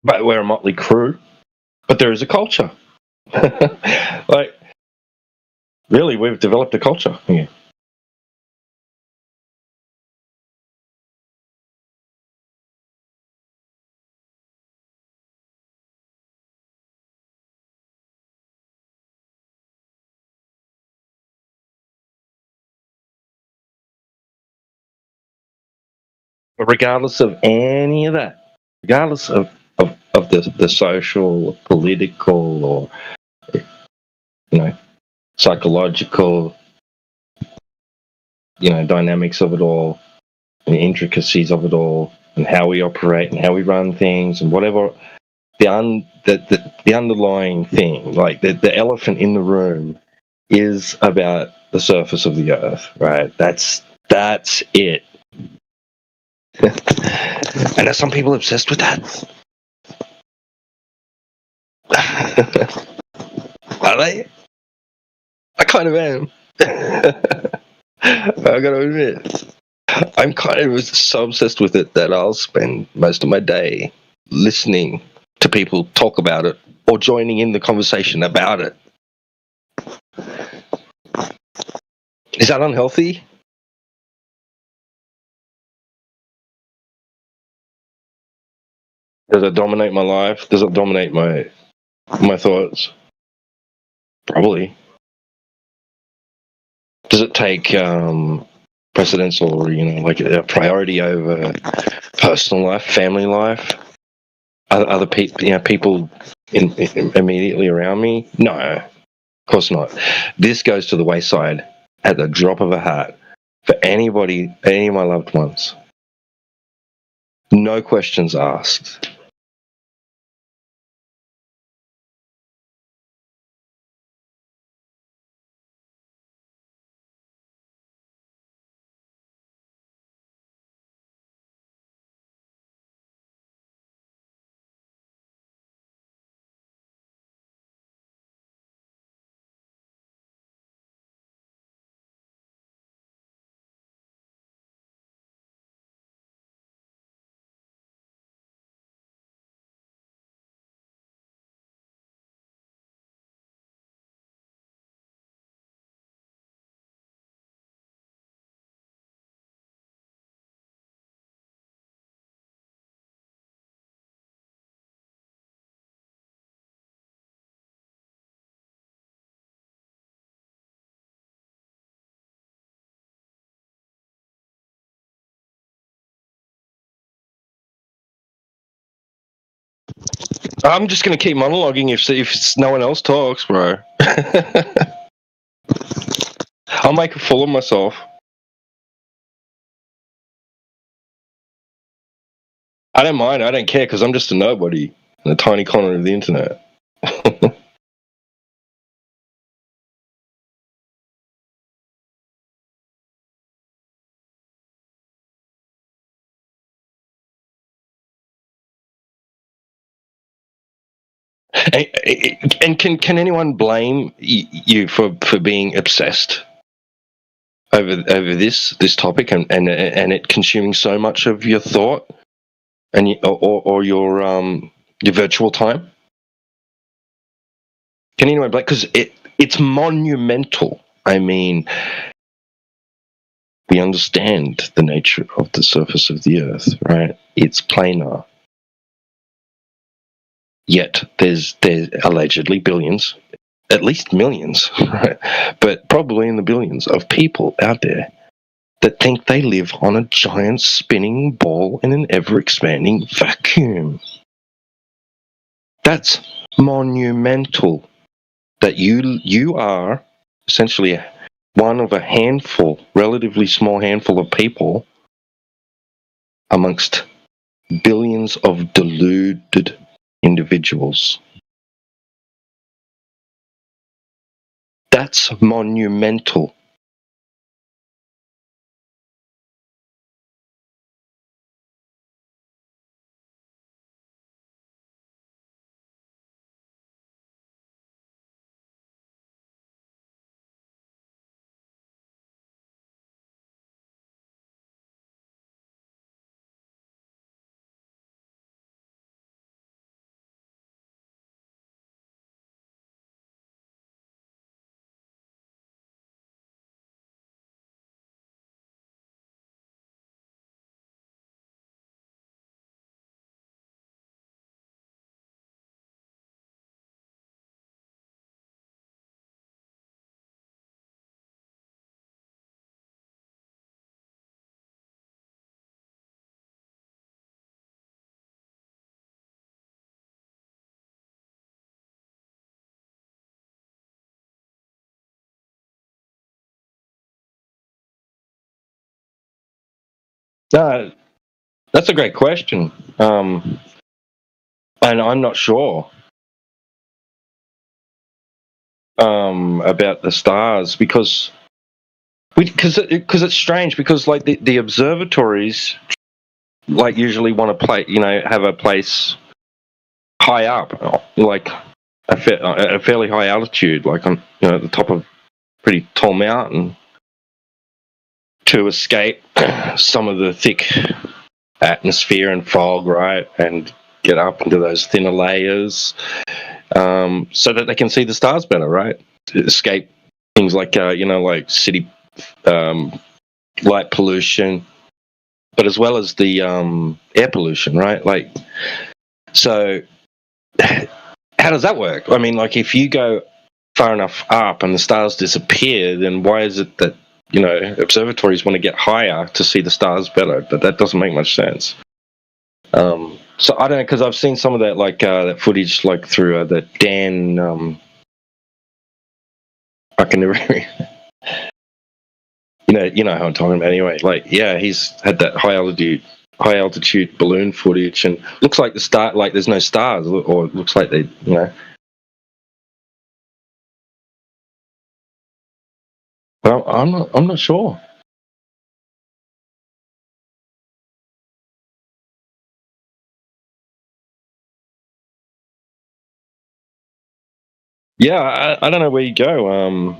But we're a motley crew. But there is a culture. Like, really, we've developed a culture here. But regardless of any of that, regardless of the social, political, or psychological, dynamics of it all, and the intricacies of it all, and how we operate and how we run things, and whatever the underlying thing, like the elephant in the room, is about the surface of the earth, right? That's it. And are some people obsessed with that? Are they? I kind of am. I gotta admit, I'm kind of so obsessed with it that I'll spend most of my day listening to people talk about it or joining in the conversation about it. Is that unhealthy? Does it dominate my life? Does it dominate my My thoughts. Probably. Does it take precedence or like a priority over personal life, family life, other people, people immediately around me? No, of course not. This goes to the wayside at the drop of a hat for anybody, any of my loved ones. No questions asked. I'm just going to keep monologuing if no one else talks, bro. I'll make a fool of myself. I don't mind. I don't care because I'm just a nobody in a tiny corner of the internet. And can anyone blame you for being obsessed over this topic and it consuming so much of your thought and or your virtual time? Can anyone blame? Because it's monumental. I mean, we understand the nature of the surface of the Earth, right? It's planar. Yet there's allegedly billions, at least millions, right? But probably in the billions of people out there that think they live on a giant spinning ball in an ever-expanding vacuum. That's monumental. That you are essentially one of a handful, relatively small handful of people amongst billions of deluded individuals. That's monumental. That's a great question. And I'm not sure about the stars because it's strange because like the observatories like usually want to play have a place high up, like at a fairly high altitude, like on at the top of a pretty tall mountain, to escape some of the thick atmosphere and fog, right, and get up into those thinner layers, so that they can see the stars better, right? Escape things like like city light pollution, but as well as the air pollution, right? Like, so how does that work? I mean, like if you go far enough up and the stars disappear, then why is it that observatories want to get higher to see the stars better? But that doesn't make much sense. So I don't know, because I've seen some of that that footage through the Dan. I can never. You know how I'm talking about anyway. He's had that high altitude balloon footage, and looks like there's no stars, or it looks like they. Well, I'm not sure. Yeah, I don't know where you go.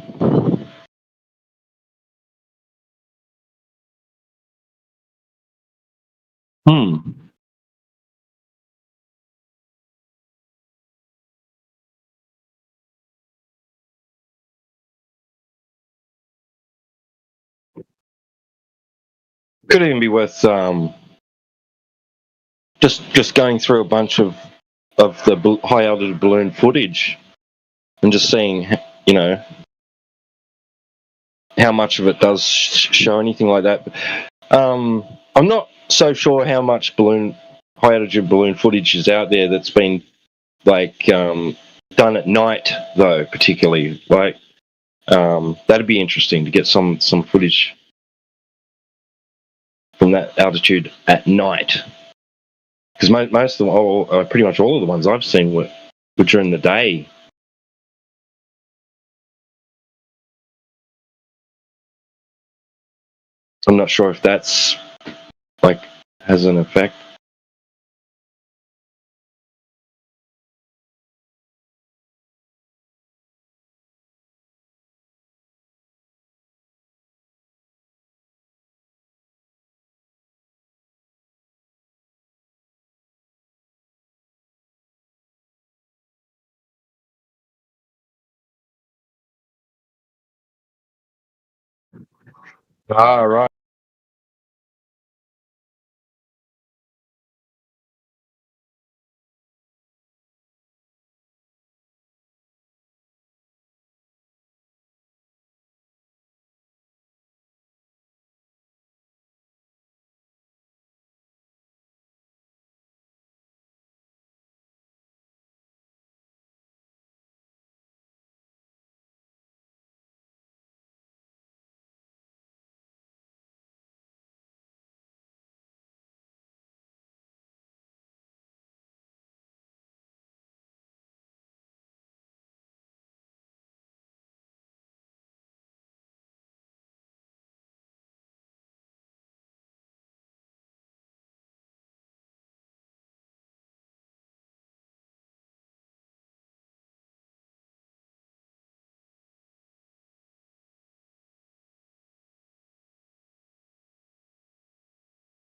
Could even be worth just going through a bunch of the high altitude balloon footage and just seeing, how much of it does show anything like that. I'm not so sure how much high altitude balloon footage is out there that's been done at night, though. Particularly, that'd be interesting to get some footage from that altitude at night, because most of them, pretty much all of the ones I've seen were during the day. I'm not sure if that's has an effect. Right.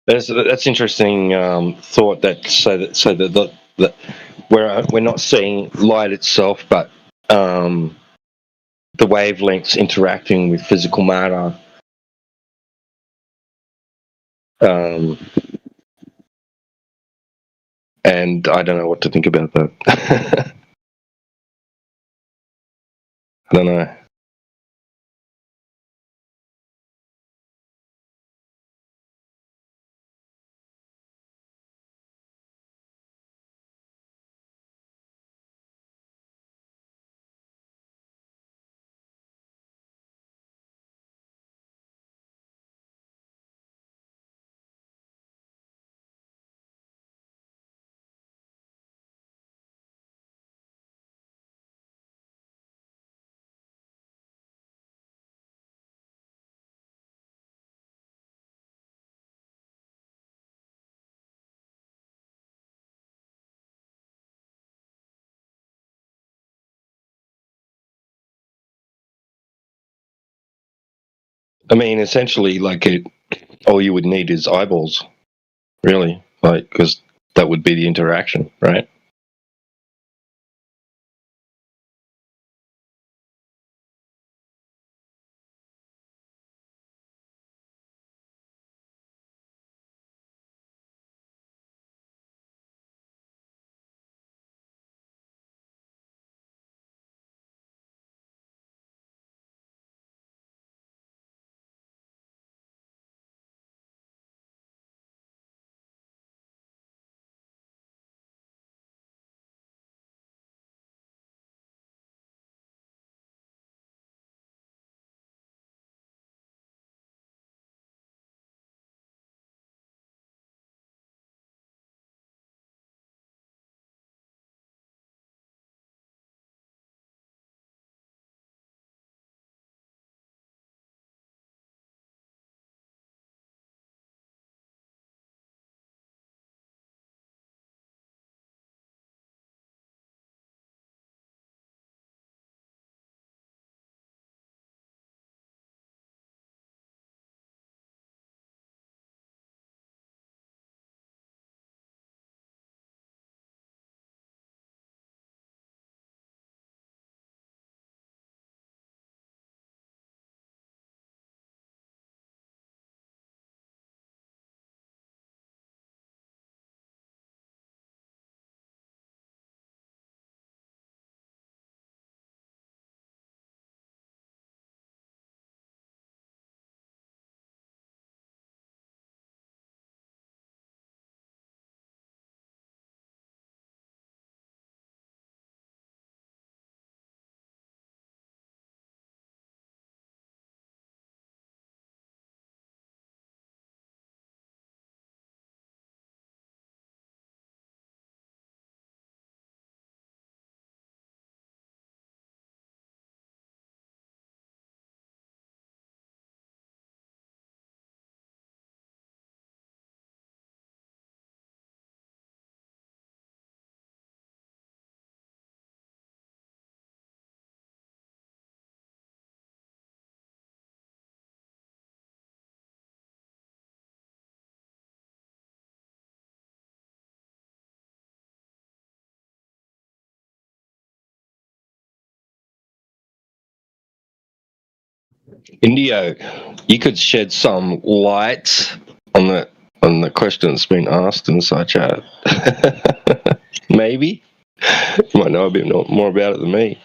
That's interesting thought. That we're not seeing light itself, but the wavelengths interacting with physical matter. And I don't know what to think about that. I don't know. I mean, essentially, all you would need is eyeballs, really, because that would be the interaction, right? Indio, you could shed some light on the question that's been asked in such a maybe. You might know a bit more about it than me.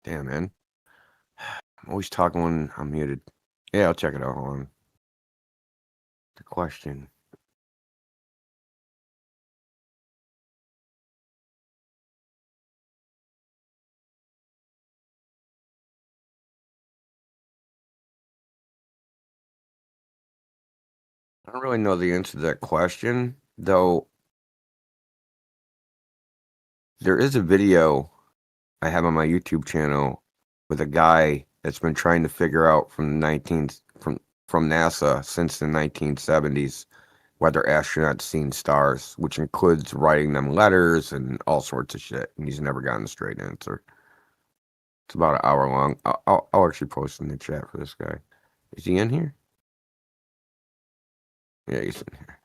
Damn, man. I'm always talking when I'm muted. Yeah, I'll check it out. Hold on. The question. I don't really know the answer to that question, though. There is a video I have on my YouTube channel with a guy that's been trying to figure out from NASA since the 1970s whether astronauts seen stars, which includes writing them letters and all sorts of shit. And he's never gotten a straight answer. It's about an hour long. I'll actually post in the chat for this guy. Is he in here? Yeah, he's in here.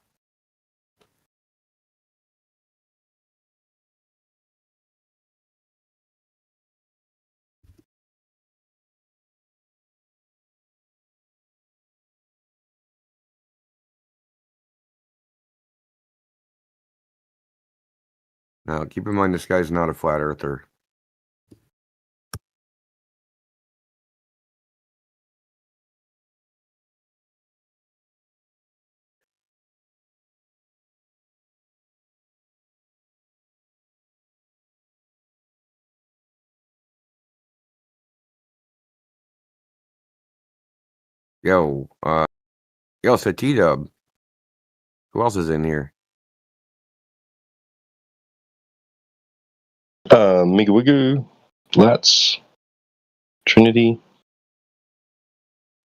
Now, keep in mind, this guy's not a flat earther. Yo, it's a T-Dub. Who else is in here? Migawigu, Lats, Trinity,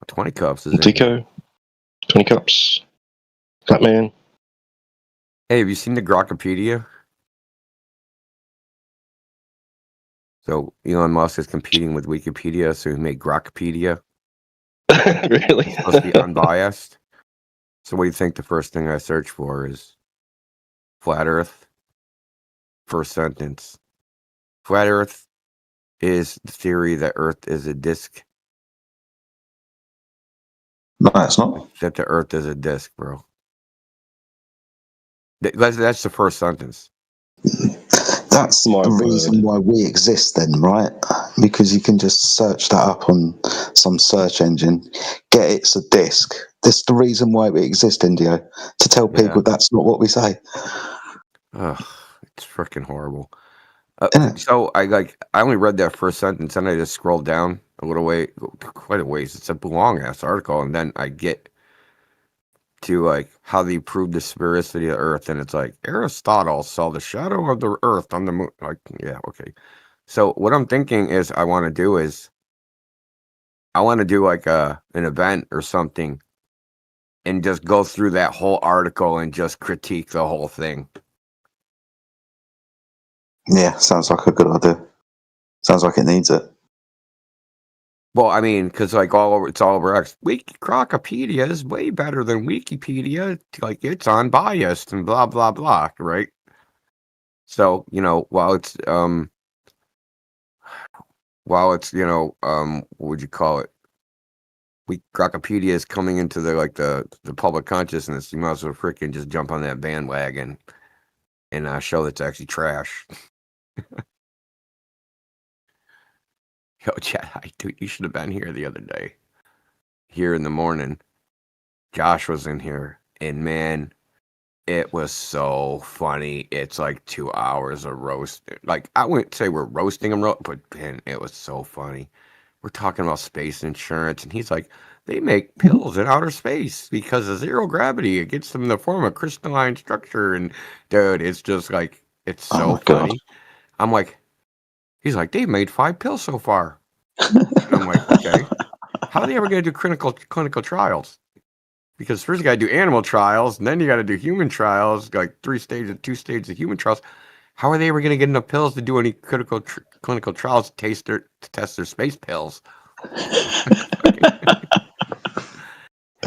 20 Cups is in Tico, 20 Cups, Batman. Hey, have you seen the Grokpedia? So Elon Musk is competing with Wikipedia, so he made Grokpedia. Really? It's supposed to be unbiased. So what do you think the first thing I search for is? Flat Earth. First sentence. Flat Earth is the theory that Earth is a disk. No, it's not. That the Earth is a disk, bro. That's the first sentence. That's the reason why we exist then, right? Because you can just search that up on some search engine, get it's a disk. That's the reason why we exist, Indio, to tell people that's not what we say. Ugh, it's freaking horrible. So I only read that first sentence and I just scrolled down a little way, quite a ways. It's a long ass article, and then I get to like how they prove the sphericity of Earth, and it's like Aristotle saw the shadow of the Earth on the moon. Like, yeah, okay. So what I'm thinking is I want to do like an event or something, and just go through that whole article and just critique the whole thing. Yeah, sounds like a good idea. Sounds like it needs it. Well, I mean, because like it's all over X. Grokpedia is way better than Wikipedia. Like, it's unbiased and blah blah blah, right? So while it's what would you call it? Grokpedia is coming into the public consciousness. You might as well freaking just jump on that bandwagon and show that's actually trash. Yo, Chad, you should have been here the other day. Here in the morning, Josh was in here, and man, it was so funny. It's like 2 hours of roast. Like, I wouldn't say we're roasting him, but man, it was so funny. We're talking about space insurance, and he's like, they make pills in outer space because of zero gravity. It gets them in the form of crystalline structure, and dude, it's just like, it's so funny. I'm like, he's like, they've made 5 pills so far. And I'm like, okay. How are they ever going to do clinical trials? Because first you got to do animal trials, and then you got to do human trials, like 2 stages of human trials. How are they ever going to get enough pills to do any clinical trials to test their space pills? He's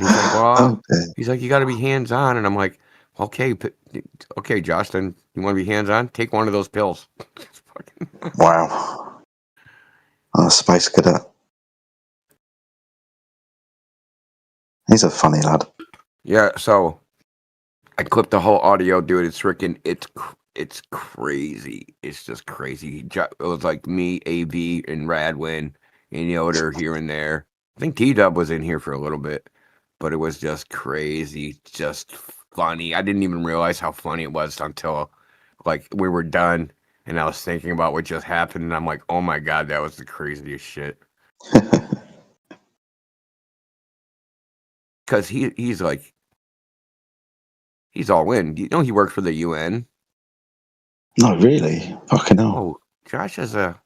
like, well, he's like, you got to be hands-on. And I'm like, okay, Josh, then you want to be hands-on? Take one of those pills. Wow. Space Cadet. He's a funny lad. Yeah, so I clipped the whole audio, dude. It's freaking, it's crazy. It's just crazy. It was like me, AV, and Radwin, and Yoder here and there. I think T-Dub was in here for a little bit, but it was just crazy, just funny. I didn't even realize how funny it was until like we were done, and I was thinking about what just happened, and I'm like, oh my god, that was the craziest shit. Because he's like, he's all in. You know, he worked for the UN. No, really? Fucking hell. Oh, Josh has a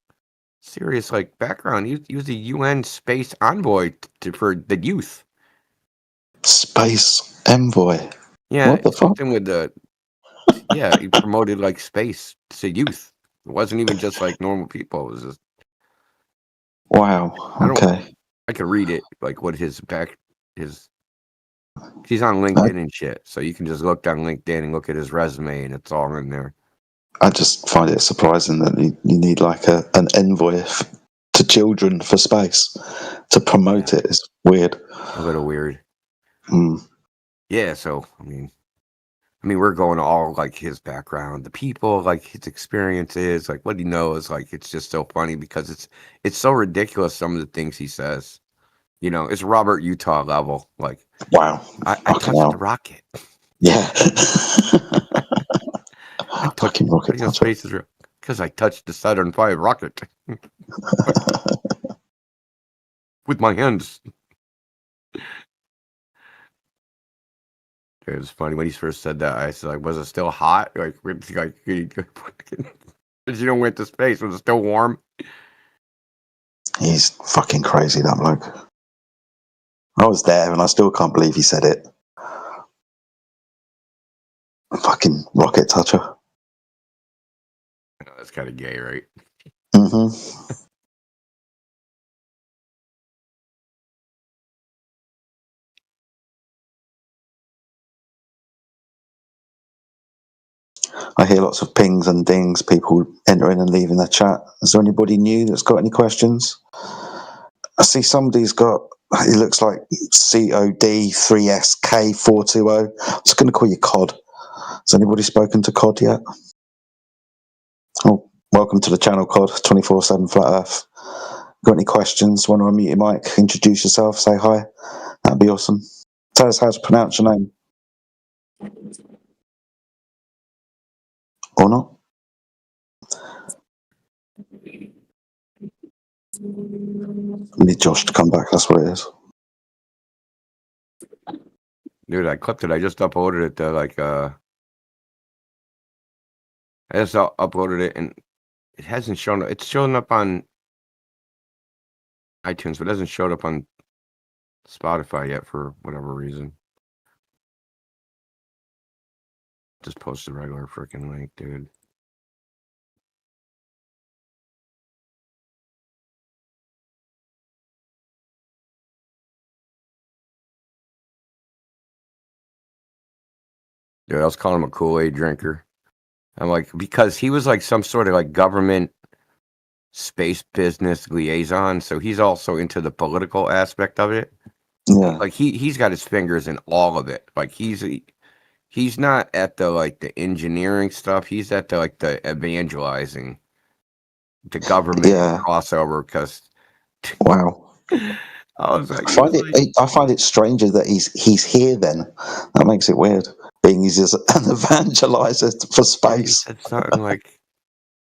serious like background. He was a UN space envoy for the youth. Space envoy. Yeah, What the fuck? something with the. Yeah, he promoted like space to youth. It wasn't even just like normal people. It was just. Wow. Okay. I could read it like what his. He's on LinkedIn and shit, so you can just look on LinkedIn and look at his resume, and it's all in there. I just find it surprising that you need like an envoy to children for space to promote it. It's weird. A little weird. Mm. Yeah, so I mean, we're going to all like his background, the people, like his experiences, like what he knows. Like it's just so funny because it's so ridiculous. Some of the things he says, you know, it's Robert Utah level. Like, wow, I touched the rocket. Yeah. I touched rocket space because I touched the Saturn V rocket with my hands. It was funny when he first said that. I said, like, was it still hot? Like but you don't went to space. Was it still warm? He's fucking crazy, that bloke. I was there and I still can't believe he said it. Fucking rocket toucher. Oh, that's kind of gay, right? Mm-hmm. I hear lots of pings and dings, people entering and leaving the chat. Is there anybody new that's got any questions? I see somebody's got, it looks like COD3SK420. I was going to call you COD. Has anybody spoken to COD yet? Oh, welcome to the channel, COD, 24/7 Flat Earth. Got any questions? Want to unmute your mic, introduce yourself, say hi? That'd be awesome. Tell us how to pronounce your name. Or not? We need Josh to come back, that's what it is. Dude, I clipped it. I just uploaded it to like I just uploaded it and it hasn't shown up. It's showing up on iTunes, but it hasn't showed up on Spotify yet for whatever reason. Just post a regular freaking link, dude. Dude, I was calling him a Kool-Aid drinker. I'm like, because he was like some sort of like government space business liaison, so he's also into the political aspect of it. Yeah. Like he's got his fingers in all of it. Like he's not at the like the engineering stuff. He's at the like the evangelizing the government crossover. Because wow, I was like, I find it stranger that he's here. Then that makes it weird. Being he's just an evangelizer for space. It's something like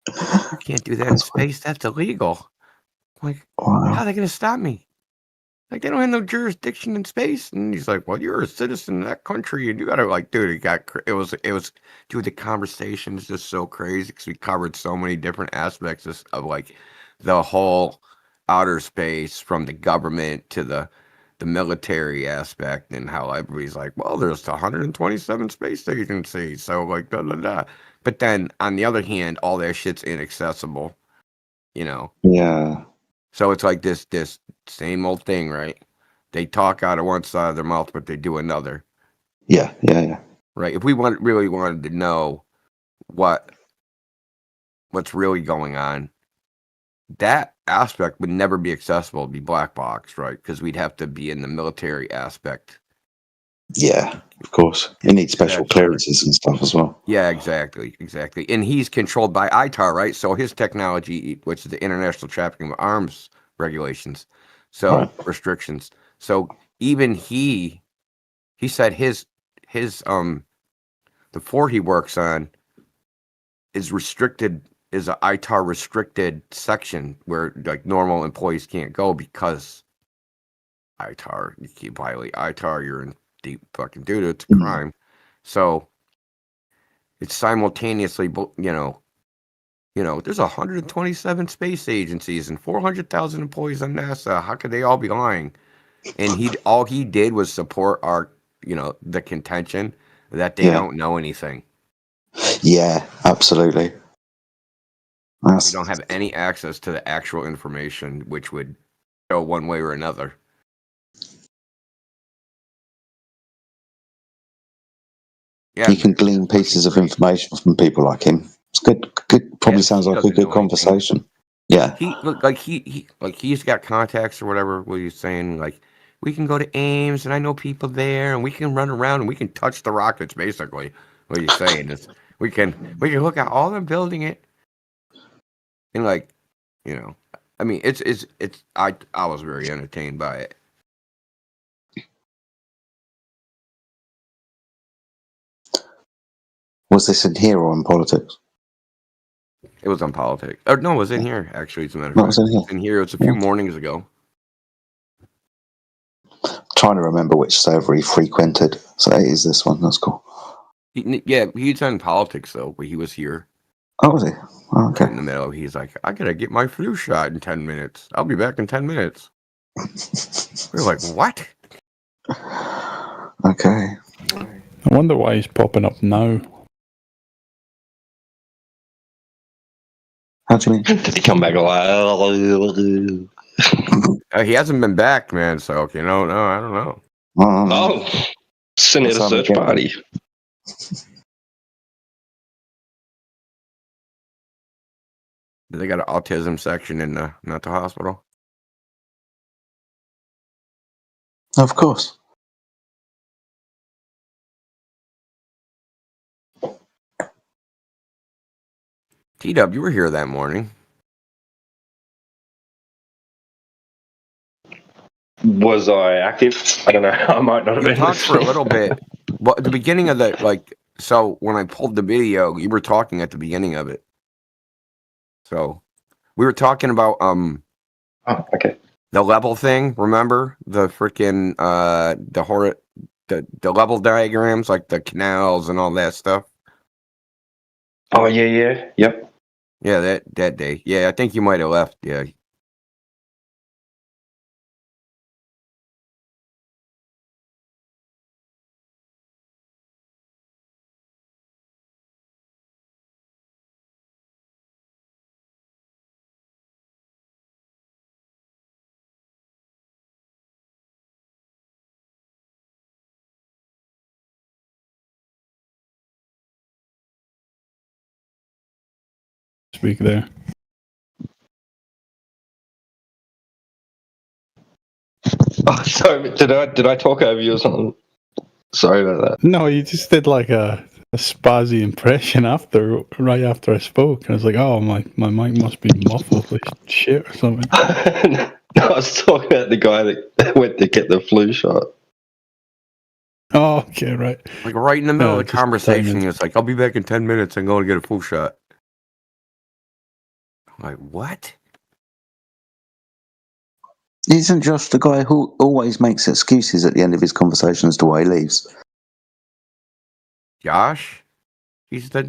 you can't do that in space. That's illegal. Like, how are they going to stop me? Like, they don't have no jurisdiction in space. And he's like, well, you're a citizen of that country, and you got to, like, dude, it was, dude, the conversation is just so crazy because we covered so many different aspects of, like, the whole outer space from the government to the military aspect and how everybody's like, well, there's 127 space agencies. So, like, da da da. But then, on the other hand, all that shit's inaccessible, you know? Yeah. So it's like this same old thing, right? They talk out of one side of their mouth, but they do another. Yeah, yeah, yeah. Right? If we really wanted to know what what's really going on, that aspect would never be accessible to be black box, right? Because we'd have to be in the military aspect. Yeah, of course. You need special That's clearances and stuff as well. Yeah, exactly. And he's controlled by ITAR, right? So his technology, which is the International Trafficking of Arms Regulations, so Right. restrictions. So even he said his the fort he works on is restricted, is a ITAR restricted section where like normal employees can't go because ITAR, you keep violate ITAR, you're in deep fucking doo-doo, it's a crime. So it's simultaneously, there's 127 space agencies and 400,000 employees on NASA. How could they all be lying? And all he did was support our, the contention that they don't know anything. Yeah, absolutely. We don't have any access to the actual information, which would go one way or another. Yeah, You can glean pieces of information from people like him. It's good. Probably sounds like a good conversation. Yeah. He's got contacts or whatever. What he's saying, like, we can go to Ames and I know people there and we can run around and we can touch the rockets. Basically, what he's saying is we can look at all them building it, and I mean, I was very entertained by it. Was this in here or in politics? It was on politics. Or no, it was in here actually. As a matter of No, it fact, was in here. It's in here. It was a few mornings ago. Trying to remember which server he frequented. So it is this one. That's cool. He's on politics though, but he was here. Oh, was he? Oh, okay. In the middle, he's like, I gotta get my flu shot in 10 minutes. I'll be back in 10 minutes. We're like, what? Okay. I wonder why he's popping up now. How do you mean? Did he come back alive? He hasn't been back, man. So no, I don't know. Oh, send it a search party. They got an autism section in the mental hospital. Of course. T-Dub, you were here that morning. Was I active? I don't know. I might not have You been. talked for a little bit. Well, at the beginning of so when I pulled the video, you were talking at the beginning of it. So we were talking about okay. The level thing, remember? The freaking the level diagrams, like the canals and all that stuff. Oh yeah. Yep. Yeah, that day. Yeah, I think you might have left. Yeah. Speak there. Oh, sorry. Did I talk over you or something? Sorry about that. No, you just did like a spazzy impression right after I spoke. And I was like, oh, my mic must be muffled like shit or something. No, I was talking about the guy that went to get the flu shot. Oh, okay, right. Like right in the middle No, of the just conversation, timing. it's like, I'll be back in 10 minutes and go to get a flu shot. I'm like, what? Isn't Josh the guy who always makes excuses at the end of his conversation as to why he leaves? Josh? He's the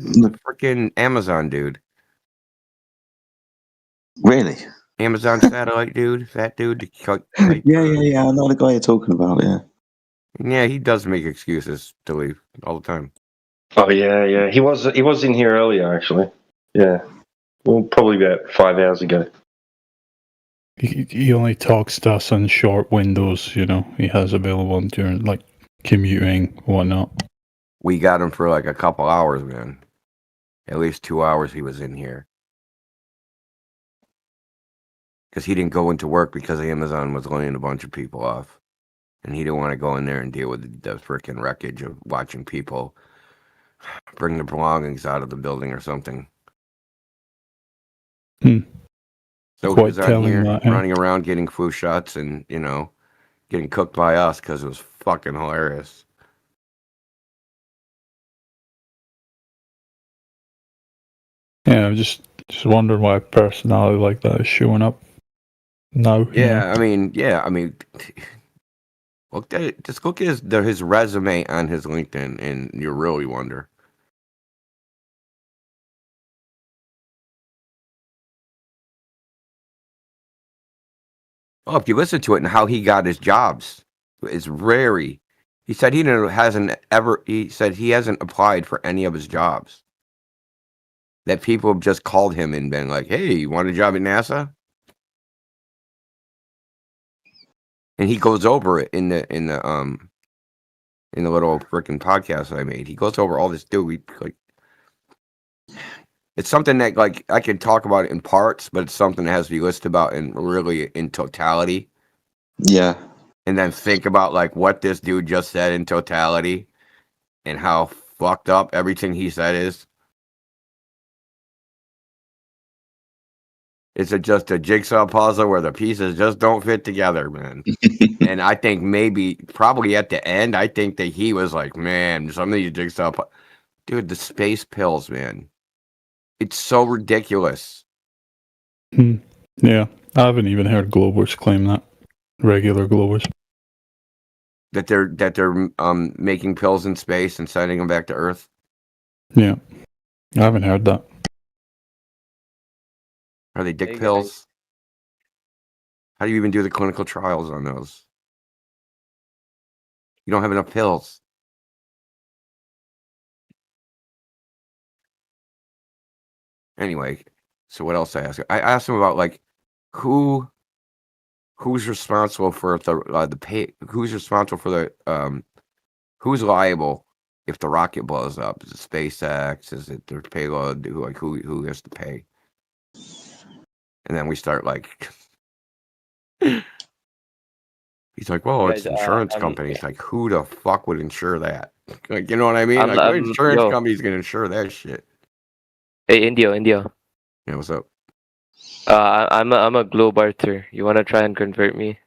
freaking Amazon dude. Really? Amazon satellite dude? That dude? Yeah. I know the guy you're talking about, yeah. Yeah, he does make excuses to leave all the time. Oh yeah. He was in here earlier actually. Yeah. Well, probably about 5 hours ago. He only talks to us on short windows, he has available during like commuting, whatnot. We got him for like a couple hours, man. At least 2 hours he was in here. because he didn't go into work because Amazon was laying a bunch of people off, and he didn't want to go in there and deal with the freaking wreckage of watching people bring their belongings out of the building or something. So he Quite was on telling here that, yeah. running around getting flu shots and, you know, getting cooked by us because it was fucking hilarious. Yeah, I'm just wondering why a personality like that is showing up now. you know? Yeah, I mean, look at it. Just look at his resume on his LinkedIn, and you really wonder. Oh, if you listen to it and how he got his jobs, it's very. He said he said he hasn't applied for any of his jobs. That people have just called him and been like, "Hey, you want a job at NASA?" And he goes over it in the little freaking podcast I made. He goes over all this. Dude, it's something that like I could talk about it in parts, but it's something that has to be listed about and really in totality. Yeah. And then think about like what this dude just said in totality and how fucked up everything he said is. It's just a jigsaw puzzle where the pieces just don't fit together, man. And I think probably at the end, I think that he was like, man, some of these dude, the space pills, man. It's so ridiculous. Yeah, I haven't even heard Globers claim that. Regular Globers. That they're making pills in space and sending them back to Earth. Yeah, I haven't heard that. Are they dick pills? How do you even do the clinical trials on those? You don't have enough pills. Anyway, so what else I asked? I asked him about like who's responsible for the pay? Who's responsible for the who's liable if the rocket blows up? Is it SpaceX? Is it their payload? Who has to pay? And then we start like, he's like, well, it's insurance companies. Like, who the fuck would insure that? Like, you know what I mean? Like, what insurance company's gonna insure that shit? Hey, Indio. Yeah, what's up? I'm a Globarter. You wanna try and convert me?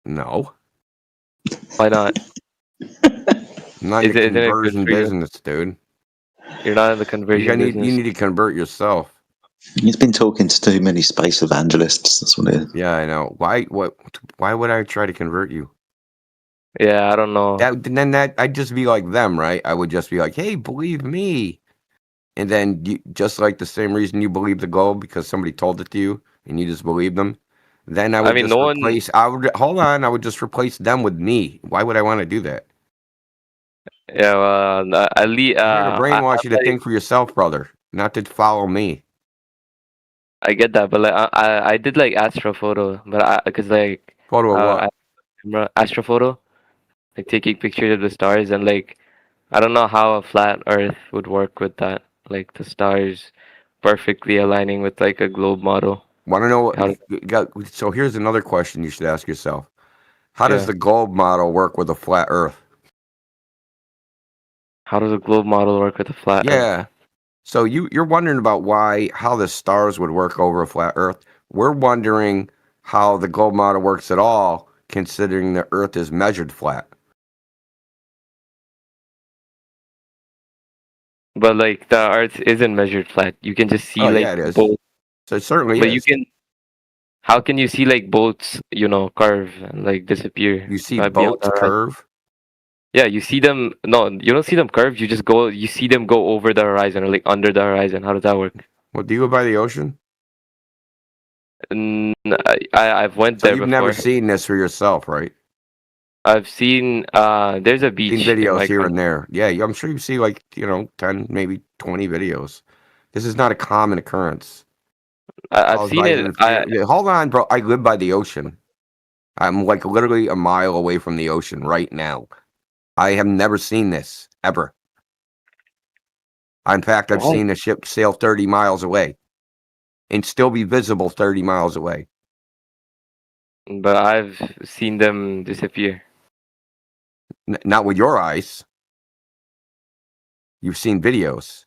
No. Why not? I'm not in the conversion business, dude. You're not in the conversion business. You need to convert yourself. He's been talking to too many space evangelists. That's what it is. Yeah, I know. Why would I try to convert you? Yeah, I don't know. I'd just be like them, right? I would just be like, hey, believe me. And then just like the same reason you believe the globe because somebody told it to you and you just believe them. Then I would I would just replace them with me. Why would I want to do that? Yeah, well, at least I'm here to brainwash you to think for yourself, brother, not to follow me. I get that, but like I did like astrophoto, but because like photo of what? Astrophoto, like taking pictures of the stars, and like I don't know how a flat Earth would work with that, like the stars perfectly aligning with like a globe model. Want to know? So here's another question you should ask yourself: how does the globe model work with a flat Earth? How does a globe model work with a flat Earth? Yeah. So you're wondering about how the stars would work over a flat Earth. We're wondering how the globe model works at all, considering the Earth is measured flat. But like the Earth isn't measured flat. You can just see yeah, it is. both. So it certainly but is. you can. How can you see like boats, curve and like disappear? You see boats curve? Yeah, you see them. No, you don't see them curve. You just go. You see them go over the horizon or like under the horizon. How does that work? Well, do you live by the ocean? I've went there. You've before. never seen this for yourself, right? I've seen. There's a beach. Seen videos here and there. Yeah, I'm sure you see like 10, maybe 20 videos. This is not a common occurrence. I've seen it. Hold on, bro. I live by the ocean. I'm like literally a mile away from the ocean right now. I have never seen this ever. In fact, I've seen a ship sail 30 miles away. and still be visible 30 miles away. But I've seen them disappear. Not with your eyes. You've seen videos.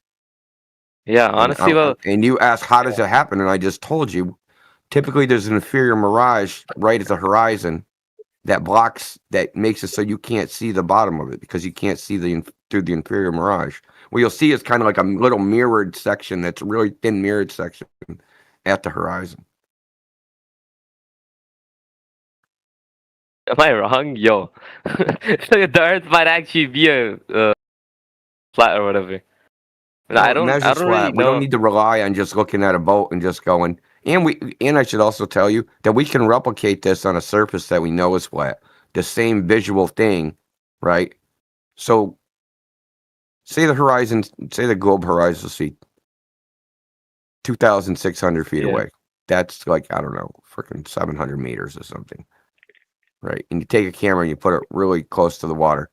Yeah, honestly, well, and you asked, how does it happen? And I just told you, typically there's an inferior mirage right at the horizon that makes it so you can't see the bottom of it because you can't see through the inferior mirage. What you'll see is kind of like a little mirrored section that's a really thin mirrored section at the horizon. am I wrong? Yo. So the Earth might actually be a flat or whatever. No, I don't measure really flat. We know. don't need to rely on just looking at a boat and just going. And I should also tell you that we can replicate this on a surface that we know is flat. The same visual thing, right? So say the globe horizon is 2,600 feet Yeah. away. That's like, I don't know, freaking 700 meters or something. Right? And you take a camera and you put it really close to the water.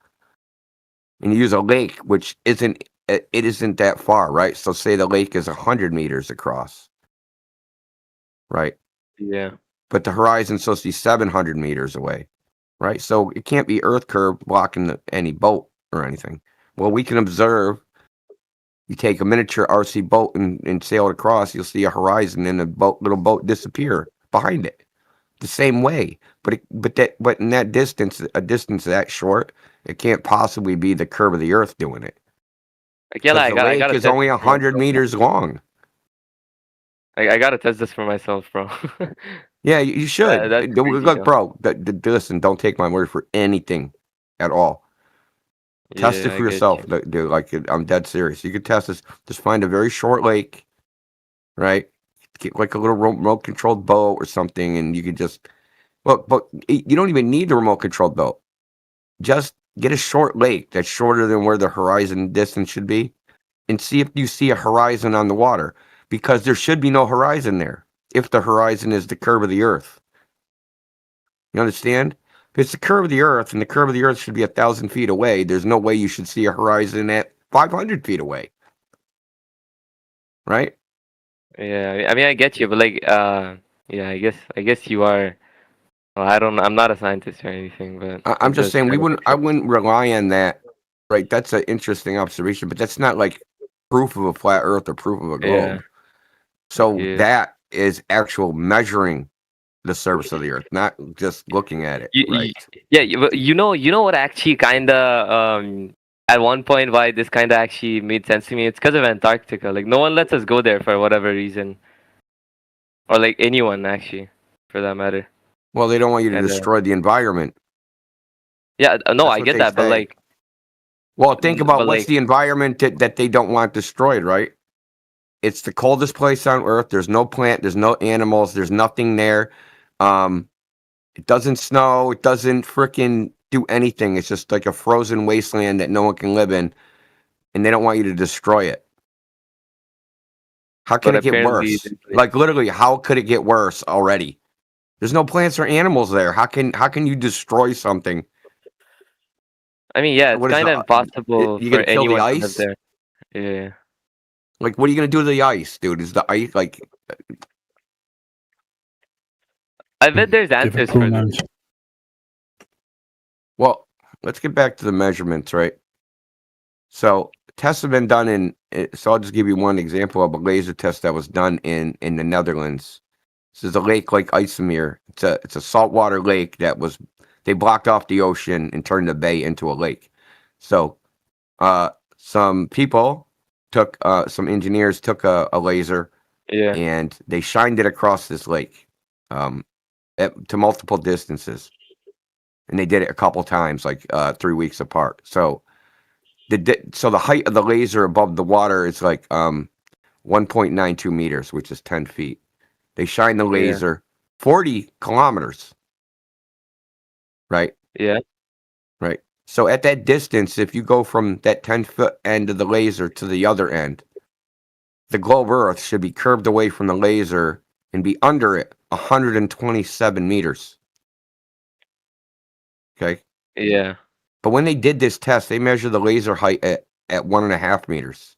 And you use a lake, which isn't that far, right? So say the lake is 100 meters across. Right? Yeah. But the horizon's supposed to be 700 meters away. Right? So it can't be Earth curve blocking any boat or anything. Well, we can observe. You take a miniature RC boat and sail it across, you'll see a horizon and little boat disappear behind it. The same way. But in that distance, a distance that short, it can't possibly be the curve of the Earth doing it. Yeah, The I lake gotta is test only this for 100 myself. meters long. I gotta test this for myself, bro. Yeah, you should. That's crazy, Look, though. bro, listen, don't take my word for anything at all. Test Yeah, it I for get yourself, you. dude. Like, I'm dead serious. You could test this. Just find a very short lake, right? Get like a little remote controlled boat or something, and you could just but you don't even need the remote controlled boat. Just get a short lake that's shorter than where the horizon distance should be, and see if you see a horizon on the water, because there should be no horizon there if the horizon is the curve of the Earth. You understand? If it's the curve of the Earth, and the curve of the Earth should be 1,000 feet away, there's no way you should see a horizon at 500 feet away. Right? Yeah, I mean, I get you, but like, yeah, I guess you are. Well, I'm not a scientist or anything, but I'm it just does saying kind of I wouldn't rely on that. Right? That's an interesting observation, but that's not like proof of a flat Earth or proof of a Yeah. globe. So Yeah. that is actual measuring the surface of the Earth, not just looking at it. Right? Yeah, you know what actually kind of at one point why this kind of actually made sense to me. It's because of Antarctica. Like no one lets us go there for whatever reason, or like anyone actually, for that matter. Well, they don't want you to And, destroy the environment. Yeah, no, That's I what get they that, but say. like, Well, think about but what's like, the environment that they don't want destroyed, right? It's the coldest place on Earth. There's no plant, there's no animals, there's nothing there. It doesn't snow, it doesn't freaking do anything. It's just like a frozen wasteland that no one can live in, and they don't want you to destroy it. How can but it get apparently, worse? Like literally, how could it get worse already? There's no plants or animals there. How can you destroy something? I mean, yeah, it's What is kind of impossible you for gonna kill the anyone to live ice? there. Yeah. Like, what are you gonna do to the ice, dude? Is the ice like? I bet there's Give it answers for this. pronouns. Well, let's get back to the measurements, right? So tests have been done so I'll just give you one example of a laser test that was done in the Netherlands. This is a lake like IJsselmeer. It's a saltwater lake they blocked off the ocean and turned the bay into a lake. So some engineers took a laser, Yeah. and they shined it across this lake to multiple distances. And they did it a couple times, like 3 weeks apart. So the height of the laser above the water is like 1.92 meters, which is 10 feet. They shine the laser 40 kilometers. Right? Yeah. Right. So at that distance, if you go from that 10-foot end of the laser to the other end, the globe Earth should be curved away from the laser and be under it 127 meters. Okay? Yeah. But when they did this test, they measured the laser height at 1.5 meters.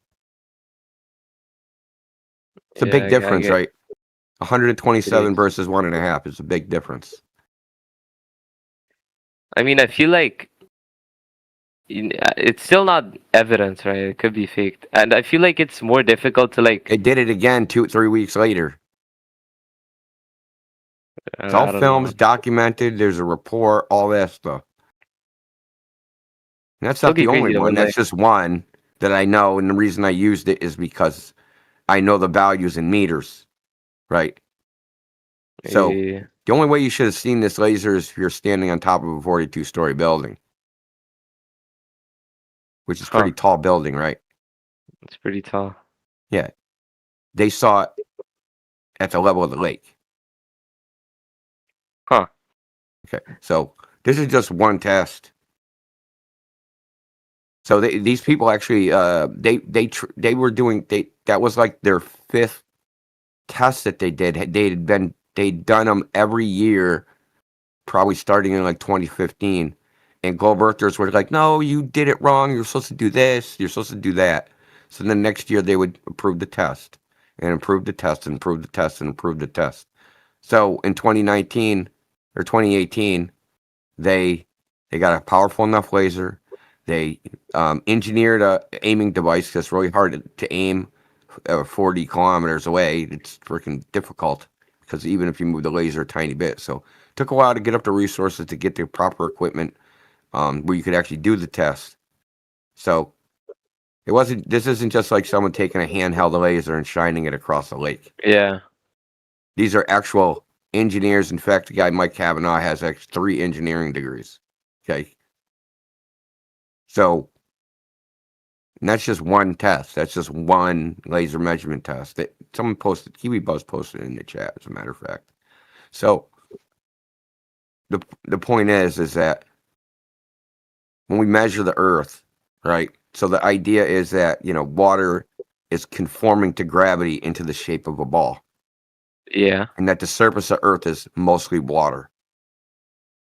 It's a Yeah, big I difference, get- right? 127 versus 1.5 is a big difference. I mean, I feel like it's still not evidence, right? It could be faked, and I feel like it's more difficult to like. It did it again 2-3 weeks later. It's I all don't films, know. documented. There's a report, all that stuff. And that's not Still the only crazy though, one. but, That's just one that I know, and the reason I used it is because I know the values in meters, right? So Yeah. the only way you should have seen this laser is if you're standing on top of a 42-story building, which is pretty tall building, right? It's pretty tall. Yeah. They saw it at the level of the lake. Huh. Okay. So this is just one test. So these people actually, they were doing, that was like their 5th test that they did. They'd done them every year, probably starting in like 2015. And Globe Earthers were like, no, you did it wrong. You're supposed to do this. You're supposed to do that. So then next year they would approve the test and improve the test and improve the test and improve the test. So in 2019 or 2018, they got a powerful enough laser. They engineered a aiming device because it's really hard to aim 40 kilometers away. It's freaking difficult because even if you move the laser a tiny bit. So it took a while to get up the resources to get the proper equipment where you could actually do the test. So this isn't just like someone taking a handheld laser and shining it across the lake. Yeah. These are actual engineers. In fact, the guy Mike Kavanaugh has 3 engineering degrees. Okay. So and that's just one test. That's just one laser measurement test that someone posted. Kiwi Buzz posted in the chat, as a matter of fact. So the point is that when we measure the Earth, right? So the idea is that water is conforming to gravity into the shape of a ball. Yeah. And that the surface of Earth is mostly water.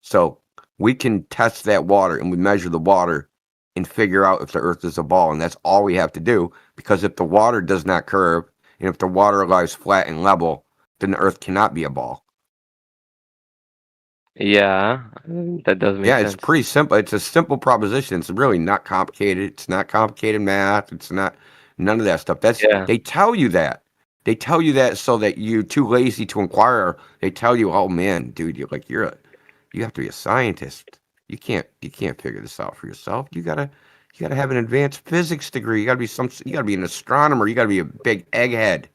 So we can test that water and we measure the water and figure out if the Earth is a ball. And that's all we have to do, because if the water does not curve and if the water lies flat and level, then the Earth cannot be a ball. Yeah, that does make sense. It's pretty simple. It's a simple proposition. It's really not complicated. It's not complicated math. It's not none of that stuff. They tell you that. They tell you that so that you're too lazy to inquire. They tell you, oh man, dude, you have to be a scientist. You can't figure this out for yourself. You gotta have an advanced physics degree. You gotta be an astronomer. You gotta be a big egghead.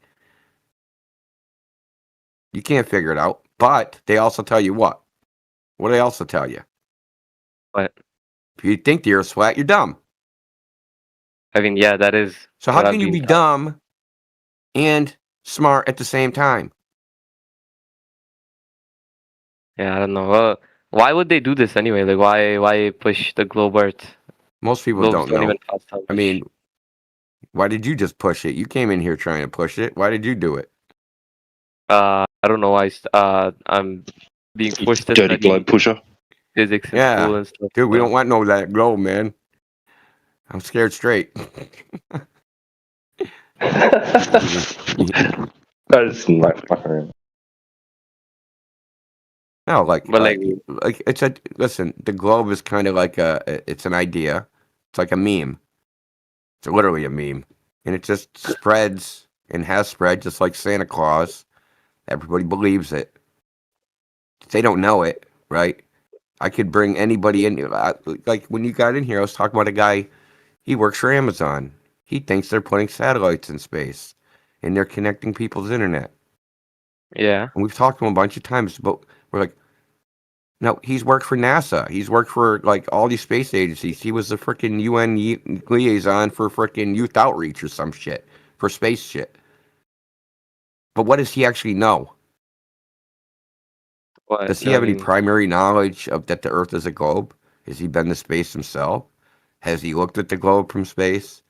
You can't figure it out. But they also tell you what? What do they also tell you? What? If you think the Earth's flat, you're dumb. I mean, yeah, that is. So how can you be dumb and smart at the same time? Yeah, I don't know. Why would they do this anyway? Like, why push the globe Earth? Most people Globes don't know. even cost how I much. mean, why did you just push it? You came in here trying to push it. Why did you do it? I don't know why. I'm being forced to Dirty study globe pusher. physics in school and stuff. Dude, we so- don't want no that globe, man. I'm scared straight. That's not fucking. No, like But it's listen. The globe is kind of like it's an idea. It's like a meme. It's literally a meme, and it just spreads and has spread just like Santa Claus. Everybody believes it. They don't know it, right? I could bring anybody in. Like when you got in here, I was talking about a guy. He works for Amazon. He thinks they're putting satellites in space, and they're connecting people's internet. Yeah. And we've talked to him a bunch of times, but we're like, no, he's worked for NASA. He's worked for like all these space agencies. He was the freaking UN liaison for freaking youth outreach or some shit for space shit. But what does he actually know? What? Does he have any primary knowledge of that the Earth is a globe? Has he been to space himself? Has he looked at the globe from space?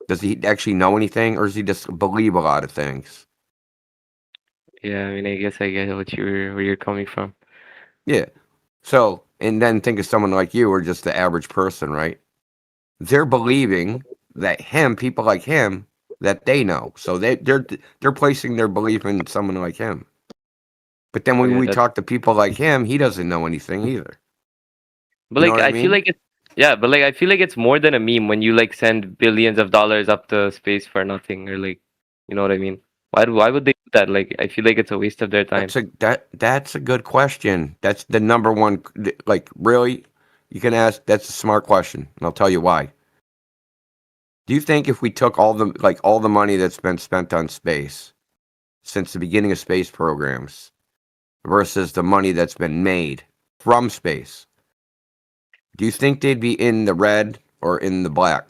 Does he actually know anything, or does he just believe a lot of things? Yeah, I mean, I guess I get where you're coming from. Yeah. So, and then think of someone like you, or just the average person, right? They're believing that people like him, that they know. So they're placing their belief in someone like him. But then when we talk to people like him, he doesn't know anything either. But You know like what I I feel mean? like it's but like I feel like it's more than a meme when you like send billions of dollars up to space for nothing, or like, you know what I mean? Why would they do that? Like, I feel like it's a waste of their time. That's a good question. That's the number one. Like, really, you can ask. That's a smart question, and I'll tell you why. Do you think if we took all the money that's been spent on space since the beginning of space programs versus the money that's been made from space, do you think they'd be in the red or in the black?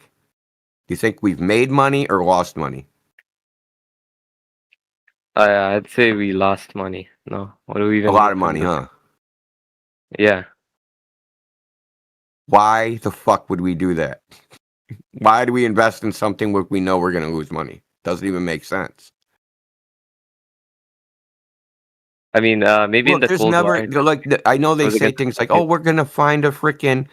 Do you think we've made money or lost money? I'd say we lost money. No, what do we even? A lot make of money, from huh? this? Yeah. Why the fuck would we do that? Why do we invest in something where we know we're going to lose money? Doesn't even make sense. I mean, maybe in Look, the there's Cold never War. I know they was say against things like, it. "Oh, we're gonna find a freaking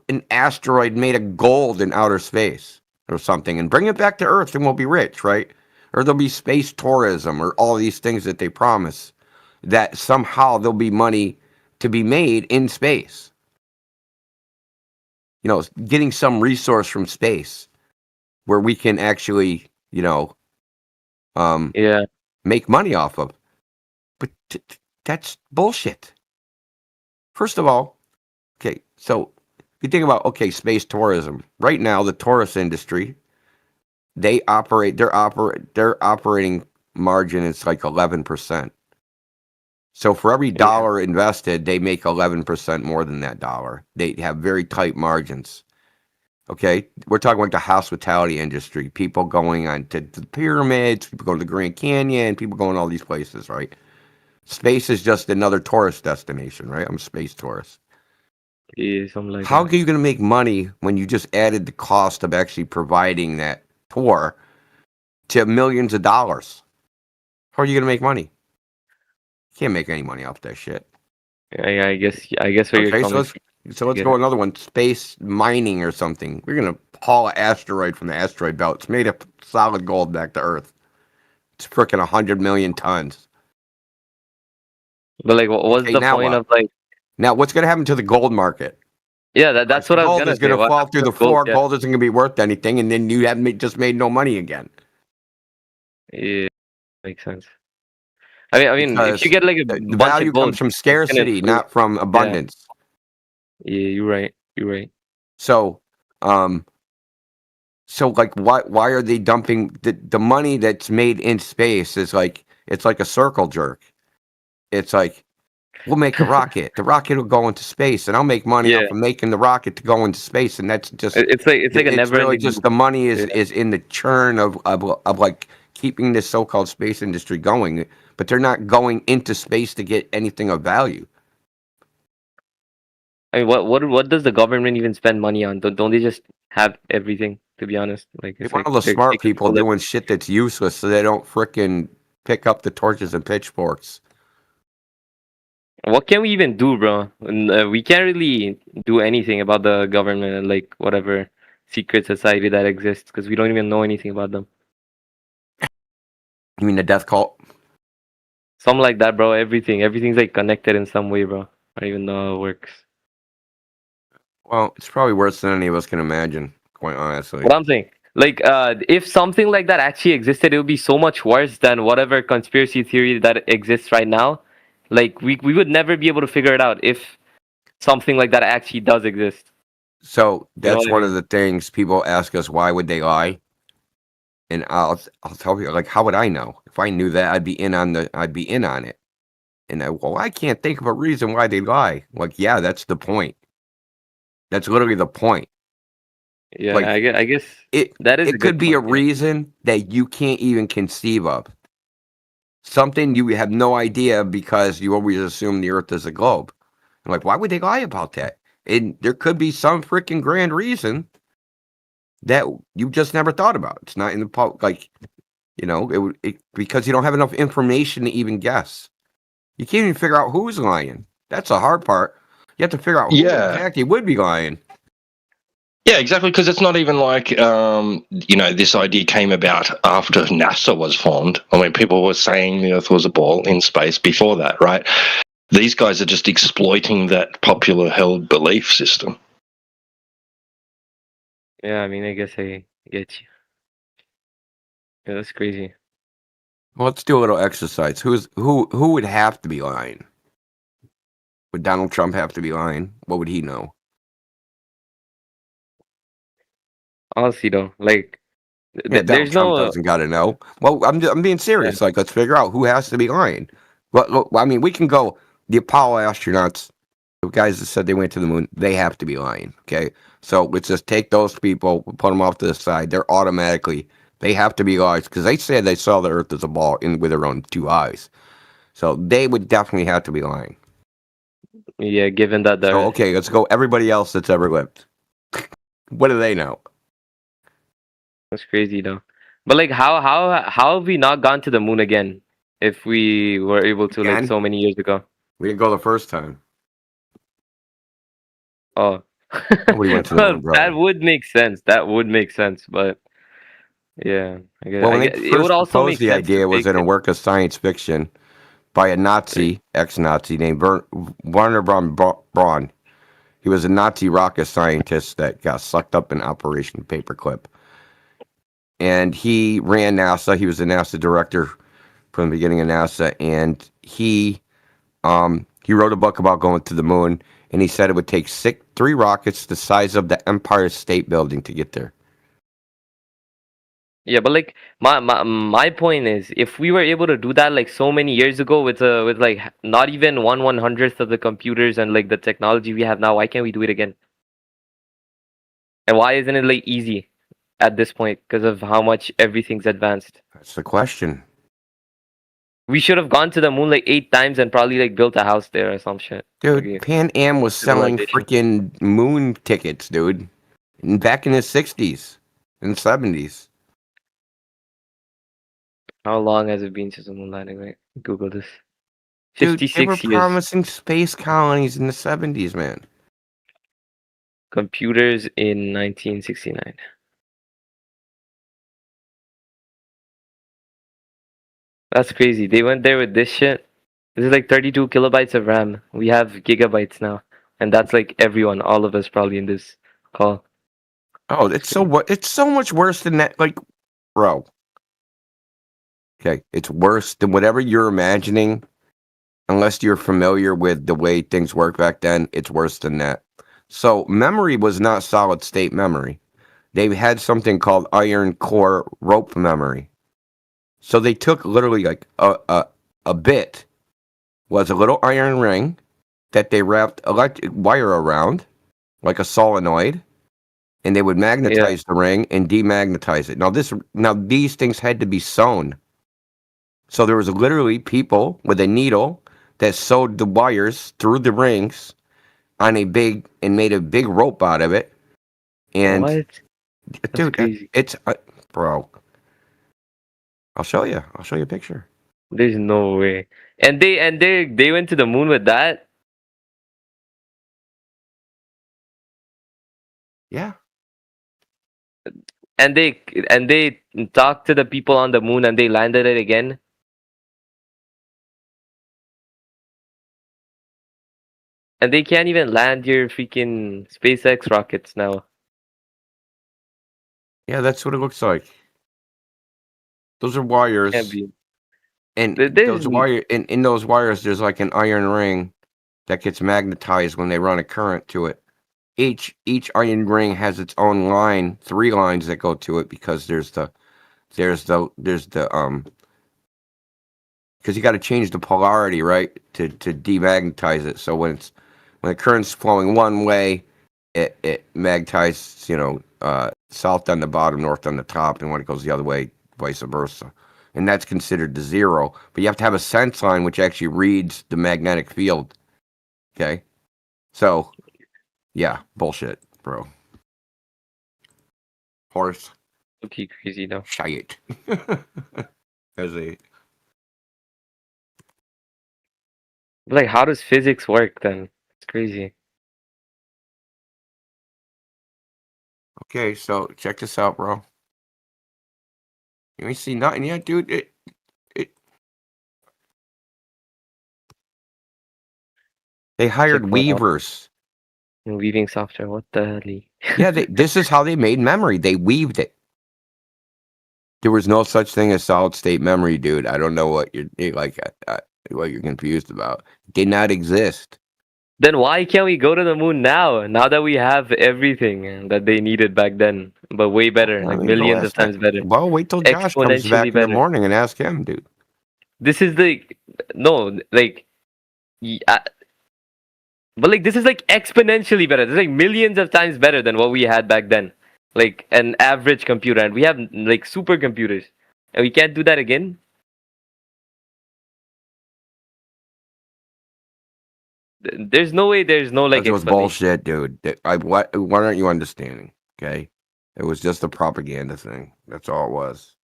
an asteroid made of gold in outer space or something, and bring it back to Earth, and we'll be rich, right?" Or there'll be space tourism, or all these things that they promise that somehow there'll be money to be made in space. You know, getting some resource from space where we can actually, make money off of. But that's bullshit. First of all, okay, so if you think about, space tourism, right now the tourist industry, their operating margin is like 11%. So for every dollar invested, they make 11% more than that dollar. They have very tight margins. Okay, we're talking like the hospitality industry, people going on to the pyramids, people go to the Grand Canyon, people going all these places, right? Space is just another tourist destination, right? I'm a space tourist. Yeah, something like How that. are you going to make money when you just added the cost of actually providing that tour to millions of dollars? How are you going to make money? You can't make any money off that shit. Yeah, I guess where you're Okay, coming so from. let's Get go it. another one. Space mining or something. We're going to haul an asteroid from the asteroid belt. It's made of solid gold back to Earth. It's freaking 100 million tons. But like, what's Okay, the now point what? of like? Now, what's going to happen to the gold market? Yeah, that's what I was Gold gonna is going say. to What fall happened through to the gold? floor. Yeah. Gold isn't going to be worth anything, and then you have just made no money again. Yeah, makes sense. I mean, if you Because get like a the bunch value of gold, comes from it's gonna scarcity, inflate. not from Yeah. abundance. Yeah, you're right. You're right. So, like, why are they dumping the money that's made in space? Is like, it's like a circle jerk. It's like, we'll make a rocket. The rocket will go into space, and I'll make money Yeah. off of making the rocket to go into space. And that's just It's like a it's really never-ending just loop. the money is Yeah. in the churn of like keeping this so-called space industry going, but they're not going into space to get anything of value. I mean, what does the government even spend money on? Don't they just have everything? To be honest, like They it's want like all the smart they people control it. doing shit that's useless, so they don't frickin' pick up the torches and pitchforks. What can we even do, bro? We can't really do anything about the government and like whatever secret society that exists because we don't even know anything about them. You mean the death cult? Something like that, bro. Everything's like connected in some way, bro. I don't even know how it works. Well, it's probably worse than any of us can imagine, quite honestly. What I'm saying, like, if something like that actually existed, it would be so much worse than whatever conspiracy theory that exists right now. Like, we would never be able to figure it out if something like that actually does exist. So You know that's what I one mean? of the things people ask us, why would they lie? And I'll tell you, like, how would I know? If I knew that, I'd be in on it. And I can't think of a reason why they lie. Like, yeah, that's the point. That's literally the point. Yeah, Like, I guess it that is a it could good be a point, yeah. reason that you can't even conceive of. Something you have no idea because you always assume the Earth is a globe. I'm like, why would they lie about that? And there could be some freaking grand reason that you just never thought about. It's not in the public, like, because you don't have enough information to even guess. You can't even figure out who's lying. That's the hard part. You have to figure out who Yeah. exactly would be lying. Yeah, exactly. Because it's not even like this idea came about after NASA was formed. I mean, people were saying the Earth was a ball in space before that, right? These guys are just exploiting that popular held belief system. Yeah, I mean, I guess I get you. Yeah, that's crazy. Well, let's do a little exercise. Who would have to be lying? Would Donald Trump have to be lying? What would he know? Honestly, though, like, Yeah, Donald there's Trump no. doesn't got to know. Well, I'm being serious. Like, let's figure out who has to be lying. Well, I mean, we can go. The Apollo astronauts, the guys that said they went to the moon, they have to be lying. Okay, so let's just take those people, put them off to the side. They're automatically they have to be liars because they said they saw the Earth as a ball with their own two eyes. So they would definitely have to be lying. Yeah, given that the So Earth. okay, let's go. Everybody else that's ever lived. What do they know? That's crazy, though. But like, how have we not gone to the moon again? If we were able to, like, Again? so many years ago. We didn't go the first time. Oh, Nobody went to the well, moon, that brother. would make sense. That would make sense. But yeah, Well, when they it would first also proposed make the sense to idea, it was take in a it. work of science fiction by a Nazi, ex-Nazi named Werner von Braun. He was a Nazi rocket scientist that got sucked up in Operation Paperclip. And he ran NASA. He was the NASA director from the beginning of NASA. And he wrote a book about going to the moon. And he said it would take 3 rockets the size of the Empire State Building to get there. Yeah, but like my point is, if we were able to do that like so many years ago with like not even 1/100th of the computers and like the technology we have now, why can't we do it again? And why isn't it like easy at this point because of how much everything's advanced? That's the question. We should have gone to the moon like 8 times and probably like built a house there or some shit. Dude, Pan Am was selling freaking moon tickets, dude. Back in the 60s and 70s. How long has it been since the moon landing? Right? Google this. Dude, they were 56 years. promising space colonies in the 70s, man. Computers in 1969. That's crazy. They went there with this shit. This is like 32 kilobytes of RAM. We have gigabytes now. And that's like everyone, all of us probably in this call. Oh, it's so much worse than that. Like, bro. Okay, it's worse than whatever you're imagining. Unless you're familiar with the way things work back then, it's worse than that. So memory was not solid state memory. They had something called iron core rope memory. So they took literally like a bit was a little iron ring that they wrapped electric wire around like a solenoid, and they would magnetize the ring and demagnetize it. Now these things had to be sewn. So there was literally people with a needle that sewed the wires through the rings on and made a big rope out of it. And what? dude, it's bro. I'll show you a picture. There's no way. And they went to the moon with that? Yeah. And they talked to the people on the moon and they landed it again? And they can't even land your freaking SpaceX rockets now. Yeah, that's what it looks like. Those are wires. Can't be. And in those wires there's like an iron ring that gets magnetized when they run a current to it. Each iron ring has its own line, 3 lines that go to it because there's the because you got to change the polarity, right, to demagnetize it. So when the current's flowing one way, it magnetizes, south on the bottom, north on the top, and when it goes the other way, vice versa. And that's considered the 0. But you have to have a sense line which actually reads the magnetic field. Okay? So, yeah, bullshit, bro. Horse. Okay, crazy though. Shite. Like, how does physics work then? It's crazy. Okay, so check this out, bro. You ain't seen nothing yet, dude. They hired Check what out. weavers. Weaving software. What the hell? Yeah, this is how they made memory. They weaved it. There was no such thing as solid state memory, dude. I don't know what what you're confused about. It did not exist. Then why can't we go to the moon now? Now that we have everything that they needed back then, but way better, Let like me go millions of ask that. times better, Well, wait till Josh comes back exponentially in the better. morning and ask him, dude. This is no, like, but like this is like exponentially better. This is like millions of times better than what we had back then, like an average computer, and we have like supercomputers, and we can't do that again. There's no way. There's no like That was explanation. bullshit, dude. What aren't you understanding? Okay, it was just a propaganda thing. That's all it was.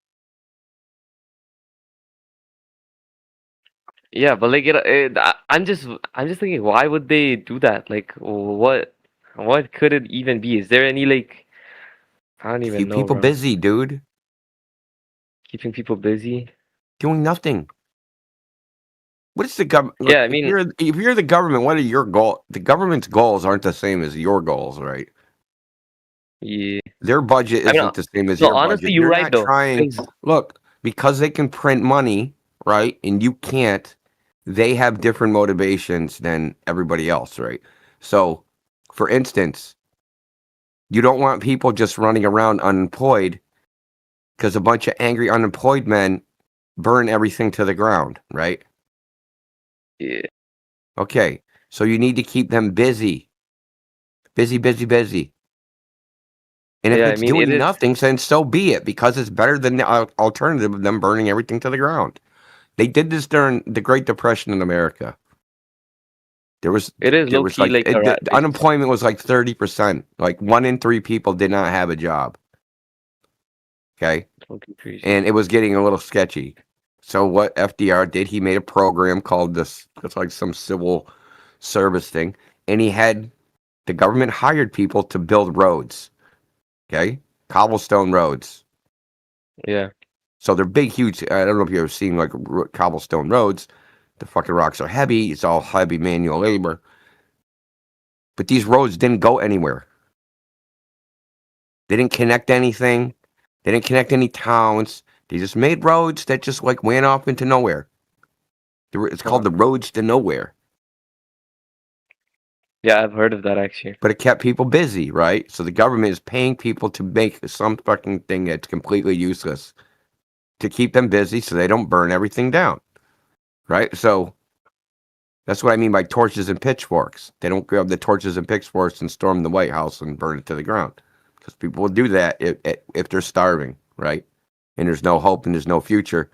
Yeah, but like I'm just thinking, why would they do that? Like, what could it even be? Is there any like, I don't even Keep know, people bro. busy, dude. Keeping people busy, doing nothing. What is the government? Yeah, I mean, if you're the government, what are your goals? The government's goals aren't the same as your goals, right? yeah. Their budget I mean, isn't the same as no, your honestly, budget. you're They're right not though. trying. Look, because they can print money, right, and you can't. They have different motivations than everybody else, right? So, for instance, you don't want people just running around unemployed because a bunch of angry unemployed men burn everything to the ground, right? Yeah. Okay, so you need to keep them busy. Busy, busy, busy. And if Yeah, I it's mean, it doing is. nothing, then so be it, because it's better than the alternative of them burning everything to the ground. They did this during the Great Depression in America. It is There low was key like a rat the race. unemployment was like 30%. Like 1 in 3 people did not have a job. Okay, and it was getting a little sketchy. So what FDR did, he made a program called this. It's like some civil service thing, and the government hired people to build roads. Okay, cobblestone roads. Yeah. So they're big, huge. I don't know if you've ever seen like cobblestone roads. The fucking rocks are heavy. It's all heavy manual labor. But these roads didn't go anywhere. They didn't connect anything. They didn't connect any towns. They just made roads that just like went off into nowhere. It's called the roads to nowhere. Yeah, I've heard of that actually. But it kept people busy, right? So the government is paying people to make some fucking thing that's completely useless to keep them busy so they don't burn everything down, right? So that's what I mean by torches and pitchforks. They don't grab the torches and pitchforks and storm the White House and burn it to the ground, because people will do that if they're starving, right? And there's no hope and there's no future.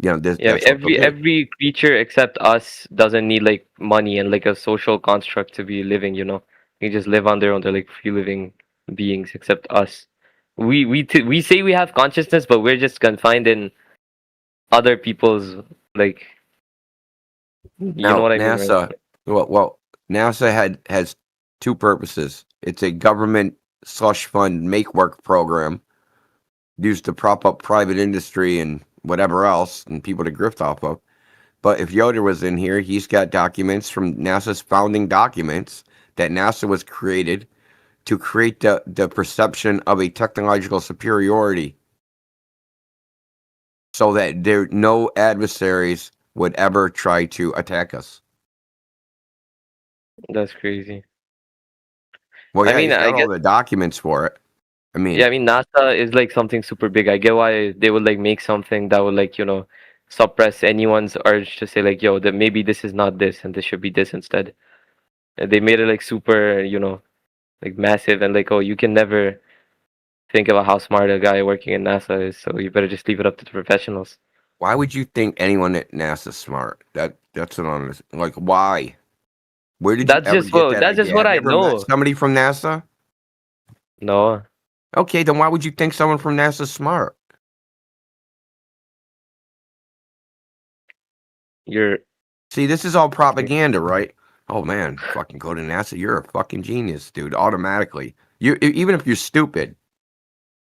You know, Yeah, that's what they'll do. every creature except us doesn't need like money and like a social construct to be living. You know, they just live on their own. They're like free living beings, except us. We say we have consciousness, but we're just confined in other people's like. You Now, know what I mean? NASA, Right? well, NASA has 2 purposes. It's a government slush fund make work program used to prop up private industry and whatever else and people to grift off of. But if Yoder was in here, he's got documents from NASA's founding documents that NASA was created to create the perception of a technological superiority so that no adversaries would ever try to attack us. That's crazy. Well, yeah, I mean, he's I got all guess. the documents for it. I mean, Yeah, I mean, NASA is like something super big. I get why they would like make something that would like, suppress anyone's urge to say like, yo, that maybe this is not this and this should be this instead. And they made it like super, like massive and like, oh, you can never think about how smart a guy working in NASA is, so you better just leave it up to the professionals. why would you think anyone at NASA's smart? That's an honest. Like, why? Where did That's you ever just get what that that's just idea? what Have I you ever met know. somebody from NASA? No. Okay, then why would you think someone from NASA's smart? See, this is all propaganda, right? Oh man, fucking go to NASA. You're a fucking genius, dude. Automatically, Even if you're stupid,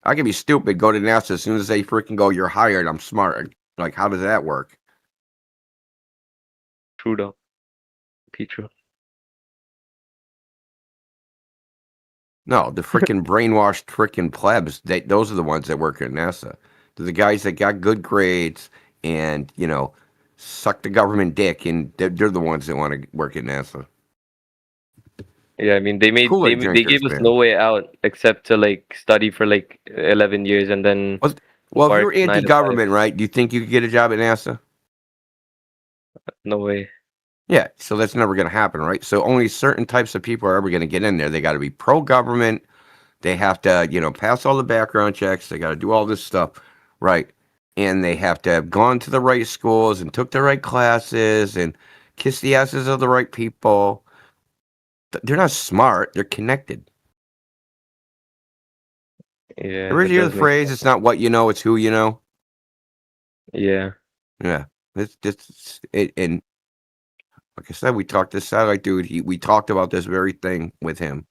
I can be stupid. Go to NASA as soon as they freaking go, you're hired. I'm smart. Like, how does that work? True though. True. No, the freaking brainwashed freaking plebs. Those are the ones that work at NASA. They're the guys that got good grades and suck the government dick, and they're the ones that want to work at NASA. Yeah, I mean they gave Kool-Aid us man. no way out except to like study for like 11 years and then. Well, if work you're 9 to 5. anti-government, right? Do you think you could get a job at NASA? No way. Yeah, so that's never going to happen, right? So only certain types of people are ever going to get in there. They got to be pro-government. They have to, pass all the background checks. They got to do all this stuff, right? And they have to have gone to the right schools and took the right classes and kissed the asses of the right people. They're not smart. They're connected. Yeah. Ever that hear does the make phrase, sense. it's not what you know, it's who you know? Yeah. Yeah. And like I said, we talked this satellite dude. We talked about this very thing with him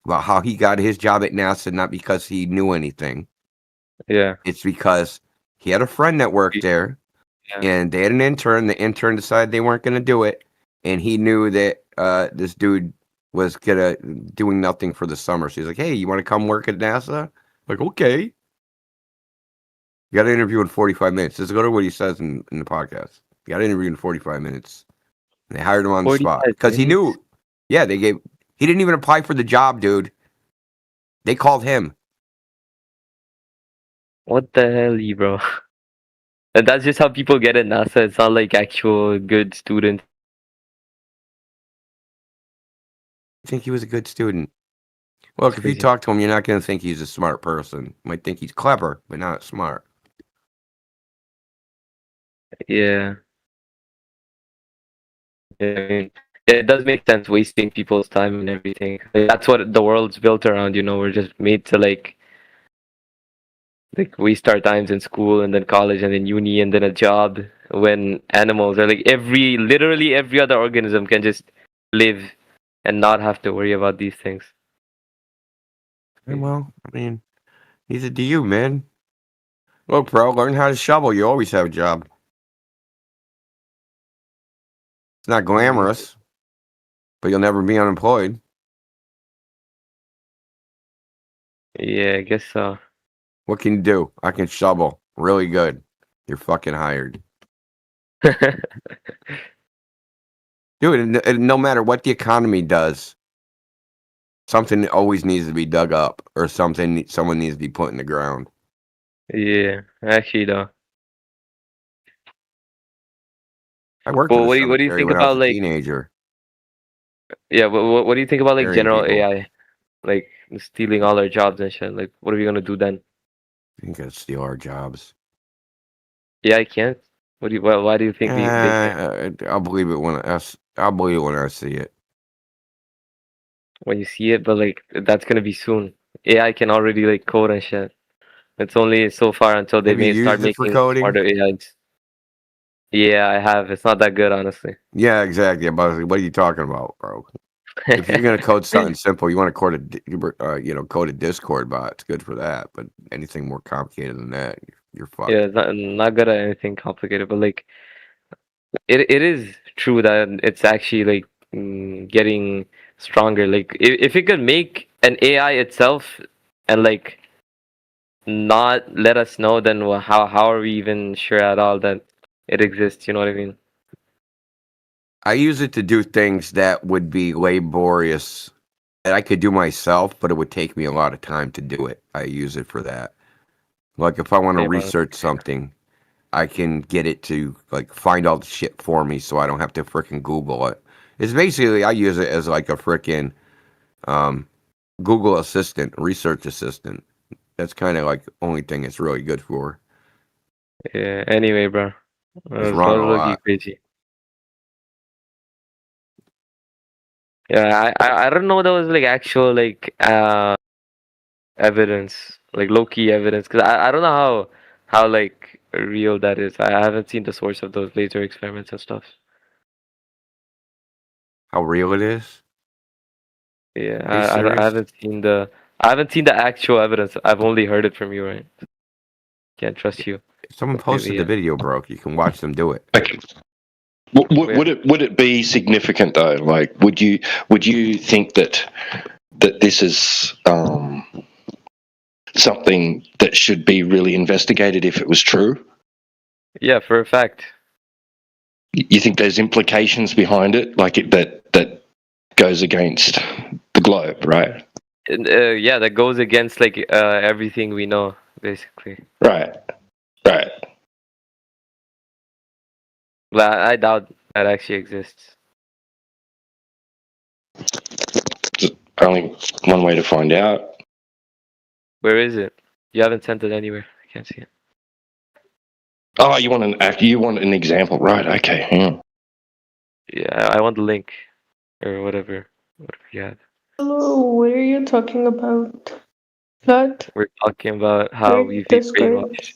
about how he got his job at NASA, not because he knew anything. Yeah. It's because he had a friend that worked there, and they had an intern. The intern decided they weren't going to do it, and he knew that this dude was doing nothing for the summer. So he's like, "Hey, you want to come work at NASA?" Like, okay. You got an interview in 45 minutes. Let's go to what he says in the podcast. You got an interview in 45 minutes. And they hired him on the spot because he knew. Yeah, he didn't even apply for the job, dude. They called him. What the hell, bro? And that's just how people get at NASA. It's not like actual good students. I think he was a good student. Well, if you talk to him, you're not going to think he's a smart person. You might think he's clever, but not smart. Yeah. Yeah, I mean, it does make sense wasting people's time and everything. Like, that's what the world's built around, We're just made to like waste our times in school and then college and then uni and then a job when animals are like literally every other organism can just live and not have to worry about these things. Well, I mean, neither do you, man. Look, bro, learn how to shovel. You always have a job. It's not glamorous, but you'll never be unemployed. Yeah, I guess so. What can you do? I can shovel really good. You're fucking hired. Dude, and no matter what the economy does, something always needs to be dug up or someone needs to be put in the ground. Yeah, actually though. I worked Well, at a what do you cemetery think when I was about a like teenager. yeah, what do you think about like Burying general people. AI? Like stealing all our jobs and shit. Like what are we gonna do then? I think it'd steal our jobs. Yeah, I can't. Why do you think they can't? I'll believe it when I see it. When you see it, but like that's gonna be soon. AI can already like code and shit. It's only so far until they Have you start used it for making coding? smarter AIs. Yeah, I have. It's not that good, honestly. Yeah, exactly. What are you talking about, bro? If you're gonna code something simple, you want to code a Discord bot. It's good for that. But anything more complicated than that, you're fucked. Yeah, it's not good at anything complicated, but like it is true that it's actually like getting stronger. Like if it could make an AI itself and like not let us know, then how are we even sure at all that it exists? You know what I mean? I use it to do things that would be laborious that I could do myself, but it would take me a lot of time to do it. I use it for that. Like if I want to Yeah, but- research something, I can get it to like find all the shit for me so I don't have to freaking Google it. It's basically I use it as like a freaking Google assistant, research assistant. That's kind of like the only thing it's really good for. Yeah. Anyway, bro, It's it's wrong a totally lot. crazy. Yeah, I don't know. There was like actual like evidence, like low key evidence, because I don't know how like real that is. I haven't seen the source of those laser experiments and stuff. How real it is? Yeah, Are you I serious? haven't seen the I haven't seen the actual evidence. I've only heard it from you, right? Can't trust you. If someone posted Completely, the video, bro, you can watch them do it. Okay. Would it be significant though? Like, would you think that this is something that should be really investigated if it was true? Yeah, for a fact. You think there's implications behind it, like that goes against the globe, right? And, yeah, that goes against like everything we know, basically. Right. But I doubt that actually exists. There's only one way to find out. Where is it? You haven't sent it anywhere. I can't see it. Oh, you want an example, right? Okay. Yeah. Yeah, I want the link or whatever you have. Hello, what are you talking about? Flood? We're talking about how Where we've been Discord? brainwashed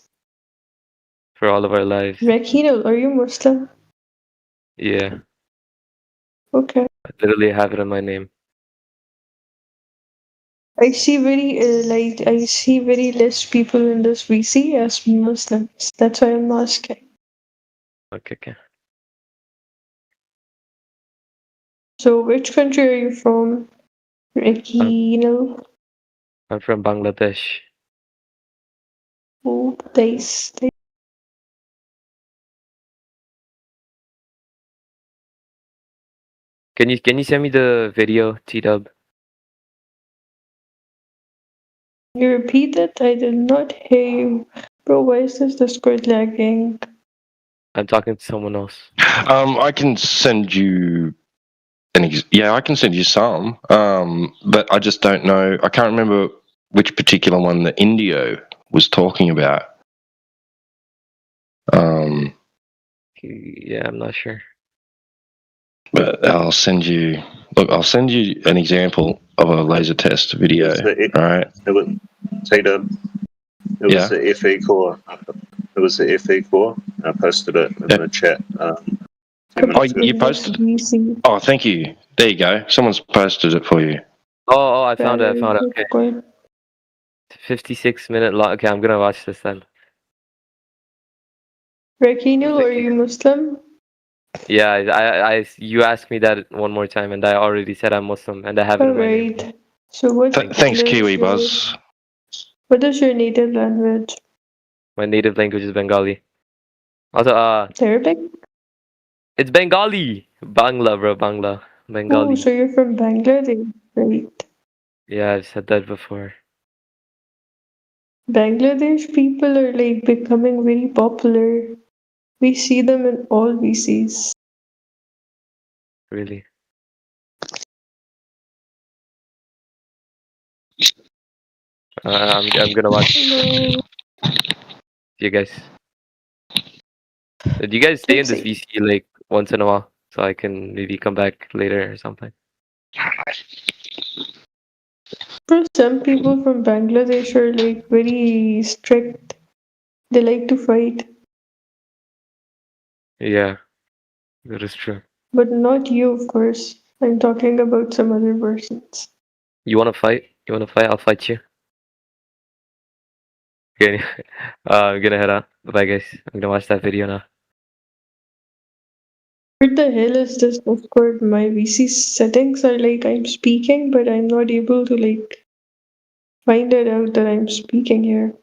for all of our lives. Rakino, are you Muslim? Yeah, Okay. I literally have it in my name. I see very less people in this VC as Muslims. That's why I'm asking. Okay. So, which country are you from? Rakino? I'm from Bangladesh. Oh, nice. Can you send me the video, T-Dub? Can you repeat it? I did not hear you. Bro, why is this Discord lagging? I'm talking to someone else. I can send you I can send you some. But I just don't know. I can't remember which particular one that Indio was talking about. Yeah, I'm not sure. But I'll send you an example of a laser test video. Right? It was T-Dub. It was Yeah. the FE core. It was the FE core. I posted it in the chat. 10 minutes ago. You posted? Oh, thank you. There you go. Someone's posted it for you. Oh, I found it. Okay. 56-minute long. Okay, I'm gonna watch this then. Rakino, are you Muslim? Yeah, you asked me that one more time, and I already said I'm Muslim, and I have it in my name. Alright. So what? Thanks, Kiwi Buzz. What is your native language? My native language is Bengali. Also, Arabic? it's Bengali. Bangla, bro, Bangla. Bengali. Oh, so you're from Bangladesh, right? Yeah, I've said that before. Bangladesh people are like becoming very popular. We see them in all VCs. Really. I'm gonna watch. Hello. See you guys. Do you guys stay in this VC like once in a while, so I can maybe come back later or something? Bro, some people from Bangladesh are like very strict. They like to fight, Yeah, that is true. but not you, of course. I'm talking about some other persons. You wanna fight? I'll fight you. Okay. I'm gonna head out. Bye, guys. I'm gonna watch that video now. What the hell is this Discord? My VC settings are like I'm speaking, but I'm not able to like find it out that I'm speaking here.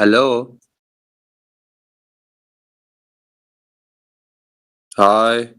Hello. Hi.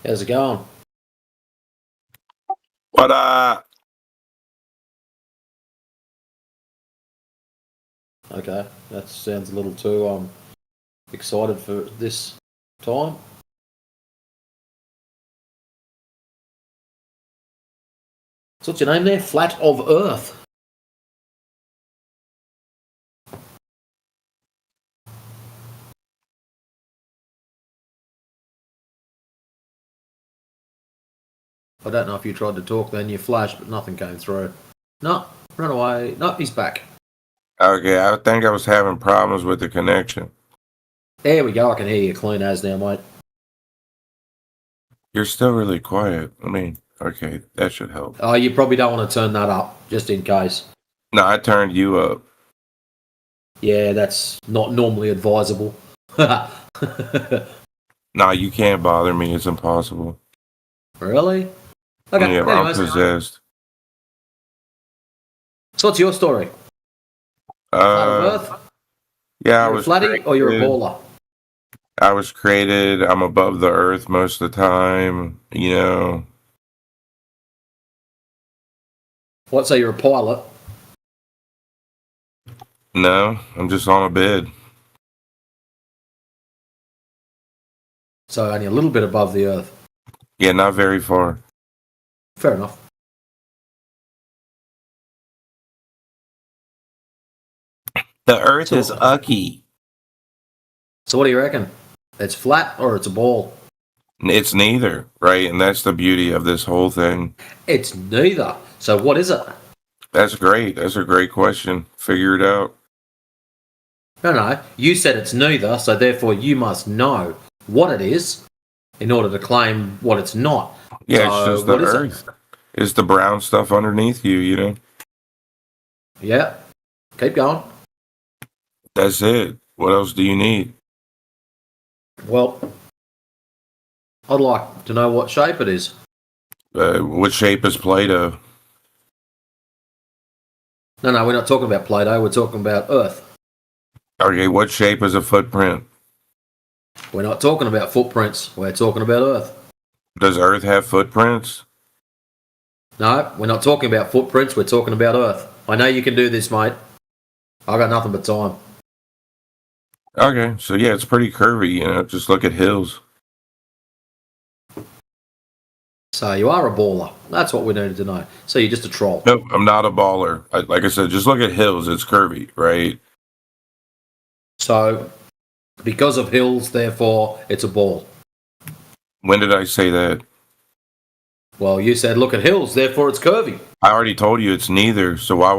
How's it going? What Okay, that sounds a little too excited for this time. So what's your name there? Flat of Earth. I don't know if you tried to talk then, you flashed, but nothing came through. No, run away. No, he's back. Okay, I think I was having problems with the connection. There we go, I can hear you clean as now, mate. You're still really quiet. I mean, okay, that should help. Oh, you probably don't want to turn that up, just in case. No, I turned you up. Yeah, that's not normally advisable. No, you can't bother me. It's impossible. Really? Okay, Yeah, I'm anyways. possessed. So what's your story? Flat of Earth? Yeah, I You're a was flatty or you're a created- baller? I was created. I'm above the earth most of the time. You know. What, so you're a pilot? No, I'm just on a bed. So only a little bit above the Earth. Yeah, not very far. Fair enough. The earth is ucky. So what do you reckon? It's flat or it's a ball? It's neither, right? And that's the beauty of this whole thing. It's neither. So what is it? That's great. That's a great question. Figure it out. No. You said it's neither, so therefore you must know what it is in order to claim what it's not. Yeah, So it's just the what is it? earth. It's the brown stuff underneath you, you know? Yeah. Keep going. That's it. What else do you need? Well, I'd like to know what shape it is. What shape is Play-Doh? No, we're not talking about Play-Doh. We're talking about Earth. Okay, what shape is a footprint? We're not talking about footprints. We're talking about Earth. Does Earth have footprints? No, we're not talking about footprints. We're talking about Earth. I know you can do this, mate. I got nothing but time. Okay, so yeah, it's pretty curvy, you know, just look at hills. So you are a baller. That's what we needed to know. So you're just a troll. Nope, I'm not a baller. Like I said, just look at hills, it's curvy, right? So because of hills, therefore, it's a ball. When did I say that? Well, you said look at hills, therefore it's curvy. I already told you it's neither, so why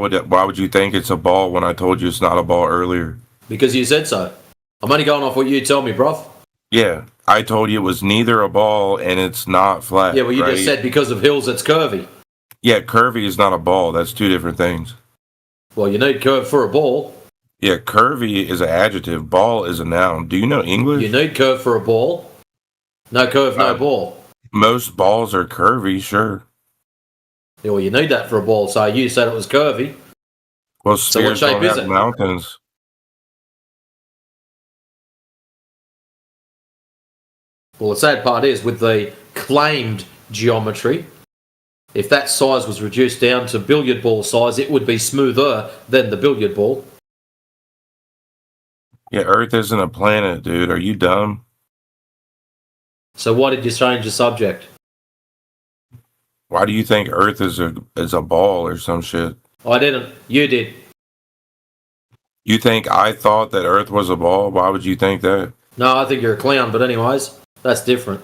would you think it's a ball when I told you it's not a ball earlier? Because you said so. I'm only going off what you tell me, bruv. Yeah, I told you it was neither a ball and it's not flat. Yeah, well, you right? just said because of hills, it's curvy. Yeah, curvy is not a ball. That's two different things. Well, you need curve for a ball. Yeah, curvy is an adjective. Ball is a noun. Do you know English? You need curve for a ball. No curve, no ball. Most balls are curvy, sure. Yeah, well, you need that for a ball. So you said it was curvy. Well, So what spheres shape don't is have it? mountains. Well, the sad part is with the claimed geometry, if that size was reduced down to billiard ball size, it would be smoother than the billiard ball. Yeah, Earth isn't a planet, dude. Are you dumb? So why did you change the subject? Why do you think Earth is a ball or some shit? I didn't. You did. You think I thought that Earth was a ball? Why would you think that? No, I think you're a clown, but anyways, that's different.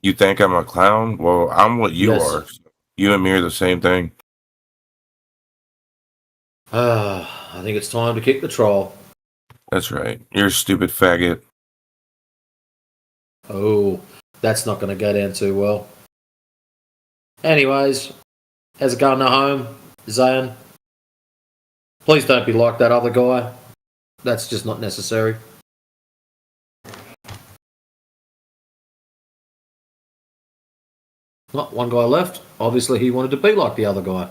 You think I'm a clown? Well, I'm what you Yes. are. You and me are the same thing. I think it's time to kick the troll. That's right. You're a stupid faggot. Oh, that's not going to go down too well. Anyways, how's it going at home, Zayn? Please don't be like that other guy. That's just not necessary. Well, one guy left. Obviously, he wanted to be like the other guy.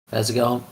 How's it going?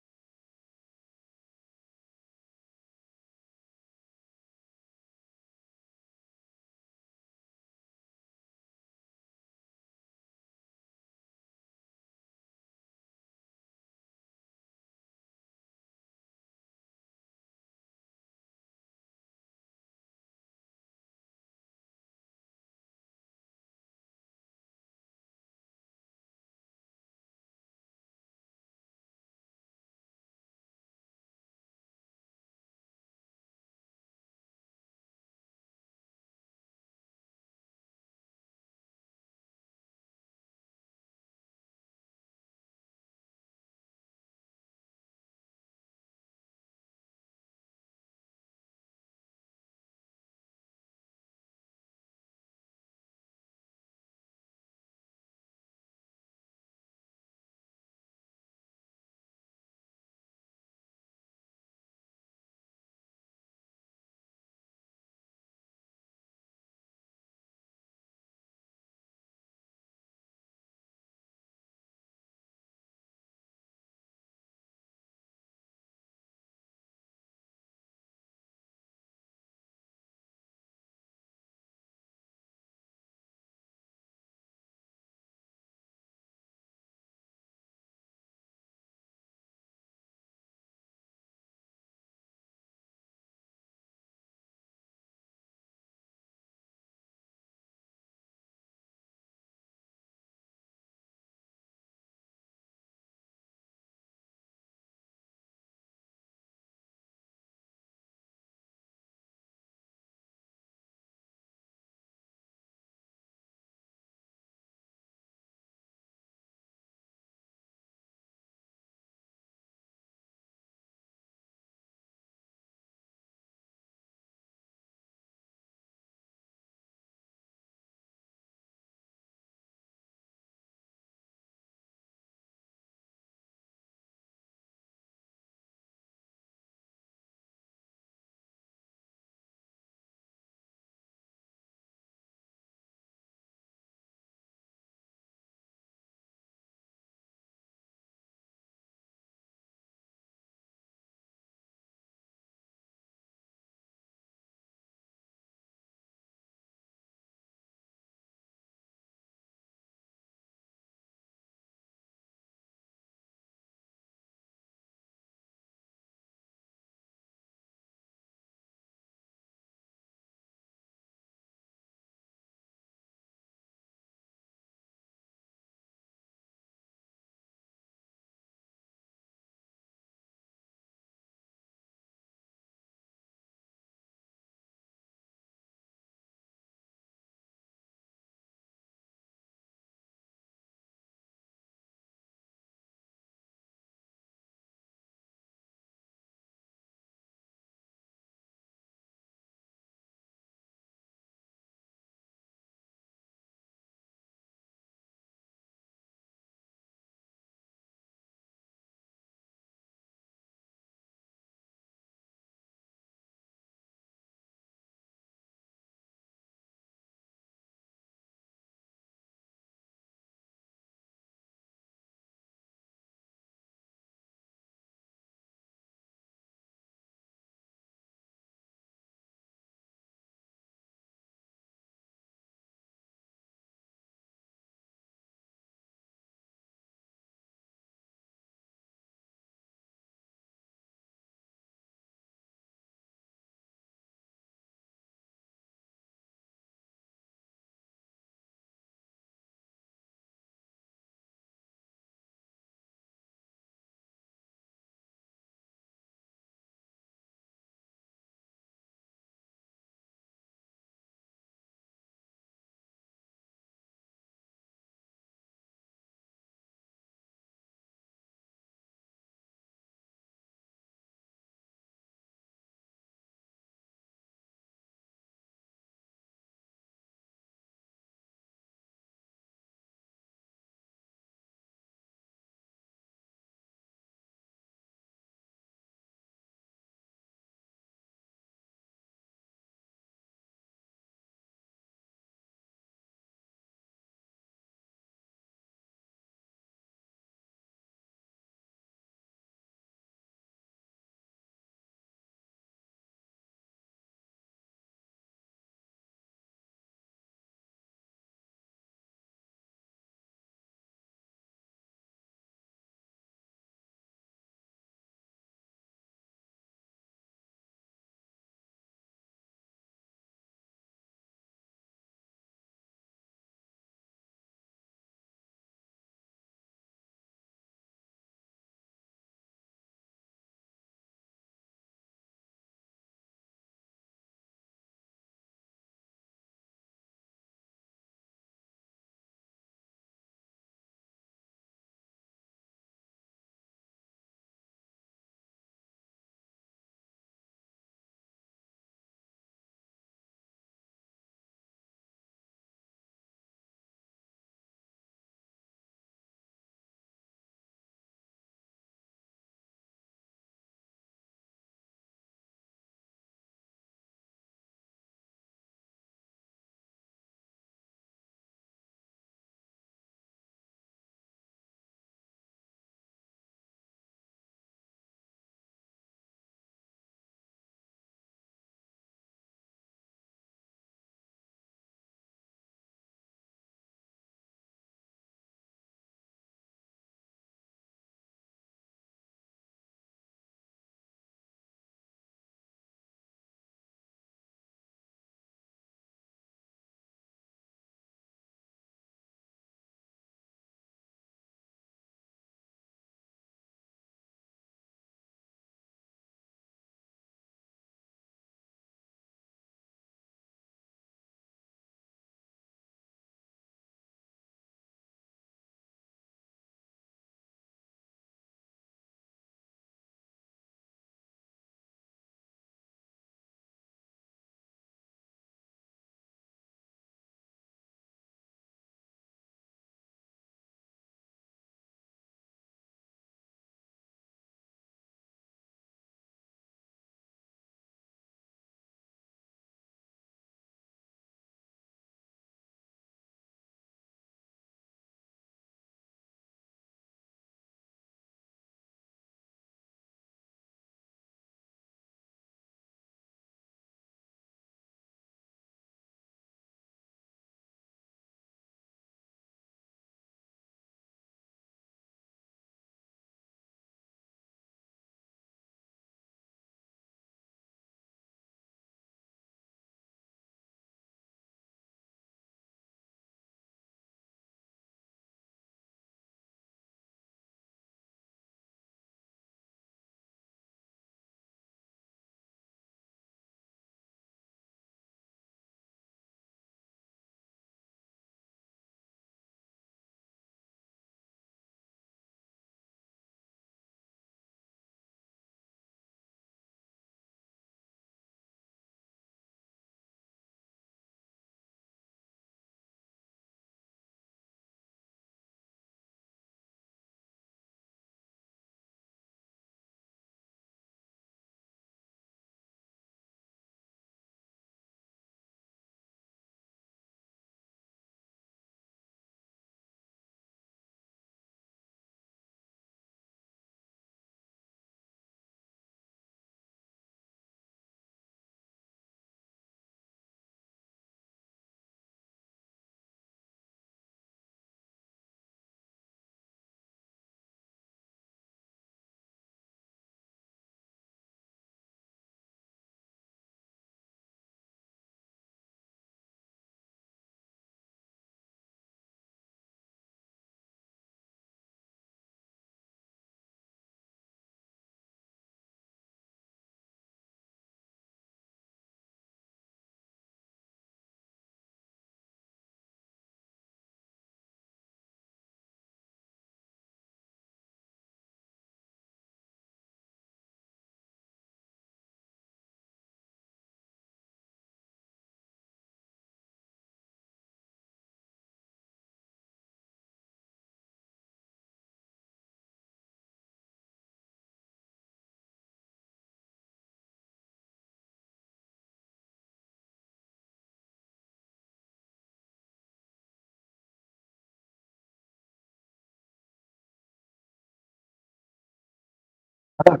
Can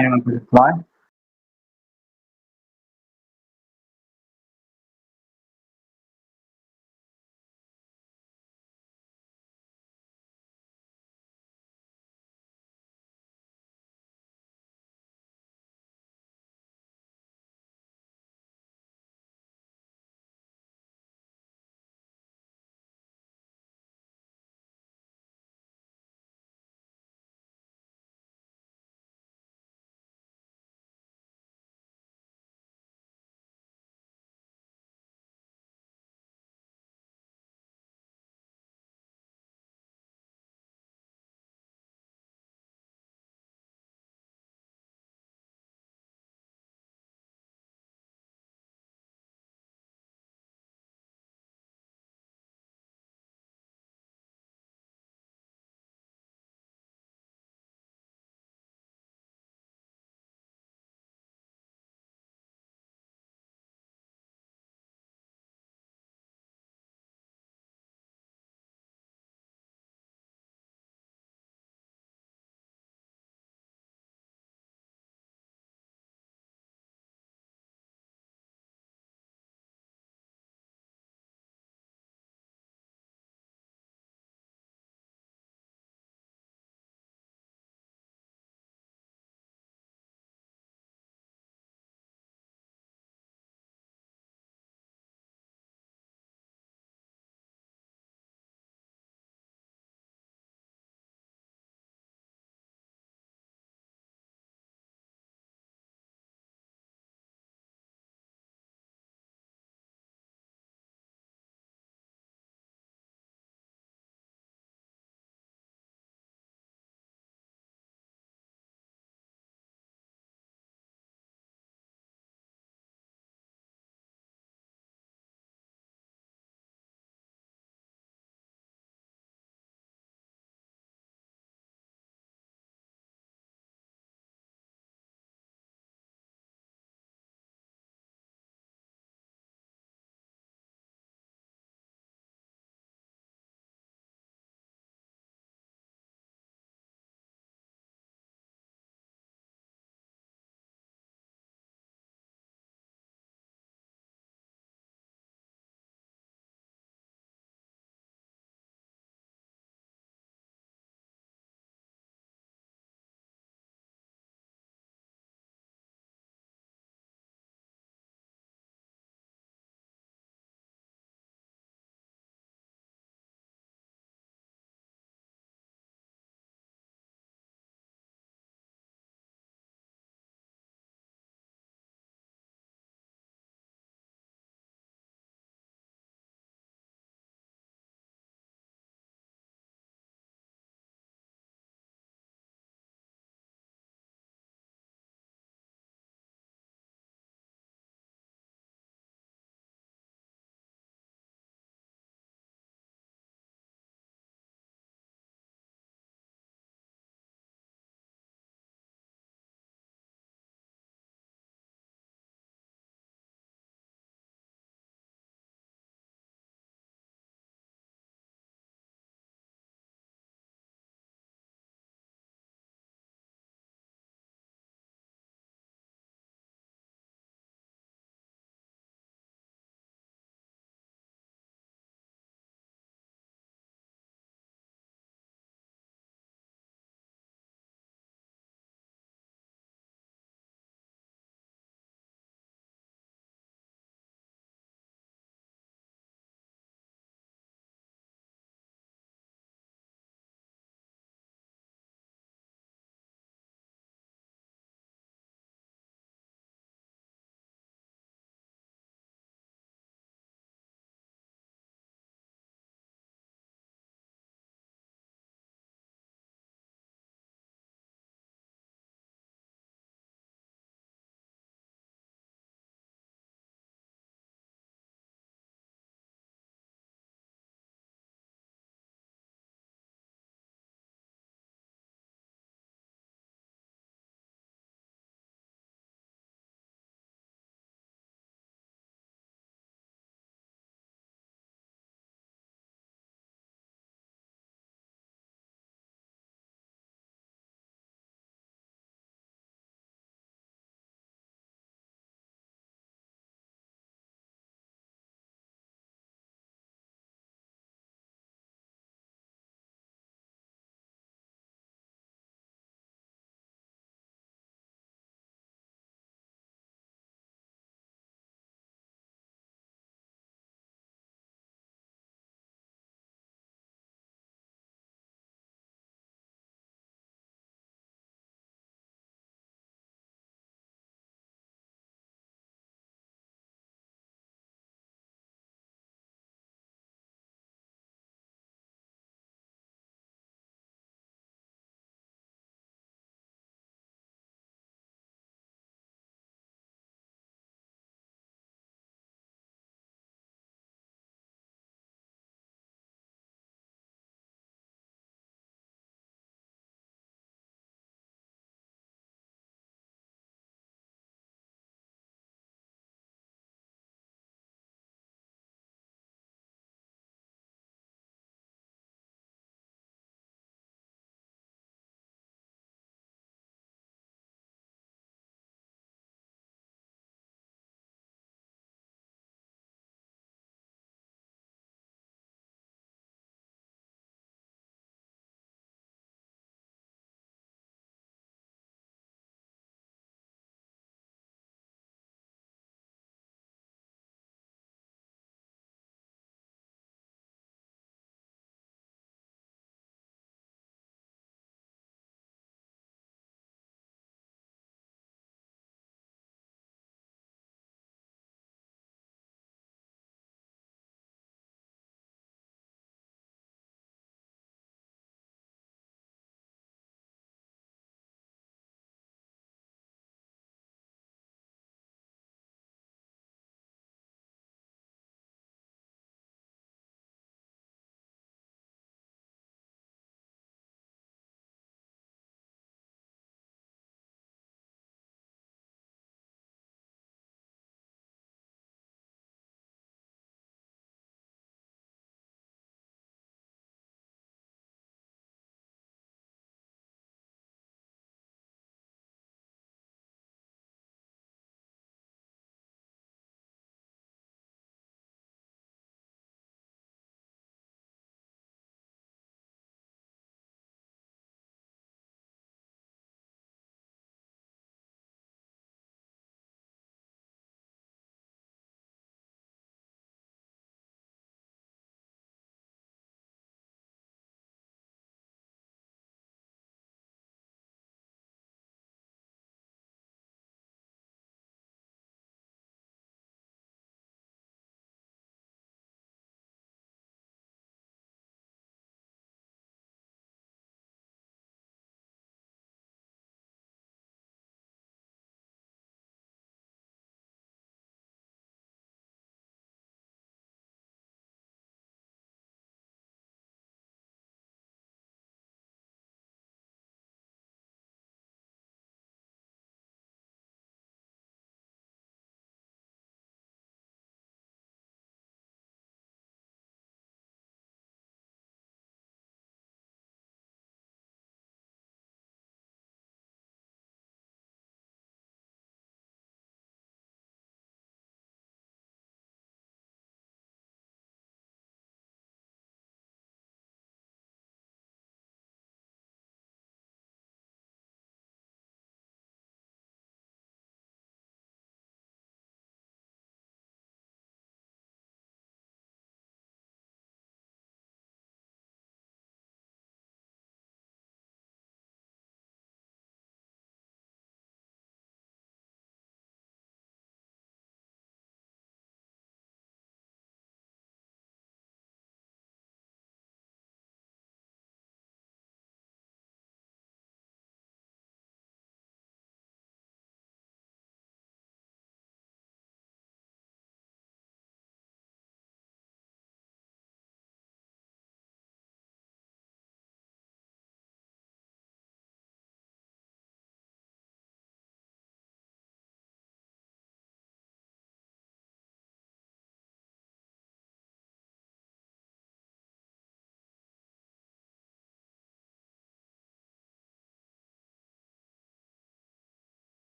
you reply?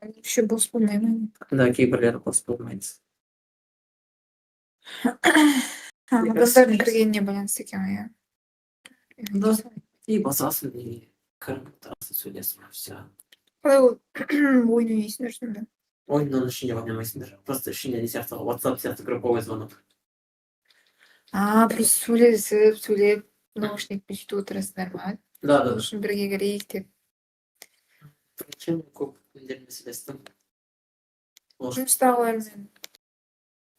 Вообще бос болмаймын. Да, кейбіреулері бос болмайды. Адамдардың кіргеніне байланысты екен ғой, иә. Да. И басасың, и кіріп отырасың, сөйлесің, все. Қалай ол ойын ойнайсыңдар сонда? Ойынның ішінде ойнамайсыңдар. Просто ішінде не сияқты, WhatsApp сияқты групповой звонок. Просто сөйлеп, наушникпен сөйтіп отырасыңдар ма? Да. Сол үшін бірге кірейік деп. Причем көп күндер мәселестің. Жұмыстағылармен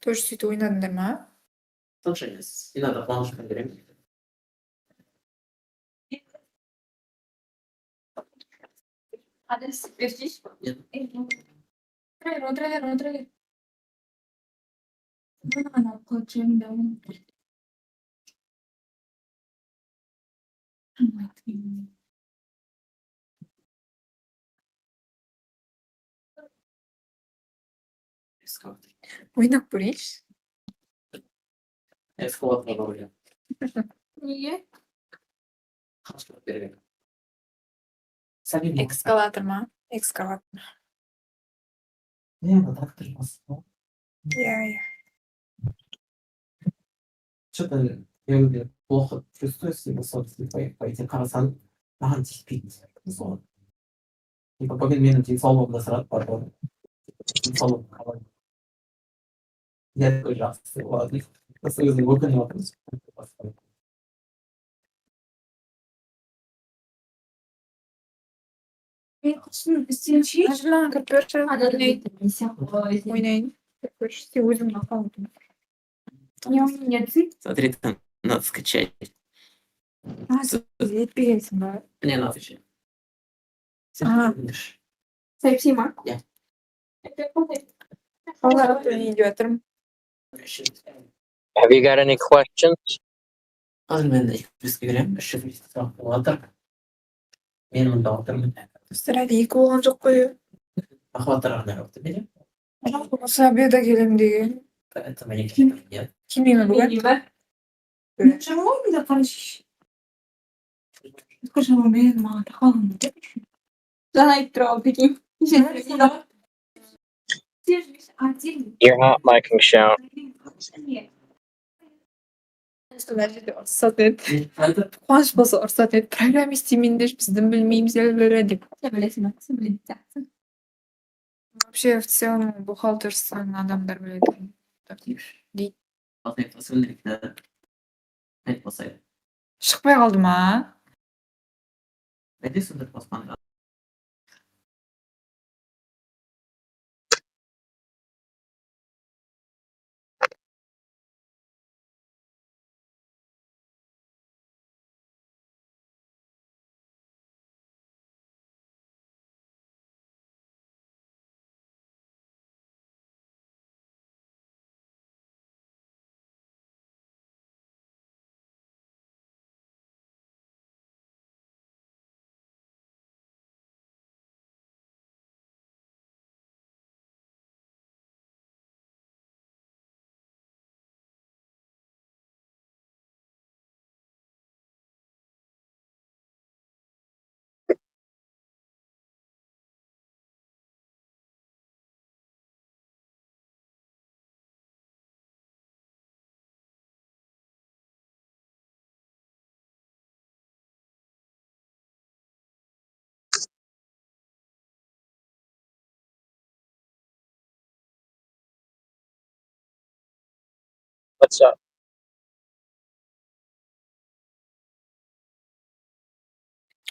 тоже сөйтіп ойнадыңдар ма? Сонша емес. Иногда планшетқа беремін. Адрес бердиш? Нет. Отыр бер. Ана қойчайым да. Ойнап көрейікші. Эскалаторға барып. Неге? Қашып берген. Экскалатор ма? Экскаватор. Не, трактор басып. Иә. Что-то я плохо чувствую себя, собственно, пойти қарасаң, маған тиіспейді. Мысалы. Бүгін менің денсаулығымда сұрады бар. Денсаулығым қалай? Я такой жақсы. Ладно. Просто өзім өкініп отырмыз. Маған кіріп берші. Ойнайын. Сен өзің ақпауын. Смотри, там надо скачать. Етпегенсің ба? Мне надо еще. Type-C ма? Yeah. Үйде отырмын. Have you got any questions? Қазір мен екібізге беремін. 300 сұрақ болатыр. Мен мұнда отырмын. Сірәді 2 болған жоқ қой. Ахваттарға нәріпті берем. Болса обеда келем деген. Поэтому не нет. Келмеймін бүгін. Почему не закончишь? Скажи, мен маған тақалым деп. Жаңа айтып тұрған прикинь. You're hot micing shout. Қуаныш болса ұрсат еді. Программист емендер біздің білмейміз әлбірі деп. Вообще, в целом, бухгалтерстан адамдар біледі. Дейді. Шықпай қалды ма? What's up?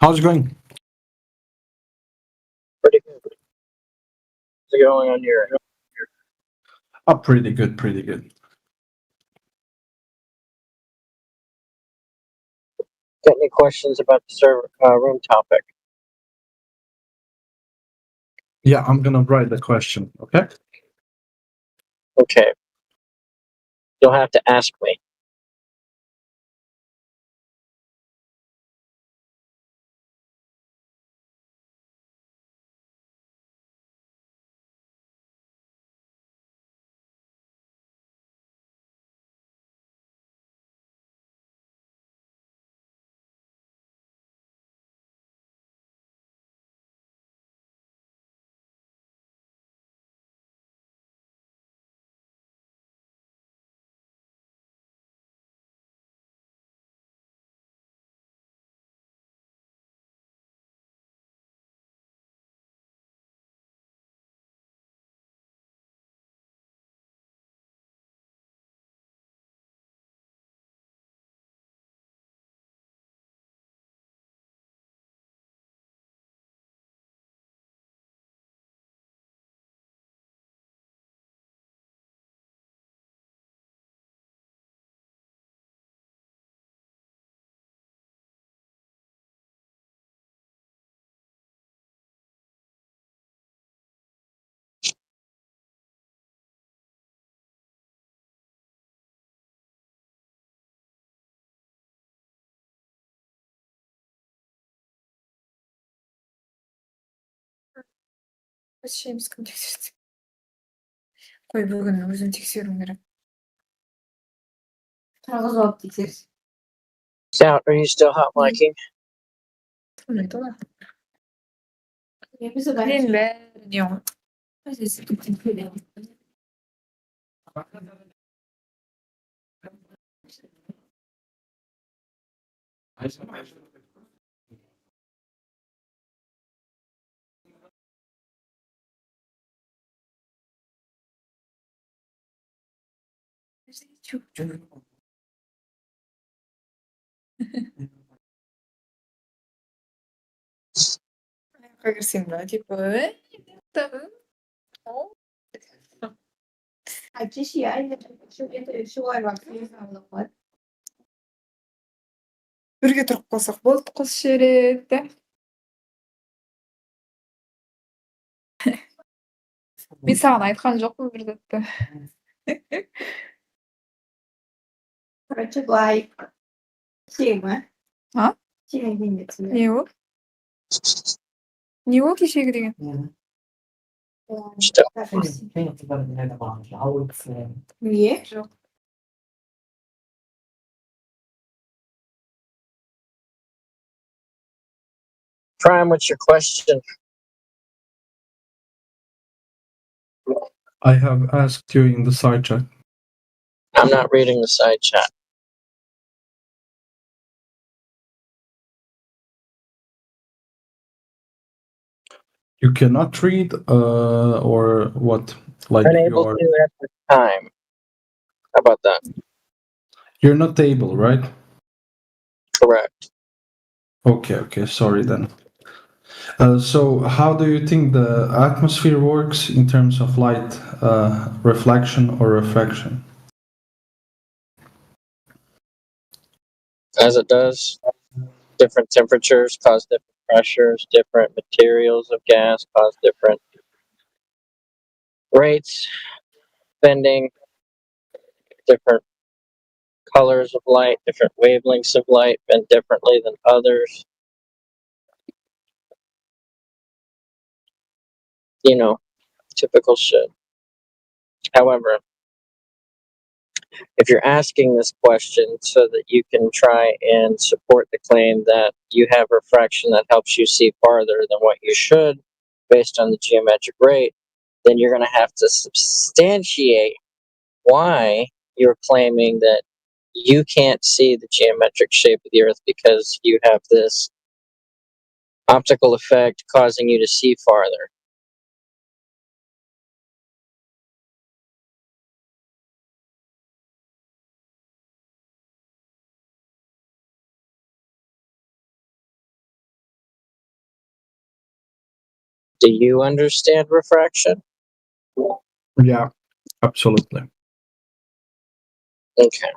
How's it going? Pretty good. How's it going on your end? Oh, pretty good, pretty good. Got any questions about the server room topic? Yeah, I'm gonna write the question, okay? Okay. You'll have to ask me. şeyimiz tekrar. Koy bugün özün tekserim gerek. Tragos optics. Scout, are you still hot micing? Tanıydı da. Hepsi ben. Benim be diyorum. Çok agresivno, tipo, tá. Actually, şu var bak. Var. Бірге тұрып қалсақ болды қыз шеретті. Мен саған айтқан жоқпын бір затты. Короче, лайк. Тема. А? Не ол? Не ол кешегі деген? Niye? Жоқ. Prime, what's your question? I have asked you in the side chat. I'm not reading the side chat. You cannot read, or what? Like Unable you're to at the time. How about that? you're not able, right? Correct. Okay. Sorry then. So how do you think the atmosphere works in terms of light reflection or refraction? As it does, different temperatures cause different pressures, different materials of gas cause different rates, bending, different colors of light, different wavelengths of light bend differently than others. You know, typical shit. However, if you're asking this question so that you can try and support the claim that you have refraction that helps you see farther than what you should based on the geometric rate, then you're going to have to substantiate why you're claiming that you can't see the geometric shape of the Earth because you have this optical effect causing you to see farther. Do you understand refraction? Yeah, absolutely. Okay.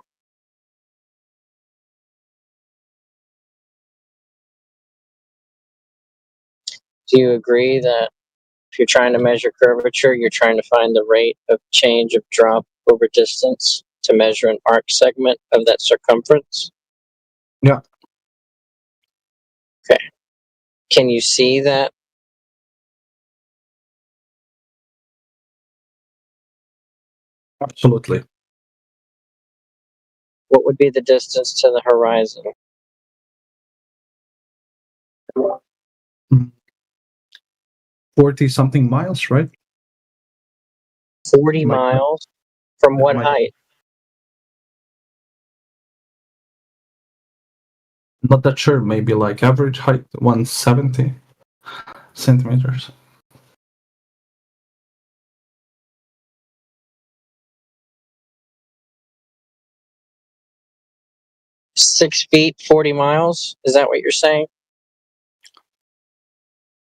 Do you agree that if you're trying to measure curvature, you're trying to find the rate of change of drop over distance to measure an arc segment of that circumference? Yeah. Okay. Can you see that? Absolutely. What would be the distance to the horizon? 40 something miles, right? 40 miles? From what height? Not that sure. Maybe like average height 170 centimeters. Six feet, 40 miles? Is that what you're saying?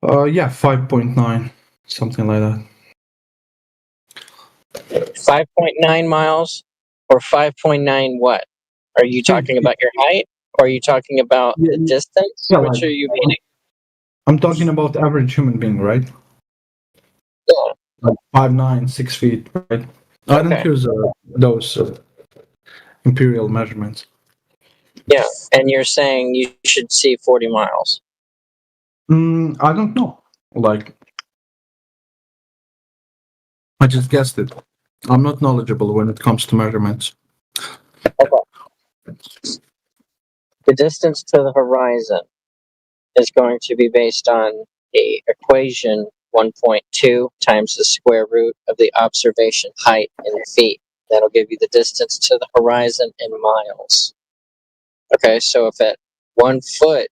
Yeah, 5.9, something like that. 5.9 miles or 5.9 what? Are you talking about your height or are you talking about the distance? Yeah, Which like- are you meaning? I'm talking about average human being, right? Yeah. Like 5'9", 6 feet, right? I don't use those imperial measurements. Yeah, and you're saying you should see 40 miles. I don't know. Like, I just guessed it. I'm not knowledgeable when it comes to measurements. The distance to the horizon is going to be based on a equation 1.2 times the square root of the observation height in feet. That'll give you the distance to the horizon in miles. Okay, so if at 1 foot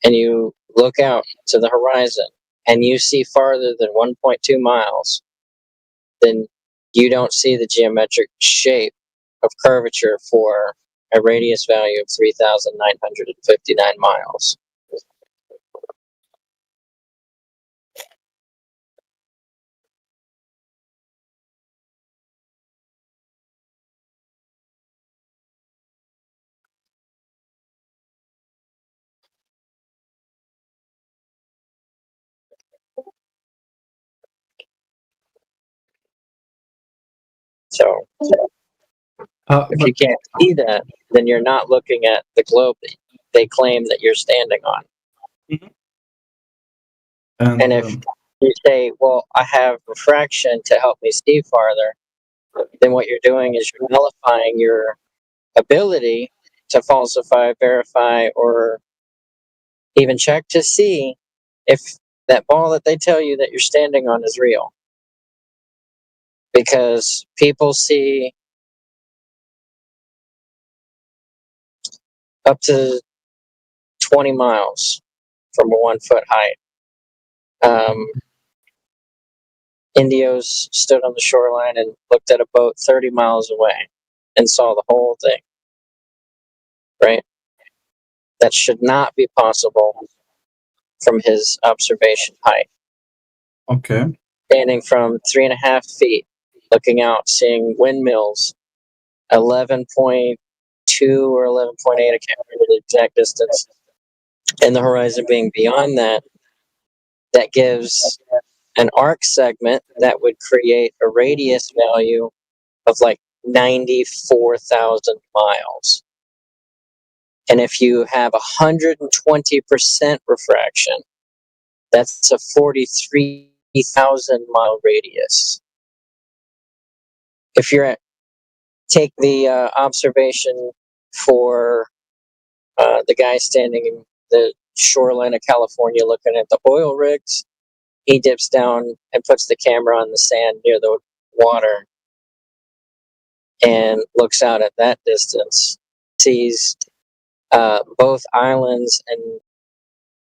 and you look out to the horizon and you see farther than 1.2 miles, then you don't see the geometric shape of curvature for a radius value of 3,959 miles. So if you can't see that, then you're not looking at the globe that they claim that you're standing on. And if you say, well, I have refraction to help me see farther, then what you're doing is you're nullifying your ability to falsify, verify, or even check to see if that ball that they tell you that you're standing on is real. Because people see up to 20 miles from a 1 foot height. Indios stood on the shoreline and looked at a boat 30 miles away and saw the whole thing. Right? That should not be possible from his observation height. Okay. Standing from 3.5 feet, looking out, seeing windmills, 11.2 or 11.8, I can't remember the exact distance, and the horizon being beyond that, that gives an arc segment that would create a radius value of like 94,000 miles. And if you have 120% refraction, that's a 43,000 mile radius. If you're at, take the observation for the guy standing in the shoreline of California looking at the oil rigs, he dips down and puts the camera on the sand near the water and looks out at that distance, sees both islands and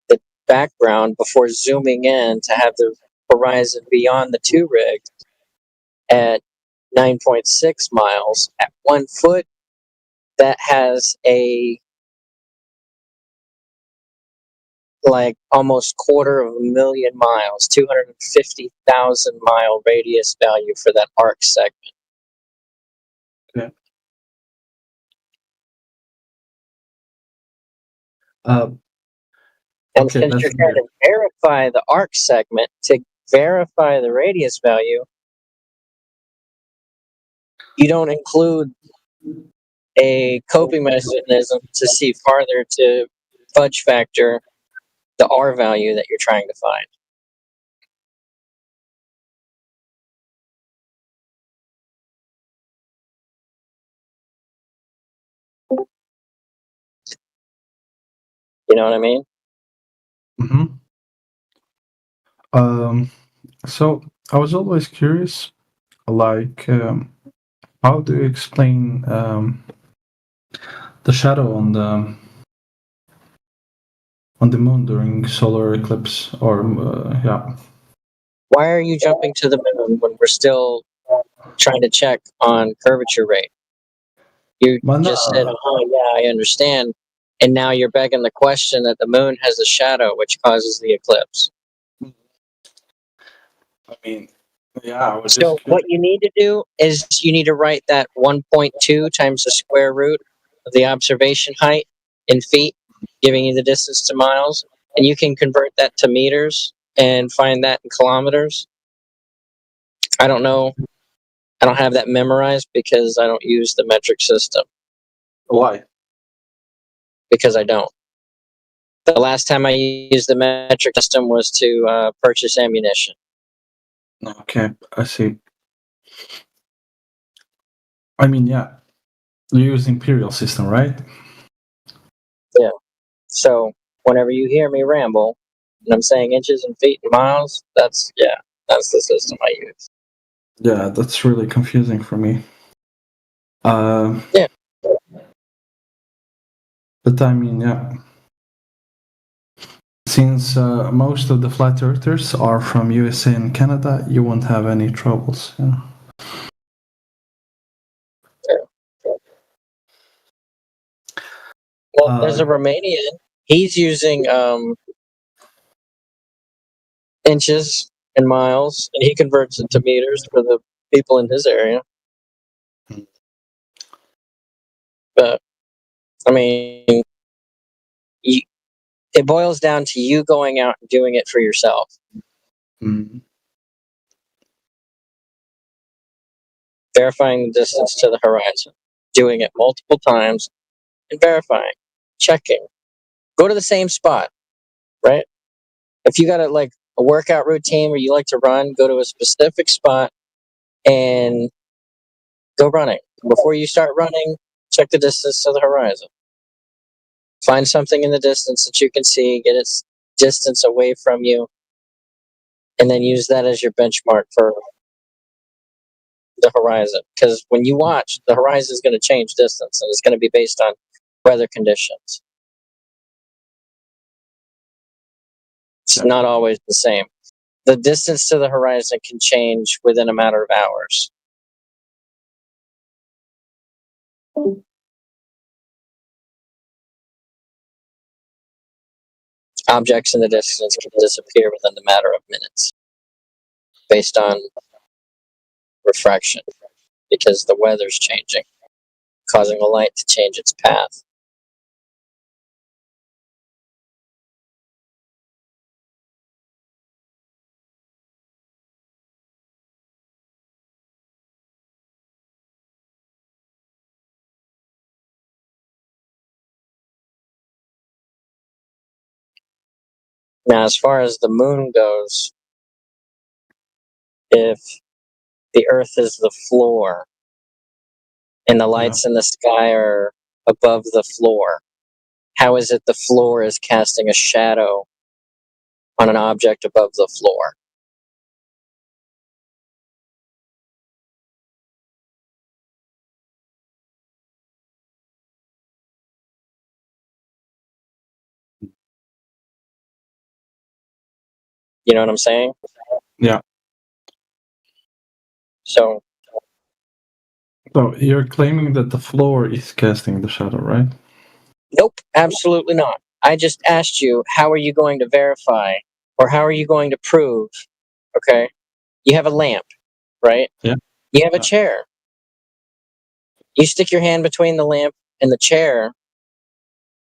the background before zooming in to have the horizon beyond the two rigs at 9.6 miles. At 1 foot, that has a like almost 250,000 miles, 250,000 mile radius value for that arc segment. Okay. And since you're trying to verify the arc segment to verify the radius value, you don't include a coping mechanism to see farther to fudge factor the R value that you're trying to find. You know what I mean? So I was always curious, like, how do you explain the shadow on the moon during solar eclipse? Or yeah. Why are you jumping to the moon when we're still trying to check on curvature rate? You just said, "Oh yeah, I understand," and now you're begging the question that the moon has a shadow which causes the eclipse. I mean, yeah. I was So what you need to do is you need to write that 1.2 times the square root of the observation height in feet, giving you the distance to miles, and you can convert that to meters and find that in kilometers. I don't know. I don't have that memorized because I don't use the metric system. Why? Because I don't. The last time I used the metric system was to purchase ammunition. Okay, I see. I mean, yeah, you use imperial system, right? Yeah. So whenever you hear me ramble, and I'm saying inches and feet and miles, that's the system I use. Yeah, that's really confusing for me. Yeah. But I mean, yeah. Since most of the flat earthers are from USA and Canada, you won't have any troubles. You know? Well, there's a Romanian. He's using inches and miles, and he converts it to meters for the people in his area. But I mean, it boils down to you going out and doing it for yourself. Mm. Verifying the distance to the horizon, doing it multiple times, and verifying, checking. Go to the same spot, right? If you got a workout routine where you like to run, go to a specific spot and go running. Before you start running, check the distance to the horizon. Find something in the distance that you can see, get its distance away from you, and then use that as your benchmark for the horizon. Because when you watch, the horizon is going to change distance, and it's going to be based on weather conditions. It's not always the same. The distance to the horizon can change within a matter of hours. Objects in the distance can disappear within the matter of minutes based on refraction because the weather's changing, causing the light to change its path. Now, as far as the moon goes, if the Earth is the floor and the lights in the sky are above the floor, how is it the floor is casting a shadow on an object above the floor? You know what I'm saying? Yeah. So you're claiming that the floor is casting the shadow, right? nope, absolutely not. I just asked you, how are you going to verify or how are you going to prove? Okay. You have a lamp, right? Yeah. You have a chair. You stick your hand between the lamp and the chair.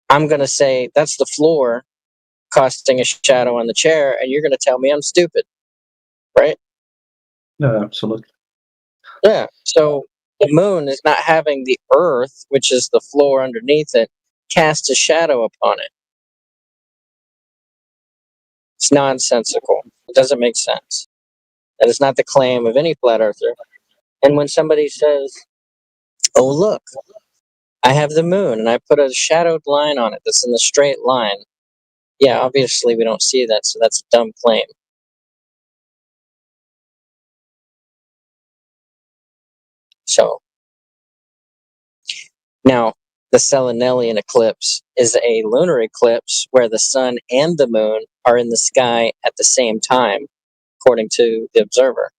I'm going to say that's the floor casting a shadow on the chair, and you're going to tell me I'm stupid, right? Yeah, absolutely. Yeah. So the moon is not having the earth, which is the floor underneath it, cast a shadow upon it. It's nonsensical. It doesn't make sense. That is not the claim of any flat earther. And when somebody says, oh, look, I have the moon and I put a shadowed line on it that's in the straight line. Yeah, obviously we don't see that, so that's a dumb claim. So, now, the Selenelian eclipse is a lunar eclipse where the sun and the moon are in the sky at the same time, according to the observer.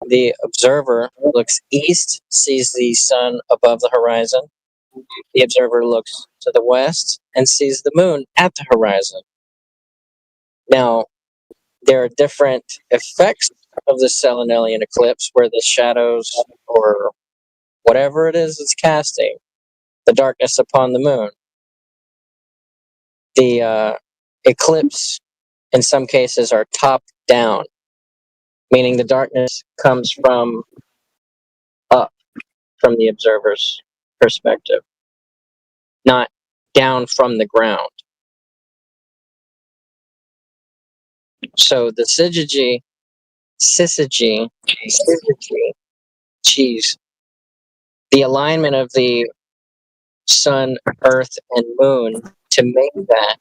The observer looks east, sees the sun above the horizon. The observer looks to the west and sees the moon at the horizon. Now, there are different effects of the Selenelian eclipse where the shadows or whatever it is it's casting, the darkness upon the moon. The eclipse, in some cases, are top down, meaning the darkness comes from up from the observer's perspective, not down from the ground. So the syzygy, geez, the alignment of the sun, earth, and moon, to make that,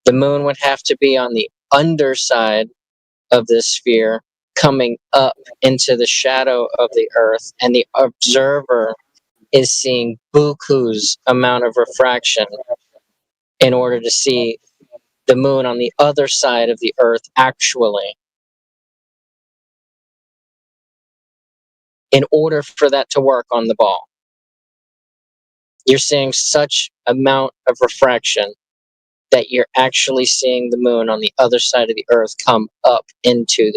the moon would have to be on the underside of the sphere, coming up into the shadow of the earth, and the observer is seeing buku's amount of refraction in order to see the moon on the other side of the earth actually. In order for that to work on the ball, you're seeing such amount of refraction that you're actually seeing the moon on the other side of the earth come up into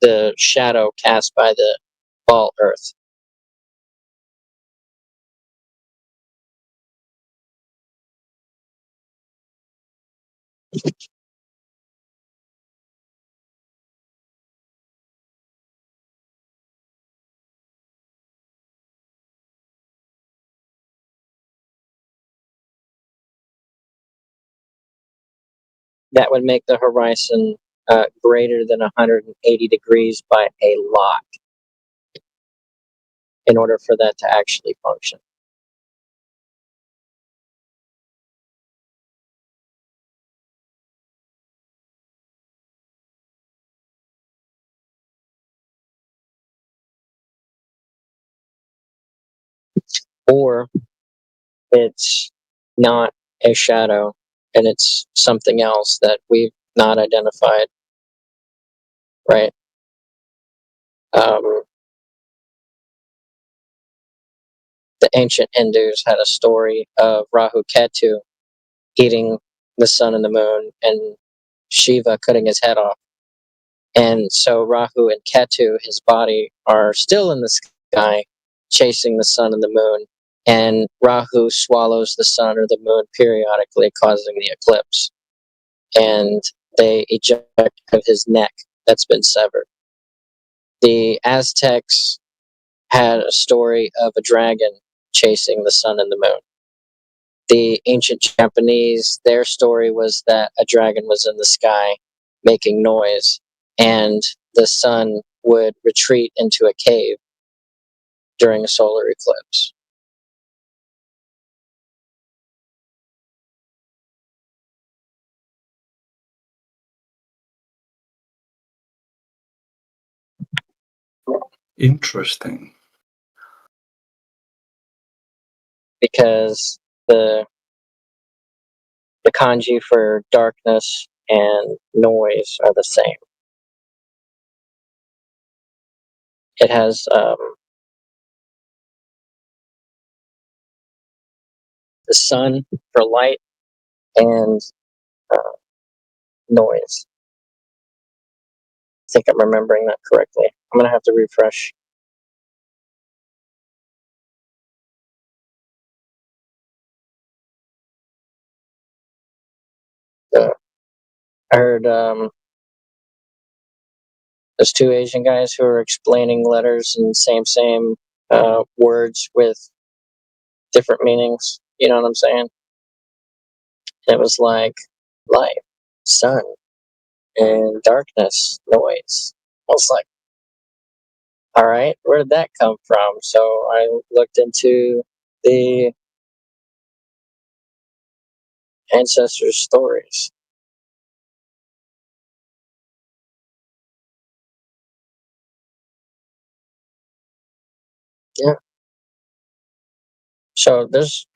the shadow cast by the ball earth. That would make the horizon greater than 180 degrees by a lot in order for that to actually function. Or it's not a shadow and it's something else that we've not identified, right? The ancient Hindus had a story of Rahu Ketu eating the sun and the moon and Shiva cutting his head off. And so Rahu and Ketu, his body, are still in the sky chasing the sun and the moon. And Rahu swallows the sun or the moon periodically, causing the eclipse. And they eject of his neck that's been severed. The Aztecs had a story of a dragon chasing the sun and the moon. The ancient Japanese, their story was that a dragon was in the sky making noise, and the sun would retreat into a cave during a solar eclipse. Interesting. Because the kanji for darkness and noise are the same. It has the sun for light and noise. I think I'm remembering that correctly. I'm gonna have to refresh. I heard there's two Asian guys who are explaining letters and same words with different meanings. You know what I'm saying? It was like light, sun, and darkness, noise. I was like, all right, where did that come from? So I looked into the ancestors' stories. Yeah. So there's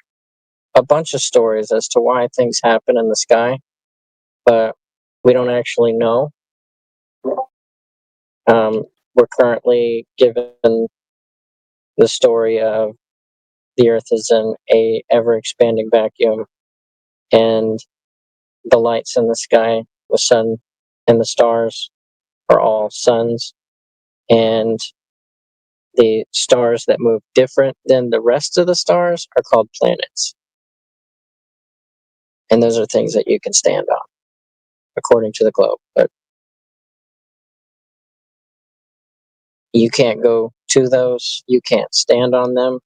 a bunch of stories as to why things happen in the sky, but we don't actually know. We're currently given the story of the Earth is in a ever-expanding vacuum, and the lights in the sky, the sun and the stars, are all suns, and the stars that move different than the rest of the stars are called planets. And those are things that you can stand on, according to the globe. But you can't go to those, you can't stand on them,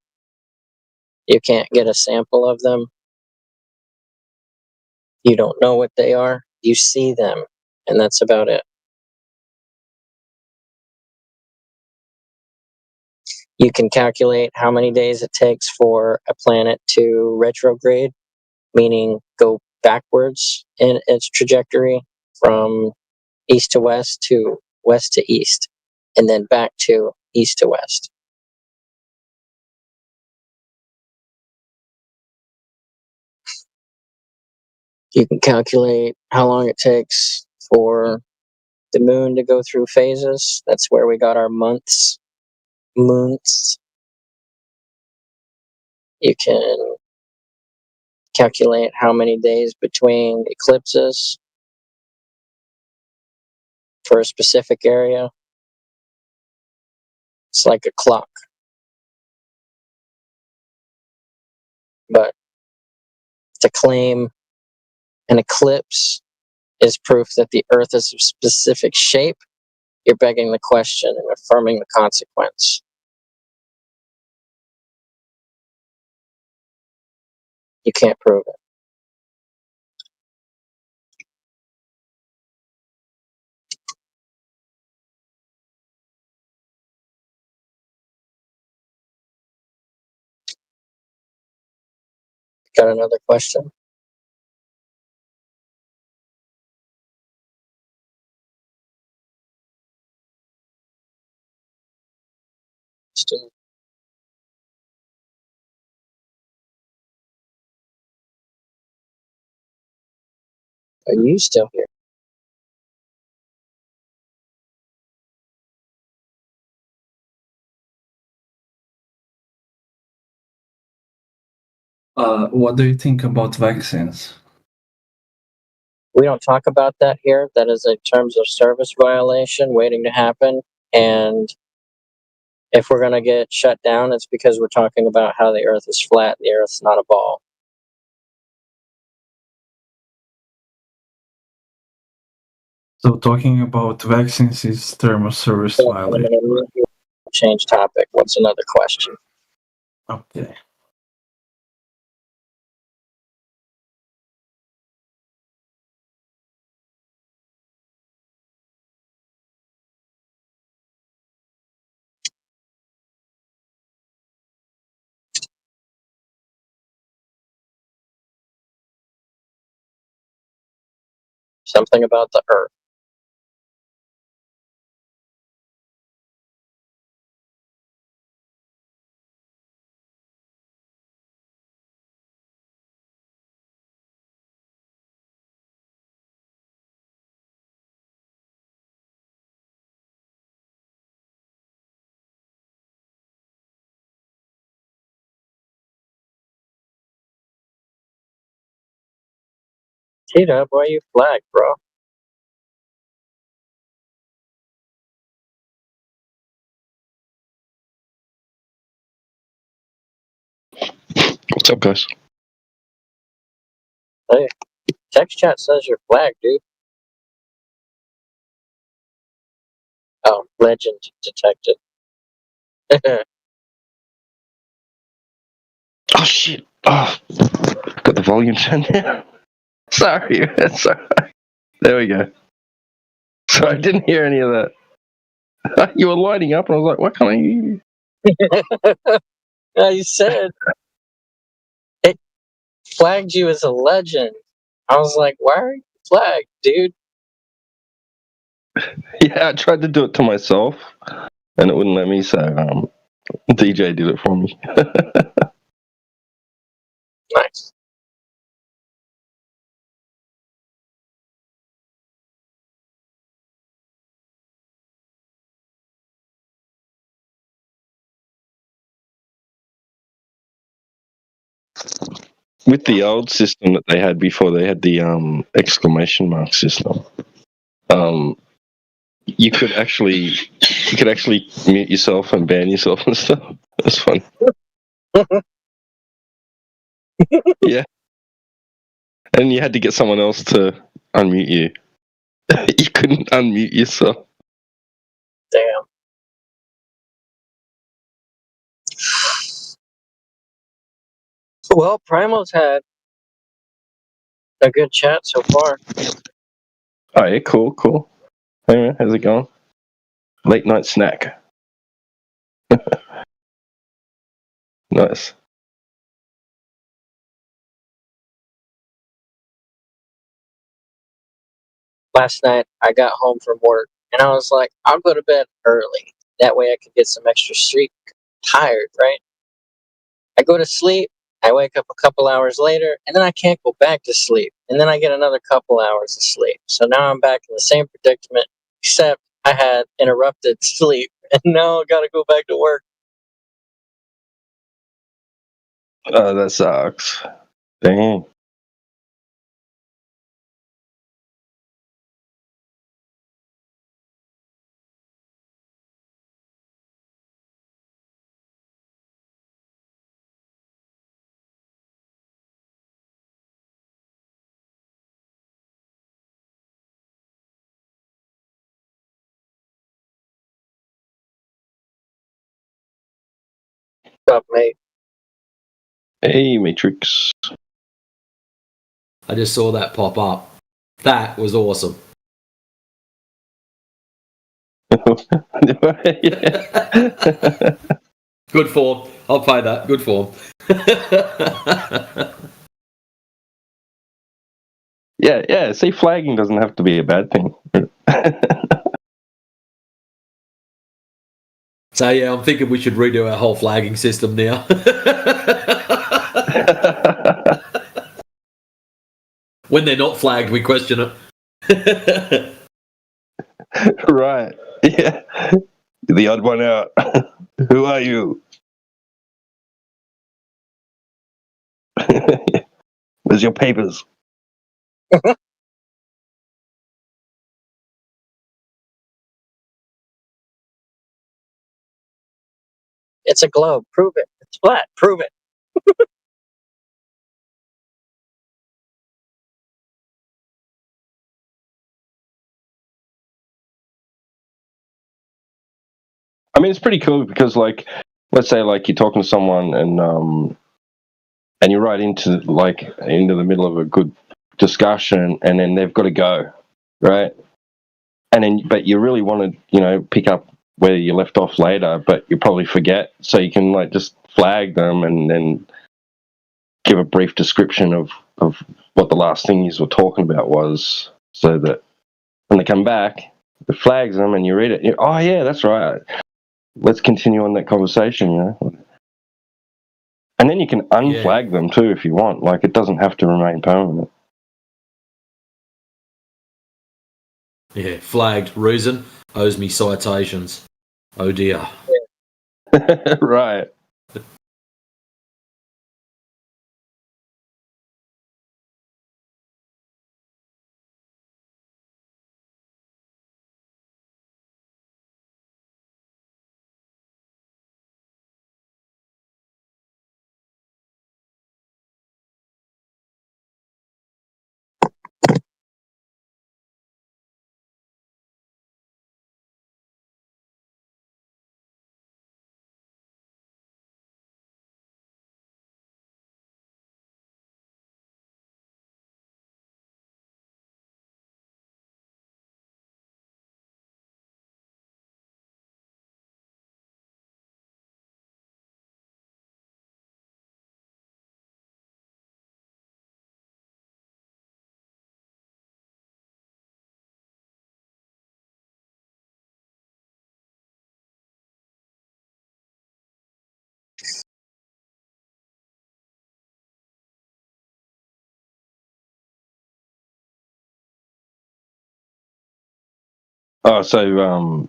you can't get a sample of them. You don't know what they are. You see them and that's about it. You can calculate how many days it takes for a planet to retrograde, meaning go backwards in its trajectory from east to west to east, and then back to east to west. You can calculate how long it takes for the moon to go through phases. That's where we got our months. You can calculate how many days between eclipses for a specific area. It's like a clock. But to claim an eclipse is proof that the Earth is of specific shape, you're begging the question and affirming the consequence. You can't prove it. Got another question? Still. Are you still here? What do you think about vaccines? We don't talk about that here. That is a terms of service violation waiting to happen. And if we're going to get shut down, it's because we're talking about how the Earth is flat. The Earth's not a ball. So talking about vaccines is term of service violation. Change topic. What's another question? Okay. Something about the Earth. T-Dub, why you flagged, bro? What's up, guys? Hey, text chat says you're flagged, dude. Oh, legend detected. Oh shit! Oh, got the volume turned down. Sorry, that's alright. There we go. So I didn't hear any of that. You were lighting up, and I was like, "Why can't I hear you?" You said it flagged you as a legend. I was like, why are you flagged, dude? Yeah, I tried to do it to myself, and it wouldn't let me. So DJ did it for me. Nice. With the old system that they had before, they had the exclamation mark system. You could actually mute yourself and ban yourself and stuff. That's fun. Yeah, and you had to get someone else to unmute you. You couldn't unmute yourself. Damn. Well, Primo's had a good chat so far. Oh yeah, cool. Anyway, how's it going? Late night snack. Nice. Last night I got home from work and I was like, I'll go to bed early. That way I can get some extra sleep. Tired, right? I go to sleep, I wake up a couple hours later, and then I can't go back to sleep. And then I get another couple hours of sleep. So now I'm back in the same predicament, except I had interrupted sleep. And now I gotta go back to work. Oh, that sucks. Dang. What's up, mate? Hey, Matrix. I just saw that pop up. That was awesome. Good form. I'll play that. Good form. Yeah. See, flagging doesn't have to be a bad thing. So yeah, I'm thinking we should redo our whole flagging system now. When they're not flagged, we question it. Right. Yeah. You're the odd one out. Who are you? Where's your papers? It's a globe. Prove it. It's flat. Prove it. I mean, it's pretty cool because, like, let's say, like, you're talking to someone and you're right into the middle of a good discussion, and then they've got to go, right? And then, but you really want to, pick up where you left off later, but you probably forget, so you can like just flag them and then give a brief description of what the last thing you were talking about was, so that when they come back, it flags them and you read it. Oh yeah, that's right. Let's continue on that conversation, And then you can unflag them too if you want. Like, it doesn't have to remain permanent. Yeah, flagged. Reason owes me citations. Oh dear. Right. Oh, so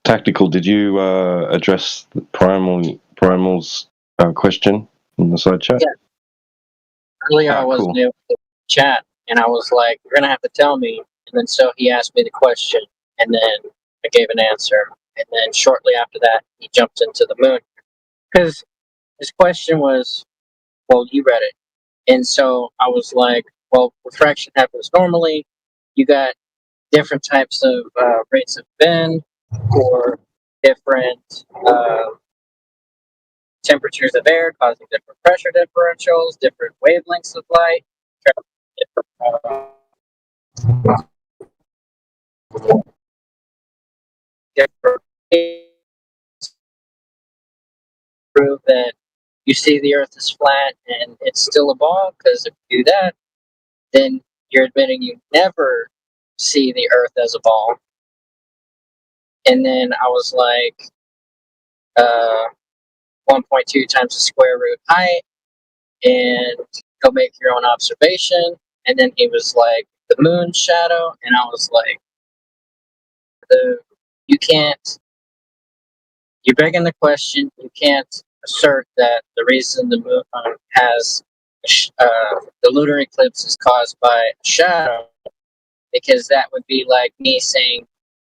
Tactical, did you address the Primal's question in the side chat? Yeah. Earlier I wasn't cool. able to chat, and I was like, "You're gonna have to tell me." And then so he asked me the question, and then I gave an answer, and then shortly after that, he jumped into the moon because his question was, "Well, you read it," and so I was like, "Well, refraction happens normally. You got different types of rates of bend, or different temperatures of air causing different pressure differentials, different wavelengths of light, different prove that you see the Earth is flat and it's still a ball. Because if you do that, then you're admitting you never see the Earth as a ball. And then I was like, 1.2 times the square root height, and go make your own observation. And then he was like, the moon shadow, and I was like, you can't. You're begging the question. You can't assert that the reason the moon has the lunar eclipse is caused by a shadow, because that would be like me saying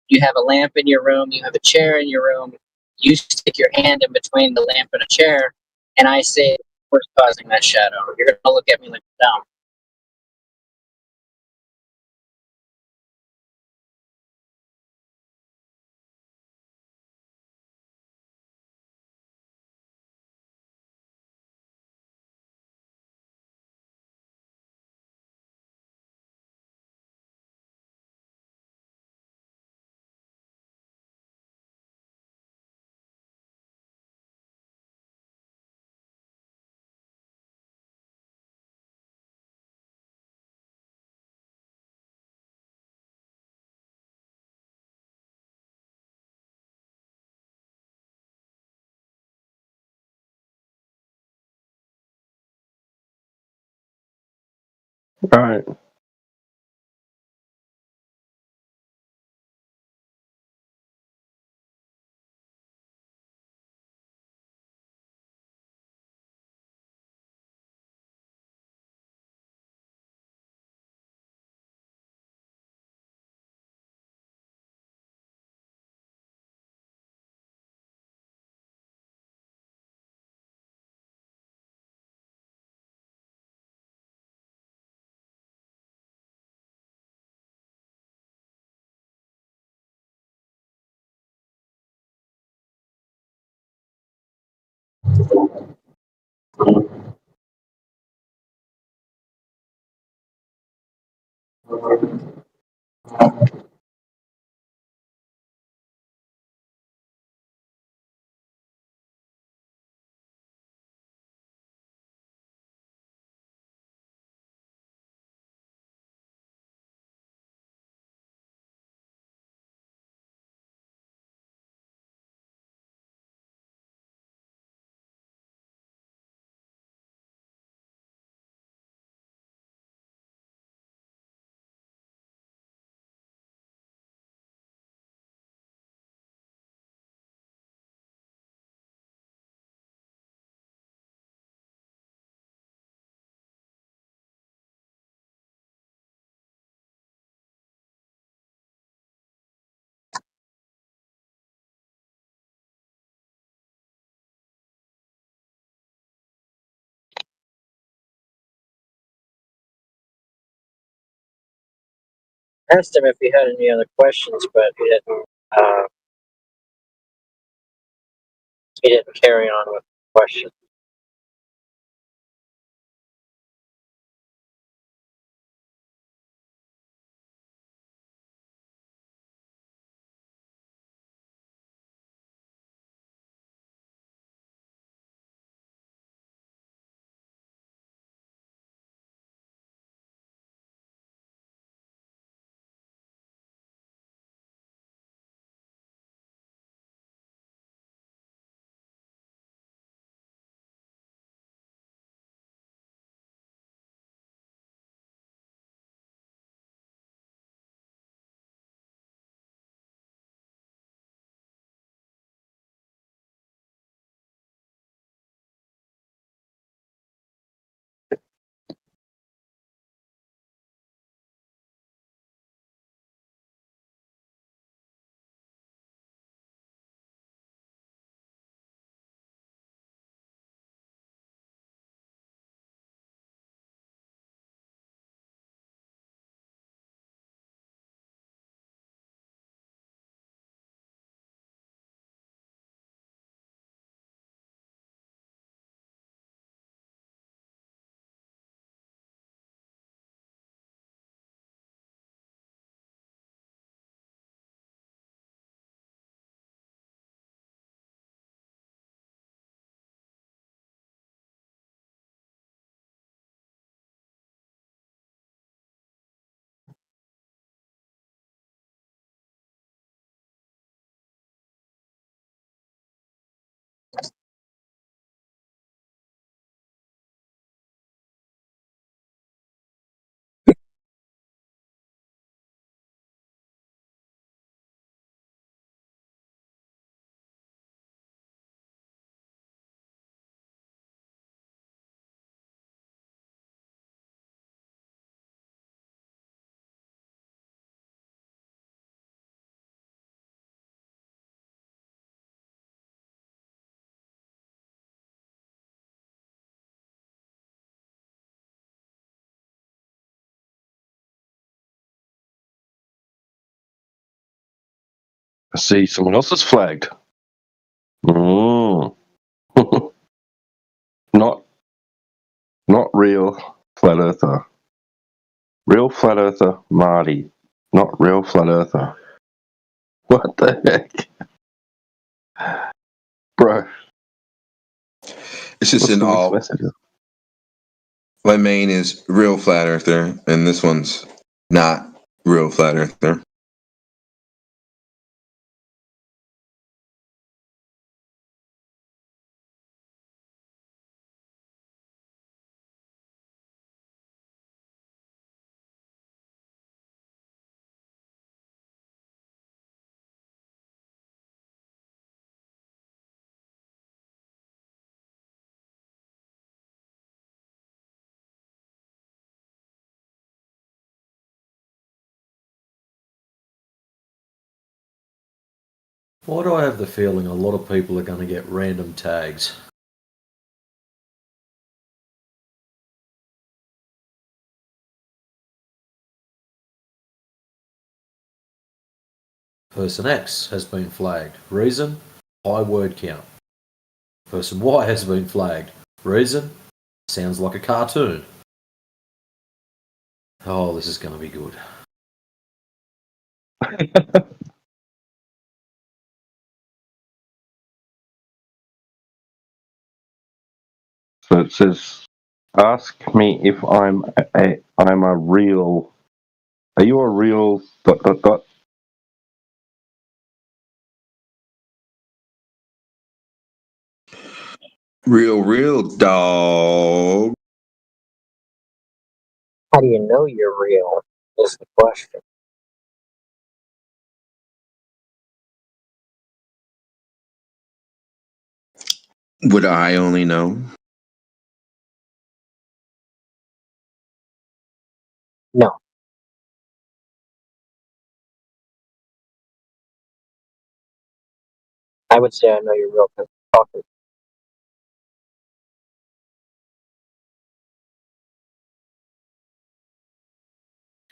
you have a lamp in your room, you have a chair in your room, you stick your hand in between the lamp and a chair, and I say what's causing that shadow. You're gonna look at me like dumb. Right. Asked him if he had any other questions, but he didn't. He didn't carry on with the question. I see someone else is flagged. Mm. Not real flat earther. Real flat earther Marty. Not real flat earther. What the heck? Bro. It's just What's an the mixed all. messages? My main is real flat earther, and this one's not real flat earther. Why do I have the feeling a lot of people are going to get random tags? Person X has been flagged. Reason? High word count. Person Y has been flagged. Reason? Sounds like a cartoon. Oh, this is going to be good. So it says, ask me if I'm a real. Are you a real ... Real dog. How do you know you're real? Is the question. Would I only know? No. I would say I know you're real because I'm talking.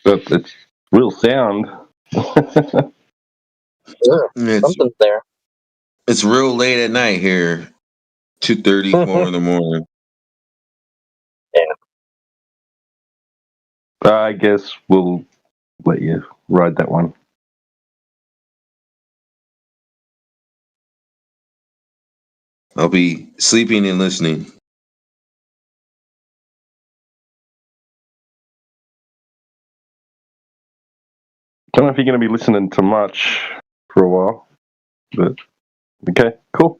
But it's real sound. Something's there. It's real late at night here. 2:34 in the morning. Yeah. I guess we'll let you ride that one. I'll be sleeping and listening. Don't know if you're going to be listening to much for a while, but okay, cool.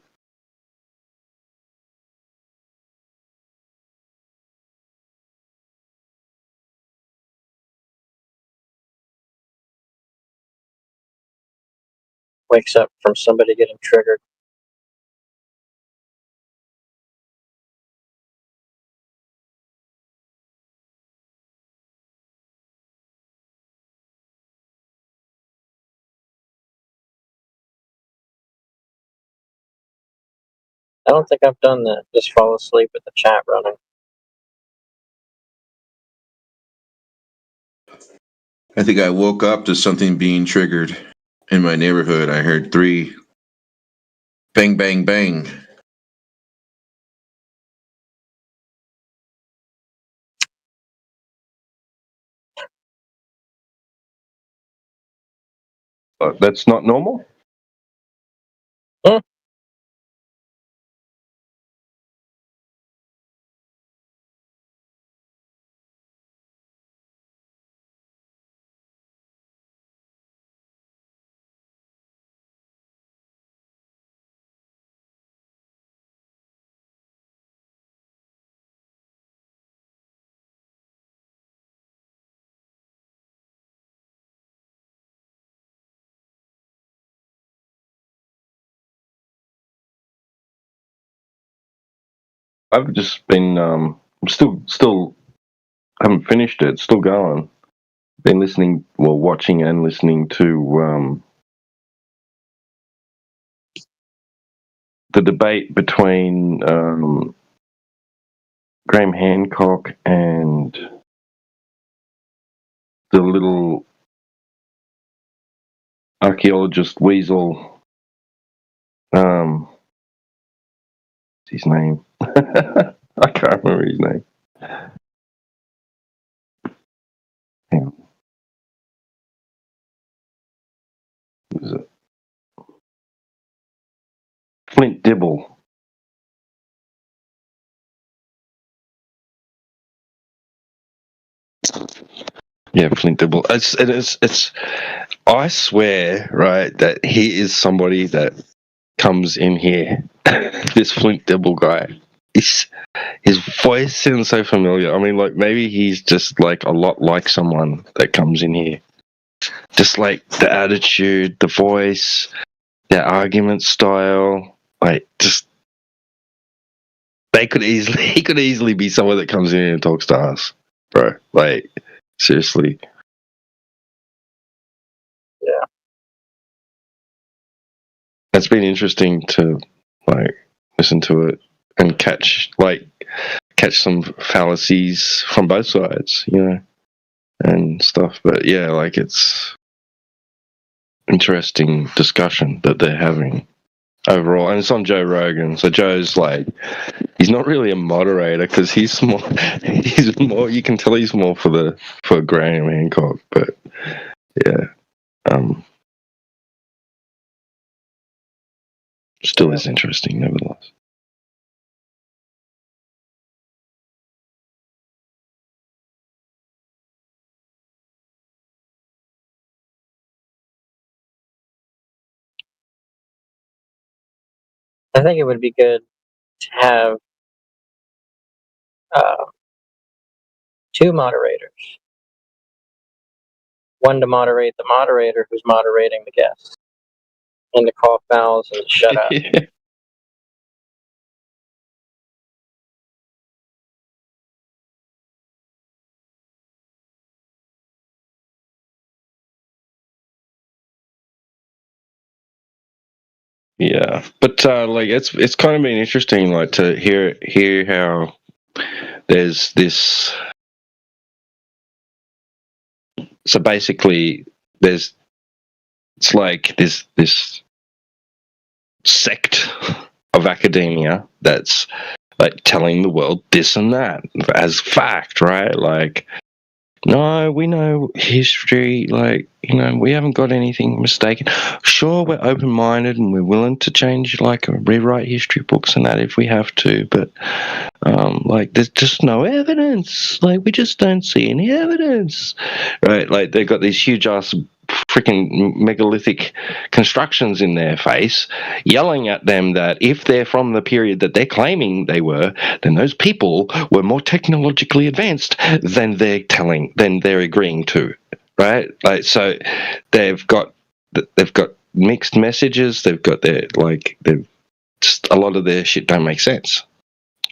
Wakes up from somebody getting triggered. I don't think I've done that. Just fall asleep with the chat running. I think I woke up to something being triggered in my neighborhood. I heard 3 bang, bang, bang. That's not normal? I've just been I'm still haven't finished it. Still going. Been listening, well, watching and listening to the debate between Graham Hancock and the little archaeologist Weasel. What's his name? I can't remember his name. Hang on. What is it? Flint Dibble. Yeah, Flint Dibble. It's. I swear, right, that he is somebody that comes in here. This Flint Dibble guy. His voice sounds so familiar. I mean, like, maybe he's just like a lot like someone that comes in here. Just like the attitude, the voice, their argument style. Like, just he could easily be someone that comes in here and talks to us, bro. Like, seriously. Yeah. It's been interesting to like listen to it and catch some fallacies from both sides, you know, and stuff. But yeah, like, it's interesting discussion that they're having overall, and it's on Joe Rogan. So Joe's like, he's not really a moderator because he's more. You can tell he's more for Graham Hancock, but yeah, still is interesting nevertheless. I think it would be good to have two moderators. One to moderate the moderator who's moderating the guests, and to call fouls and to shut up. Yeah, but like, it's kind of been interesting, like, to hear how there's this. So basically, it's like this sect of academia that's like telling the world this and that as fact, right? Like, no, we know history, like, you know, we haven't got anything mistaken. Sure, we're open-minded and we're willing to change, like, rewrite history books and that if we have to, but like, there's just no evidence. Like, we just don't see any evidence, right? Like, they've got these huge ass freaking megalithic constructions in their face, yelling at them that if they're from the period that they're claiming they were, then those people were more technologically advanced than they're agreeing to, right? Like, so they've got mixed messages. They've just a lot of their shit don't make sense.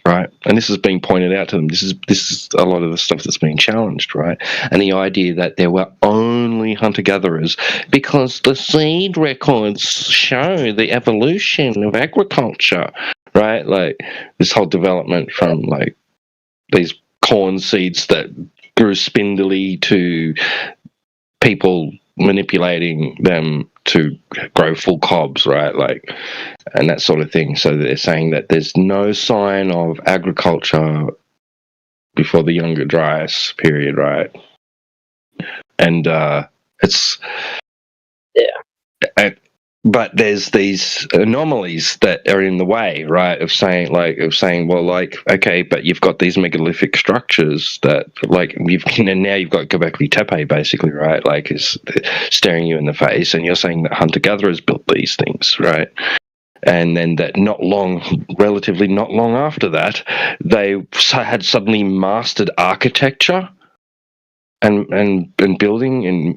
Right, and this is being pointed out to them. This is a lot of the stuff that's being challenged, right? And the idea that there were only hunter-gatherers because the seed records show the evolution of agriculture, right? Like, this whole development from, like, these corn seeds that grew spindly to people manipulating them to grow full cobs, right? Like, and that sort of thing. So they're saying that there's no sign of agriculture before the Younger Dryas period, right? And it's but there's these anomalies that are in the way, right? Of saying, well, like, okay, but you've got these megalithic structures that, like, now you've got Göbekli Tepe, basically, right? Like, is staring you in the face, and you're saying that hunter-gatherers built these things, right? And then that relatively not long after that, they had suddenly mastered architecture and building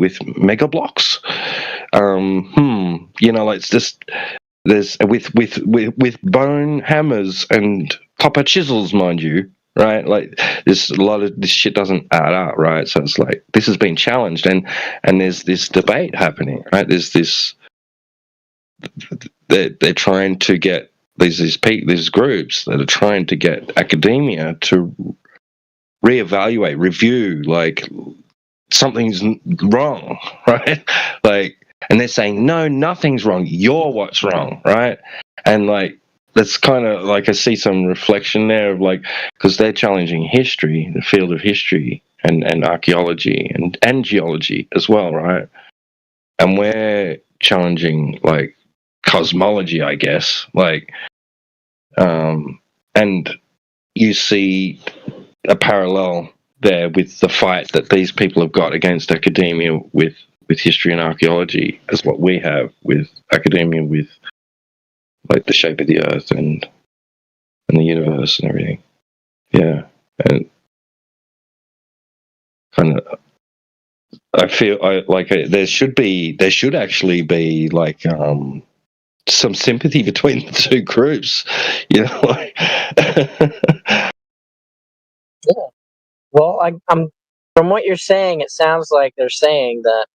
with mega blocks. You know, like, it's just there's with bone hammers and copper chisels, mind you, right? Like, there's a lot of this shit doesn't add up, right? So it's like, this has been challenged, and there's this debate happening, right? There's this, they're trying to get these groups that are trying to get academia to reevaluate, review, like, something's wrong, right? Like, And they're saying, no, nothing's wrong. You're what's wrong, right? And like, that's kind of like I see some reflection there of like, because they're challenging history, the field of history and archaeology and geology as well, right? And we're challenging like cosmology, I guess, like, and you see a parallel there with the fight that these people have got against academia with history and archaeology as what we have with academia with like the shape of the earth and the universe and everything. Yeah. And kind of I feel there should actually be like some sympathy between the two groups, you know, like Yeah. Well, I'm from what you're saying, it sounds like they're saying that,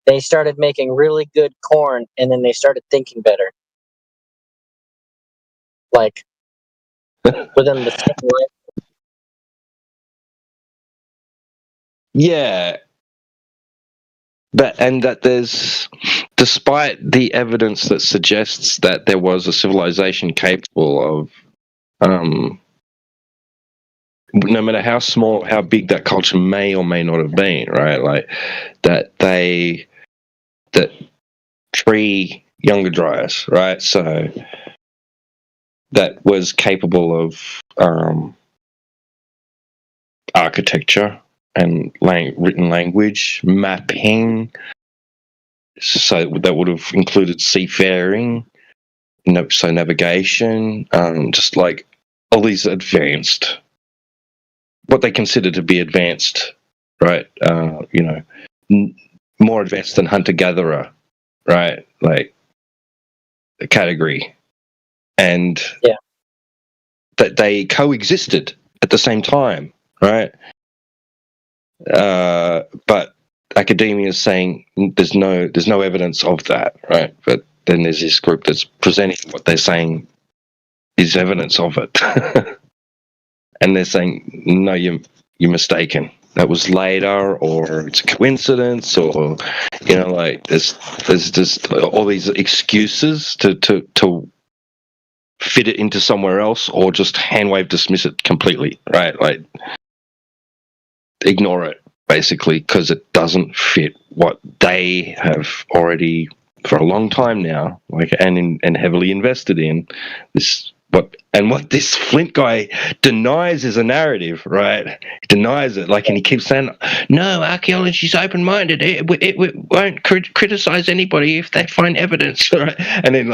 they started making really good corn and then they started thinking better. Like within the same life. yeah. That there's, despite the evidence that suggests that there was a civilization capable of, no matter how small, how big that culture may or may not have been, right? Like that tree Younger Dryas, right? So that was capable of architecture and written language, mapping. So that would have included seafaring, so navigation, just like all these advanced, what they consider to be advanced, right? More advanced than hunter-gatherer, right? Like a category. And that they coexisted at the same time, right? But academia is saying there's no evidence of that, right? But then there's this group that's presenting what they're saying is evidence of it, and they're saying no, you're mistaken. That was later, or it's a coincidence, or like there's just all these excuses to fit it into somewhere else, or just handwave dismiss it completely, right? Like ignore it basically because it doesn't fit what they have already for a long time now, like and heavily invested in this. What this Flint guy denies is a narrative, right? He denies it, and he keeps saying, "No, archaeology's open-minded. It won't criticize anybody if they find evidence." Right? And then,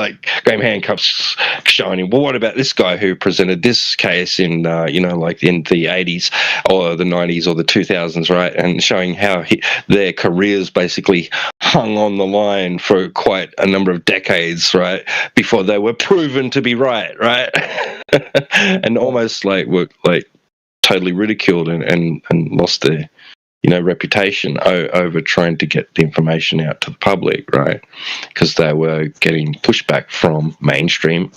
Graham Hancock's showing him, "Well, what about this guy who presented this case in, in the 80s or the 90s or the 2000s, right?" And showing how their careers basically hung on the line for quite a number of decades, right, before they were proven to be right? And almost were totally ridiculed and lost their reputation over trying to get the information out to the public, right? Because they were getting pushback from mainstream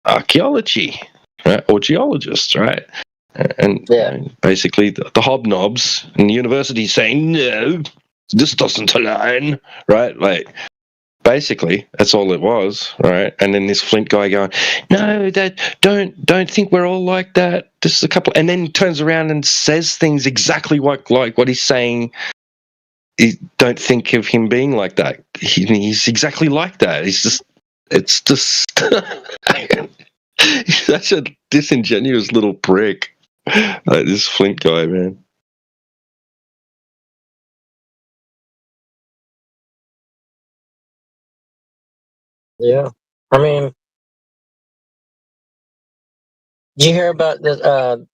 archaeology, right, or geologists, right? And basically the hobnobs and the university saying, no, this doesn't align, right? Basically, that's all it was, right? And then this Flint guy going, "No, don't think we're all like that. This is a couple," and then turns around and says things exactly like what he's saying. Don't think of him being like that. He's exactly like that. It's just he's such a disingenuous little prick. This Flint guy, man. Yeah. I mean, did you hear about the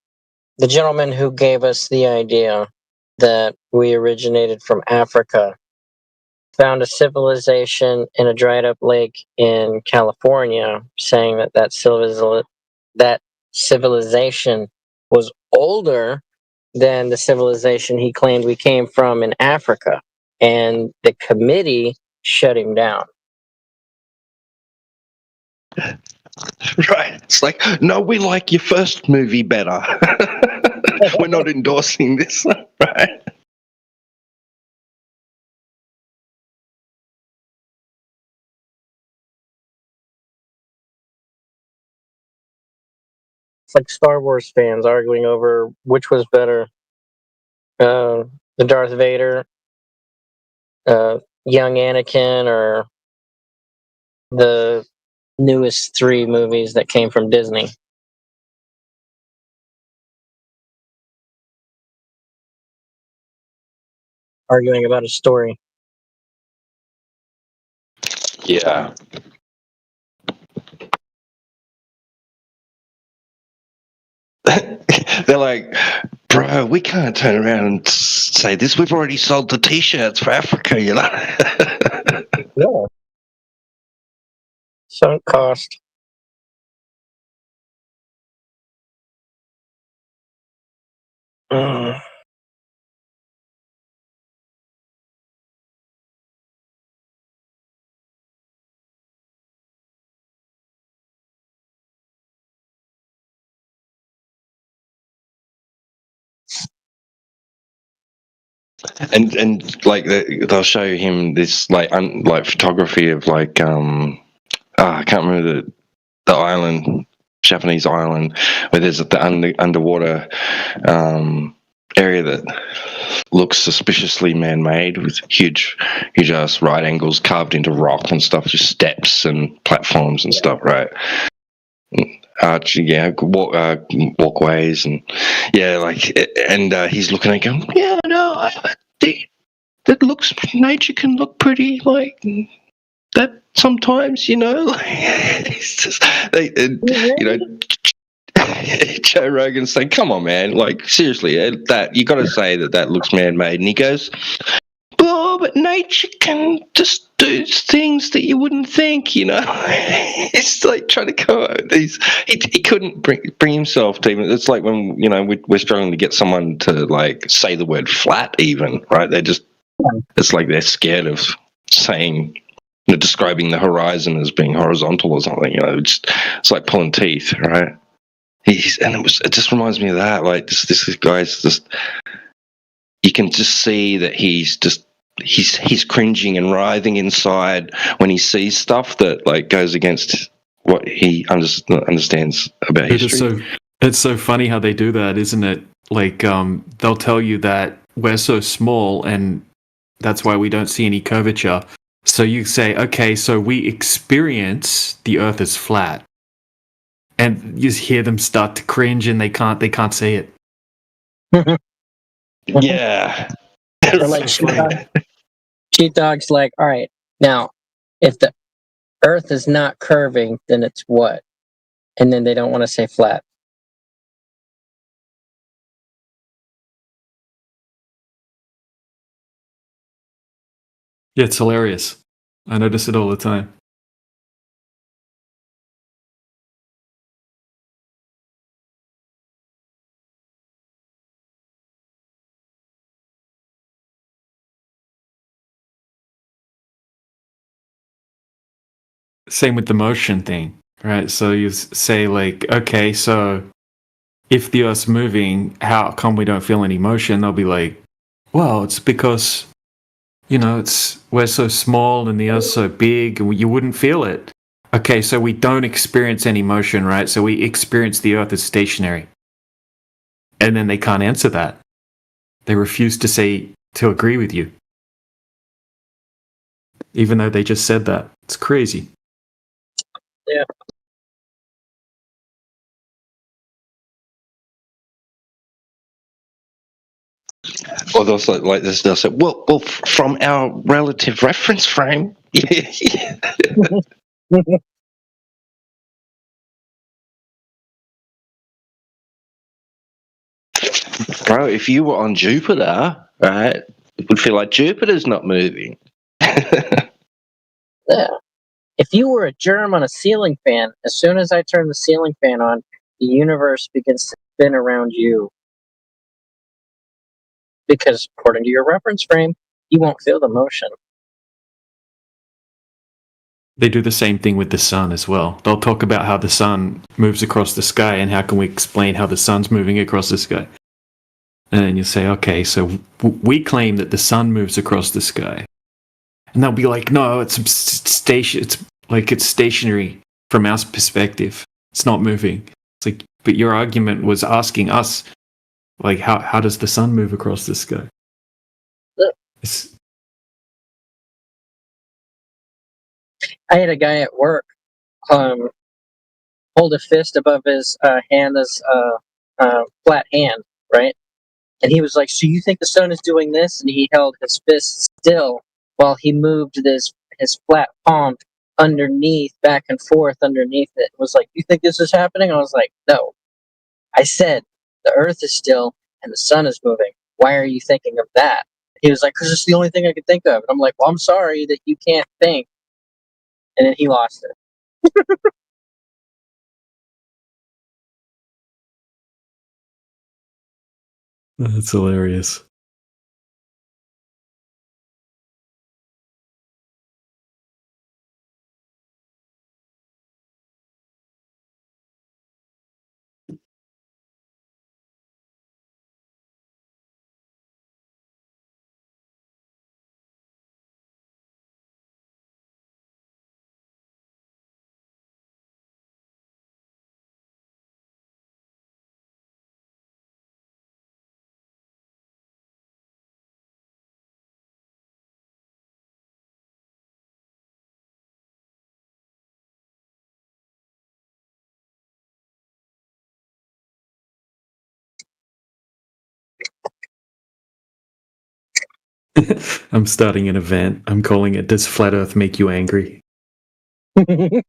gentleman who gave us the idea that we originated from Africa? Found a civilization in a dried up lake in California, saying that civilization was older than the civilization he claimed we came from in Africa, and the committee shut him down. Right. It's like, no, we like your first movie better. We're not endorsing this, right? It's like Star Wars fans arguing over which was better, the Darth Vader, young Anakin, or the newest 3 movies that came from Disney. Arguing about a story. Yeah. They're like, bro, we can't turn around and say this. We've already sold the T-shirts for Africa, you know. No. Sunk cost. And like they'll show him this like like photography of like I can't remember the island, Japanese island, where there's the underwater area that looks suspiciously man-made with huge ass right angles carved into rock and stuff, just steps and platforms and stuff, right? Walkways and he's looking at it going, yeah, no, that looks, nature can look pretty like that sometimes, you know. It's just, Joe Rogan's saying, come on, man, like seriously, that you got to say that looks man-made, and he goes, oh, but nature can just do things that you wouldn't think, you know. It's like trying to come up with these. He couldn't bring himself to even. It's like when, you know, we're struggling to get someone to like say the word flat, even, right? They just, it's like they're scared of saying, you know, describing the horizon as being horizontal or something. You know, it's like pulling teeth, right? It just reminds me of that. Like this guy's just. You can just see that he's cringing and writhing inside when he sees stuff that like goes against what he understands about history. It's so funny how they do that, isn't it? Like they'll tell you that we're so small and that's why we don't see any curvature. So you say, okay, so we experience the Earth as flat, and you hear them start to cringe and they can't say it. Yeah. Or like Cheat Dog's like, all right, now if the Earth is not curving, then it's what? And then they don't want to say flat. Yeah, it's hilarious. I notice it all the time. Same with the motion thing, right? So you say like, okay, so if the Earth's moving, how come we don't feel any motion? They'll be like, well, it's because, you know, we're so small and the Earth's so big and you wouldn't feel it. Okay, so we don't experience any motion, right? So we experience the Earth as stationary. And then they can't answer that. They refuse to agree with you. Even though they just said that. It's crazy. Yeah. Or they'll say like this. They'll say, "Well, from our relative reference frame." Bro, if you were on Jupiter, right, it would feel like Jupiter's not moving. Yeah. If you were a germ on a ceiling fan, as soon as I turn the ceiling fan on, the universe begins to spin around you. Because according to your reference frame, you won't feel the motion. They do the same thing with the sun as well. They'll talk about how the sun moves across the sky and how can we explain how the sun's moving across the sky. And then you say, okay, so we claim that the sun moves across the sky. And they'll be like, no, it's stationary from our perspective. It's not moving. It's like, But your argument was asking us, like, how does the sun move across the sky? It's, I had a guy at work hold a fist above his hand as flat hand, right? And he was like, "So you think the sun is doing this?" And he held his fist still while he moved his flat palm underneath, back and forth underneath it. It was like, "You think this is happening?" I was like, "No. I said the Earth is still and the sun is moving. Why are you thinking of that?" He was like, "Because it's the only thing I could think of." And I'm like, "Well, I'm sorry that you can't think." And then he lost it. that's hilarious. I'm starting an event. I'm calling it "Does Flat Earth Make You Angry?" As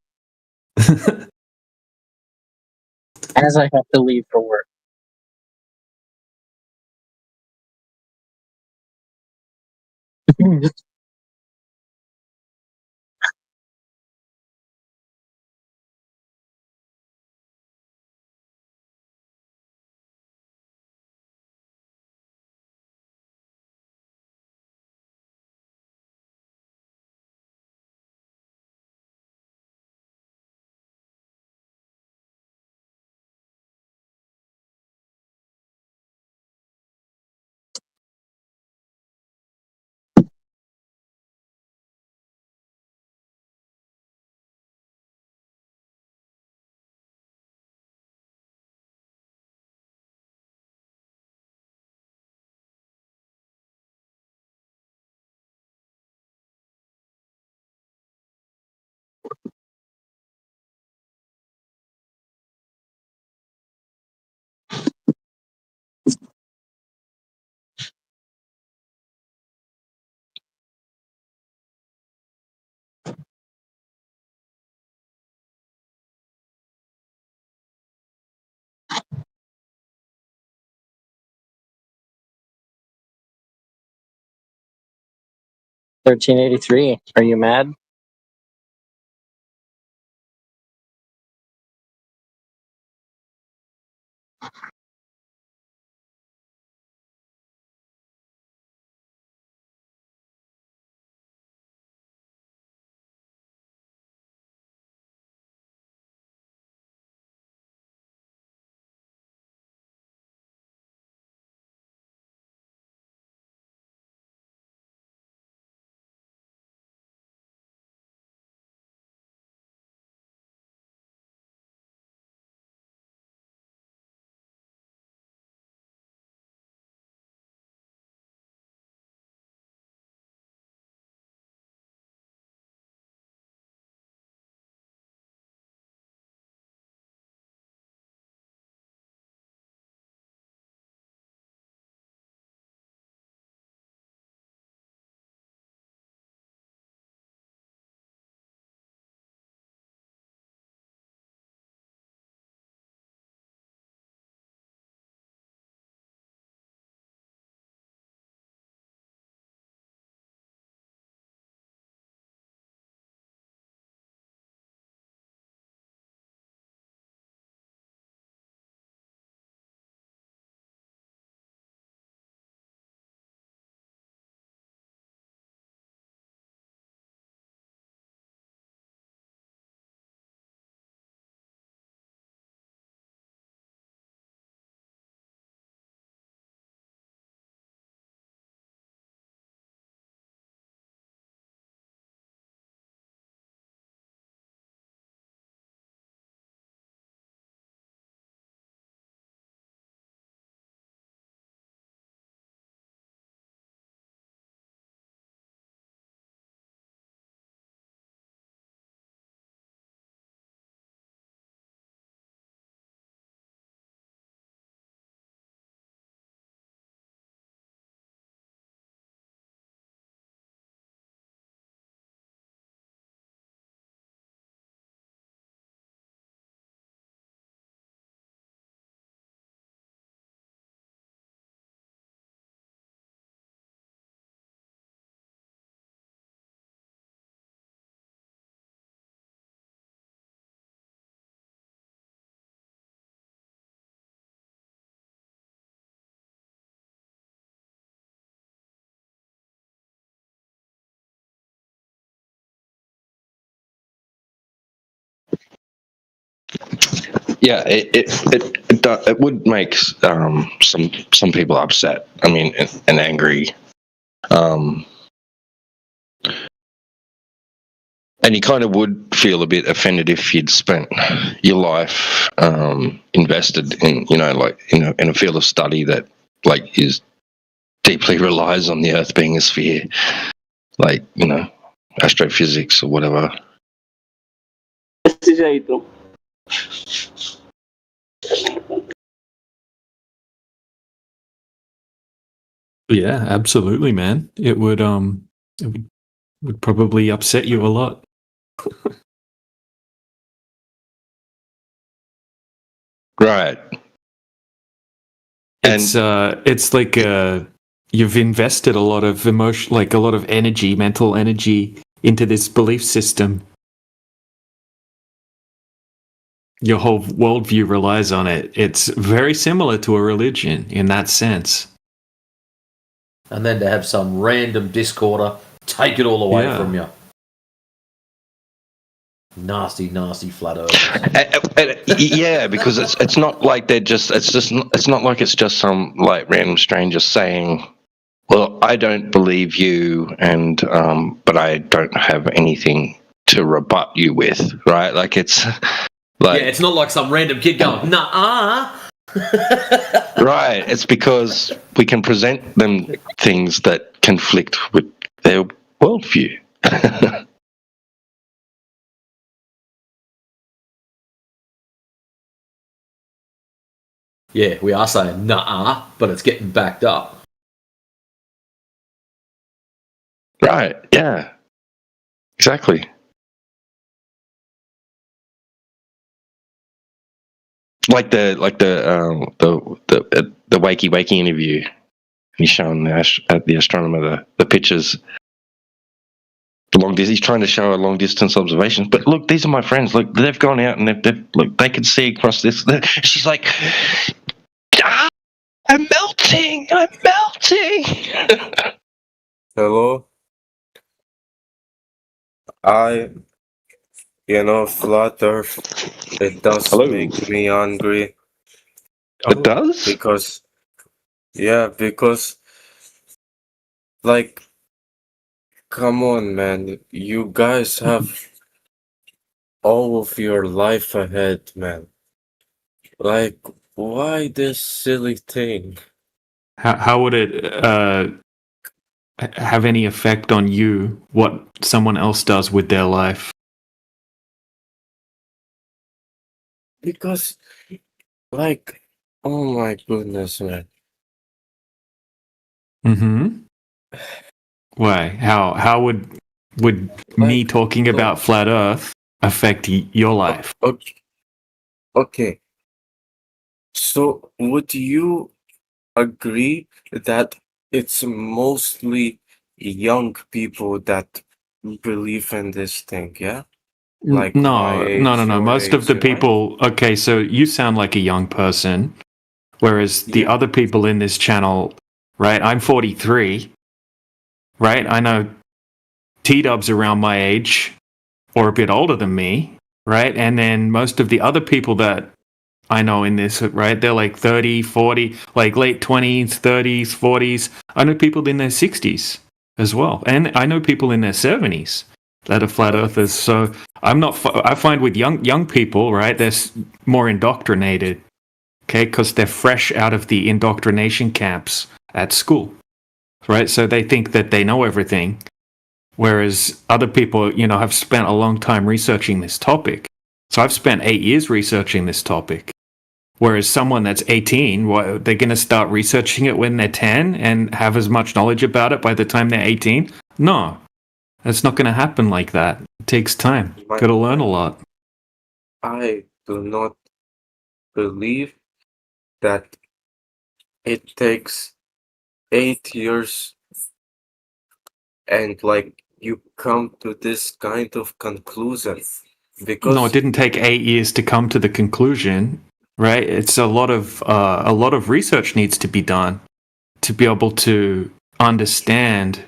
I have to leave for work. $13.83. Are you mad? Yeah, it would make some people upset. I mean, and angry. And you kind of would feel a bit offended if you'd spent your life invested in, like in a field of study that like is deeply relies on the Earth being a sphere, like astrophysics or whatever. Desse jeito. Yeah, absolutely, man. It would probably upset you a lot. Right. It's like you've invested a lot of emotion, like a lot of energy, mental energy into this belief system. Your whole worldview relies on it. It's very similar to a religion in that sense. And then to have some random discorder take it all away Yeah. from you. Nasty, nasty flat earth. Yeah, because it's not like it's not like it's just some like random stranger saying, "Well, I don't believe you," and but I don't have anything to rebut you with, right? Like it's like Yeah, it's not like some random kid going, nah. right. It's because we can present them things that conflict with their worldview. Yeah, we are saying nah, but it's getting backed up. Right. Yeah. Exactly. Like the wakey interview. He's showing the astronomer the pictures. He's trying to show a long distance observation. But look, these are my friends. Look, they've gone out and they can see across this. She's like, I'm melting. Hello. Flat Earth, it does make me angry. It does? Because, like, come on, man. You guys have all of your life ahead, man. Like, why this silly thing? How would it have any effect on you? What someone else does with their life? Because, like, oh my goodness, man. Mm-hmm. Why? How would me talking about flat Earth affect your life? Okay. So, would you agree that it's mostly young people that believe in this thing, yeah? Like my age, No. your Most of age, the right? people. Okay, so you sound like a young person, whereas the other people in this channel, right? I'm 43, right? I know T-Dub's around my age, or a bit older than me, right? And then most of the other people that I know in this, right? They're like 30, 40, like late 20s, 30s, 40s. I know people in their 60s as well. And I know people in their 70s that are flat earthers. So I find with young people, right, they're more indoctrinated, okay, because they're fresh out of the indoctrination camps at school, right? So they think that they know everything. Whereas other people, have spent a long time researching this topic. So I've spent 8 years researching this topic. Whereas someone that's 18, they're going to start researching it when they're 10 and have as much knowledge about it by the time they're 18? No, that's not going to happen like that. It takes time. Got to learn a lot. I do not believe that it takes 8 years and like you come to this kind of conclusion because No, it didn't take 8 years to come to the conclusion, right? It's a lot of research needs to be done to be able to understand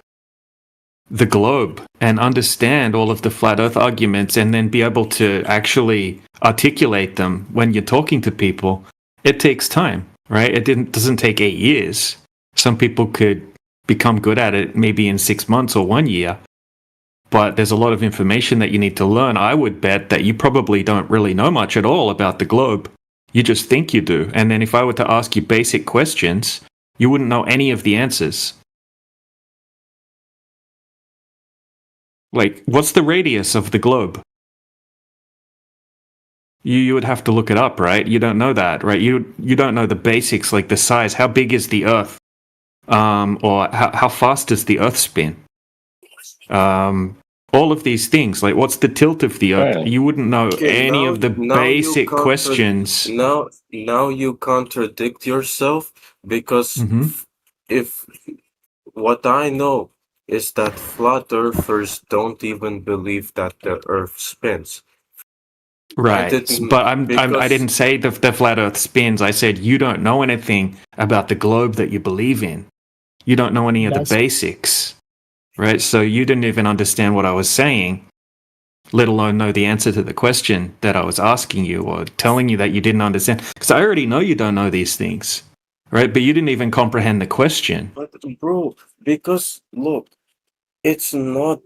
the globe and understand all of the flat earth arguments and then be able to actually articulate them when you're talking to people, it takes time, right? Doesn't take 8 years. Some people could become good at it maybe in 6 months or 1 year, but there's a lot of information that you need to learn. I would bet that you probably don't really know much at all about the globe. You just think you do. And then if I were to ask you basic questions, you wouldn't know any of the answers. Like, what's the radius of the globe? You would have to look it up, right? You don't know that, right? You don't know the basics, like the size. How big is the Earth? Or how fast does the Earth spin? All of these things, like what's the tilt of the Earth? Right. You wouldn't know Okay, any of the now you basic questions. Now you contradict yourself because if what I know is that flat earthers don't even believe that the Earth spins. Right, but I didn't say the flat Earth spins. I said you don't know anything about the globe that you believe in. You don't know any of the basics, right? So you didn't even understand what I was saying, let alone know the answer to the question that I was asking you or telling you that you didn't understand. Because I already know you don't know these things, right? But you didn't even comprehend the question. But bro, because look, it's not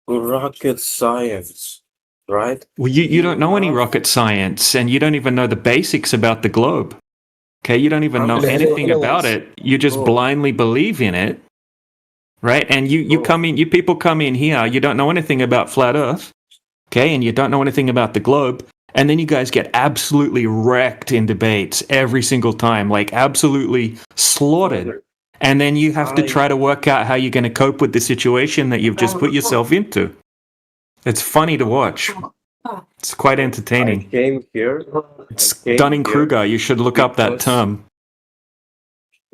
rocket science, right? Well, you don't know any rocket science, and you don't even know the basics about the globe. Okay, you don't even know anything about it. You just blindly believe in it, right? And you people come in here, you don't know anything about flat Earth, okay, and you don't know anything about the globe, and then you guys get absolutely wrecked in debates every single time, like absolutely slaughtered. And then you have to try to work out how you're going to cope with the situation that you've just put yourself into. It's funny to watch. It's quite entertaining. I came here. It's Dunning-Kruger. You should look up that term.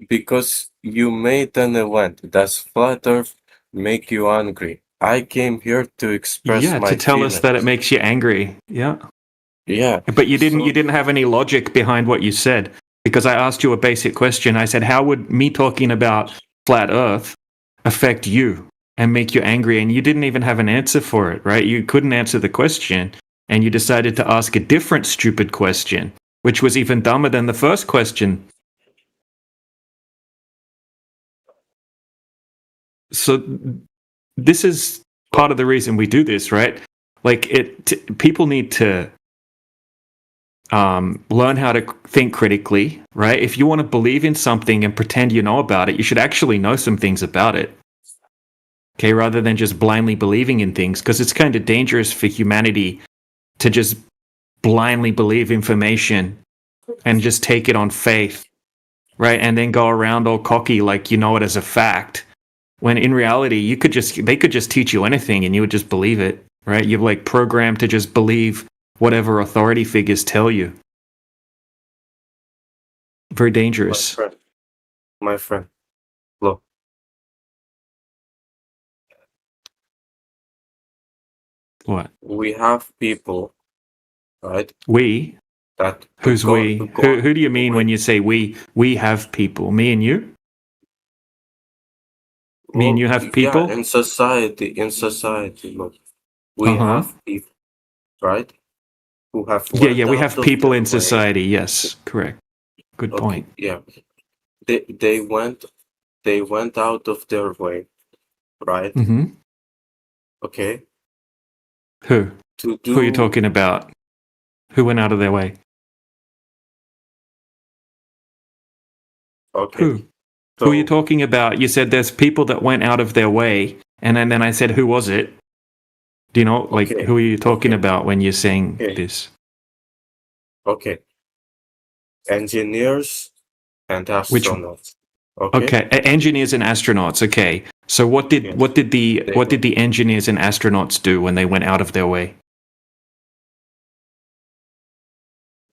Because you made an event. Does flat Earth make you angry? I came here to express my to tell feelings. us that it makes you angry. Yeah. Yeah. But you didn't have any logic behind what you said. Because I asked you a basic question. I said, how would me talking about flat Earth affect you and make you angry? And you didn't even have an answer for it, right? You couldn't answer the question. And you decided to ask a different stupid question, which was even dumber than the first question. So this is part of the reason we do this, right? Like people need to learn how to think critically, right? If you want to believe in something and pretend you know about it, you should actually know some things about it. Okay, rather than just blindly believing in things, because it's kind of dangerous for humanity to just blindly believe information and just take it on faith, right? And then go around all cocky like you know it as a fact. When in reality, they could just teach you anything and you would just believe it, right? You're like programmed to just believe whatever authority figures tell you. Very dangerous. My friend, look. What? We have people, right? We? That Who's we? Who do you mean when you say we? We have people. Me and you? Me and you have people? Yeah, in society, look. We have people, right? Who have Yeah, we have people in society. Yes, correct. Good point. Yeah, they went out of their way, right? Mm-hmm. Okay. Who? Who are you talking about? Who went out of their way? Okay. Who are you talking about? You said there's people that went out of their way, and then I said, who was it? Do you know, like, who are you talking about when you're saying this? Okay. Engineers and astronauts. Okay, engineers and astronauts. Okay, so what did the engineers and astronauts do when they went out of their way?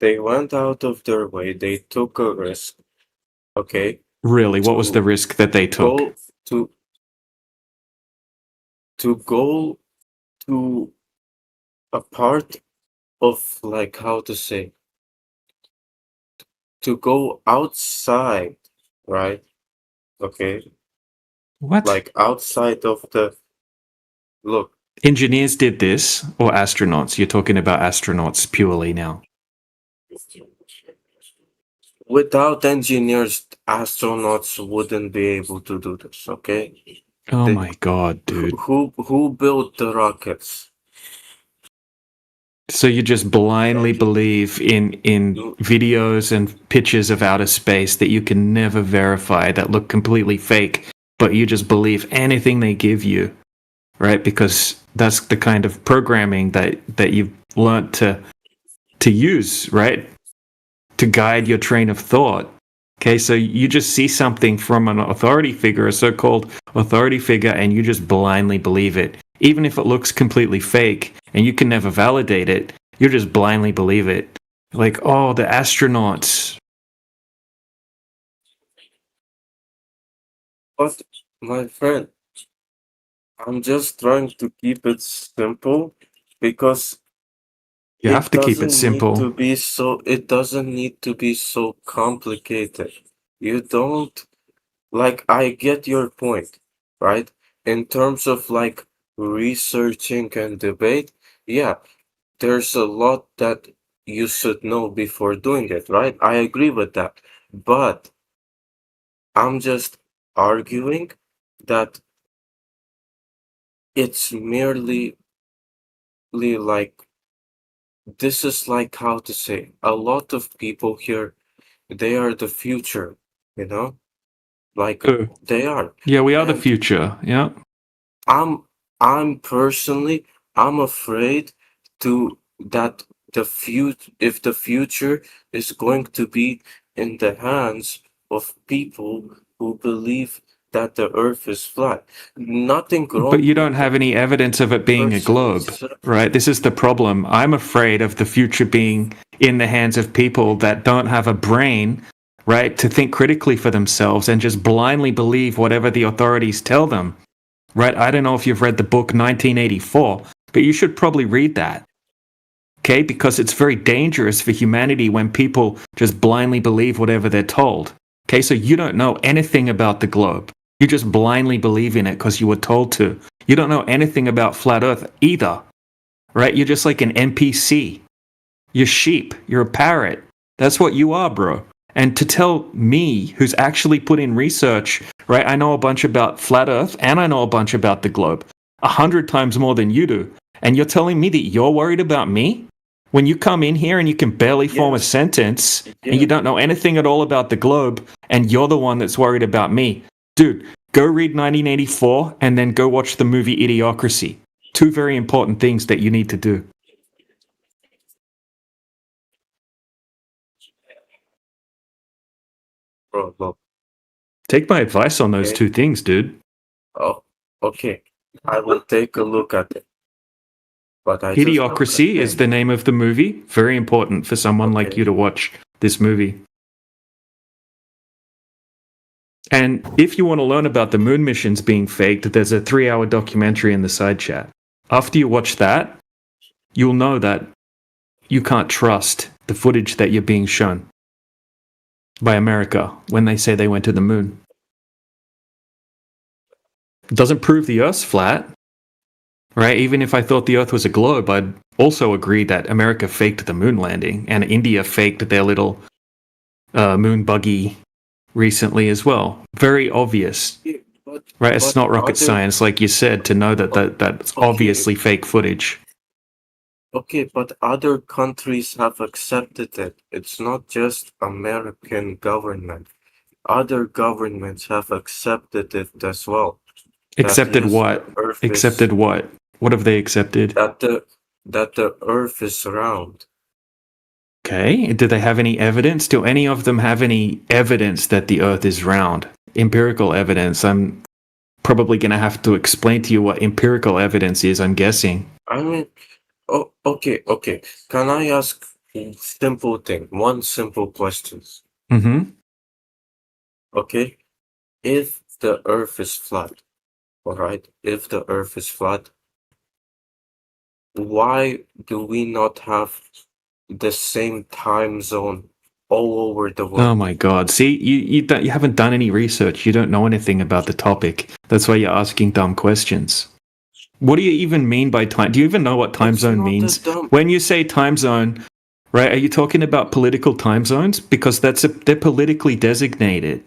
They went out of their way. They took a risk. Okay. Really, what was the risk that they took? To go to a part of, like, how to say, to go outside, right? Okay. What? Like outside of the Look, Engineers did this, or astronauts? You're talking about astronauts purely now. without engineers, astronauts wouldn't be able to do this. Okay. Oh my god, dude. Who built the rockets? So you just blindly believe in videos and pictures of outer space that you can never verify, that look completely fake, but you just believe anything they give you, right? Because that's the kind of programming that you've learnt to use, right? To guide your train of thought. Okay, so you just see something from an authority figure, a so-called authority figure, and you just blindly believe it. Even if it looks completely fake and you can never validate it, you just blindly believe it. Like, oh, the astronauts. But, my friend, I'm just trying to keep it simple because You have to keep it doesn't need simple. to be so. It doesn't need to be so complicated. You don't like. I get your point, right? In terms of like researching and debate, yeah, there's a lot that you should know before doing it, right? I agree with that, but I'm just arguing that it's merely like this is like how to say a lot of people here they are the future, you know, like Who? they are. Yeah, we are the And future. Yeah. I'm personally I'm afraid to that if the future is going to be in the hands of people who believe that the earth is flat. Nothing wrong But you with don't have any evidence of it being a personally globe, right? This is the problem. I'm afraid of the future being in the hands of people that don't have a brain, right, to think critically for themselves and just blindly believe whatever the authorities tell them, right? I don't know if you've read the book 1984, but you should probably read that, okay? Because it's very dangerous for humanity when people just blindly believe whatever they're told, okay? So you don't know anything about the globe. You just blindly believe in it because you were told to. You don't know anything about flat Earth either, right? You're just like an NPC. You're sheep. You're a parrot. That's what you are, bro. And to tell me, who's actually put in research, right? I know a bunch about flat Earth and I know a bunch about the globe, 100 times more than you do. And you're telling me that you're worried about me? When you come in here and you can barely form a sentence and you don't know anything at all about the globe and you're the one that's worried about me. Dude, go read 1984 and then go watch the movie Idiocracy. Two very important things that you need to do. bro. Look, Take my advice on those okay. two things, dude. Oh, okay. I will take a look at it. But I just know Idiocracy is the name of the movie. Very important for someone like you to watch this movie. And if you want to learn about the moon missions being faked, there's a 3-hour documentary in the side chat. After you watch that, you'll know that you can't trust the footage that you're being shown by America when they say they went to the moon. It doesn't prove the Earth's flat, right? Even if I thought the Earth was a globe, I'd also agree that America faked the moon landing and India faked their little moon buggy recently as well. Very obvious, right? It's not rocket science, like you said, to know that's obviously fake footage. Okay, but other countries have accepted it. It's not just American government. Other governments have accepted it as well. Accepted what? Accepted what? What have they accepted? That the Earth is round. Okay. Do they have any evidence? Do any of them have any evidence that the Earth is round? Empirical evidence. I'm probably going to have to explain to you what empirical evidence is, I'm guessing. I mean, oh, okay. Can I ask a simple thing? One simple question. Mm-hmm. Okay. If the Earth is flat, all right? If the Earth is flat, why do we not have the same time zone all over the world? Oh my God! See, you haven't done any research. You don't know anything about the topic. That's why you're asking dumb questions. What do you even mean by time? Do you even know what time zone means? When you say time zone, right, are you talking about political time zones? Because they're politically designated.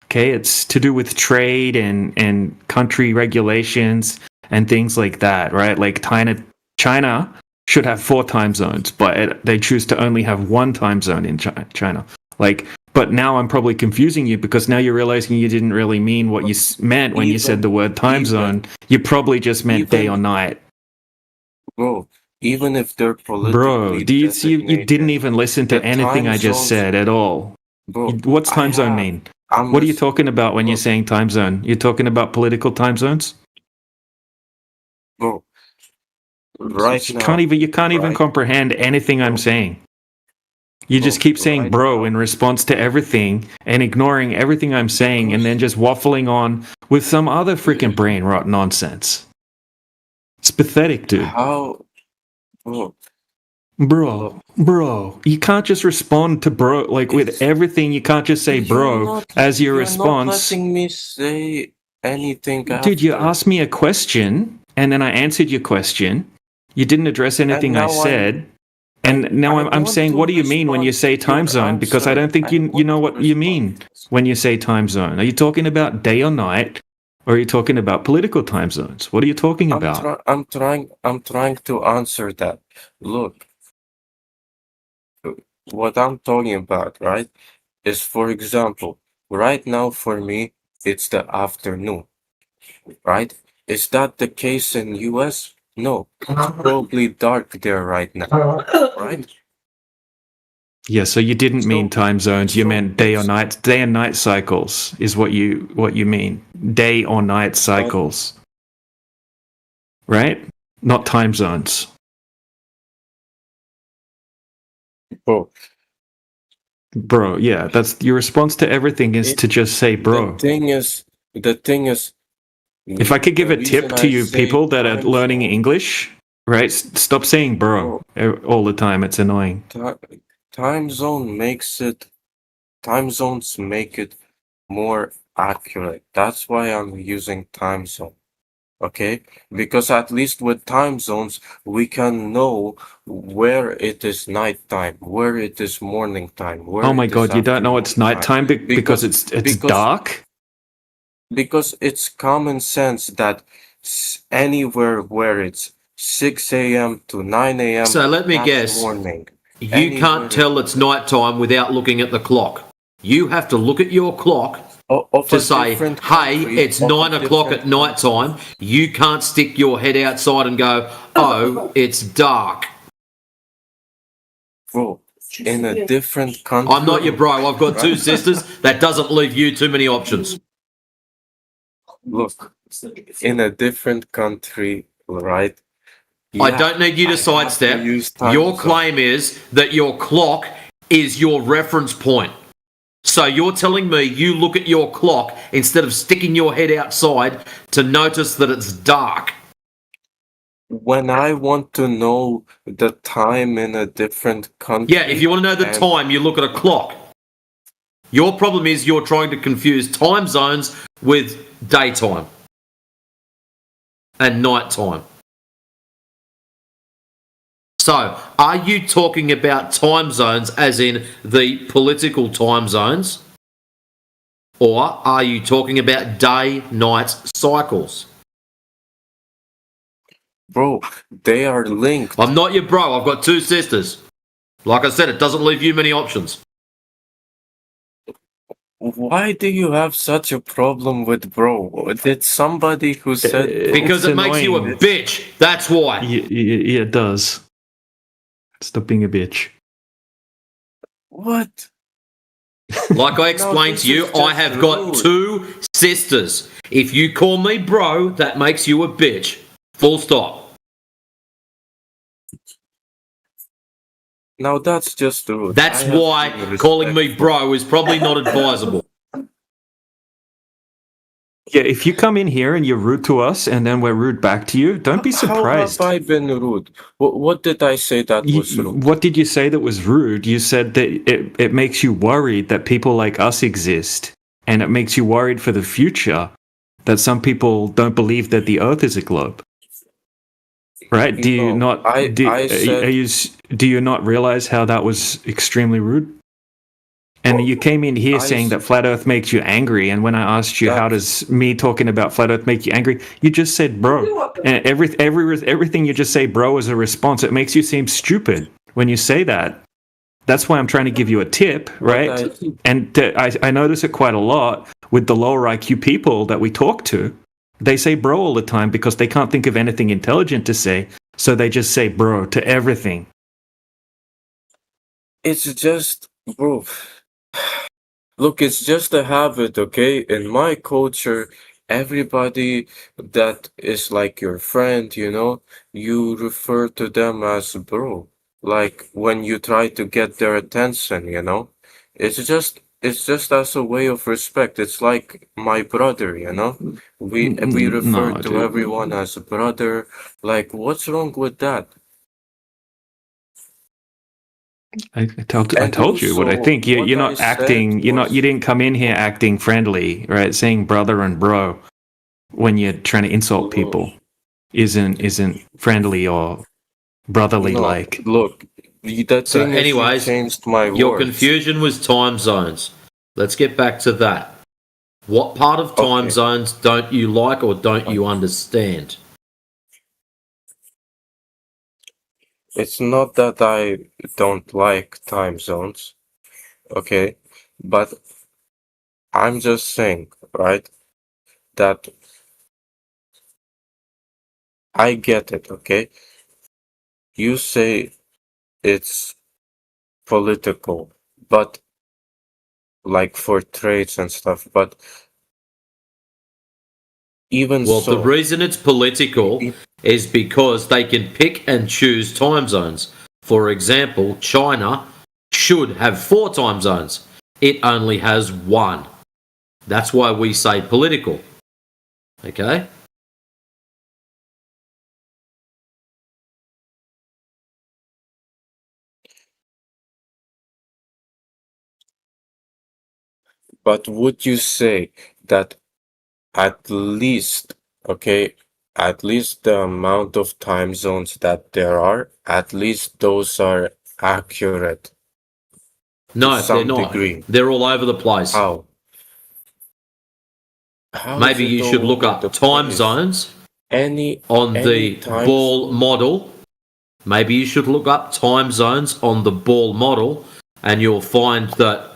Okay, it's to do with trade and country regulations and things like that, right? Like China should have 4 time zones, but they choose to only have 1 time zone in China. But now I'm probably confusing you because now you're realizing you didn't really mean what you meant when you said the word time zone. You probably just meant day or night. Bro, even if they're politically Bro, do you see? You didn't even listen to anything I just said at all. Bro, What's time zone mean? What are you talking about when you're saying time zone? You're talking about political time zones? Bro, right now, You can't even comprehend anything I'm saying. You just keep saying bro in response to everything and ignoring everything I'm saying and then just waffling on with some other freaking brain rot nonsense. It's pathetic, dude. How? Bro, you can't just respond to bro like with everything. You can't just say bro as your response. You're not letting me say anything. Dude, you asked me a question and then I answered your question. You didn't address anything I said. And now I'm saying, what do you mean when you say time zone? Because I don't think you know what you mean when you say time zone. Are you talking about day or night, or are you talking about political time zones? What are you talking about? I'm trying to answer that. Look, what I'm talking about, right, is, for example, right now for me it's the afternoon, right? Is that the case in US? No, it's probably dark there right now, right? Yeah, so you didn't mean time zones. You meant day or night. Day and night cycles is what you mean. Day or night cycles, right? Not time zones. Bro, yeah, that's your response to everything is to just say bro. The thing is. If I could give a tip to you people that are learning English, right? Stop saying bro all the time. It's annoying. Time zones make it more accurate. That's why I'm using time zone. Okay? Because at least with time zones, we can know where it is nighttime, where it is morning time. Oh my god, you don't know it's nighttime because it's dark? Because it's common sense that anywhere where it's 6 a.m. to 9 a.m. So let me guess. Morning. You can't tell it's nighttime without looking at the clock. You have to look at your clock to say, hey, it's 9 o'clock at night time. You can't stick your head outside and go, oh, it's dark. Bro, in a different country. I'm not your bro. I've got 2 sisters. That doesn't leave you too many options. Look, in a different country, right? I don't need you to sidestep. Your claim is that your clock is your reference point. So you're telling me you look at your clock instead of sticking your head outside to notice that it's dark. When I want to know the time in a different country. Yeah, if you want to know the time, you look at a clock. Your problem is you're trying to confuse time zones with daytime and nighttime. So, are you talking about time zones as in the political time zones? Or are you talking about day-night cycles? Bro, they are linked. I'm not your bro. I've got 2 sisters. Like I said, it doesn't leave you many options. Why do you have such a problem with bro? Did somebody who said... Because it makes you a bitch. That's why. Yeah, it does. Stop being a bitch. What? Like I explained to you, I have got 2 sisters. If you call me bro, that makes you a bitch. Full stop. Now that's just rude. That's why calling me bro is probably not advisable. Yeah, if you come in here and you're rude to us and then we're rude back to you, don't be surprised. How have I been rude? What did I say that was rude? What did you say that was rude? You said that it makes you worried that people like us exist. And it makes you worried for the future that some people don't believe that the Earth is a globe. Right? Do you not? Do you not realize how that was extremely rude? And you came in here saying that flat Earth makes you angry, and when I asked you how does me talking about flat Earth make you angry, you just said bro. And everything you just say bro as a response, it makes you seem stupid when you say that. That's why I'm trying to give you a tip, right? And I notice it quite a lot with the lower IQ people that we talk to. They say bro all the time because they can't think of anything intelligent to say, so they just say bro to everything. It's just, bro. Look, it's just a habit, okay? In my culture, everybody that is like your friend, you know, you refer to them as bro. Like when you try to get their attention, you know? It's just as a way of respect. It's like my brother, you know? We refer to everyone as a brother. Like, what's wrong with that? I told you what I think. You're not acting. You didn't come in here acting friendly, right? Saying brother and bro when you're trying to insult people isn't friendly or brotherly like. Look, So, anyways, changed my your words. confusion was time zones. Let's get back to that. What part of time zones don't you like or don't you understand? It's not that I don't like time zones, okay? But I'm just saying, right, that I get it, okay? You say it's political, but like for trades and stuff, but even Well, so, the reason it's political is because they can pick and choose time zones. For example, China should have 4 time zones. It only has 1. That's why we say political. Okay? but would you say that at least, okay, at least the amount of time zones that there are, at least those are accurate? No, to some they're not. degree. They're all over the place. How? Maybe you should look up time zones on the ball model. Maybe you should look up time zones on the ball model, and you'll find that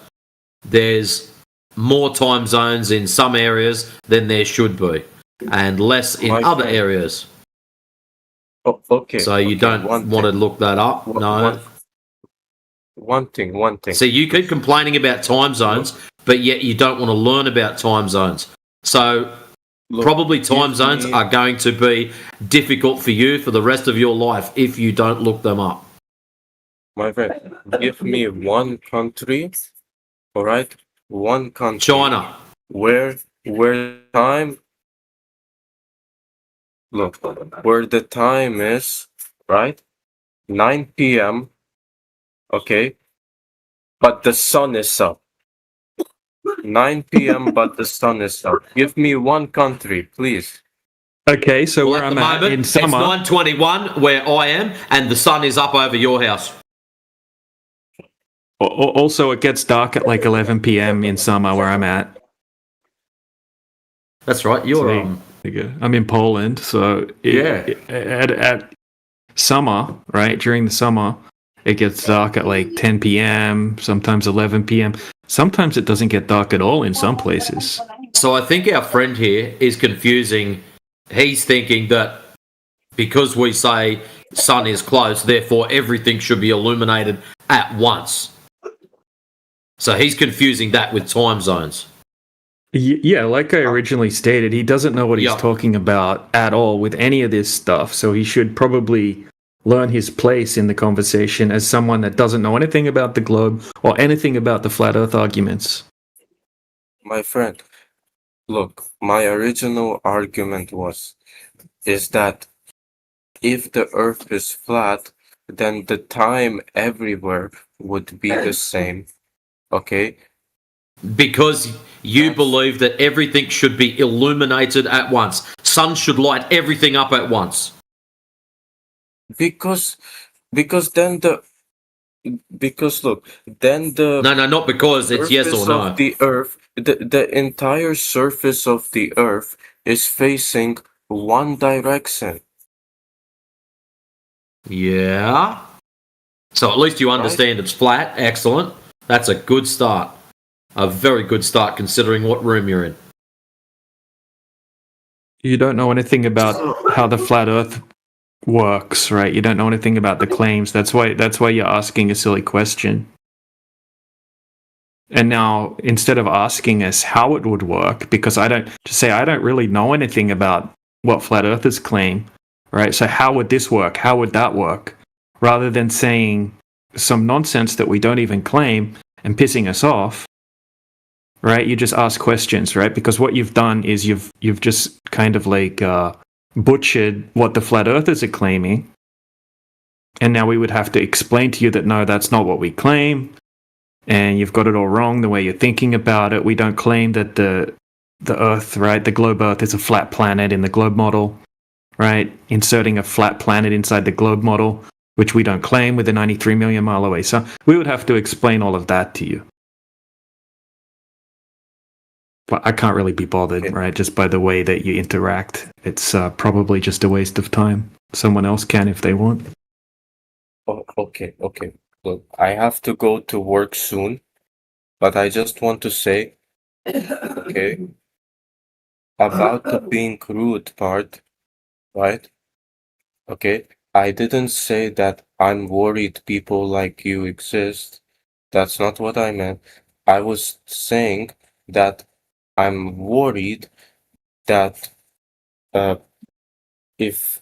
there's more time zones in some areas than there should be, and less in other areas. Oh, okay. So you don't want to look that up? No. One thing. So you keep complaining about time zones, but yet you don't want to learn about time zones. So probably time zones are going to be difficult for you for the rest of your life if you don't look them up. My friend, give me one country, all right? One country. China. Where time, look, where the time is, right? 9 p.m., okay? But the sun is up. 9 p.m., but the sun is up. Give me one country, please. Okay, so Well, where at I'm the at moment, in it's summer. 9:21 where I am, and the sun is up over your house. Also, it gets dark at like 11 p.m. in summer where I'm at. That's right. You're I'm in Poland, so at summer, right during the summer, it gets dark at like 10 p.m. Sometimes 11 p.m. Sometimes it doesn't get dark at all in some places. So I think our friend here is confusing. He's thinking that because we say sun is close, therefore everything should be illuminated at once. So he's confusing that with time zones. Yeah, like I originally stated, he doesn't know what he's talking about at all with any of this stuff. So he should probably learn his place in the conversation as someone that doesn't know anything about the globe or anything about the flat earth arguments. My friend, look, my original argument is that if the earth is flat, then the time everywhere would be the same. Okay? Because you believe that everything should be illuminated at once. Sun should light everything up at once. because then because look, then the No, not because it's yes or surface no. of the earth, the entire surface of the earth is facing one direction. Yeah. So at least you understand it's flat. Excellent. That's a good start. A very good start considering what room you're in. You don't know anything about how the flat Earth works, right? You don't know anything about the claims. That's why you're asking a silly question. And now, instead of asking us how it would work, because I don't really know anything about what flat earthers claim, right? So how would this work? How would that work? Rather than saying some nonsense that we don't even claim and pissing us off, right? You just ask questions, right? Because what you've done is you've just kind of like butchered what the flat earthers are claiming. And now we would have to explain to you that no, that's not what we claim. And you've got it all wrong the way you're thinking about it. We don't claim that the Earth, right, the globe Earth is a flat planet in the globe model, right? Inserting a flat planet inside the globe model, which we don't claim with a 93 million mile away. So we would have to explain all of that to you. But I can't really be bothered, right, just by the way that you interact. It's probably just a waste of time. Someone else can if they want. Oh, okay. Look, I have to go to work soon, but I just want to say, okay, about the being rude part, right? Okay, I didn't say that I'm worried people like you exist. That's not what I meant. I was saying that I'm worried that if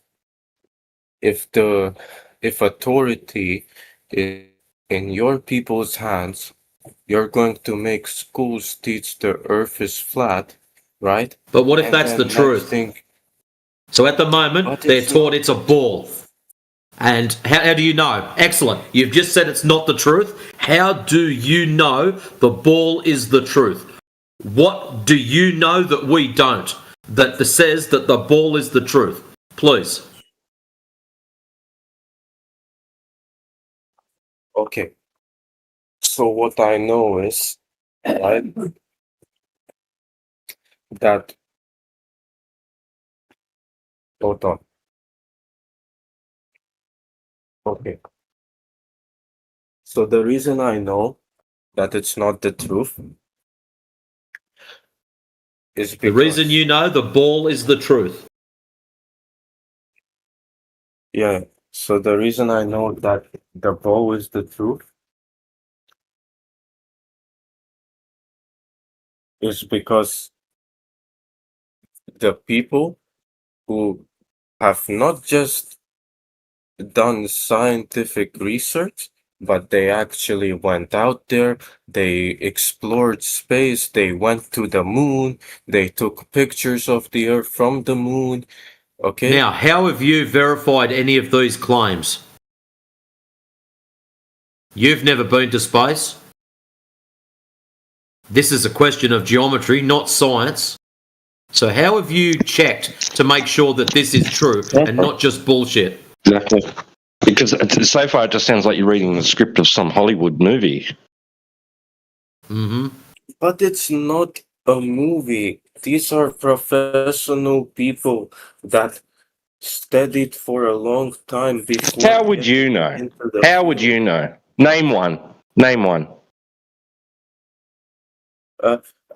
authority is in your people's hands, you're going to make schools teach the earth is flat, right? But what if And that's then the truth? So at the moment, they're taught it's a ball. And how do you know? Excellent. You've just said it's not the truth. How do you know the ball is the truth? What do you know that we don't? That says that the ball is the truth? Please. Okay. So what I know is, right, that, hold on. Okay. So the reason I know that it's not the truth is because... The reason you know the ball is the truth. Yeah. So the reason I know that the ball is the truth is because the people who have not just done scientific research, but they actually went out there, they explored space, they went to the moon, they took pictures of the Earth from the moon. Okay. Now, how have you verified any of these claims? You've never been to space. This is a question of geometry, not science. So how have you checked to make sure that this is true and not just bullshit? Exactly. Because so far it just sounds like you're reading the script of some Hollywood movie. Mm-hmm. But it's not a movie. These are professional people that studied for a long time before. How would you know? How would you know? Name one. Name one.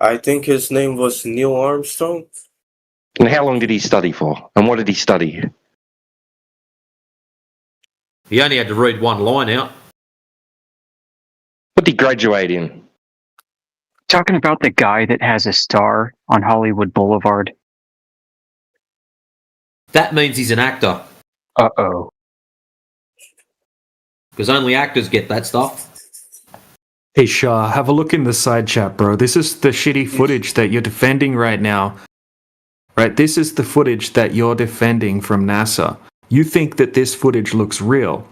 I think his name was Neil Armstrong. And how long did he study for? And what did he study? He only had to read one line out. What did he graduate in? Talking about the guy that has a star on Hollywood Boulevard. That means he's an actor. Uh-oh. Because only actors get that stuff. Hey Shah, have a look in the side chat, bro. This is the shitty footage that you're defending right now. Right, this is the footage that you're defending from NASA. You think that this footage looks real.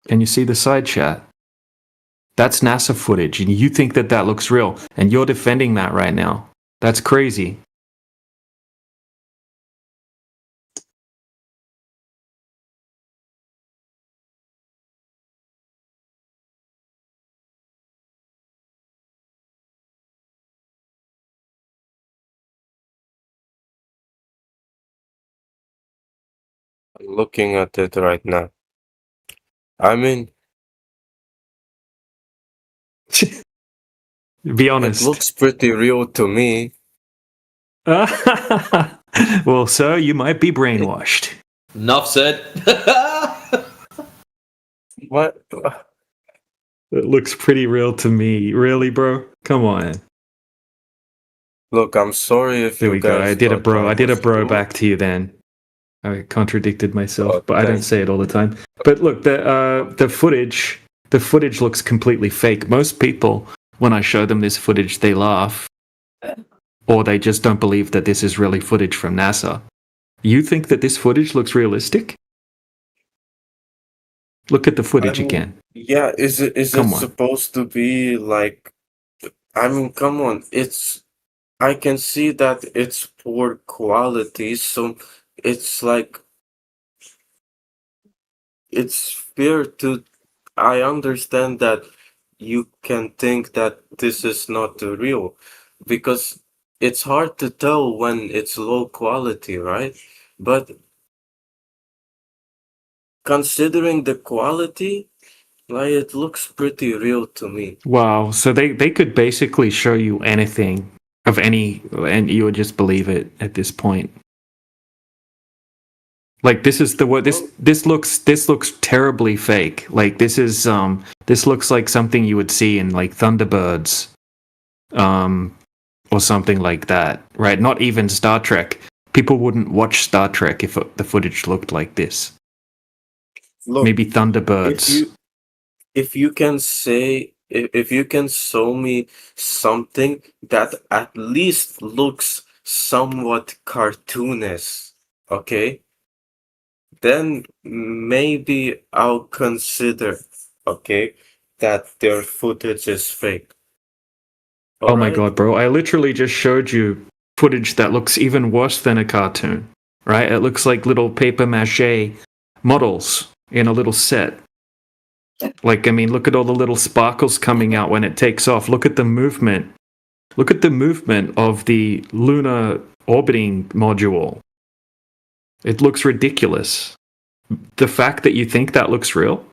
Can you see the side chat? That's NASA footage, and you think that that looks real, and you're defending that right now. That's crazy. I'm looking at it right now. I mean, Be it honest. looks pretty real to me. Well, sir, you might be brainwashed. Enough said. What? It looks pretty real to me. Really, bro? Come on. Look, I'm sorry if There you we go. guys I did a thought bro. I did a was bro real. back to you then. I contradicted myself, Oh, but I don't thanks. say it all the time. But look, the footage looks completely fake. Most people, when I show them this footage, they laugh, or they just don't believe that this is really footage from NASA. You think that this footage looks realistic? Look at the footage I mean, again. yeah, is it Come on. supposed to be like, I mean, come on, I can see that it's poor quality, so it's like, it's fair to, I understand that you can think that this is not real, because it's hard to tell when it's low quality, right? But considering the quality, like, it looks pretty real to me. Wow. So they could basically show you anything of any, and you would just believe it at this point. Like this is the what this looks terribly fake. Like this looks like something you would see in like Thunderbirds, or something like that, right? Not even Star Trek. People wouldn't watch Star Trek if the footage looked like this. Look, Maybe Thunderbirds. if you can say, if you can show me something that at least looks somewhat cartoonish, okay, then maybe I'll consider, okay, that their footage is fake. Oh my Alright? god, bro. I literally just showed you footage that looks even worse than a cartoon, right? It looks like little paper mache models in a little set. Like, I mean, look at all the little sparkles coming out when it takes off. Look at the movement. Look at the movement of the lunar orbiting module. It looks ridiculous. The fact that you think that looks real,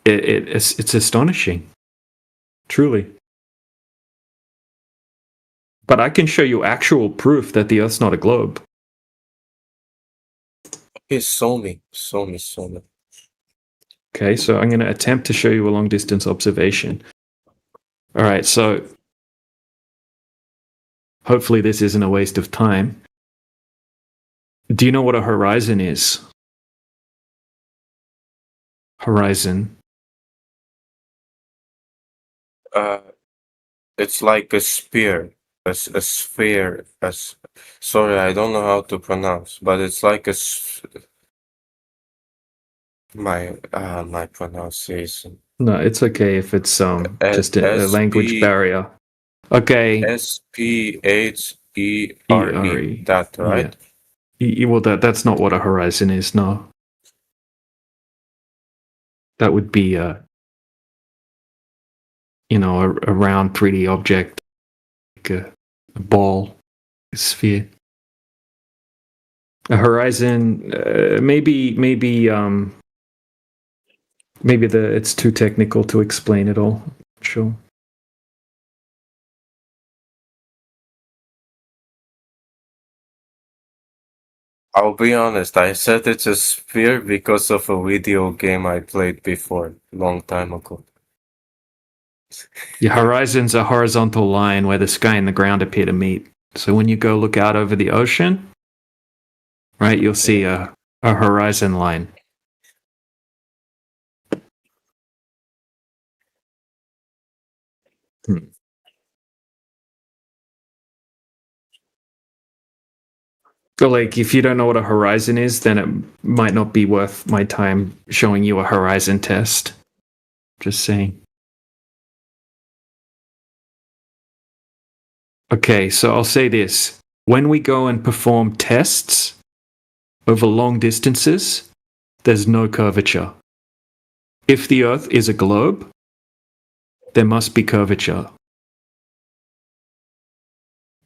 it's astonishing. Truly. But I can show you actual proof that the Earth's not a globe. Okay, show me. Okay, so I'm going to attempt to show you a long distance observation. All right, so hopefully this isn't a waste of time. Do you know what a horizon is? Horizon. It's like a spear, a sphere. Sorry, I don't know how to pronounce, but it's like my pronunciation. No, it's okay if it's just a language barrier. Okay. SPHERE. That right? Yeah. Well, that's not what a horizon is. No. That would be a round 3D object, like a ball, a sphere. A horizon, maybe it's too technical to explain it all. Sure. I'll be honest, I said it's a sphere because of a video game I played before, long time ago. The horizon's a horizontal line where the sky and the ground appear to meet. So when you go look out over the ocean, right, you'll see a horizon line. So, like, if you don't know what a horizon is, then it might not be worth my time showing you a horizon test. Just saying. Okay, so I'll say this. When we go and perform tests over long distances, there's no curvature. If the Earth is a globe, there must be curvature.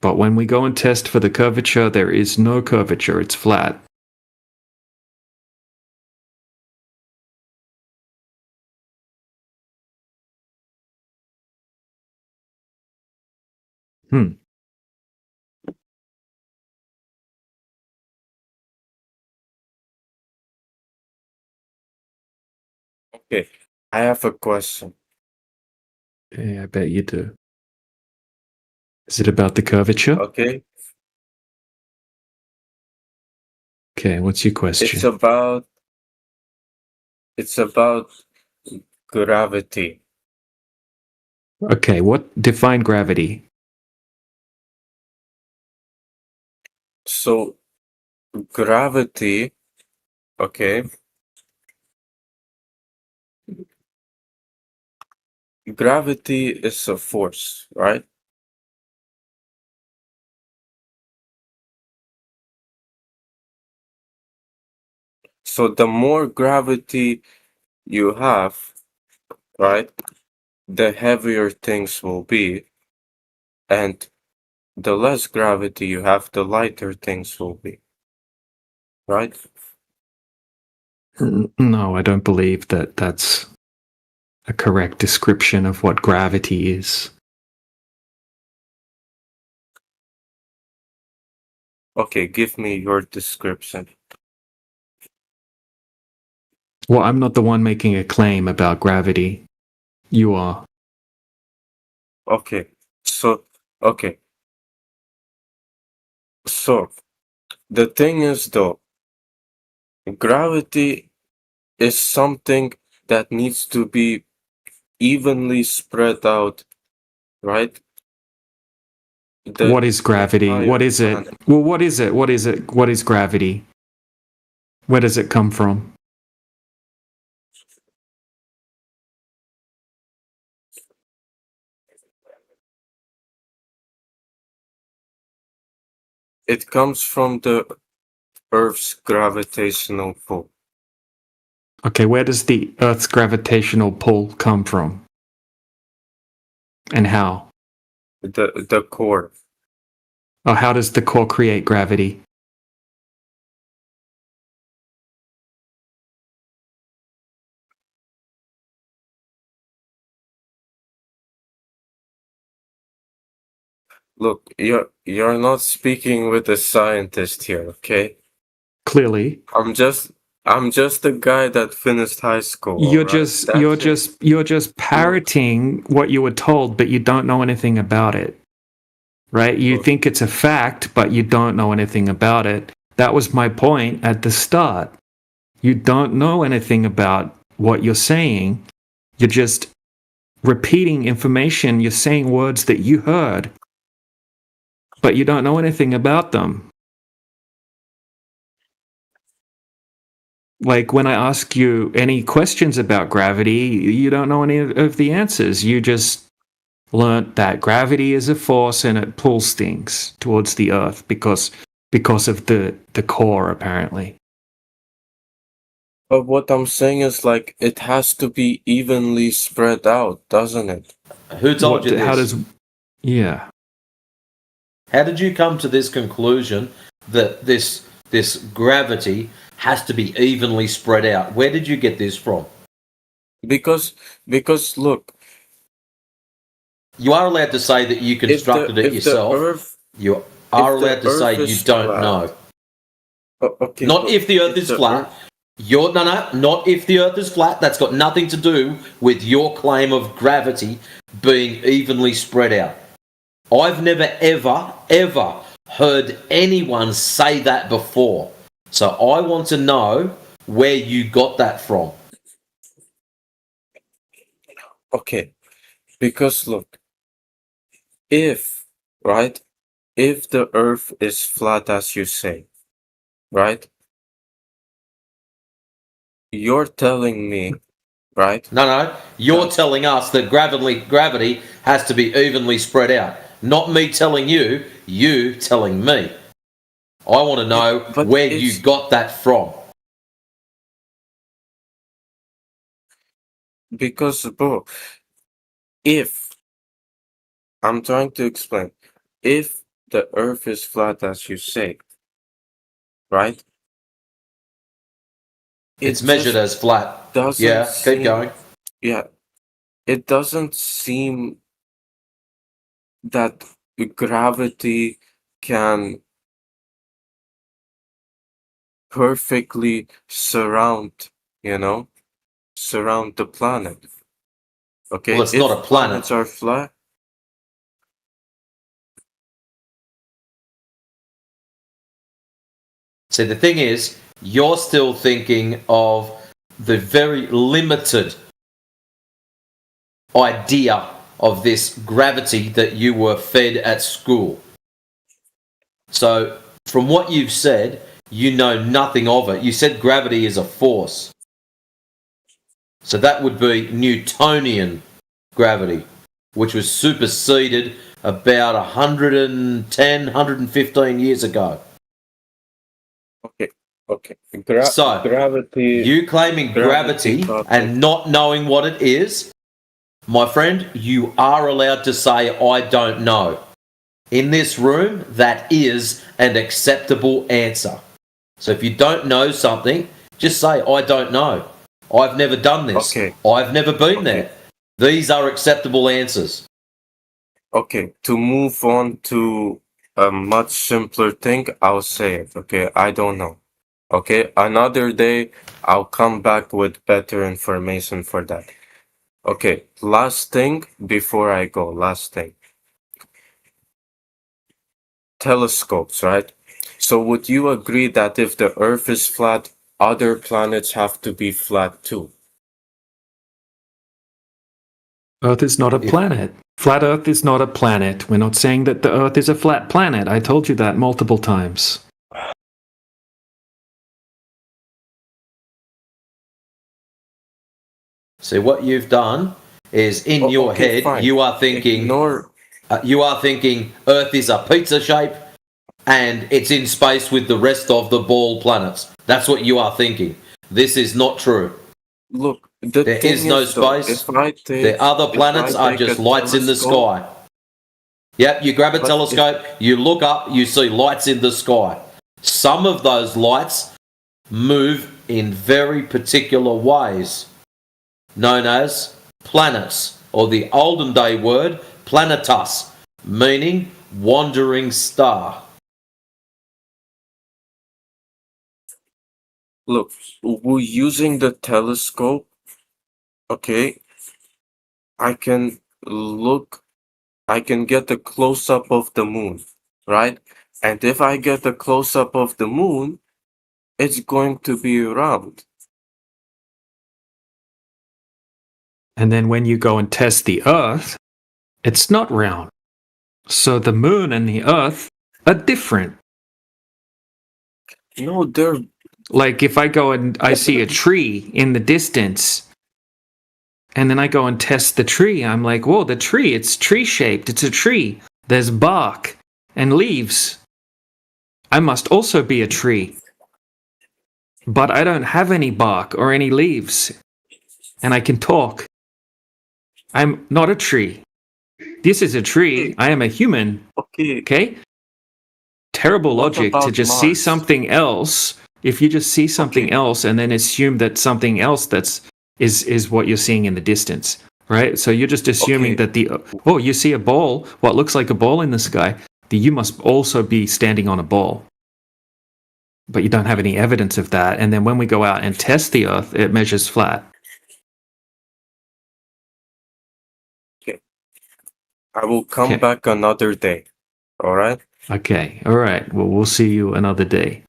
But when we go and test for the curvature, there is no curvature, it's flat. Hmm. Okay, I have a question. Yeah, I bet you do. Is it about the curvature? Okay, Okay, what's your it's question? about gravity. Okay, what define gravity? So gravity, okay, gravity is a force, right? So the more gravity you have, right, the heavier things will be, and the less gravity you have, the lighter things will be, right? No, I don't believe that that's a correct description of what gravity is. Okay, give me your description. Well, I'm not the one making a claim about gravity. You are. Okay, so, okay. So, the thing is though, gravity is something that needs to be evenly spread out, right? What is gravity? What is it? Well, what is it? What is it? What is gravity? Where does it come from? It comes from the Earth's gravitational pull. Okay, where does the Earth's gravitational pull come from? And how? The core. Or how does the core create gravity? Look, you're not speaking with a scientist here, okay? Clearly. I'm just a guy that finished high school. You're alright? you're just parroting what you were told, but you don't know anything about it. Right? You think it's a fact, but you don't know anything about it. That was my point at the start. You don't know anything about what you're saying. You're just repeating information. You're saying words that you heard, but you don't know anything about them. Like when I ask you any questions about gravity, you don't know any of the answers. You just learnt that gravity is a force and it pulls things towards the earth because of the core, apparently. But what I'm saying is like it has to be evenly spread out, doesn't it? Who told you this? How did you come to this conclusion that this gravity has to be evenly spread out? Where did you get this from? Because look, you are allowed to say that you constructed it yourself. You are allowed to say you don't know. Okay, not if the Earth is flat. Not if the Earth is flat. That's got nothing to do with your claim of gravity being evenly spread out. I've never, ever heard anyone say that before. So I want to know where you got that from. Okay, because look, if the Earth is flat as you say, right? You're telling me, right? No. You're telling us that gravity has to be evenly spread out. Not me telling you, you telling me. I want to know where you got that from. Because, bro, if I'm trying to explain, if the Earth is flat as you say, right? It's measured as flat. Yeah, keep going. Yeah, it doesn't seem that gravity can perfectly surround the planet. Okay, Well, it's not a planet. Planets are flat. See, the thing is, you're still thinking of the very limited idea of this gravity that you were fed at school. So, from what you've said, you know nothing of it. You said gravity is a force. So that would be Newtonian gravity, which was superseded about 110, 115 years ago. Okay. So, gravity. you claiming gravity and not knowing what it is, my friend, you are allowed to say, I don't know. In this room, that is an acceptable answer. So if you don't know something, just say, I don't know. I've never done this. Okay. I've never been there. These are acceptable answers. Okay, to move on to a much simpler thing, I'll say it. Okay, I don't know. Okay, another day, I'll come back with better information for that. Okay, last thing before I go, last thing. Telescopes, right? So would you agree that if the Earth is flat, other planets have to be flat too? Earth is not a planet. Flat Earth is not a planet. We're not saying that the Earth is a flat planet. I told you that multiple times. So what you've done is in your head, fine. you are thinking Earth is a pizza shape and it's in space with the rest of the ball planets. That's what you are thinking. This is not true. Look, there is no space. The other planets are just lights in the sky. Yep, you grab a telescope, you look up, you see lights in the sky. Some of those lights move in very particular ways, known as planets, or the olden day word planetus, meaning wandering star. Look, we're using the telescope. Okay, I can get a close-up of the moon, right? And if I get a close-up of the moon, it's going to be round. And then when you go and test the Earth, it's not round. So the moon and the Earth are different. No, they're... Like if I go and I see a tree in the distance, and then I go and test the tree, I'm like, whoa, the tree, it's tree-shaped. It's a tree. There's bark and leaves. I must also be a tree. But I don't have any bark or any leaves. And I can talk. I'm not a tree. This is a tree. I am a human. Okay? Terrible logic to just see something else. If you just see something else and then assume that something else is what you're seeing in the distance, right? So you're just assuming that you see a ball, what looks like a ball in the sky, you must also be standing on a ball. But you don't have any evidence of that. And then when we go out and test the Earth, it measures flat. Okay. I will come back another day. All right? Okay. All right. Well, we'll see you another day.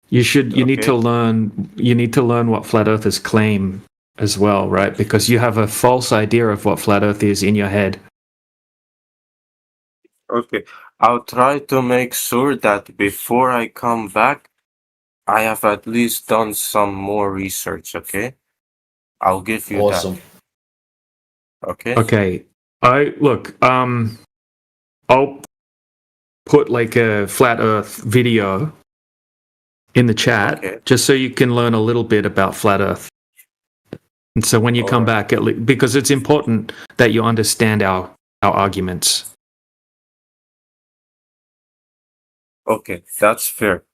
You need to learn what flat earthers claim as well, right? Because you have a false idea of what flat earth is in your head. Okay. I'll try to make sure that before I come back, I have at least done some more research, okay? I'll give you that. Okay? Okay. I'll put like a flat earth video in the chat, just so you can learn a little bit about flat earth. And so when you come back, because it's important that you understand our arguments. Okay, that's fair.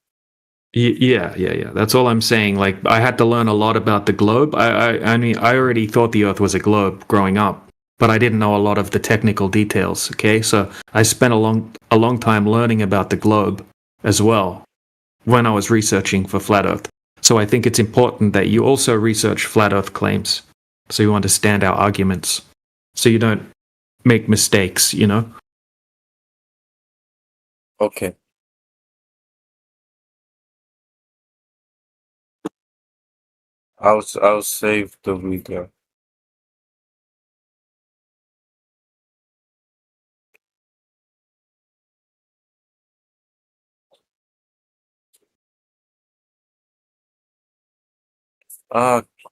Yeah. That's all I'm saying. Like, I had to learn a lot about the globe. I mean, I already thought the Earth was a globe growing up, but I didn't know a lot of the technical details. Okay, so I spent a long time learning about the globe as well when I was researching for flat Earth. So I think it's important that you also research flat Earth claims, so you understand our arguments, so you don't make mistakes. You know. Okay. I'll save the video.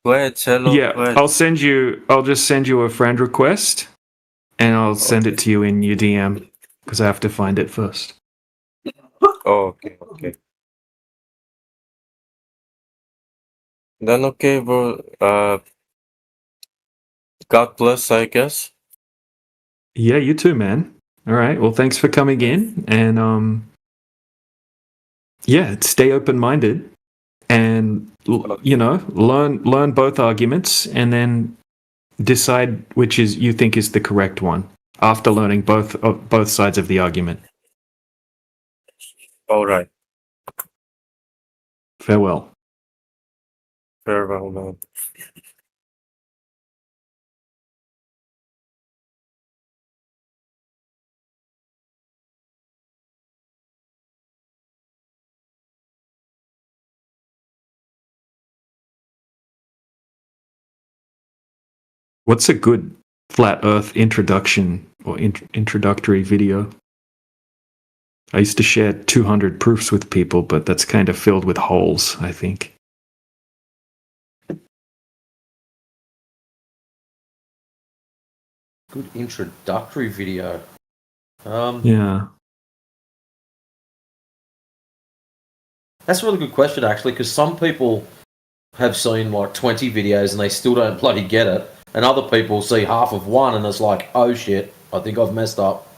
Glad, hello, Yeah, glad. I'll just send you a friend request, and I'll send it to you in your DM because I have to find it first. Oh, okay. Then okay, bro. God bless, I guess. Yeah, you too, man. All right. Well, thanks for coming in, and yeah, stay open-minded, and you know, learn both arguments, and then decide which is you think is the correct one after learning both sides of the argument. All right. Farewell. Farewell, man. What's a good flat Earth introduction or introductory video? I used to share 200 proofs with people, but that's kind of filled with holes, I think. Good introductory video. Yeah. That's a really good question, actually, because some people have seen like 20 videos and they still don't bloody get it, and other people see half of one and it's like, oh shit, I think I've messed up.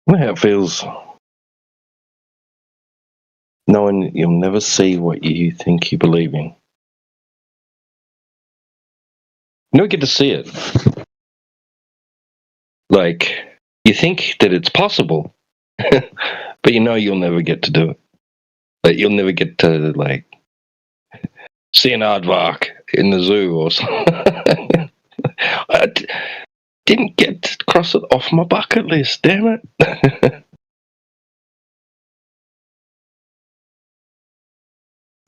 You know how it feels knowing you'll never see what you think you believe in. You never get to see it. Like, you think that it's possible, but you know you'll never get to do it. Like, you'll never get to, like, see an aardvark in the zoo or something. I didn't get to cross it off my bucket list, damn it.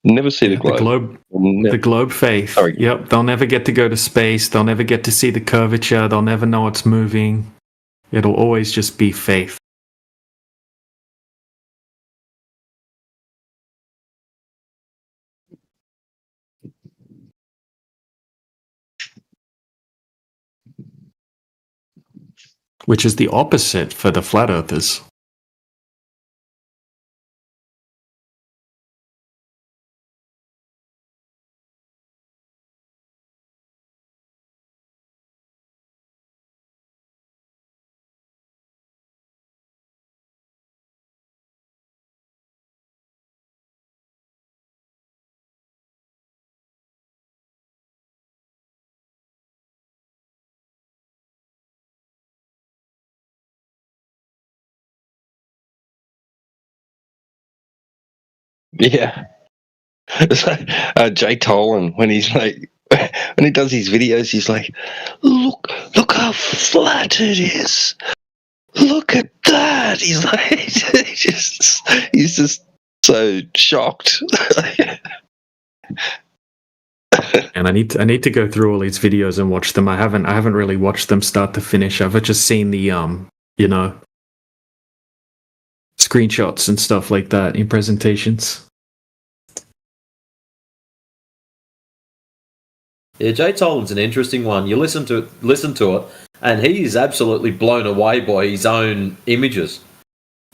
Never see the globe. The globe faith. Yep, they'll never get to go to space. They'll never get to see the curvature. They'll never know it's moving. It'll always just be faith. Which is the opposite for the flat earthers. Yeah. It's like Jay Tolan, when he's like, when he does these videos, he's like, look how flat it is. Look at that. He's like, he's just so shocked. And I need to go through all these videos and watch them. I haven't really watched them start to finish. I've just seen the screenshots and stuff like that in presentations. Yeah, Jay Tolan's an interesting one. You listen to it, and he is absolutely blown away by his own images,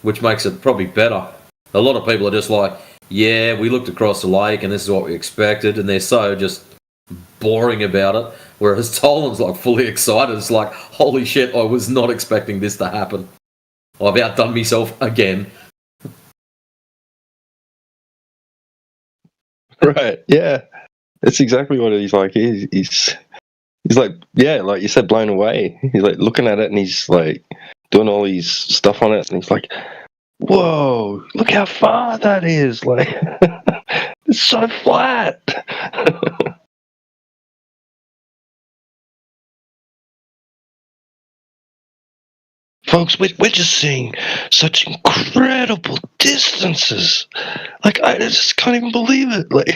which makes it probably better. A lot of people are just like, yeah, we looked across the lake and this is what we expected, and they're so just boring about it. Whereas Tolan's like fully excited. It's like, holy shit, I was not expecting this to happen. I've outdone myself again. Right, yeah. That's exactly what he's like. He's like, yeah, like you said, blown away. He's like looking at it and he's like doing all these stuff on it, and he's like, whoa, look how far that is. Like, it's so flat. Folks, we're just seeing such incredible distances. Like, I just can't even believe it. Like,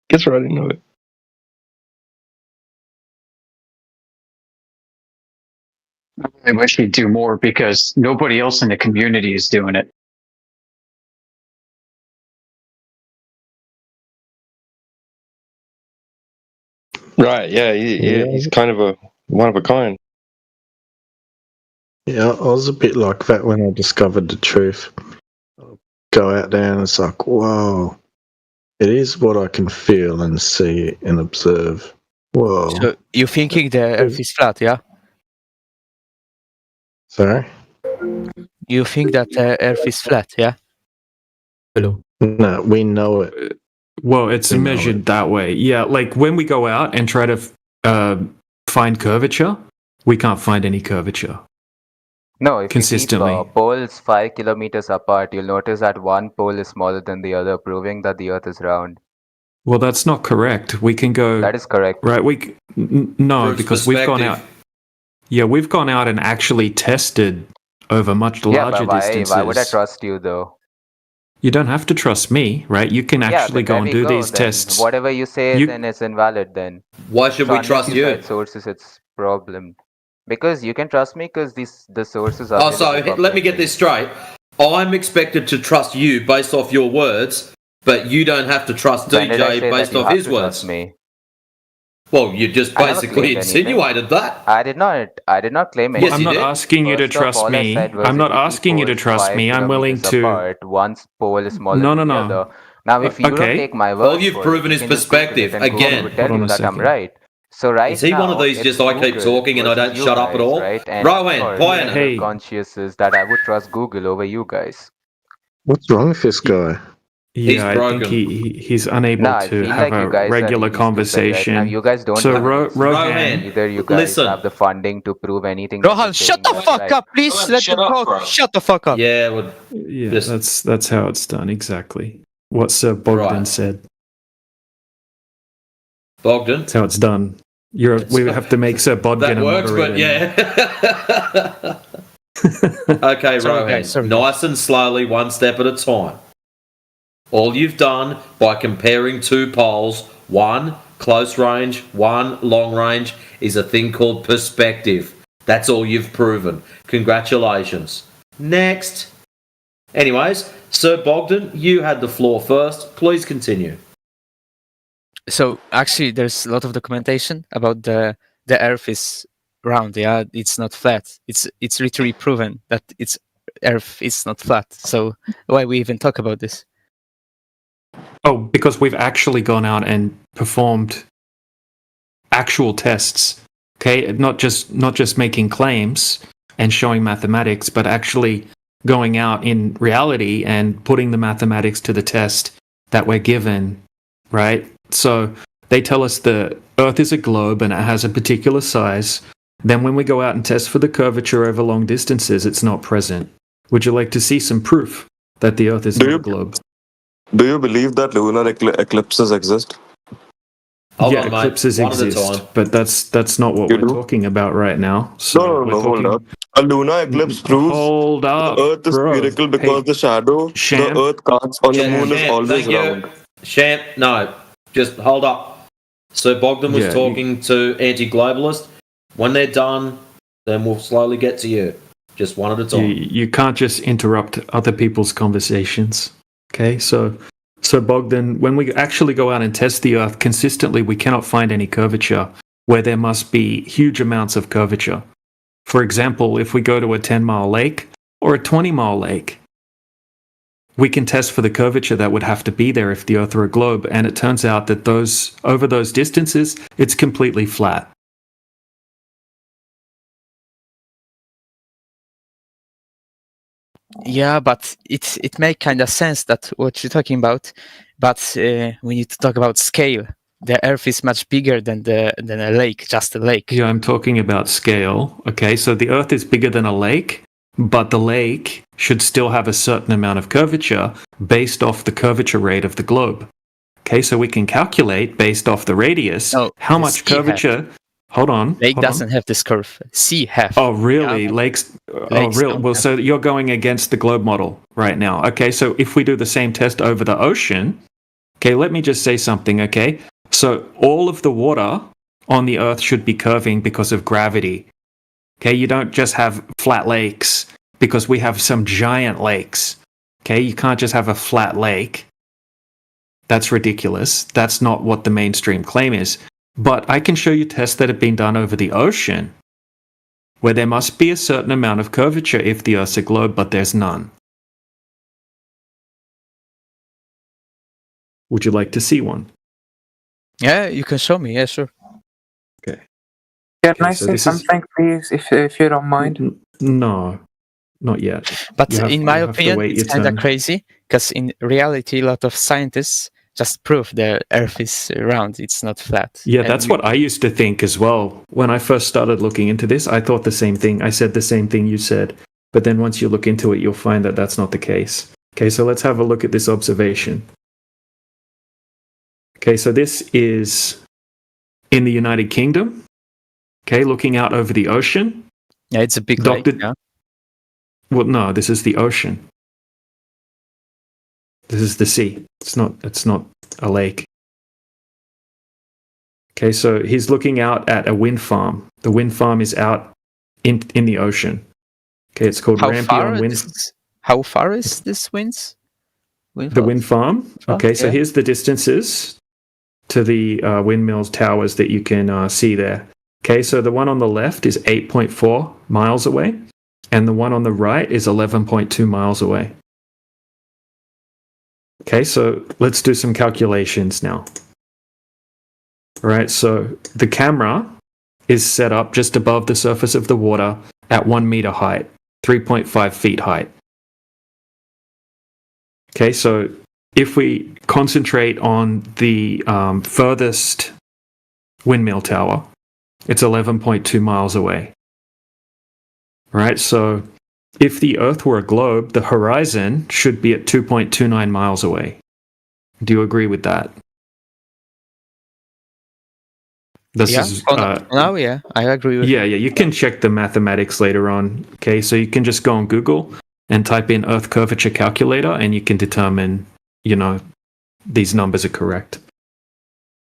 gets right into it. I wish he'd do more because nobody else in the community is doing it. Right, yeah, he's kind of a one of a kind. Yeah, I was a bit like that when I discovered the truth. I'll go out there and it's like, whoa, it is what I can feel and see and observe. Whoa. So you're thinking the Earth is flat, yeah? Sorry? You think that Earth is flat, yeah? Hello. No, we know it. Well, it's measured that way. Yeah, like when we go out and try to find curvature, we can't find any curvature. No, if consistently. you keep poles 5 kilometers apart, you'll notice that one pole is smaller than the other, proving that the Earth is round. Well, that's not correct. We can go. That is correct. Right? No, Proves because we've gone out. Yeah, we've gone out and actually tested over much larger distances. Why would I trust you though? You don't have to trust me, right? You can actually go and do these tests. Whatever you say, then it's invalid. Then why should we trust you? Cite sources, it's problem. Because you can trust me because the sources are. Oh, so let me get this straight. I'm expected to trust you based off your words, but you don't have to trust DJ based off his words. Me? Well, you just basically insinuated that. I did not claim anything. I'm not asking you to trust me. I'm not asking you to trust me. I'm willing to. One pole is smaller than the other. Now, if you don't take my word, well, you've proven his perspective again. That I'm right. So right Is he now, one of these it's just I keep Google talking and I don't versus shut you up at guys, all? right? And Rowan, of course, Pioneer. the Hey. conscious is that I would trust Google over you guys. What's wrong with this guy? Yeah, I think broken. he's unable Nah, I to feel have like a you guys are regular really stupid right now. conversation. You guys don't So have any Rohan, either you guys listen. have the funding to prove anything. that Rohan, you're shut saying the is fuck right. up, please. Let them talk. Shut the fuck up. Yeah, well, yeah, just that's how it's done exactly. What Sir Bogdan Right. said. Bogdan. That's how it's done. We have to make Sir Bogdan That a works, but moderator now. yeah. Okay, Sorry, Rohan. guys, sorry, Nice and slowly, one step at a time. All you've done by comparing two poles, one close range, one long range, is a thing called perspective. That's all you've proven. Congratulations. Next. Anyways, Sir Bogdan, you had the floor first. Please continue. So actually, there's a lot of documentation about the Earth is round. Yeah, it's not flat. It's literally proven that Earth is not flat. So why we even talk about this? Oh, because we've actually gone out and performed actual tests. Okay, not just making claims and showing mathematics, but actually going out in reality and putting the mathematics to the test that we're given, right? So they tell us the Earth is a globe and it has a particular size. Then when we go out and test for the curvature over long distances, it's not present. Would you like to see some proof that the Earth is not a globe? Do you believe that lunar eclipses exist? Yeah, eclipses exist, but that's not what we're talking about right now. So No, hold up. A lunar eclipse proves the Earth is spherical because the shadow the Earth casts on the moon is always round. Shamp, no, just hold up. Sir Bogdan was talking to anti-globalist. When they're done, then we'll slowly get to you. Just one at a time. You can't just interrupt other people's conversations. Okay, so Bogdan, when we actually go out and test the Earth consistently, we cannot find any curvature where there must be huge amounts of curvature. For example, if we go to a 10-mile lake or a 20-mile lake, we can test for the curvature that would have to be there if the Earth were a globe, and it turns out that over those distances, it's completely flat. Yeah, but it makes kind of sense that what you're talking about. But we need to talk about scale. The Earth is much bigger than a lake, just a lake. Yeah, I'm talking about scale. Okay, so the Earth is bigger than a lake, but the lake should still have a certain amount of curvature based off the curvature rate of the globe. Okay, so we can calculate based off the radius how much curvature. Hold on. Lake doesn't have this curve. Sea have. Oh, really? Lakes. Oh, really? Well, so you're going against the globe model right now. Okay, so if we do the same test over the ocean, okay, let me just say something, okay? So all of the water on the Earth should be curving because of gravity. Okay, you don't just have flat lakes because we have some giant lakes. Okay, you can't just have a flat lake. That's ridiculous. That's not what the mainstream claim is. But I can show you tests that have been done over the ocean where there must be a certain amount of curvature if the Earth's a globe, but there's none. Would you like to see one? Yeah, you can show me. Yeah, sure. Okay. Can I say something, please, if you don't mind? No, not yet. But in my opinion, it's kind of crazy because in reality, a lot of scientists just prove the Earth is round. It's not flat. Yeah, that's what I used to think as well. When I first started looking into this, I thought the same thing. I said the same thing you said. But then once you look into it, you'll find that that's not the case. Okay, so let's have a look at this observation. Okay, so this is in the United Kingdom. Okay, looking out over the ocean. Yeah, it's a big lake. Yeah? Well, no, this is the ocean. This is the sea. It's not a lake. Okay, so he's looking out at a wind farm. The wind farm is out in the ocean. Okay, it's called Rampion Wind. How far is this wind farm? Okay, so here's the distances to the windmills towers that you can see there. Okay, so the one on the left is 8.4 miles away, and the one on the right is 11.2 miles away. Okay, so let's do some calculations now. right? So the camera is set up just above the surface of the water at 1 meter height, 3.5 feet height. Okay, so if we concentrate on the furthest windmill tower, it's 11.2 miles away. Right, so if the Earth were a globe, the horizon should be at 2.29 miles away. Do you agree with that? Yeah, I agree with Yeah, you can check the mathematics later on. Okay, so you can just go on Google and type in Earth curvature calculator, and you can determine, these numbers are correct.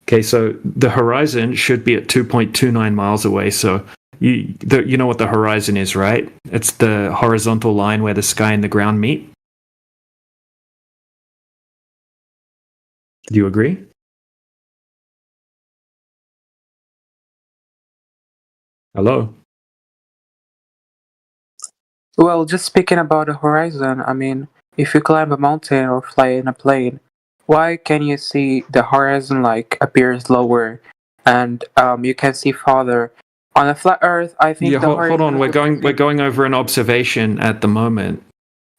Okay, so the horizon should be at 2.29 miles away. So you know what the horizon is, right? It's the horizontal line where the sky and the ground meet. Do you agree? Hello? Well, just speaking about the horizon, I mean, if you climb a mountain or fly in a plane, why can you see the horizon appears lower, and you can see farther? On a flat Earth, I think Yeah, the hold horizon. on. We're going over an observation at the moment.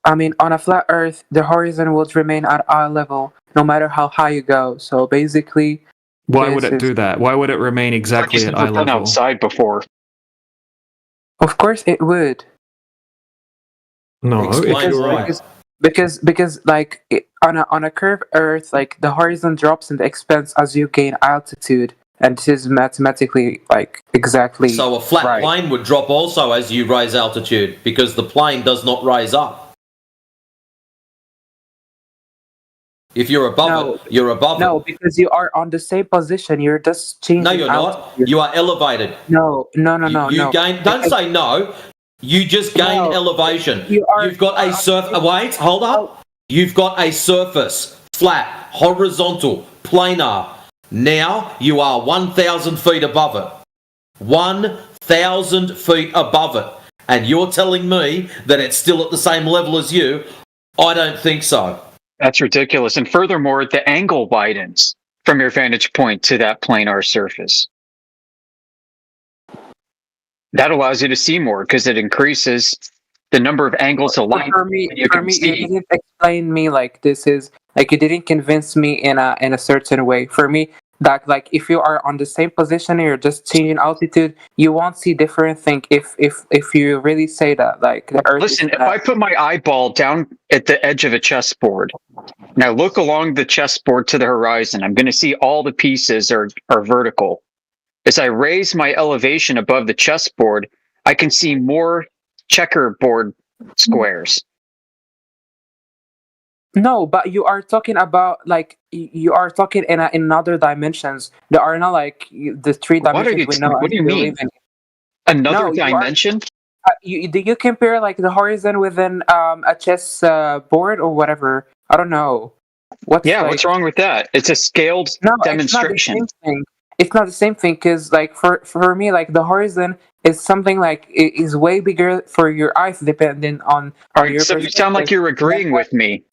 I mean, on a flat Earth, the horizon would remain at eye level no matter how high you go. So basically, Why would it do that? Why would it remain exactly at eye level? Outside before. Of course, it would. No, because on a curved Earth, the horizon drops and expands as you gain altitude, and this is mathematically exactly. So a flat plane would drop also as you raise altitude because the plane does not raise up. If you're above it, you're above it. No, because you are on the same position. You're just changing. No, you're not. You are elevated. No. You gain. Don't say no. You just gain elevation. You've got a Wait, hold up. You've got a surface, flat, horizontal, planar. Now you are 1,000 feet above it. 1,000 feet above it, and you're telling me that it's still at the same level as you? I don't think so. That's ridiculous. And furthermore, the angle widens from your vantage point to that planar surface. That allows you to see more because it increases the number of angles of light. For me, you didn't explain me this is you didn't convince me in a certain way. For me, that if you are on the same position and you're just changing altitude, you won't see different thing. If you really say that the Earth. Listen, if I put my eyeball down at the edge of a chessboard, and I look along the chessboard to the horizon, I'm going to see all the pieces are vertical. As I raise my elevation above the chessboard, I can see more checkerboard squares. No, but you are talking about you are talking in other dimensions. There are not the three dimensions we know. What do you mean? Another dimension? Do you compare the horizon within a chess board or whatever? I don't know. What's wrong with that? It's a scaled demonstration. It's not the same thing because for me the horizon is something is way bigger for your eyes depending on your so you sound like you're agreeing with me.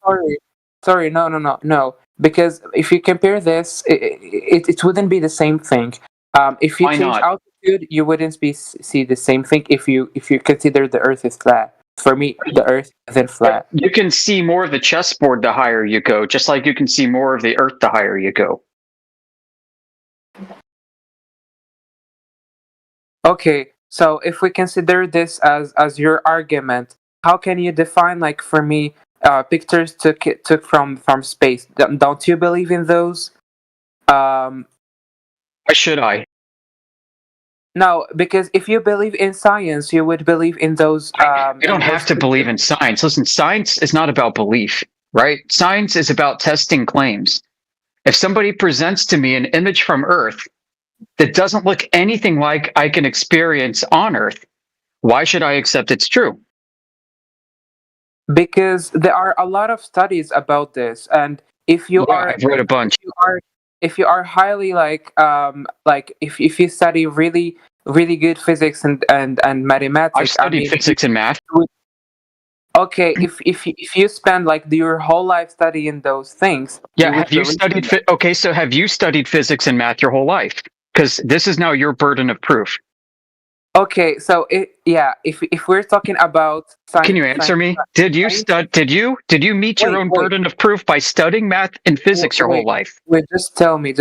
Sorry, no. Because if you compare this, it wouldn't be the same thing. If you change altitude, you wouldn't see the same thing if you consider the Earth is flat. For me, the Earth isn't flat. You can see more of the chessboard the higher you go, just like you can see more of the Earth the higher you go. Okay, so if we consider this as your argument, how can you define for me pictures took from space? Don't you believe in those? Why should I? No, because if you believe in science, you would believe in those. You don't have to believe in science. Listen, science is not about belief, right? Science is about testing claims. If somebody presents to me an image from Earth that doesn't look anything like I can experience on Earth, why should I accept it's true? Because there are a lot of studies about this, and if you are, I've read a bunch. If you are highly if you study really good physics and mathematics, I've studied physics and math. Okay, if you spend your whole life studying those things. Yeah, have you studied? Okay, so have you studied physics and math your whole life? because this is now your burden of proof. Okay, so if we're talking about Can you answer me? Did you meet your own burden of proof by studying math and physics your whole life? Wait, just tell me.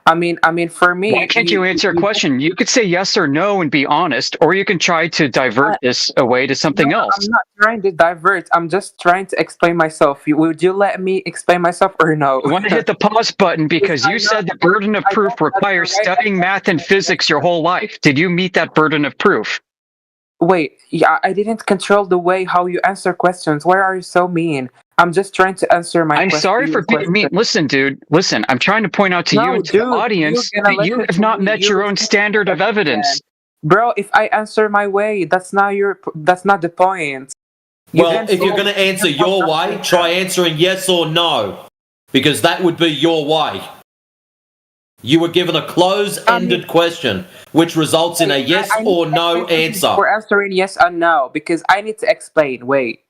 I mean, for me, Why can't you answer a question? You could say yes or no and be honest, or you can try to divert this away to something else. I'm not trying to divert. I'm just trying to explain myself. Would you let me explain myself or no? I want to hit the pause button because you said the burden of proof requires studying math and physics your whole life. Did you meet that burden of proof? Wait, yeah, I didn't control the way how you answer questions. Why are you so mean? I'm just trying to answer my I'm sorry for being mean. Listen, dude. Listen, I'm trying to point out to you and to the audience that you have not met your own standard of evidence. Bro, if I answer my way, that's not the point. Well, if you're going to answer your way, try answering yes or no, because that would be your way. You were given a close-ended question, which results in a yes or no answer. We're answering yes or no, because I need to explain. Wait.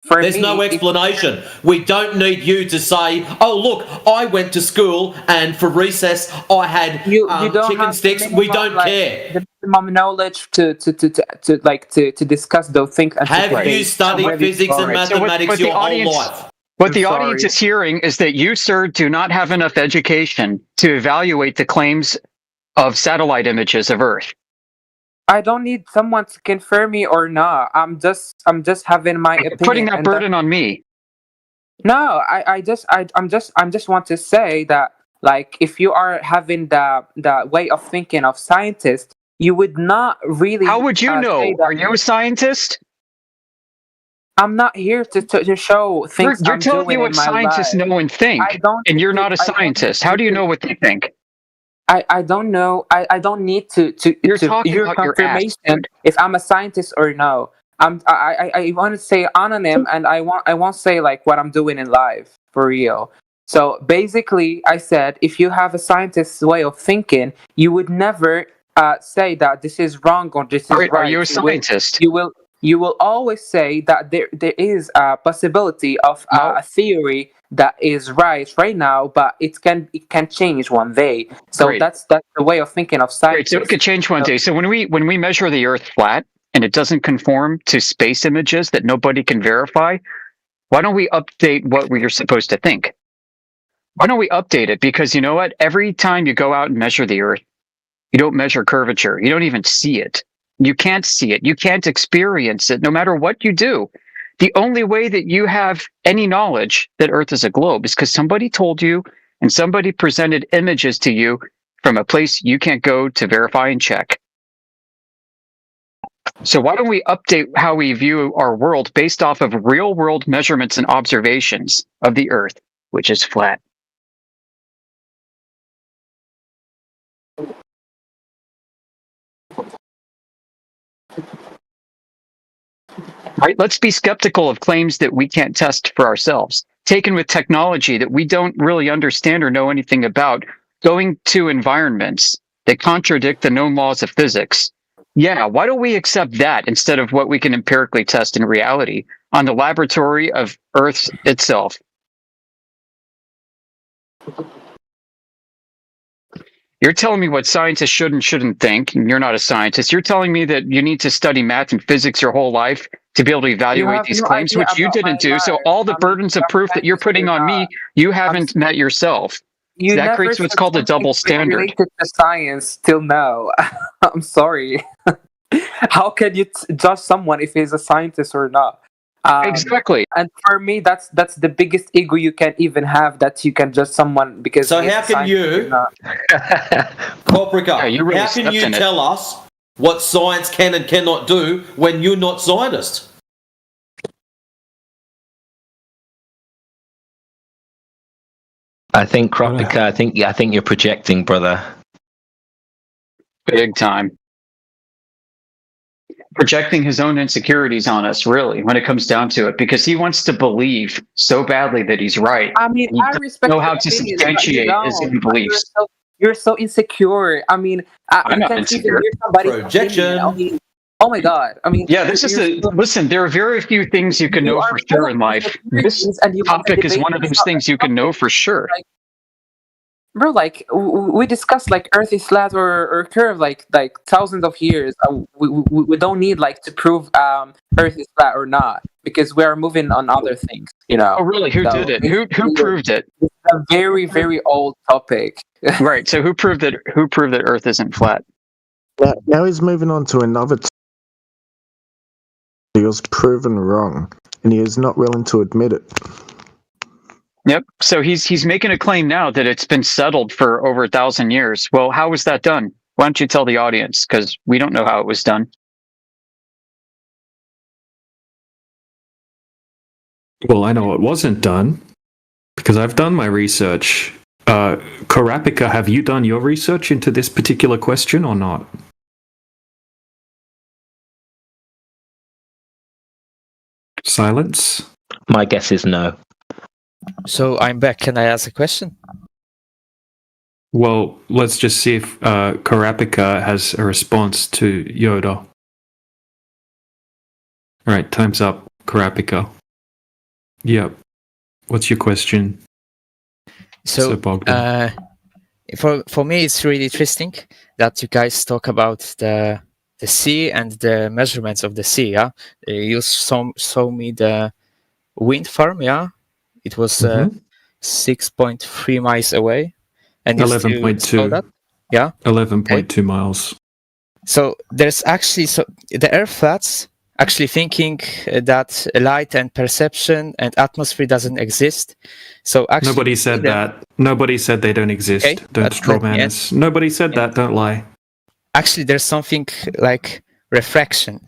There's no explanation. We don't need you to say, oh, look, I went to school and for recess I had chicken sticks. We don't care. The minimum knowledge to discuss those things. And have you studied physics and mathematics your whole life? What the audience is hearing is that you, sir, do not have enough education to evaluate the claims of satellite images of Earth. I don't need someone to confirm me or not. I'm just having my opinion. Putting that burden on me. No, I just want to say that, like, if you are having the way of thinking of scientists, you would not really. How would you know? Are you a scientist? I'm not here to show things. You're telling me what scientists know and think, and you're not a scientist. How do you know what they think? I don't know. I don't need to You're talking your about your confirmation if I'm a scientist or no. I want to say anonym, and I won't say like what I'm doing in life for real. So basically, I said if you have a scientist's way of thinking, you would never say that this is wrong or this is right. Are you a scientist? You will always say that there is a possibility of a theory that is right now, but it can change one day. So that's the way of thinking of science. So it could change one day. So when we measure the Earth flat and it doesn't conform to space images that nobody can verify, why don't we update what we're supposed to think? Why don't we update it? Because you know what? Every time you go out and measure the Earth, you don't measure curvature. You don't even see it. You can't see it. You can't experience it no matter what you do. The only way that you have any knowledge that Earth is a globe is because somebody told you and somebody presented images to you from a place you can't go to verify and check. So why don't we update how we view our world based off of real world measurements and observations of the Earth, which is flat? Right? Let's be skeptical of claims that we can't test for ourselves, taken with technology that we don't really understand or know anything about, going to environments that contradict the known laws of physics. Yeah, why don't we accept that instead of what we can empirically test in reality on the laboratory of Earth itself? You're telling me what scientists should and shouldn't think, and you're not a scientist. You're telling me that you need to study math and physics your whole life to be able to evaluate these claims, which you didn't do. So all the burdens of proof that you're putting on me, you haven't met yourself. That creates what's called a double standard. Related to science till now. I'm sorry. How can you judge someone if he's a scientist or not? Exactly. And for me, that's the biggest ego you can even have, that you can judge someone because. So how can you, Corprica? Really how can you tell us what science can and cannot do when you're not scientists? I think Corprica, I think you're projecting, brother. Big time. Projecting his own insecurities on us, really, when it comes down to it, because he wants to believe so badly that he's right. I mean, I respect know how to substantiate his own beliefs. You're so insecure. I mean, I can't insecure. even hear somebody. Projection. I mean, oh my god. I mean, yeah, this is listen. There are very few things you can know for sure in life. This topic is one of those things you can know for sure. bro, like we discussed like Earth is flat or curved like thousands of years. We don't need like to prove Earth is flat or not because we are moving on other things. You know. Oh, really? Who did it? Who proved it? It's a very very old topic. Right. So who proved that Earth isn't flat? Now he's moving on to another. He was proven wrong, and he is not willing to admit it. Yep. So he's making a claim now that it's been settled for over 1,000 years. Well, how was that done? Why don't you tell the audience? Because we don't know how it was done. Well, I know it wasn't done because I've done my research. Karapika, have you done your research into this particular question or not? Silence. My guess is no. So I'm back. Can I ask a question? Well, let's just see if Karapika has a response to Yoda. All right, time's up, Karapika. Yep. What's your question? So, Bogdan. for me, it's really interesting that you guys talk about the sea and the measurements of the sea. Yeah, you show me the wind farm. Yeah, it was 6.3 miles away, and 11.2. Yeah, 11.2 miles. So there's actually the Earth flats actually thinking that light and perception and atmosphere doesn't exist. So actually, nobody said that. Nobody said they don't exist. Okay, don't straw man us. Nobody said that. Don't lie. Actually, there's something like refraction.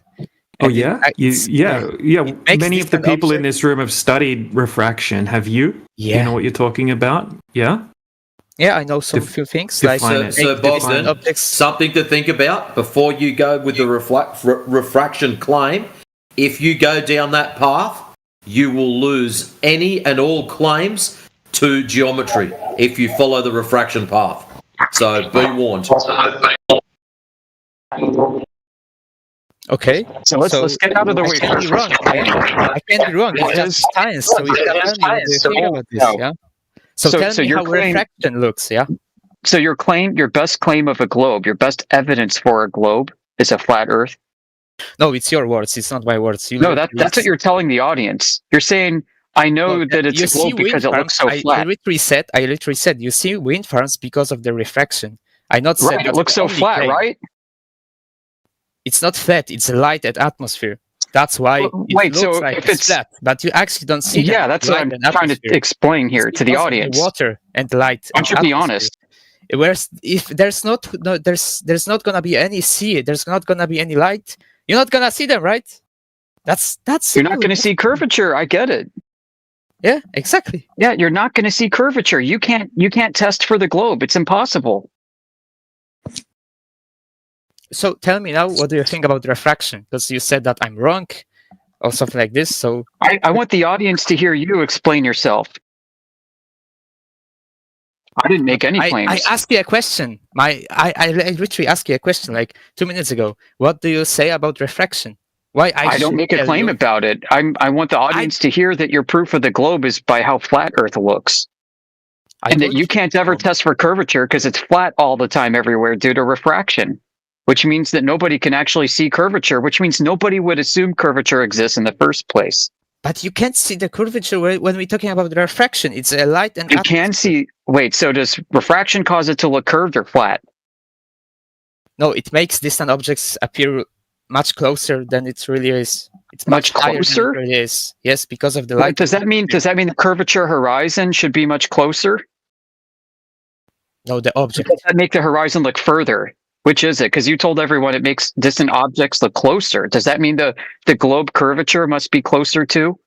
Oh yeah, Many of the people in this room have studied refraction. Have you? Yeah. You know what you're talking about? Yeah. Yeah, I know some few things. So Bogdan, something to think about before you go with the refraction claim. If you go down that path, you will lose any and all claims to geometry if you follow the refraction path. So be warned. Okay. So let's get out of the way first. I can't be wrong. It's just science. So you can tell me what you think about this. Yeah. So tell me how refraction looks, yeah? So your best claim of a globe, your best evidence for a globe is a flat Earth? No, it's your words. It's not my words. That's what you're telling the audience. You're saying, I know that it's a globe because it looks so flat. I literally said, you see wind farms because of the refraction. I not said right, it looks so flat, right? It's not flat. It's a light and atmosphere. That's why it looks like it's flat, but you actually don't see. Yeah, that's what I'm trying to explain here to the audience. Water and light. Why don't you be honest? Whereas if there's not gonna be any sea, there's not gonna be any light. You're not gonna see them, right? That's. You're not gonna see curvature. I get it. Yeah, exactly. Yeah, you're not gonna see curvature. You can't test for the globe. It's impossible. So tell me now, what do you think about refraction? Because you said that I'm wrong, or something like this. So I want the audience to hear you explain yourself. I didn't make any claims. I asked you a question. I literally asked you a question like 2 minutes ago. What do you say about refraction? Why I don't make a claim about it. I want the audience to hear that your proof of the globe is by how flat Earth looks. And that you can't ever test for curvature because it's flat all the time everywhere due to refraction. Which means that nobody can actually see curvature, which means nobody would assume curvature exists in the first place. But you can't see the curvature when we're talking about refraction. It's a light and you can see. Wait, so does refraction cause it to look curved or flat? No, it makes distant objects appear much closer than it really is. It's much closer. Than it really is. Yes, because of the light. Does that mean the curvature horizon should be much closer? No, the object. Does that make the horizon look further? Which is it? Because you told everyone it makes distant objects look closer. Does that mean the globe curvature must be closer too?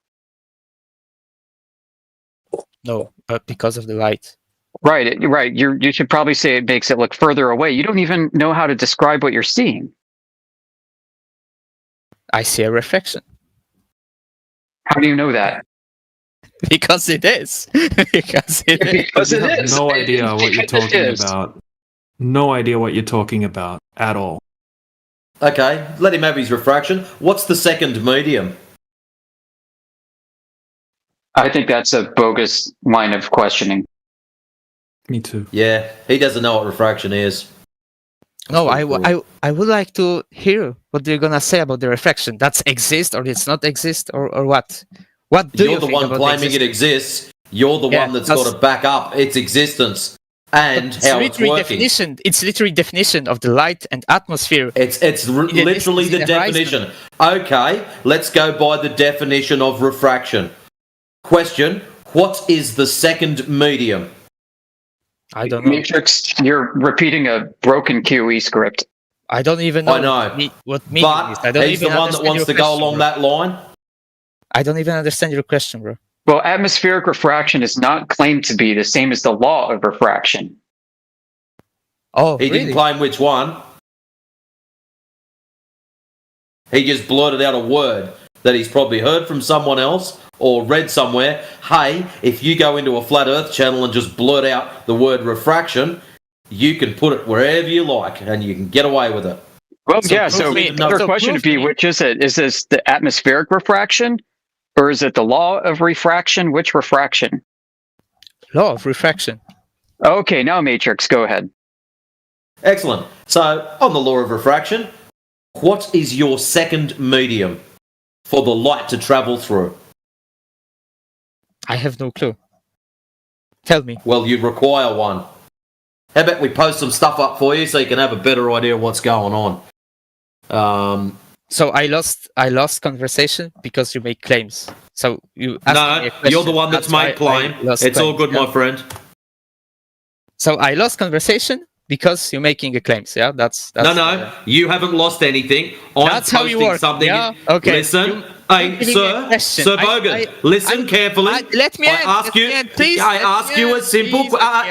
No, but because of the light. Right, right. You should probably say it makes it look further away. You don't even know how to describe what you're seeing. I see a reflection. How do you know that? Because it is. Because it is. No idea what you're talking about. No idea what you're talking about at all. Okay, let him have his refraction. What's the second medium? I think that's a bogus line of questioning. Me too. Yeah, he doesn't know what refraction is. No, I would like to hear what you're gonna say about the refraction. That's exist or it's not exist or what? What do You're you the think one about claiming it exists. You're the one that's got to back up its existence and how it's working. Definition. It's literally definition of the light and atmosphere. It's literally the definition. Okay, let's go by the definition of refraction. Question: what is the second medium? I don't know. Matrix, you're repeating a broken QE script. I don't even know. I know. What medium is. I don't He's the even one that wants to go along that line. I don't even understand your question, bro. Well, atmospheric refraction is not claimed to be the same as the law of refraction. Oh, he didn't claim which one. He just blurted out a word that he's probably heard from someone else or read somewhere. Hey, if you go into a flat earth channel and just blurt out the word refraction, you can put it wherever you like and you can get away with it. Well, so the other question would be, which is it? Is this the atmospheric refraction or is it the law of refraction? Which refraction? Law of refraction. Okay, now Matrix, go ahead. Excellent. So, on the law of refraction, what is your second medium for the light to travel through? I have no clue. Tell me. Well, you'd require one. How about we post some stuff up for you so you can have a better idea of what's going on? So I lost conversation because you make claims. So you asked me a question. You're the one that's made claim. It's all good, my friend. So I lost conversation because you're making a claims. Yeah, that's no. You haven't lost anything. That's how you work. Something. Yeah. Okay. Listen, hey, Sir Bogan, listen carefully. Let me ask you. Please. I ask you a simple.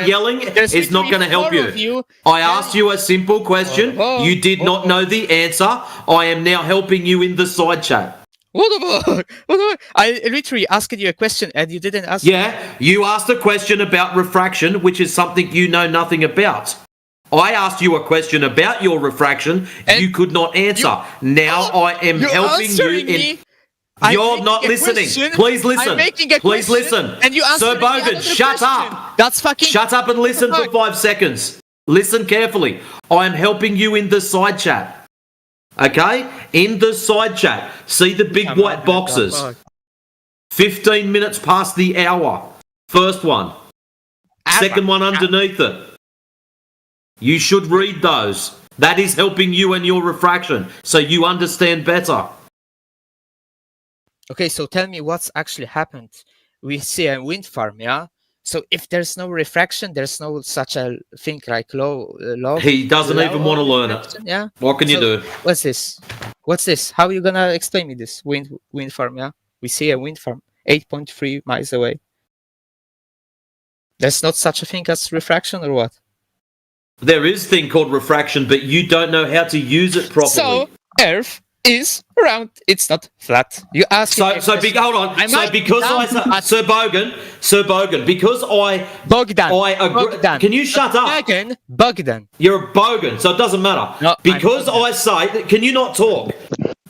Yelling is not going to help you. I asked you a simple question. You did not know the answer. I am now helping you in the side chat. What about? I literally asked you a question and you didn't ask. Yeah, you asked a question about refraction, which is something you know nothing about. I asked you a question about your refraction. And you could not answer. Now I am helping you in. You're not listening. Please listen. Please listen. And you Sir Bogan, shut up. That's fucking. Shut up and listen for 5 seconds. Listen carefully. I am helping you in the side chat. Okay? In the side chat. See the big white boxes. 15 minutes past the hour. First one. Second one underneath it. You should read those. That is helping you and your refraction, so you understand better. Okay, so tell me what's actually happened. We see a wind farm, yeah? So if there's no refraction, there's no such a thing like law. He doesn't even want to learn it. Yeah. What can you do? What's this? What's this? How are you gonna explain me this wind farm? Yeah, we see a wind farm 8.3 miles away. There's not such a thing as refraction, or what? There is a thing called refraction, but you don't know how to use it properly. So Earth is round; it's not flat. You ask. Hold on. Sir Bogan, because I Bogdan. Can you shut up? Bogdan. You're a bogan, so it doesn't matter. No, because I say, can you not talk?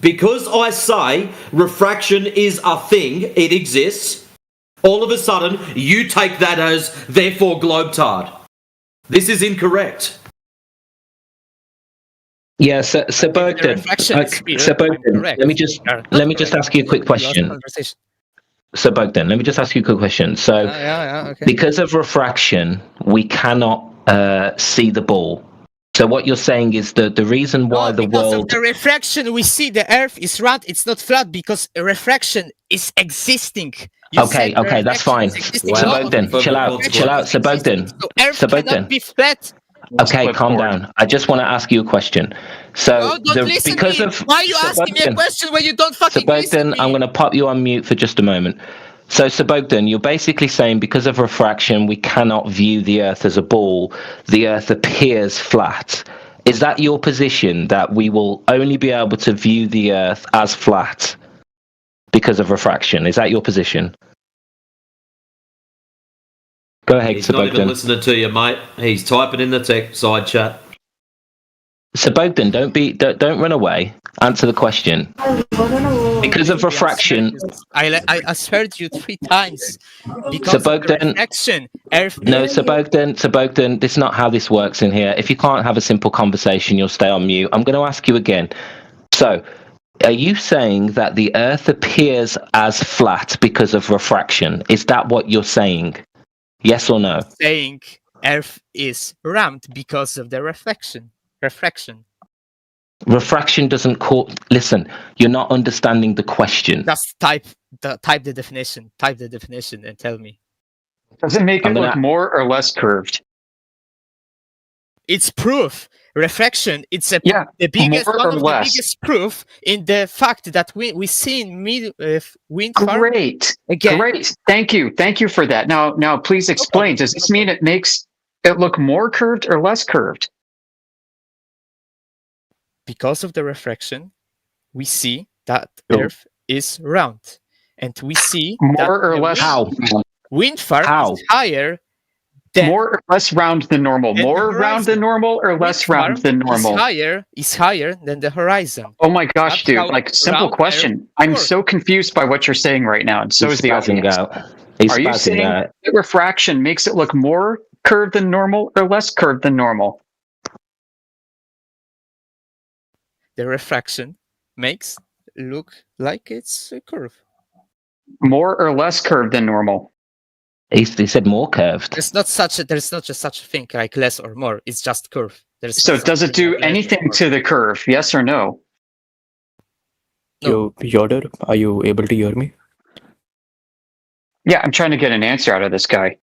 Because I say refraction is a thing; it exists. All of a sudden, you take that as therefore globetard. This is incorrect. Yeah, Sir Bogdan. Let me just ask you a quick question. Sir Bogdan, let me just ask you a quick question. So, okay. Because of refraction, we cannot see the ball. So what you're saying is that the reason why the because world... of the refraction, we see the Earth is round, it's not flat, because a refraction is existing. Okay, that's fine. Sir Bogdan, chill out, Sir Bogdan. So Earth cannot be flat. Okay, calm down. I just want to ask you a question. So, why are you asking me a question when you don't fucking listen to me? I'm going to pop you on mute for just a moment. So, Sir Bogdan, you're basically saying because of refraction, we cannot view the Earth as a ball. The Earth appears flat. Is that your position, that we will only be able to view the Earth as flat because of refraction? Is that your position? Go ahead, He's Sir not Bogdan. even listening to you, mate. He's typing in the tech side chat. Sir Bogdan, don't run away. Answer the question. Because of refraction. I heard you 3 times. Because So of the Bogdan, reflection, Earth. no, so Bogdan, this is not how this works in here. If you can't have a simple conversation, you'll stay on mute. I'm going to ask you again. So, are you saying that the Earth appears as flat because of refraction? Is that what you're saying? Yes or no? Saying Earth is round because of the reflection. Refraction doesn't call. Listen, you're not understanding the question. Just type the definition. Type the definition and tell me. Does it make it look more or less curved? It's proof. Refraction. It's the biggest more one or of less. the biggest proof in the fact that we see in wind farm. Great. Again. Great. Thank you for that. Now, please explain. Does this mean it makes it look more curved or less curved? Because of the refraction, we see that Earth is round, and we see More that or the less wind farm is higher. More or less round than normal. More round than normal or less round than normal? Is higher than the horizon. Oh my gosh, That's how dude! Simple round question. Earth I'm works. so confused by what you're saying right now, and so He's is the spazzing audience. out. He's Are you spazzing saying out. that refraction makes it look more curved than normal or less curved than normal? The refraction makes look like it's a curve. More or less curved than normal? He said more curved. There's not just such a thing like less or more. It's just curve. So does it do anything to the curve? Yes or no? Yoder, are you able to hear me? Yeah, I'm trying to get an answer out of this guy.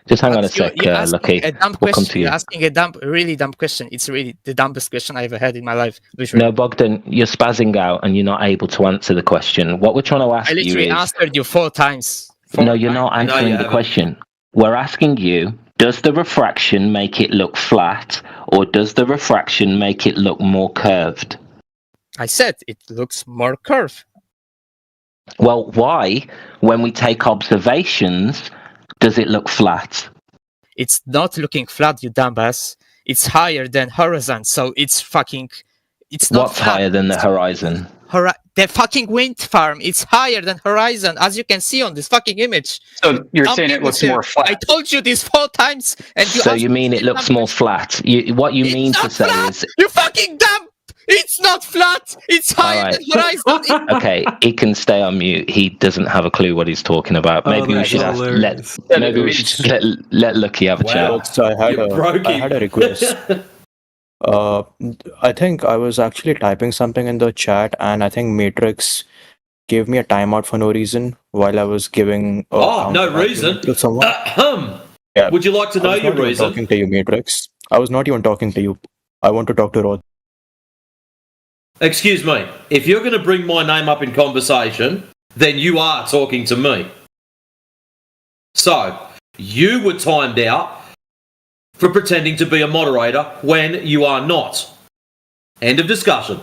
Just hang on a sec, Lucky. A dumb We'll come question. to you. You're asking a really dumb question. It's really the dumbest question I ever had in my life. No, Bogdan, you're spazzing out and you're not able to answer the question. What we're trying to ask I you literally is... answered you 4 times. No, you're not answering the question. We're asking you, does the refraction make it look flat, or does the refraction make it look more curved? I said it looks more curved. Well, why, when we take observations, does it look flat? It's not looking flat, you dumbass. It's higher than horizon, so it's fucking... It's not What's flat. higher than the horizon? The fucking wind farm is higher than horizon, as you can see on this fucking image. So you're Dumb saying it people looks here. more flat? I told you this 4 times, and you So asked you me mean the it looks dumb more flat? What you mean to say is... You fucking dumb! It's not flat! It's higher Alright. than horizon! Okay, he can stay on mute. He doesn't have a clue what he's talking about. Maybe we should just let Lucky have a chat. So I had a request. I think I was actually typing something in the chat, and I think Matrix gave me a timeout for no reason while I was giving. No reason. To someone. Yeah. Would you like to know your I was not even reason? talking to you, Matrix. I was not even talking to you. I want to talk to Rod. Excuse me. If you're going to bring my name up in conversation, then you are talking to me. So, you were timed out for pretending to be a moderator when you are not. End of discussion.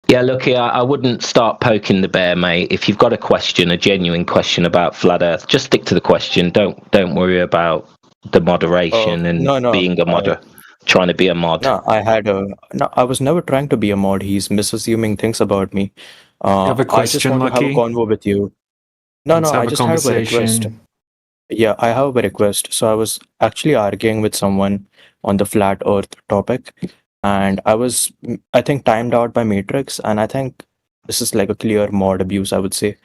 Yeah, look here, I wouldn't start poking the bear, mate. If you've got a question, a genuine question about flat Earth, just stick to the question. Don't worry about the moderation and being a modder, trying to be a mod. No, I was never trying to be a mod. He's misassuming things about me. have a question, I just want to have Lucky? a convo with you. No, Let's I have a just have a request. conversation. Yeah, I have a request. So I was actually arguing with someone on the flat Earth topic, and I think, timed out by Matrix, and I think this is like a clear mod abuse, I would say.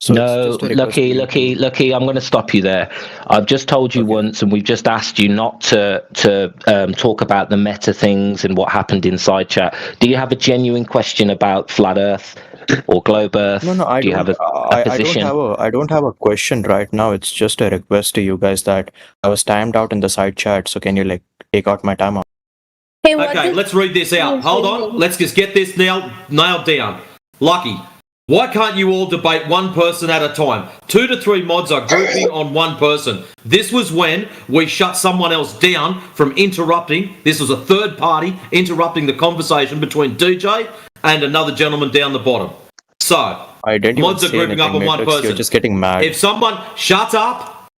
So No, it's just a request to you. Lucky, I'm going to stop you there. I've just told you once, and we've just asked you not to talk about the meta things and what happened inside chat. Do you have a genuine question about flat Earth or globe Earth? No, I Do you don't. have a position? I don't have a question right now. It's just a request to you guys that I was timed out in the side chat. So can you take out my timeout? Okay, let's read this out. Hold on. Let's just get this nailed down. Lucky. Why can't you all debate one person at a time? 2 to 3 mods are grouping on one person. This was when we shut someone else down from interrupting. This was a third party interrupting the conversation between DJ and another gentleman down the bottom. So, I didn't mods are even say grouping up on anything, one Matrix. person. You're just getting mad. If someone... Shut up!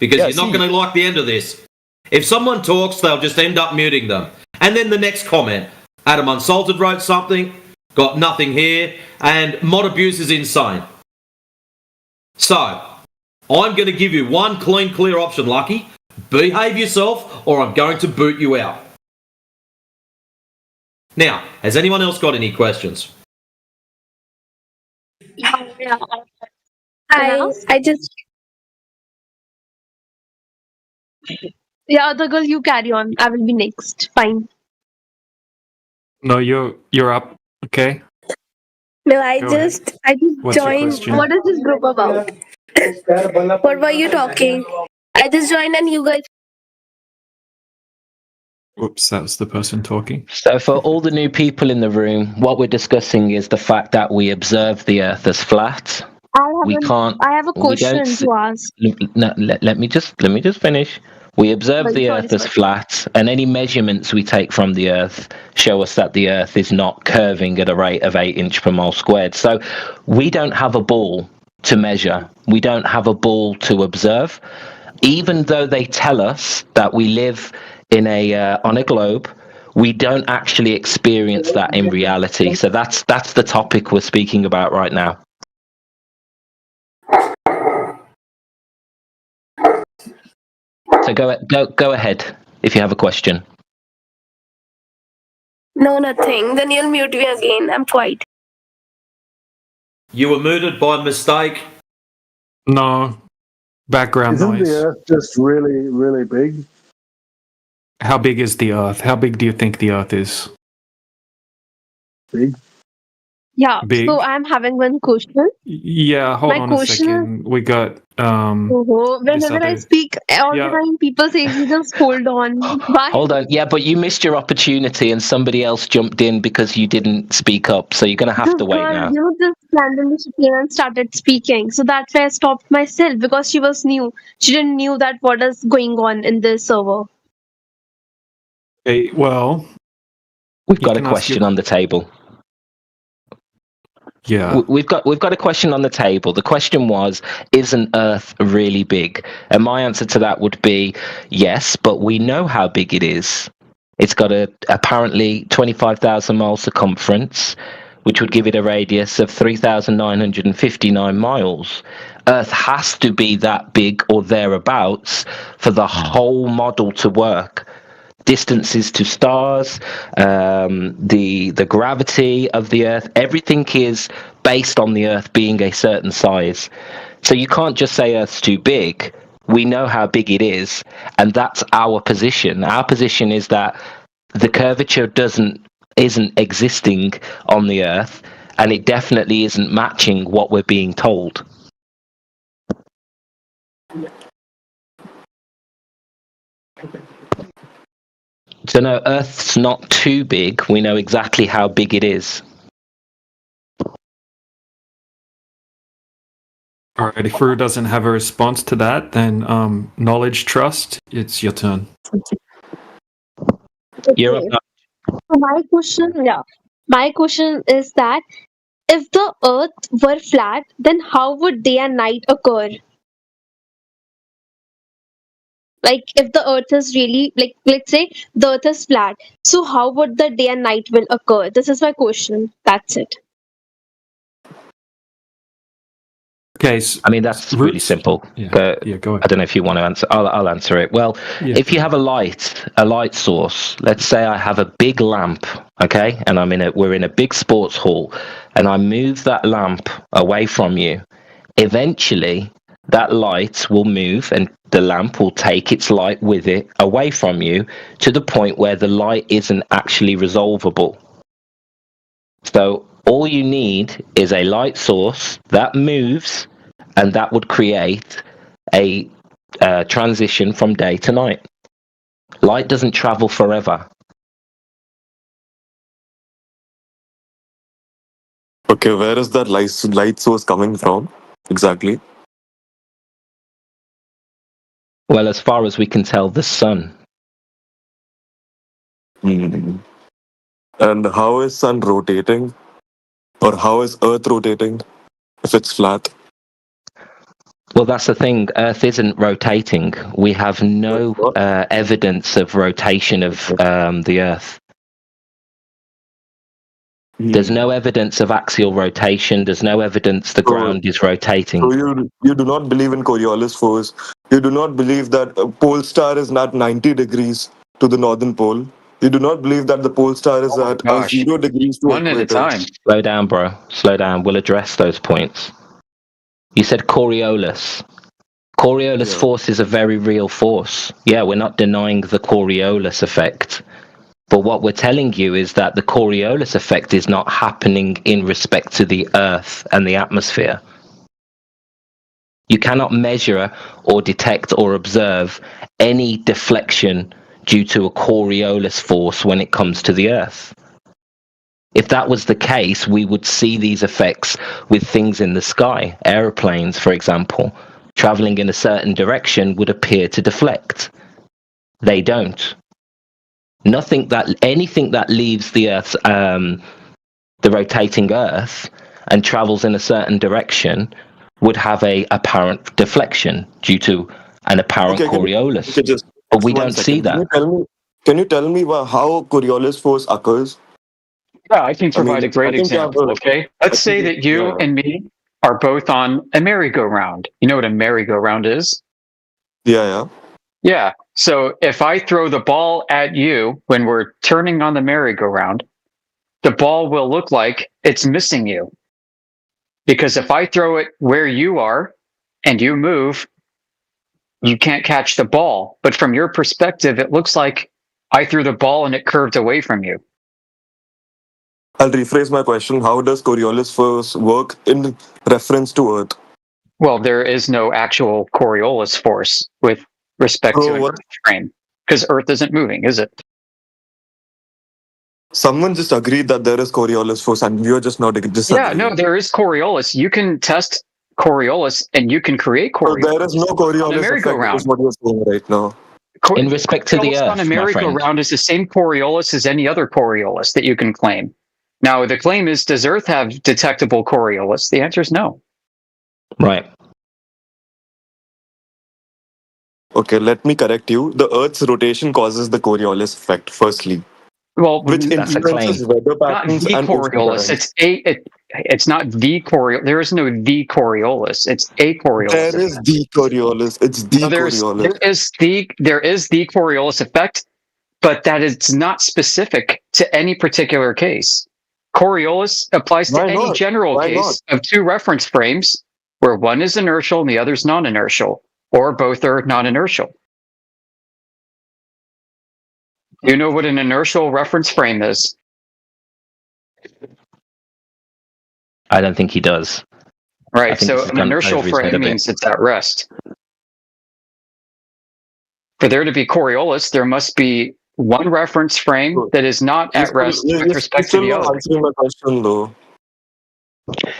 Because Yeah, you're not see. going to like the end of this. If someone talks, they'll just end up muting them. And then the next comment, Adam Unsalted wrote something, got nothing here, and mod abuse is insane. So, I'm going to give you one clean, clear option, Lucky. Behave yourself, or I'm going to boot you out. Now, has anyone else got any questions? I just. Yeah, the girl, you carry on. I will be next. Fine. No, you're up. Okay. No, I Go just What's your joined. question? What is this group about? What were you talking? I just joined and you guys. Whoops, that was the person talking. So, for all the new people in the room, what we're discussing is the fact that we observe the Earth as flat. We can't. I have a we don't question s- to ask. No, let me just finish. We observe Sorry, the sorry, Earth as sorry. flat, and any measurements we take from the Earth show us that the Earth is not curving at a rate of 8 inch per mile squared. So we don't have a ball to measure. We don't have a ball to observe, even though they tell us that we live in on a globe. We don't actually experience that in reality. So that's the topic we're speaking about right now. So go ahead if you have a question. No, nothing. Then you'll mute me again. I'm quiet. You were muted by mistake. No. Background Isn't noise. the Earth just really, really big? How big is the Earth? How big do you think the Earth is? Big. Yeah. Big. So I'm having one question. Yeah, hold My on a question second. We got Whenever I other- speak, all Yeah. the time people say, "You just hold on." Why? Hold on. Yeah, but you missed your opportunity and somebody else jumped in because you didn't speak up. So you're going to have to This wait girl, now. just randomly she came and started speaking. So that's why I stopped myself because she was new. She didn't knew that what is going on in this server. Okay, well, We've you got a can ask question your- on the table. Yeah. We've got a question on the table. The question was, isn't Earth really big? And my answer to that would be yes, but we know how big it is. It's got a apparently 25,000 mile circumference, which would give it a radius of 3,959 miles. Earth has to be that big or thereabouts for the whole model to work. Distances to stars, the gravity of the Earth, everything is based on the Earth being a certain size. So you can't just say Earth's too big. We know how big it is, and that's our position. Our position is that the curvature isn't existing on the Earth, and it definitely isn't matching what we're being told. So no, Earth's not too big. We know exactly how big it is. All right, if Rue doesn't have a response to that, then Knowledge Trust, it's your turn. You're up now. So my question is that if the Earth were flat, then how would day and night occur? Like if the Earth is really like, let's say the Earth is flat, so how would the day and night will occur? This is my question. That's it. Okay, I mean, that's really simple. go ahead. I don't know if you want to answer. I'll answer it. Well, if you have a light source, let's say I have a big lamp, okay, and we're in a big sports hall, and I move that lamp away from you. Eventually, that light will move, and the lamp will take its light with it away from you to the point where the light isn't actually resolvable. So all you need is a light source that moves, and that would create a transition from day to night. Light doesn't travel forever. Okay, where is that light source coming from exactly? Well, as far as we can tell, the sun. And how is sun rotating? Or how is Earth rotating if it's flat? Well, that's the thing. Earth isn't rotating. We have no evidence of rotation of the Earth. There's no evidence of axial rotation. There's no evidence the ground is rotating. So you do not believe in Coriolis force. You do not believe that a pole star is not 90 degrees to the northern pole. You do not believe that the pole star is at 0 degrees to One at a equator. time. Slow down, bro. Slow down. We'll address those points. You said Coriolis. Coriolis force is a very real force. Yeah, we're not denying the Coriolis effect. But what we're telling you is that the Coriolis effect is not happening in respect to the Earth and the atmosphere. You cannot measure or detect or observe any deflection due to a Coriolis force when it comes to the Earth. If that was the case, we would see these effects with things in the sky. Aeroplanes, for example, traveling in a certain direction would appear to deflect. They don't. Anything that leaves the Earth's, the rotating Earth and travels in a certain direction would have a apparent deflection due to an apparent Coriolis. But we don't see that. Can you tell me how Coriolis force occurs? Yeah, I can provide a great example, okay? Let's say that you and me are both on a merry-go-round. You know what a merry-go-round is? Yeah. Yeah. So if I throw the ball at you when we're turning on the merry-go-round, the ball will look like it's missing you. Because if I throw it where you are and you move, you can't catch the ball. But from your perspective, it looks like I threw the ball and it curved away from you. I'll rephrase my question. How does Coriolis force work in reference to Earth? Well, there is no actual Coriolis force with respect to an Earth frame, because Earth isn't moving, is it? Someone just agreed that there is Coriolis force, and you're just not disagreeing. Yeah, no, there is Coriolis. You can test Coriolis, and you can create Coriolis. So there is no Coriolis effect, is what you're saying right now. In respect to the Earth, on a merry-go-round is the same Coriolis as any other Coriolis that you can claim. Now, the claim is, does Earth have detectable Coriolis? The answer is no. Right. Okay, let me correct you. The Earth's rotation causes the Coriolis effect, firstly. Well, which influences weather patterns not the and Coriolis. It's not the Coriolis. There is no the Coriolis. It's a Coriolis. There is the Coriolis. It's the Coriolis. There is the Coriolis effect, but that is not specific to any particular case. Coriolis applies to any general case of two reference frames where one is inertial and the other is non-inertial, or both are non-inertial. You know what an inertial reference frame is? I don't think he does. Right, so an inertial frame means it's at rest. For there to be Coriolis, there must be one reference frame that is not at rest with respect to the other. Answering my question, though.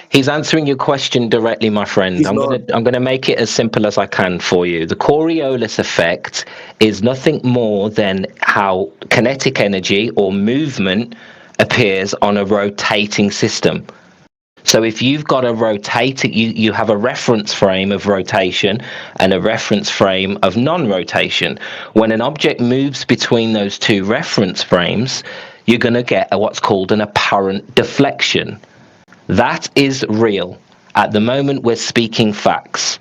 He's answering your question directly, my friend. I'm gonna make it as simple as I can for you. The Coriolis effect is nothing more than how kinetic energy or movement appears on a rotating system. So if you've got a rotating, you have a reference frame of rotation and a reference frame of non-rotation. When an object moves between those two reference frames, you're going to get what's called an apparent deflection. That is real. At the moment, we're speaking facts.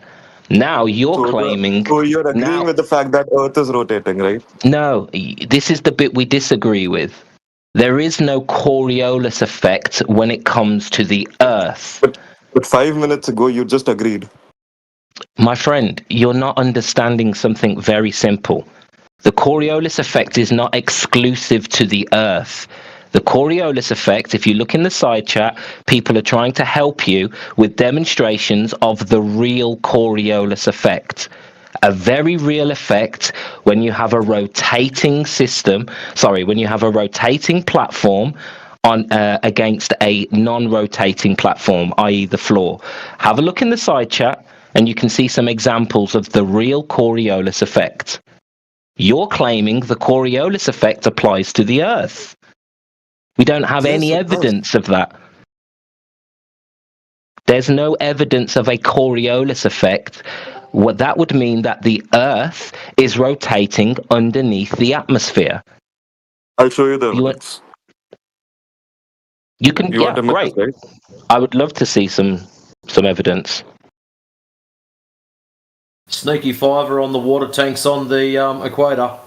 Now you're claiming... So you're agreeing with the fact that Earth is rotating, right? No, this is the bit we disagree with. There is no Coriolis effect when it comes to the Earth. But 5 minutes ago, you just agreed. My friend, you're not understanding something very simple. The Coriolis effect is not exclusive to the Earth. The Coriolis effect, if you look in the side chat, people are trying to help you with demonstrations of the real Coriolis effect. A very real effect when you have a rotating when you have a rotating platform on against a non-rotating platform, i.e. the floor. Have a look in the side chat and you can see some examples of the real Coriolis effect. You're claiming the Coriolis effect applies to the Earth. We don't have any evidence of that. There's no evidence of a Coriolis effect. What that would mean that the Earth is rotating underneath the atmosphere. I'll show you the evidence. You can, You yeah, want evidence, great. right? I would love to see some evidence. Sneaky fiver on the water tanks on the equator.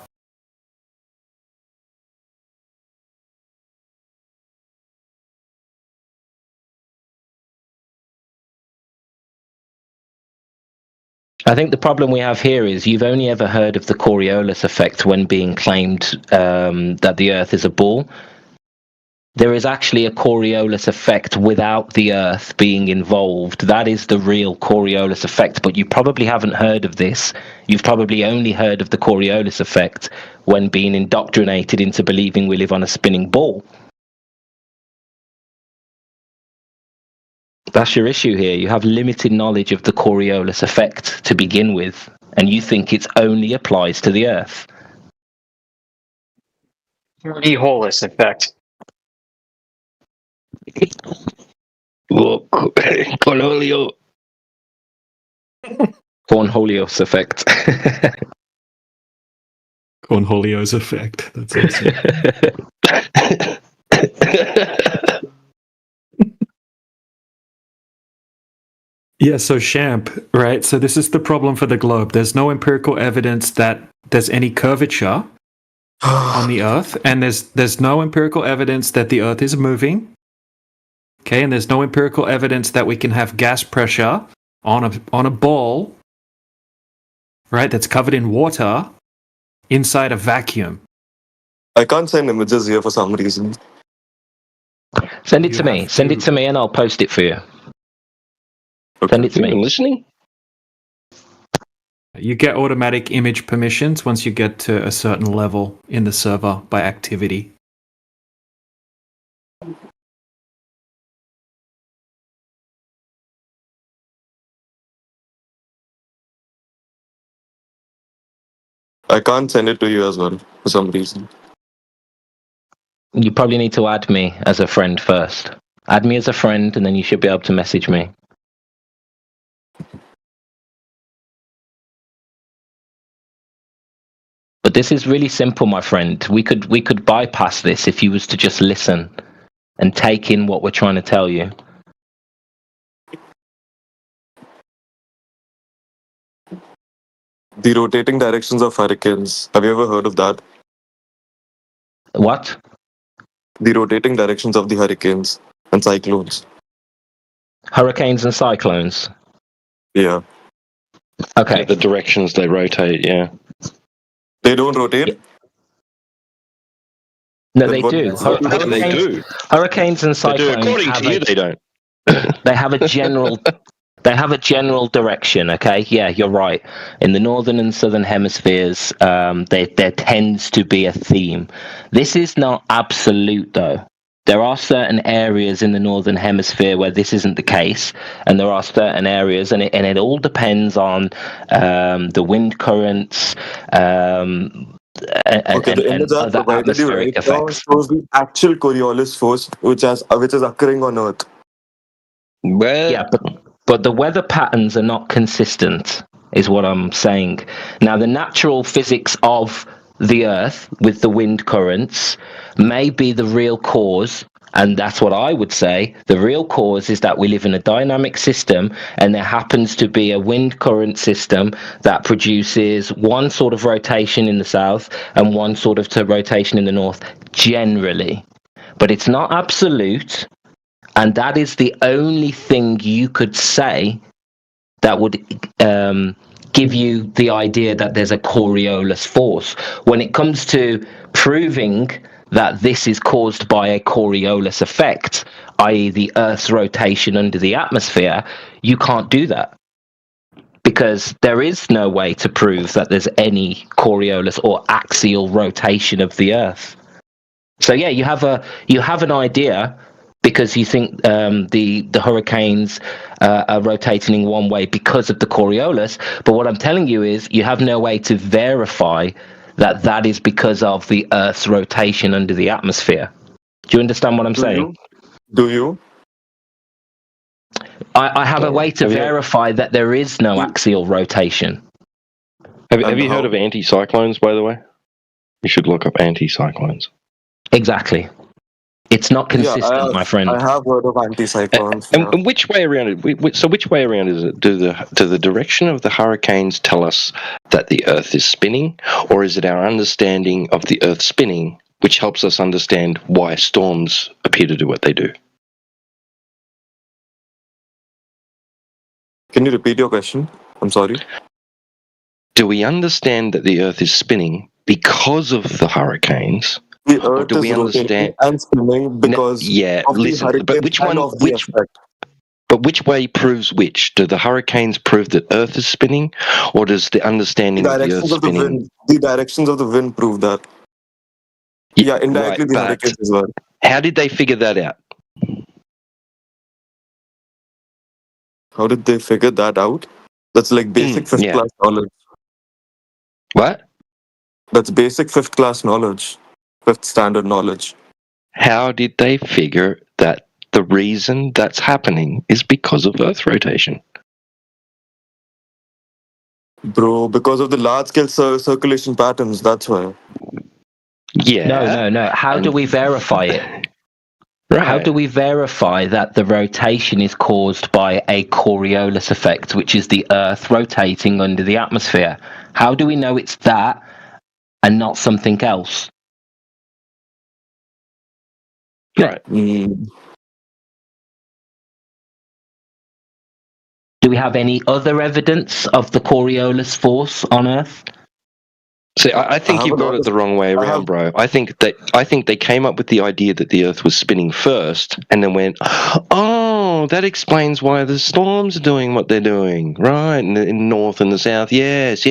I think the problem we have here is you've only ever heard of the Coriolis effect when being claimed that the Earth is a ball. There is actually a Coriolis effect without the Earth being involved. That is the real Coriolis effect, but you probably haven't heard of this. You've probably only heard of the Coriolis effect when being indoctrinated into believing we live on a spinning ball. That's your issue here. You have limited knowledge of the Coriolis effect to begin with, and you think it only applies to the Earth. Coriolis effect. Cornholio. Cornholios effect. Cornholio's effect. That's awesome. Yeah, so Champ, right? So this is the problem for the globe. There's no empirical evidence that there's any curvature on the Earth, and there's no empirical evidence that the Earth is moving. Okay, and there's no empirical evidence that we can have gas pressure on a ball, right? That's covered in water inside a vacuum. I can't send images here for some reason. Send it to me. Send it to me, and I'll post it for you. Send it to me. Listening? You get automatic image permissions once you get to a certain level in the server by activity. I can't send it to you as well for some reason. You probably need to add me as a friend first. Add me as a friend, and then you should be able to message me. But this is really simple, my friend. We could bypass this if you was to just listen and take in what we're trying to tell you. The rotating directions of hurricanes. Have you ever heard of that? What? The rotating directions of the hurricanes and cyclones. Hurricanes and cyclones? Yeah. Okay. The directions they rotate, yeah. They don't rotate? No, they do. They do. Hurricanes and They do. cyclones. According to you, they don't. They have a general. They have a general direction. Okay, yeah, you're right. In the northern and southern hemispheres, there tends to be a theme. This is not absolute, though. There are certain areas in the northern hemisphere where this isn't the case, and there are certain areas, and it all depends on the wind currents. Okay, the image I provided you right now shows the actual Coriolis force, which is occurring on Earth. Well, yeah, but the weather patterns are not consistent, is what I'm saying. Now, the natural physics of the Earth with the wind currents may be the real cause, and that's what I would say. The real cause is that we live in a dynamic system, and there happens to be a wind current system that produces one sort of rotation in the south and one sort of rotation in the north, generally. But it's not absolute, and that is the only thing you could say that would give you the idea that there's a Coriolis force. When it comes to proving that this is caused by a Coriolis effect, i.e. the Earth's rotation under the atmosphere, you can't do that. Because there is no way to prove that there's any Coriolis or axial rotation of the Earth. So yeah, you have an idea, because you think the hurricanes are rotating in one way because of the Coriolis. But what I'm telling you is you have no way to verify that that is because of the Earth's rotation under the atmosphere. Do you understand what I'm saying? Do you? I have a way to verify that there is no axial rotation. Have you heard of anticyclones, by the way? You should look up anticyclones. Exactly. It's not consistent, my friend. I have heard of anticyclones. And which way around? So which way around is it? Do the direction of the hurricanes tell us that the Earth is spinning, or is it our understanding of the Earth spinning which helps us understand why storms appear to do what they do? Can you repeat your question? I'm sorry. Do we understand that the Earth is spinning because of the hurricanes? The Earth is rotating and spinning because of the hurricane but which one? of the effect. But which way proves which? Do the hurricanes prove that Earth is spinning, or does the understanding of the Earth spinning? The directions of the wind prove that. Yeah, indirectly the hurricanes as well. How did they figure that out? How did they figure that out? That's like basic fifth class knowledge. What? That's basic fifth class knowledge. Fifth standard knowledge. How did they figure that the reason that's happening is because of Earth rotation? Bro, because of the large scale circulation patterns, that's why. Yeah. No. How do we verify it? Right. How do we verify that the rotation is caused by a Coriolis effect, which is the Earth rotating under the atmosphere? How do we know it's that and not something else? Right. Do we have any other evidence of the Coriolis force on Earth? See, I think you've got it the wrong way around, bro. I think they came up with the idea that the Earth was spinning first, and then went, "Oh, that explains why the storms are doing what they're doing, right? In the north and the south, yes,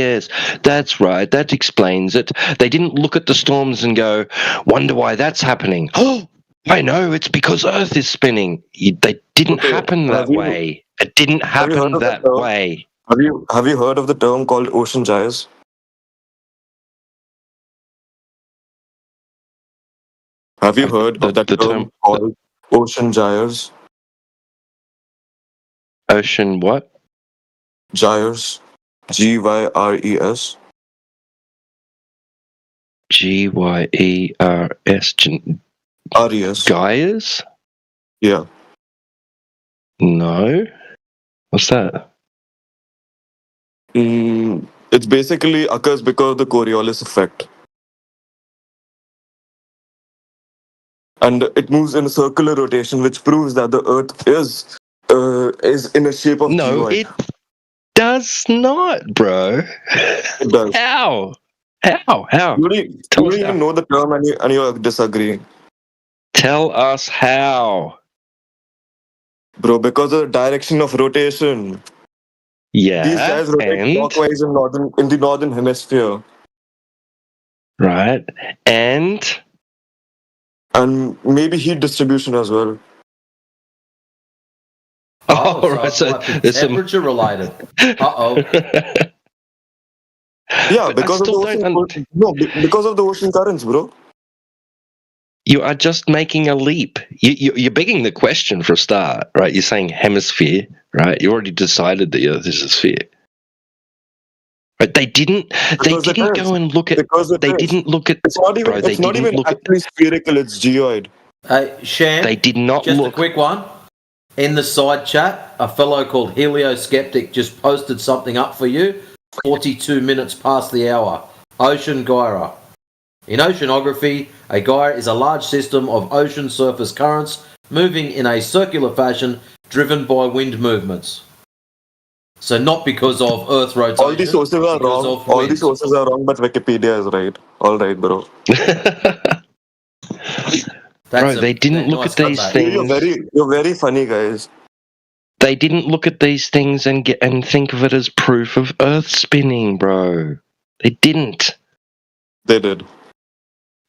that's right. That explains it." They didn't look at the storms and go, "Wonder why that's happening." Oh, I know, it's because Earth is spinning. They didn't happen that way. It didn't happen that way. Have you heard of the term called ocean gyres? Have you heard of that term called ocean gyres? Ocean what? Gyres. Gyres. Gyers. RES. Gyres? Yeah. No. What's that? It's basically occurs because of the Coriolis effect. And it moves in a circular rotation, which proves that the Earth is in a shape of geoid. It does not, bro. It does. How? You don't even know the term and you're disagreeing. Tell us how. Bro, because of the direction of rotation. Yeah. These guys rotate clockwise in the northern hemisphere. Right. And maybe heat distribution as well. Right. So it's temperature related. Yeah, because of the ocean currents, bro. You are just making a leap. You're begging the question for a start, right? You're saying hemisphere, right? You already decided the Earth is a sphere. But they didn't go and look at. They didn't look at. It's not even actually spherical. It's geoid. Sham. They did not just look. A quick one. In the side chat, a fellow called Helioskeptic just posted something up for you. 42 minutes past the hour. Ocean gyre. In oceanography, a gyre is a large system of ocean surface currents moving in a circular fashion driven by wind movements. So not because of Earth rotation. All these sources are wrong. All these sources are wrong, but Wikipedia is right. All right, bro. Bro, they didn't look at these things. You're very funny, guys. They didn't look at these things and think of it as proof of Earth spinning, bro. They didn't. They did.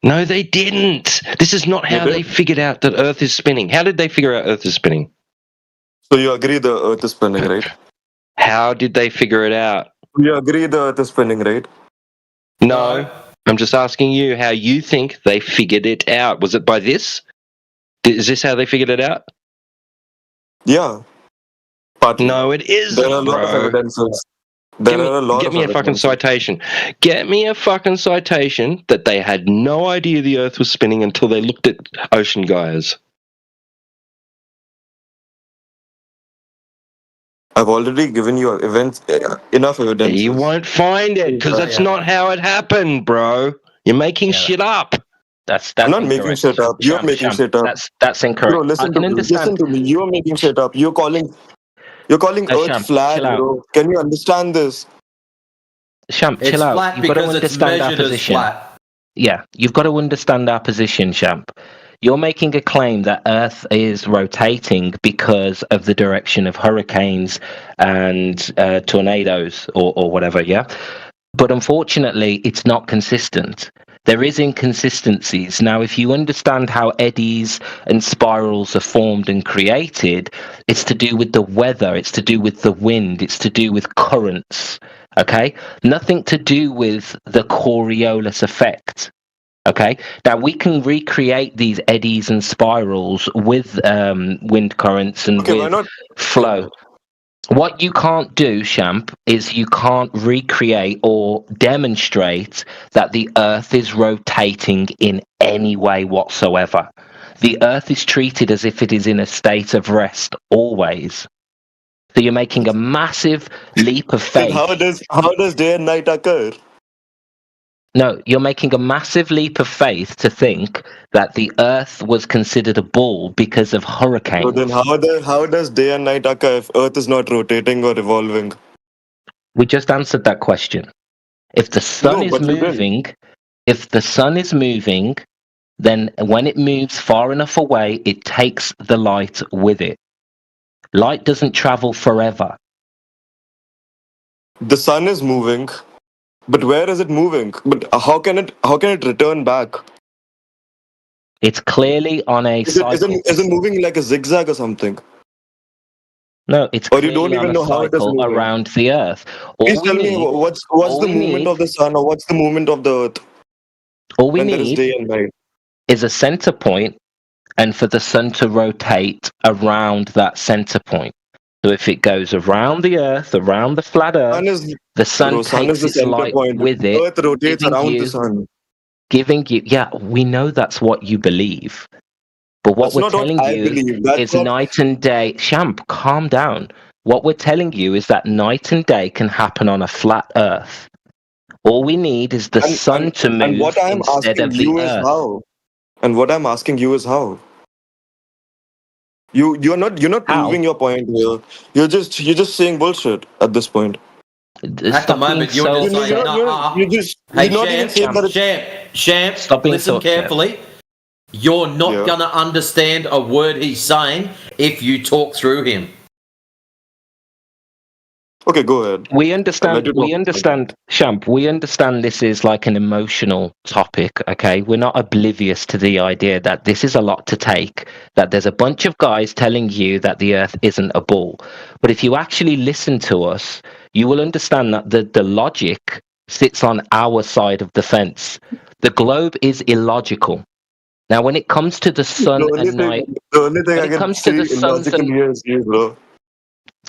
No, they didn't. This is not how they figured out that Earth is spinning. How did they figure out Earth is spinning? So you agree the Earth is spinning, right? How did they figure it out? You agree the Earth is spinning, right? No. I'm just asking you how you think they figured it out. Was it by this? Is this how they figured it out? Yeah. Partly. No, it isn't, There are a lot of bro. evidences. Get me a fucking citation. Get me a fucking citation that they had no idea the Earth was spinning until they looked at ocean gyres. I've already given you enough evidence. You won't find it because that's not how it happened, bro. You're making shit up. That's I'm not making incorrect. shit up. You're Sham, making Sham, shit up. That's incorrect. Bro, I listen can to me. understand. Listen to me. You're making shit up. You're calling No, Earth Sham, flat, chill out. bro. Can you understand this? Sham, It's chill out. flat You've got to because it's understand our measured as position. flat. Yeah, you've got to understand our position, Champ. You're making a claim that Earth is rotating because of the direction of hurricanes and tornadoes or whatever, yeah? But unfortunately, it's not consistent. There is inconsistencies. Now, if you understand how eddies and spirals are formed and created, it's to do with the weather, it's to do with the wind, it's to do with currents, okay? Nothing to do with the Coriolis effect. Okay, now we can recreate these eddies and spirals with wind currents and Okay, why with not? flow. What you can't do, Champ, is you can't recreate or demonstrate that the Earth is rotating in any way whatsoever. The Earth is treated as if it is in a state of rest always. So you're making a massive leap of Then faith. how does day and night occur? No, you're making a massive leap of faith to think that the Earth was considered a ball because of hurricanes. So then how does day and night occur if Earth is not rotating or revolving? We just answered that question. If the sun No, is but you didn't. moving, then when it moves far enough away, it takes the light with it. Light doesn't travel forever. The sun is moving, but where is it moving? But how can it return back? It's clearly on a cycle. Is it moving like a zigzag or something? No, it's Or you don't clearly on even a know how it is cycle moving. around the Earth. All Please we tell me need- what's all the we movement need- of the sun or what's the movement of the Earth All we when there is need day and night? is a center point and for the sun to rotate around that center point. So if it goes around the Earth, around the flat Earth, the sun Sun takes is the its center light point. with it, Earth rotates giving around you- the sun. giving you. Yeah, we know that's what you believe. But what That's we're not what telling I you believe. That's is what night and day. Champ, calm down. What we're telling you is that night and day can happen on a flat Earth. All we need is the sun to move and what I'm instead asking of the you is Earth. how. And what I'm asking you is how. You're not proving your point here. You're just saying bullshit at this point. At the moment, you're just saying, You're not even saying that it's Champ, Stop being listen so upset. carefully. You're not going to understand a word he's saying if you talk through him. Okay, go ahead. We understand, Champ, we understand this is like an emotional topic, okay? We're not oblivious to the idea that this is a lot to take, that there's a bunch of guys telling you that the Earth isn't a ball. But if you actually listen to us, you will understand that the logic sits on our side of the fence. The globe is illogical. Now, when it comes to the sun and night, The only thing when I it can comes to see the suns illogical and here is you, bro.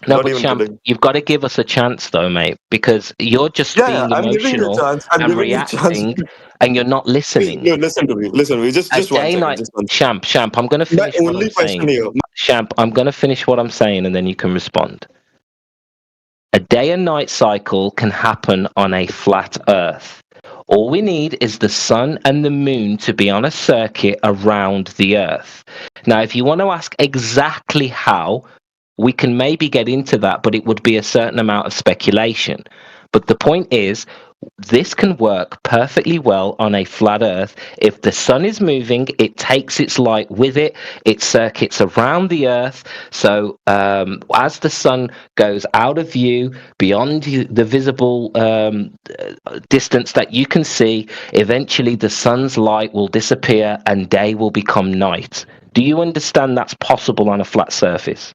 no, Not but even Champ, kidding. you've got to give us a chance, though, mate, because you're just Yeah, being I'm giving you a emotional chance. I'm and giving you a chance. reacting, and you're not listening. No, listen to me. Listen to me. Just one second. Night, Just one. Champ, I'm going to finish what only I'm question saying. here. Champ, I'm going to finish what I'm saying, and then you can respond. A day and night cycle can happen on a flat Earth. All we need is the sun and the moon to be on a circuit around the Earth. Now, if you want to ask exactly how, we can maybe get into that, but it would be a certain amount of speculation. But the point is, this can work perfectly well on a flat Earth. If the sun is moving, it takes its light with it. It circuits around the Earth. So as the sun goes out of view, beyond the visible distance that you can see, eventually the sun's light will disappear and day will become night. Do you understand that's possible on a flat surface?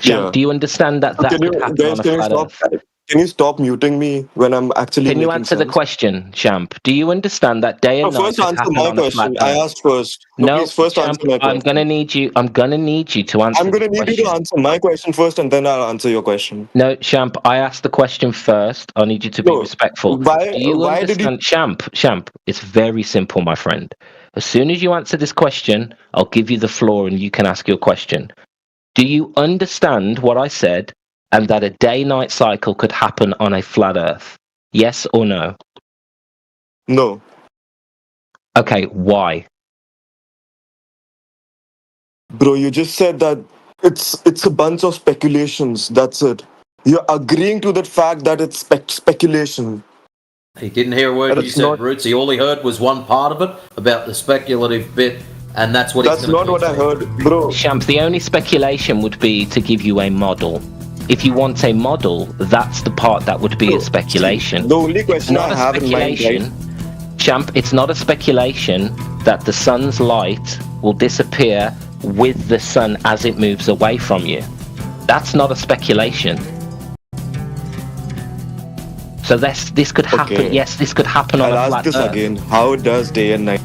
Yeah. Do you understand that that Can you, could happen guys, on a can you flat stop? Earth? Can you stop muting me when I'm actually Can you making answer the sense? question, Champ? Do you understand that day and No, night first could answer happen my on a flat question. I Earth? asked first. No, No, please first Champ, answer my question. I'm gonna need you to answer I'm gonna the need you to question. answer my question first, and then I'll answer your question. No, Champ, I asked the question first. I need you to be No, respectful. why? Do you Why did you? understand, Champ, it's very simple, my friend. As soon as you answer this question, I'll give you the floor and you can ask your question. Do you understand what I said and that a day-night cycle could happen on a flat Earth? Yes or no? No. Okay, why? Bro, you just said that it's a bunch of speculations. That's it. You're agreeing to that fact that it's speculation. He didn't hear a word That you it's said, not. Rootsy. All he heard was one part of it about the speculative bit, and that's what That's he's going not to what I heard, bro. Champ, the only speculation would be to give you a model. If you want a model, that's the part that would be a speculation. The only question Not I a have in mind, speculation, right? Champ, it's not a speculation that the sun's light will disappear with the sun as it moves away from you. That's not a speculation. So this could happen. Okay. Yes, this could happen on I'll a ask flat this Earth. again. How does day and night